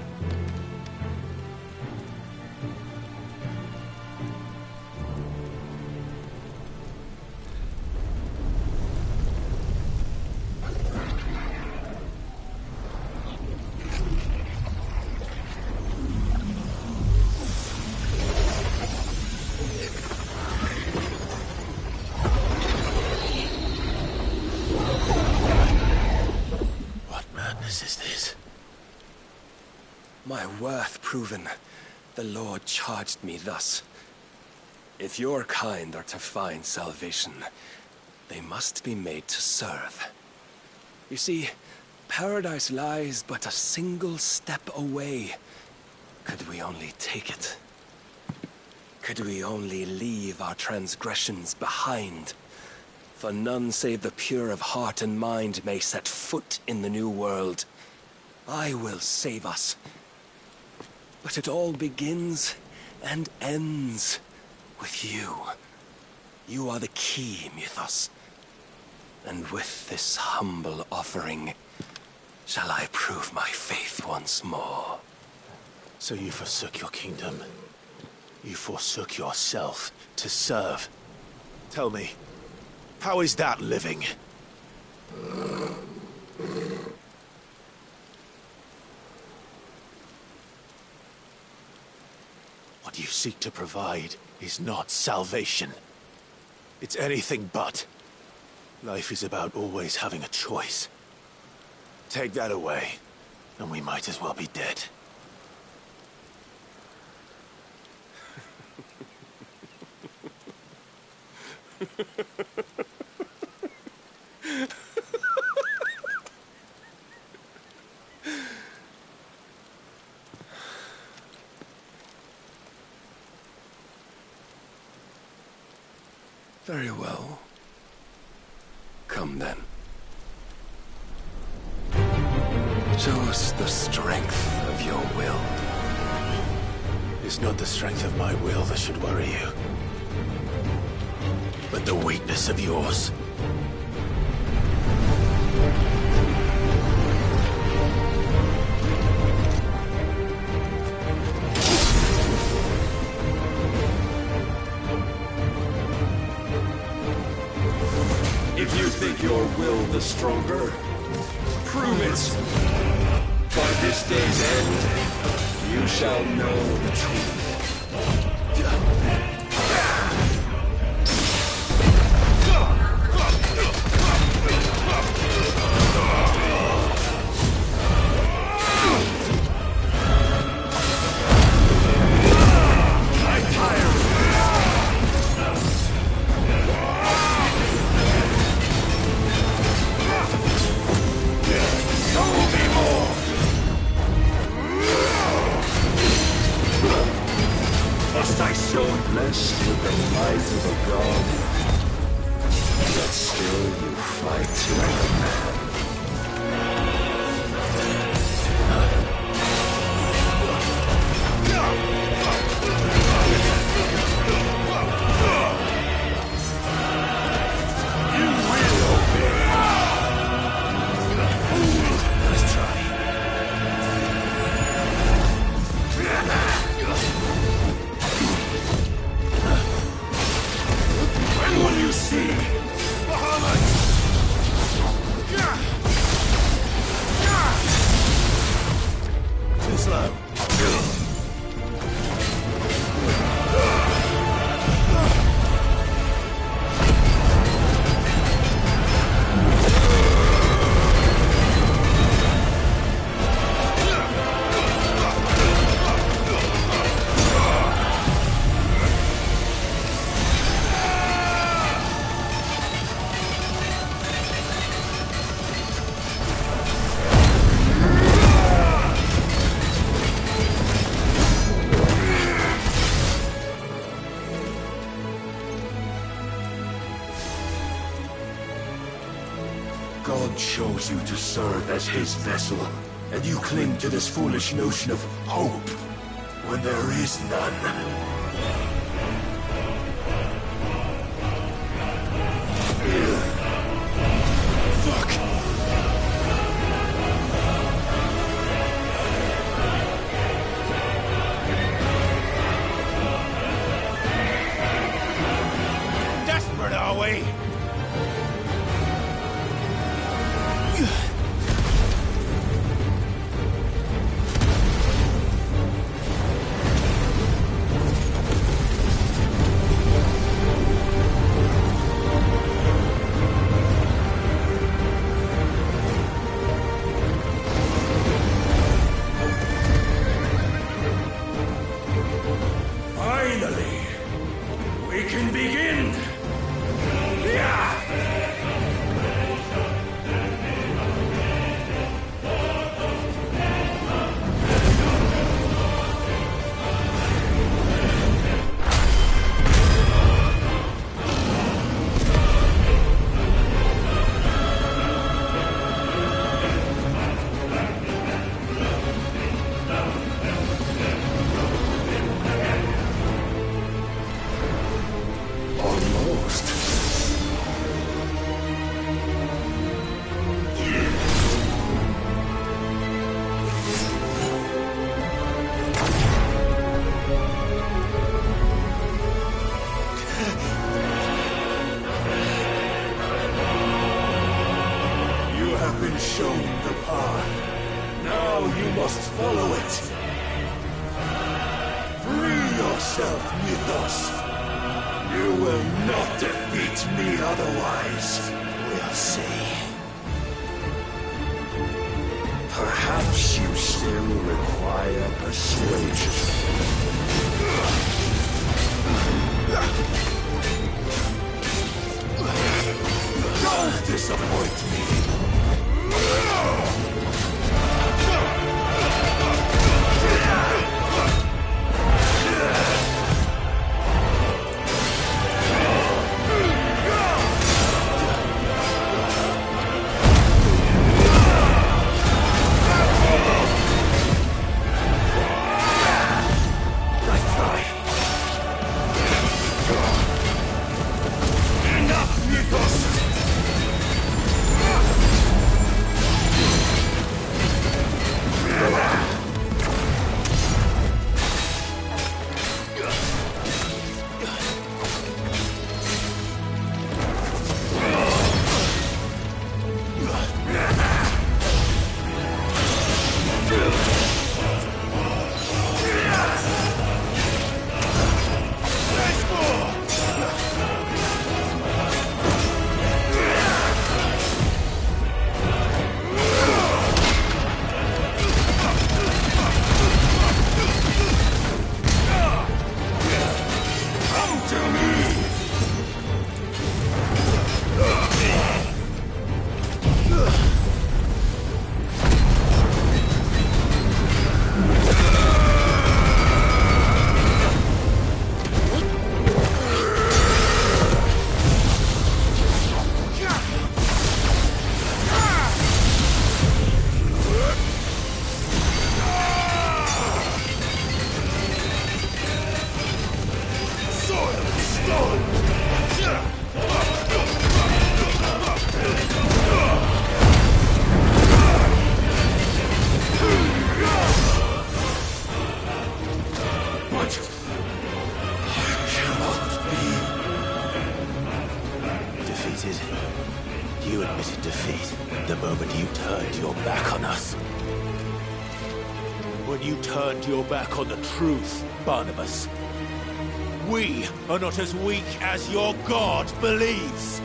My worth proven, the Lord charged me thus. If your kind are to find salvation, they must be made to serve. You see, paradise lies but a single step away. Could we only take it? Could we only leave our transgressions behind? For none save the pure of heart and mind may set foot in the new world. I will save us. But it all begins and ends with you. You are the key, Mythos. And with this humble offering, shall I prove my faith once more. So you forsook your kingdom. You forsook yourself to serve. Tell me, how is that living? What you seek to provide is not salvation. It's anything but. Life is about always having a choice. Take that away, and we might as well be dead. Very well. Come then. Show us the strength of your will. It's not the strength of my will that should worry you, but the weakness of yours. If you think your will the stronger, prove it. By this day's end, you shall know the truth. Blessed with the might of a god, yet still you fight like a man. chose you to serve as his vessel, and you cling to this foolish notion of hope, when there is none. Desperate, are we? Finally, we can begin! Yeah! You have been shown the path. Now you must follow it. Free yourself, Mythos. You will not defeat me otherwise. We'll see. Perhaps you still require persuasion. Don't disappoint me. Nice try. Enough, Mythos! You admitted defeat the moment you turned your back on us. When you turned your back on the truth, Barnabas. We are not as weak as your god believes.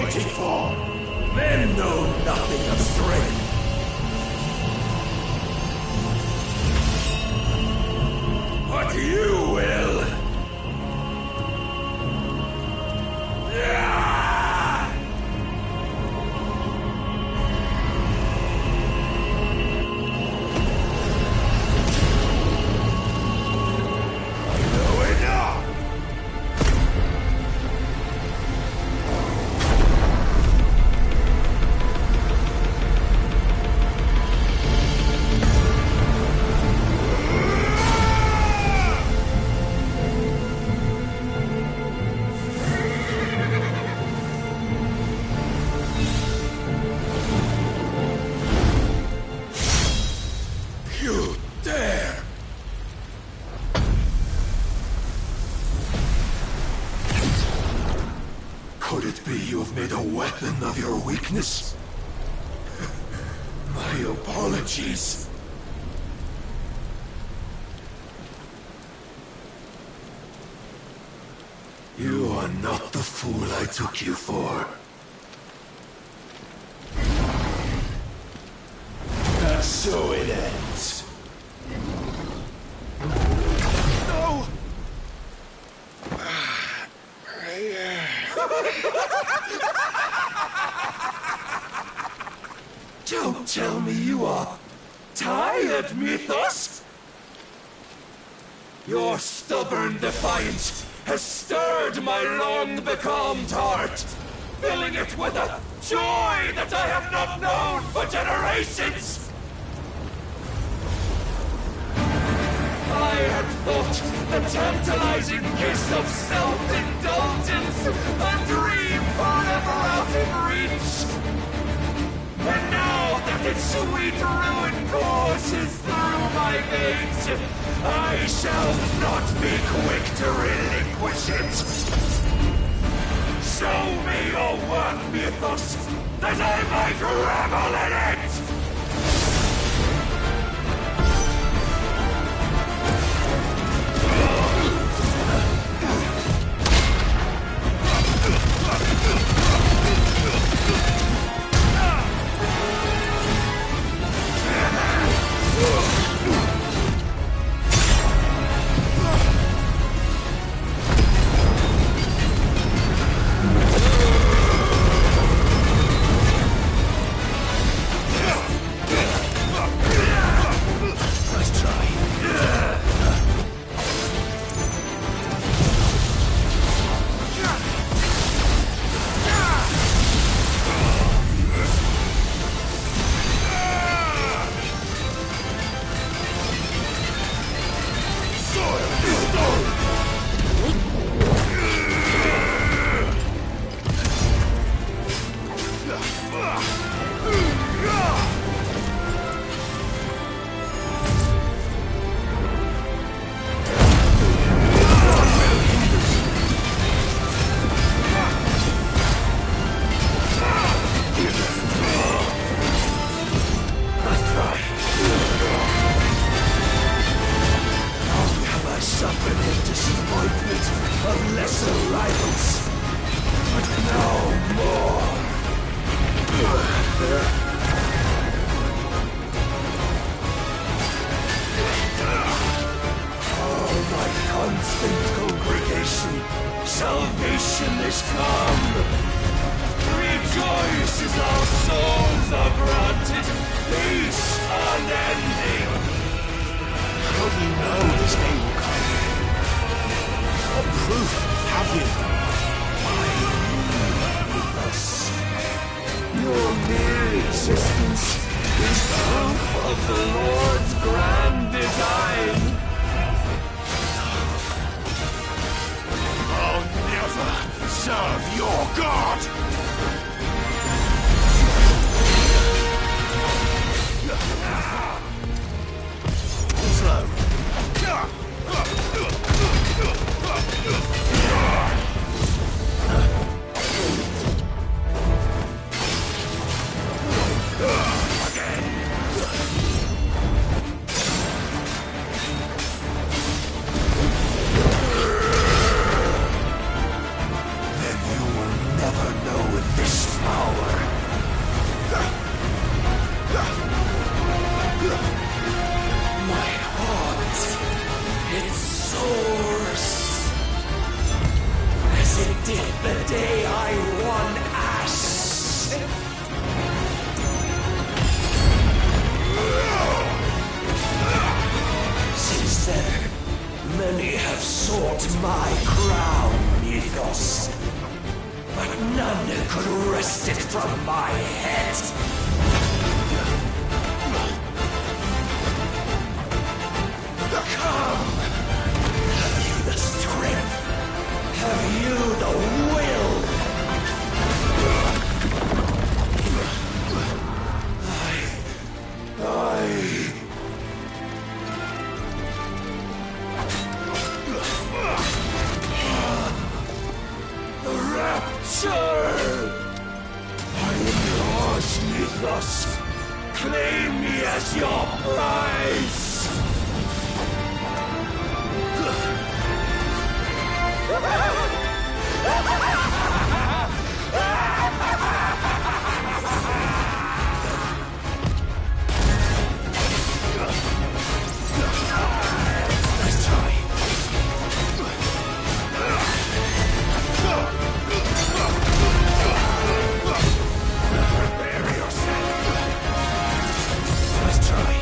fighting for? Men know nothing of strength. But you will. Could it be you have made a weapon of your weakness? My apologies. You are not the fool I took you for. And so it ends. No! Don't tell me you are tired, Mythos! Your stubborn defiance has stirred my long-becalmed heart, filling it with a joy that I have not known for generations! I had thought the tantalizing kiss of self-indulgence a dream forever out of reach. And now that its sweet ruin courses through my veins, I shall not be quick to relinquish it. Show me your work, Mythos, that I might revel in it! Claim me as your prize! Nice try. Prepare yourself. Nice try.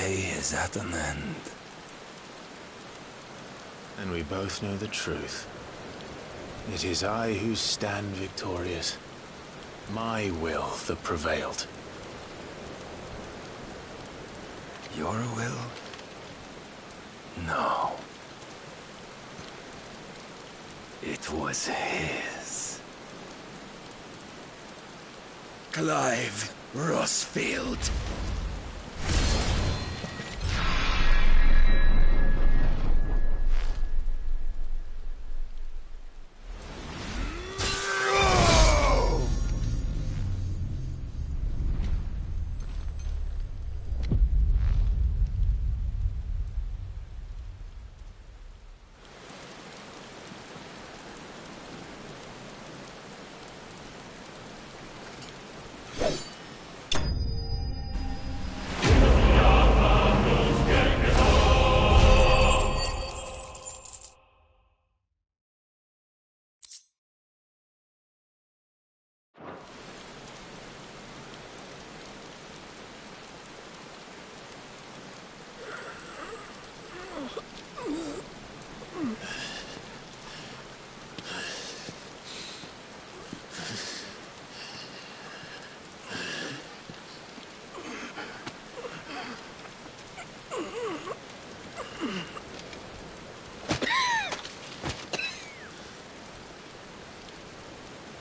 Is at an end. And we both know the truth. It is I who stand victorious. My will that prevailed. Your will? No. It was his. Clive Rossfield.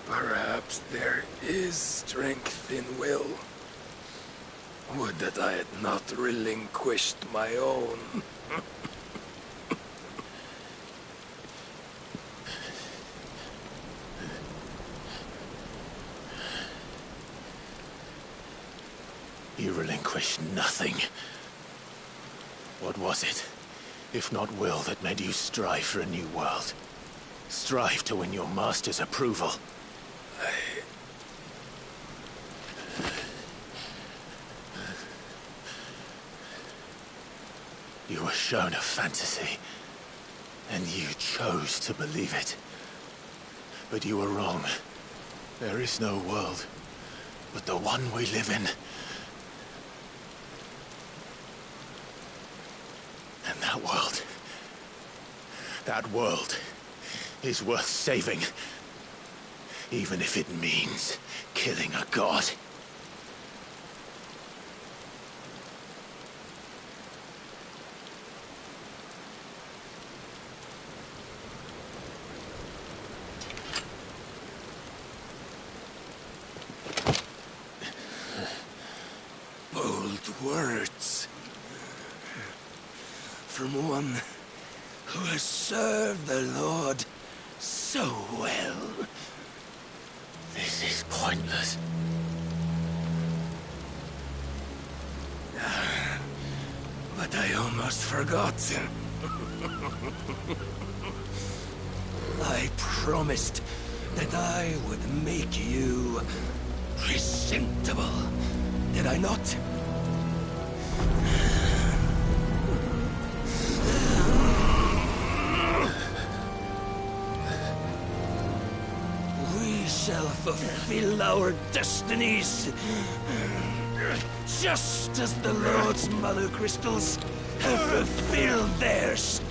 Perhaps there is strength in will. Would that I had not relinquished my own. You relinquished nothing. What was it, if not will, that made you strive for a new world? Strive to win your master's approval? You were shown a fantasy, and you chose to believe it. But you were wrong. There is no world, but the one we live in. That world is worth saving, even if it means killing a god. Bold words from one who has served the Lord so well. This is pointless. But I almost forgot. I promised that I would make you presentable. Did I not? We shall fulfill our destinies, just as the Lord's Mother Crystals have fulfilled theirs.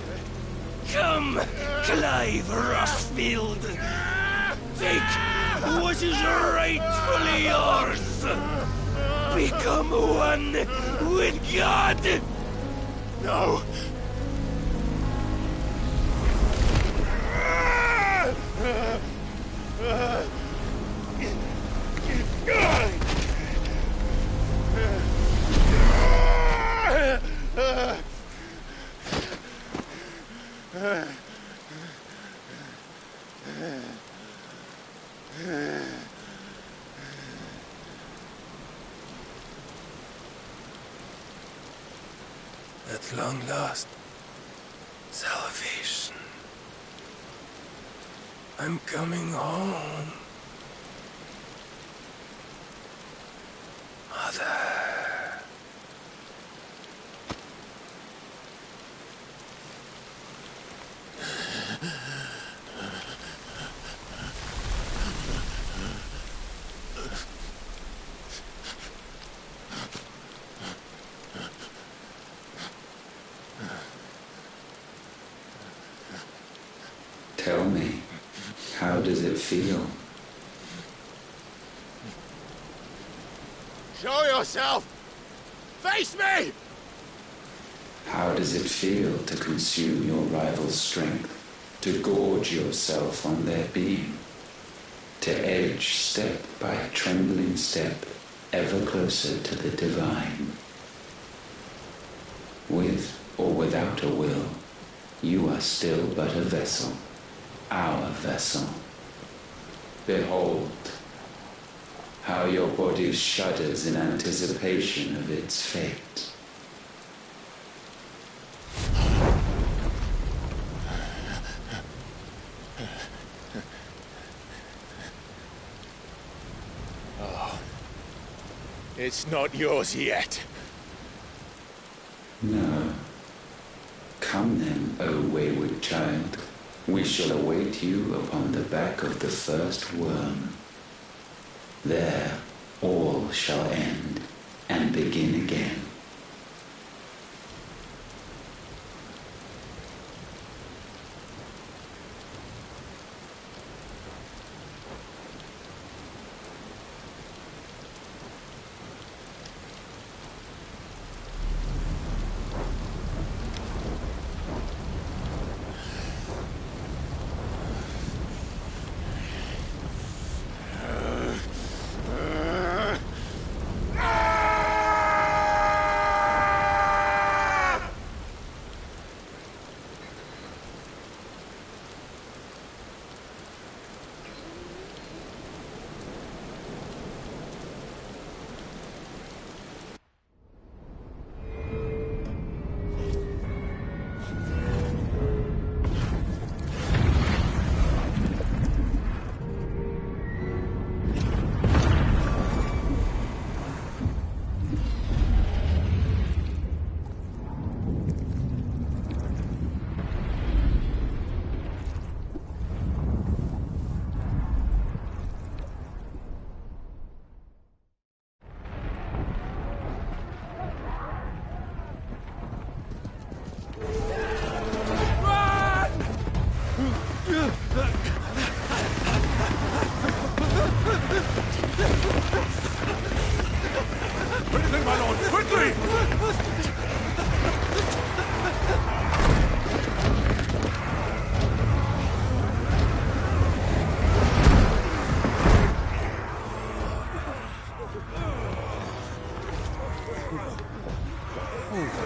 Come, Clive Rothfield. Take what is rightfully yours. Become one with God. No. At long last, salvation. I'm coming home. Mother. Tell me, how does it feel? Show yourself! Face me! How does it feel to consume your rival's strength, to gorge yourself on their being, to edge step by trembling step ever closer to the divine? With or without a will, you are still but a vessel, our vessel. Behold, how your body shudders in anticipation of its fate. Oh, it's not yours yet. No. Come then, O wayward child. We shall await you upon the back of the first worm. There all shall end and begin again.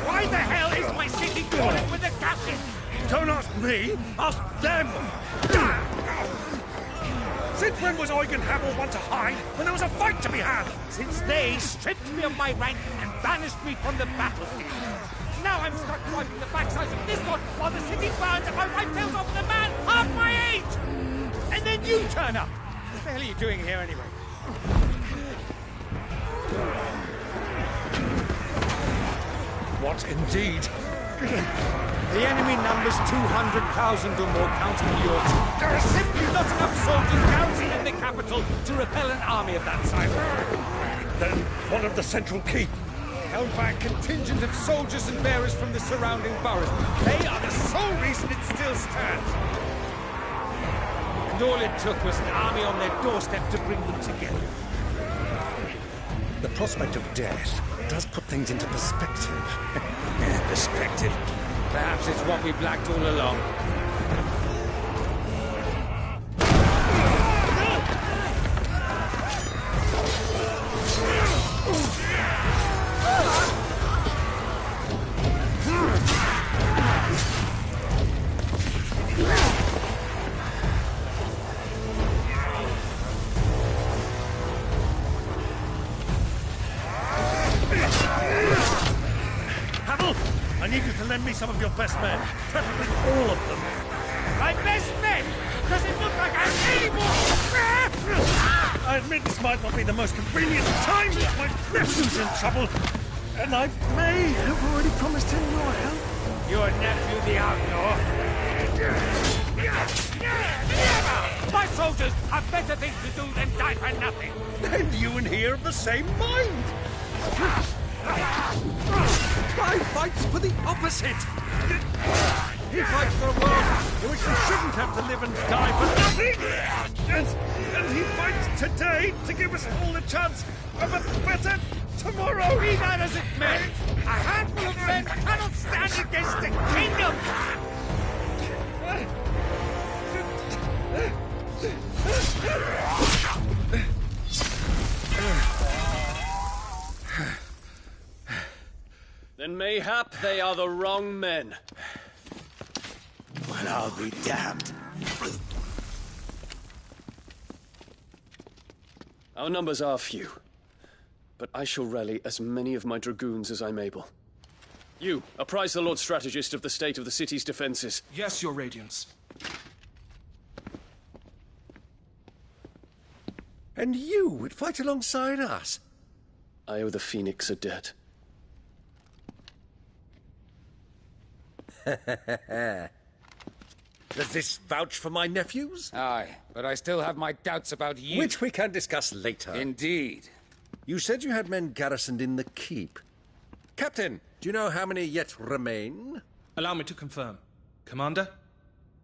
Why the hell is my city crawling with the captain? Don't ask me, ask them! Since when was Eugen Hamel one to hide when there was a fight to be had? Since they stripped me of my rank and banished me from the battlefield. Now I'm stuck wiping the backsides of this one while the city burns and my wife tails off with a man half my age! And then you turn up! What the hell are you doing here anyway? What indeed? The enemy numbers 200,000 or more, counting yours. There are simply not enough soldiers garrisoned in the capital to repel an army of that size. Then one of the central keep, held by a contingent of soldiers and bearers from the surrounding boroughs. They are the sole reason it still stands. And all it took was an army on their doorstep to bring them together. The prospect of death does put things into perspective. Perspective. Perhaps it's what we've lacked all along. I need you to lend me some of your best men, preferably all of them. My best men? Does it look like I have any more? I admit this might not be the most convenient time, but my nephew's in trouble, and I may have already promised him your help. Your nephew, the outlaw? Never! My soldiers have better things to do than die for nothing. Then you and he are of the same mind. Guy fights for the opposite. He fights for a world in which we shouldn't have to live and die for nothing. And he fights today to give us all the chance of a better tomorrow. Be that as it may, a handful of men cannot stand against a kingdom. Then mayhap they are the wrong men. Well, I'll be damned. Our numbers are few, but I shall rally as many of my dragoons as I'm able. You, apprise the Lord Strategist of the state of the city's defenses. Yes, Your Radiance. And you would fight alongside us? I owe the Phoenix a debt. Does this vouch for my nephews? Aye, but I still have my doubts about you. Which we can discuss later. Indeed. You said you had men garrisoned in the keep. Captain, do you know how many yet remain? Allow me to confirm. Commander?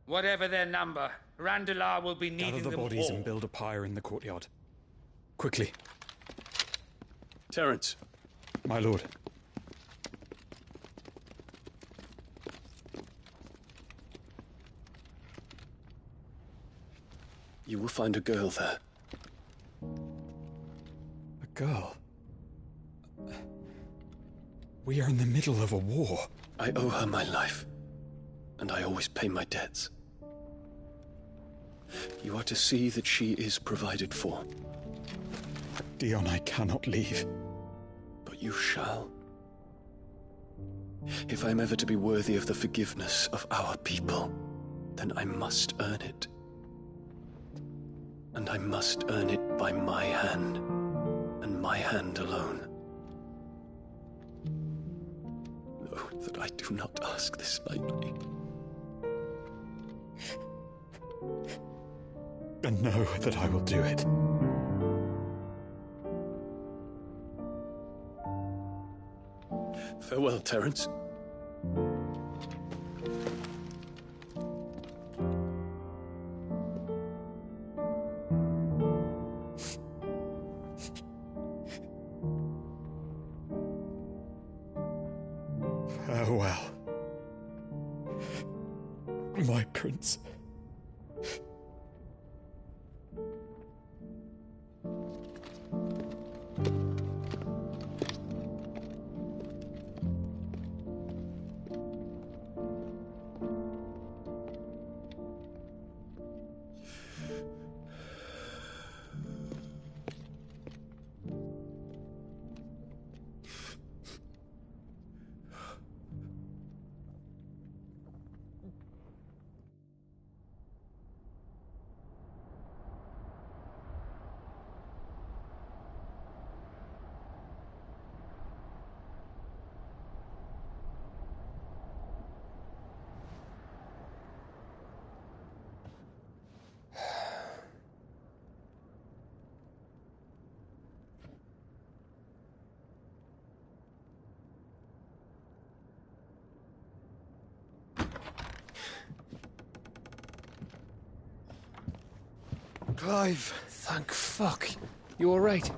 Whatever their number, Randalar will be needing Gather the them bodies all. and build a pyre in the courtyard. Quickly. Terence. My lord. You will find a girl there. A girl? We are in the middle of a war. I owe her my life, and I always pay my debts. You are to see that she is provided for. Dion, I cannot leave. But you shall. If I'm ever to be worthy of the forgiveness of our people, then I must earn it. And I must earn it by my hand, and my hand alone. Know that I do not ask this lightly. And know that I will do it. Farewell, Terence. Farewell, my prince. Clive! Thank fuck. You alright?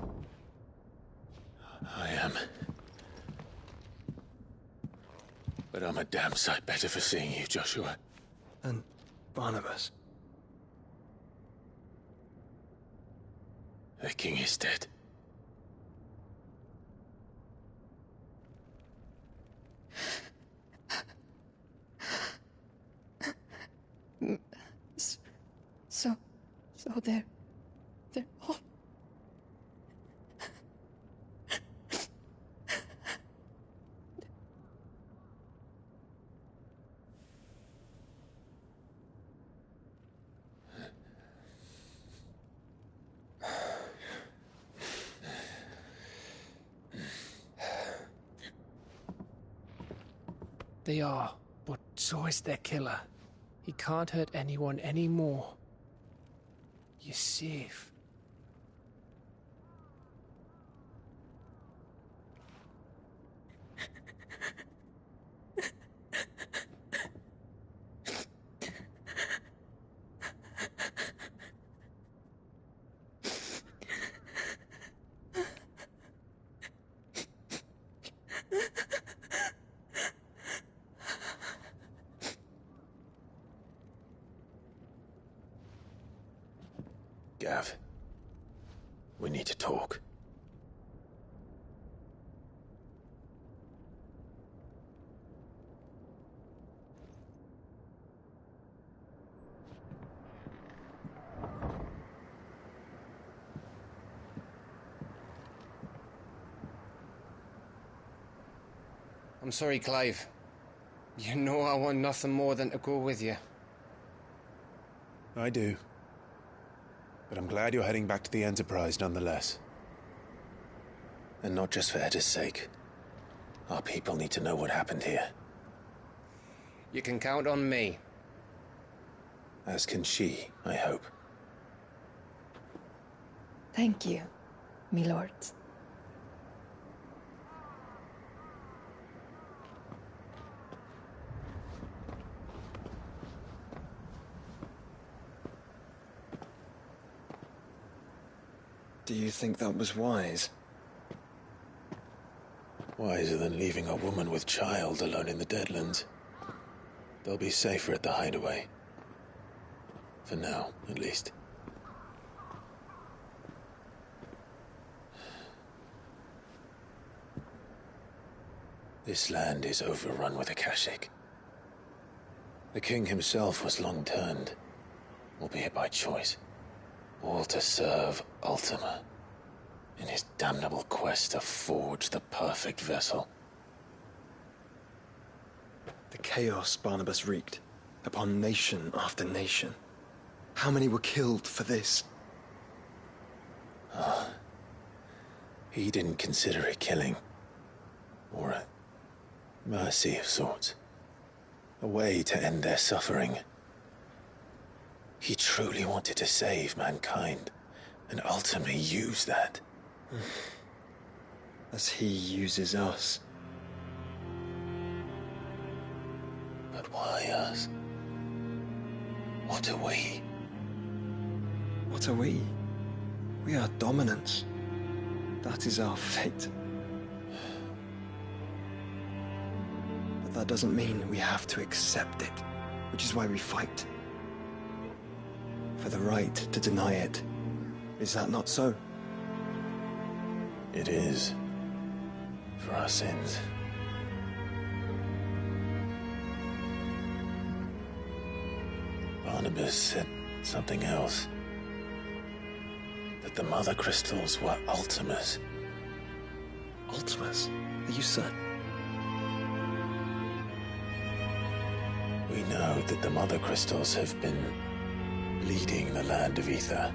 I am. But I'm a damn sight better for seeing you, Joshua. And Barnabas. The king is dead. So they're all... They are, but so is their killer. He can't hurt anyone anymore. You're safe. Gav, we need to talk. I'm sorry, Clive. You know I want nothing more than to go with you. I do. But I'm glad you're heading back to the Enterprise nonetheless. And not just for Edda's sake. Our people need to know what happened here. You can count on me. As can she, I hope. Thank you, me lords. Do you think that was wise? Wiser than leaving a woman with child alone in the Deadlands. They'll be safer at the hideaway. For now, at least. This land is overrun with Akashic. The king himself was long turned, albeit by choice. All to serve Ultima, in his damnable quest to forge the perfect vessel. The chaos Barnabas wreaked upon nation after nation. How many were killed for this? He didn't consider it killing. Or a mercy of sorts. A way to end their suffering. He truly wanted to save mankind, and ultimately use that. As he uses us. But why us? What are we? What are we? We are dominance. That is our fate. But that doesn't mean we have to accept it, which is why we fight. For the right to deny it. Is that not so? It is. For our sins. Barnabas said something else. That the Mother Crystals were Ultimas. Ultimas? Are you certain? We know that the Mother Crystals have been leading the land of Ether.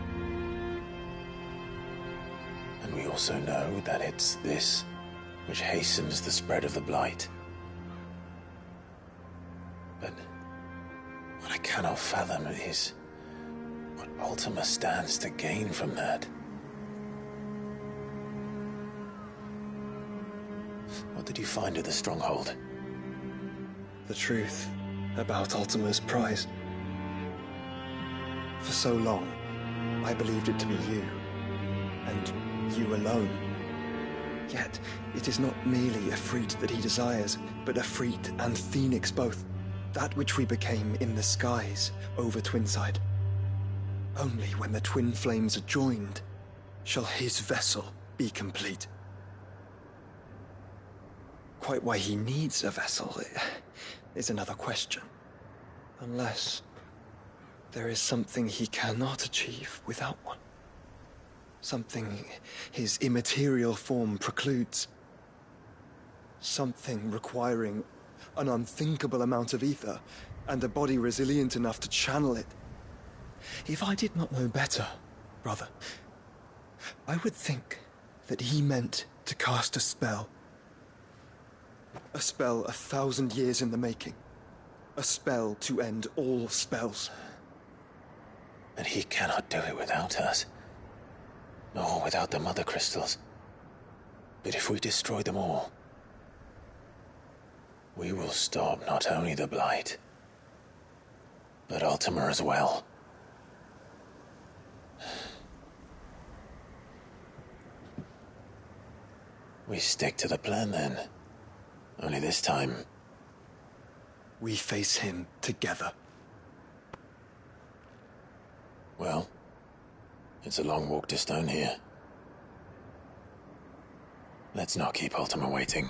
And we also know that it's this which hastens the spread of the Blight. But what I cannot fathom is what Ultima stands to gain from that. What did you find at the Stronghold? The truth about Ultima's prize. For so long, I believed it to be you, and you alone. Yet, it is not merely Efreet that he desires, but Efreet and Phoenix both. That which we became in the skies over Twinside. Only when the twin flames are joined shall his vessel be complete. Quite why he needs a vessel is another question. Unless there is something he cannot achieve without one. Something his immaterial form precludes. Something requiring an unthinkable amount of ether, and a body resilient enough to channel it. If I did not know better, brother, I would think that he meant to cast a spell. A spell 1,000 years in the making. A spell to end all spells. And he cannot do it without us. Nor without the Mother Crystals. But if we destroy them all, we will stop not only the Blight, but Ultima as well. We stick to the plan then. Only this time, we face him together. Well, it's a long walk to Stone here. Let's not keep Ultima waiting.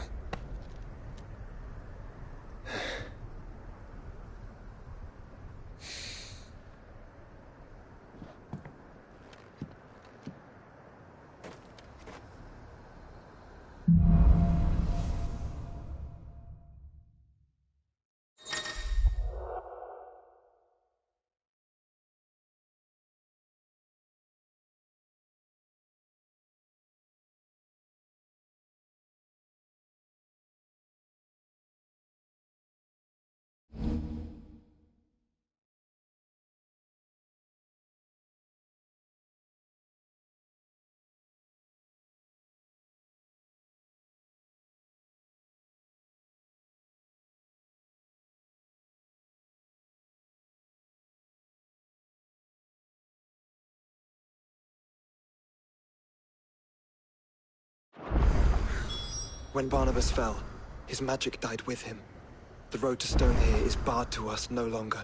When Barnabas fell, his magic died with him. The road to Stone here is barred to us no longer.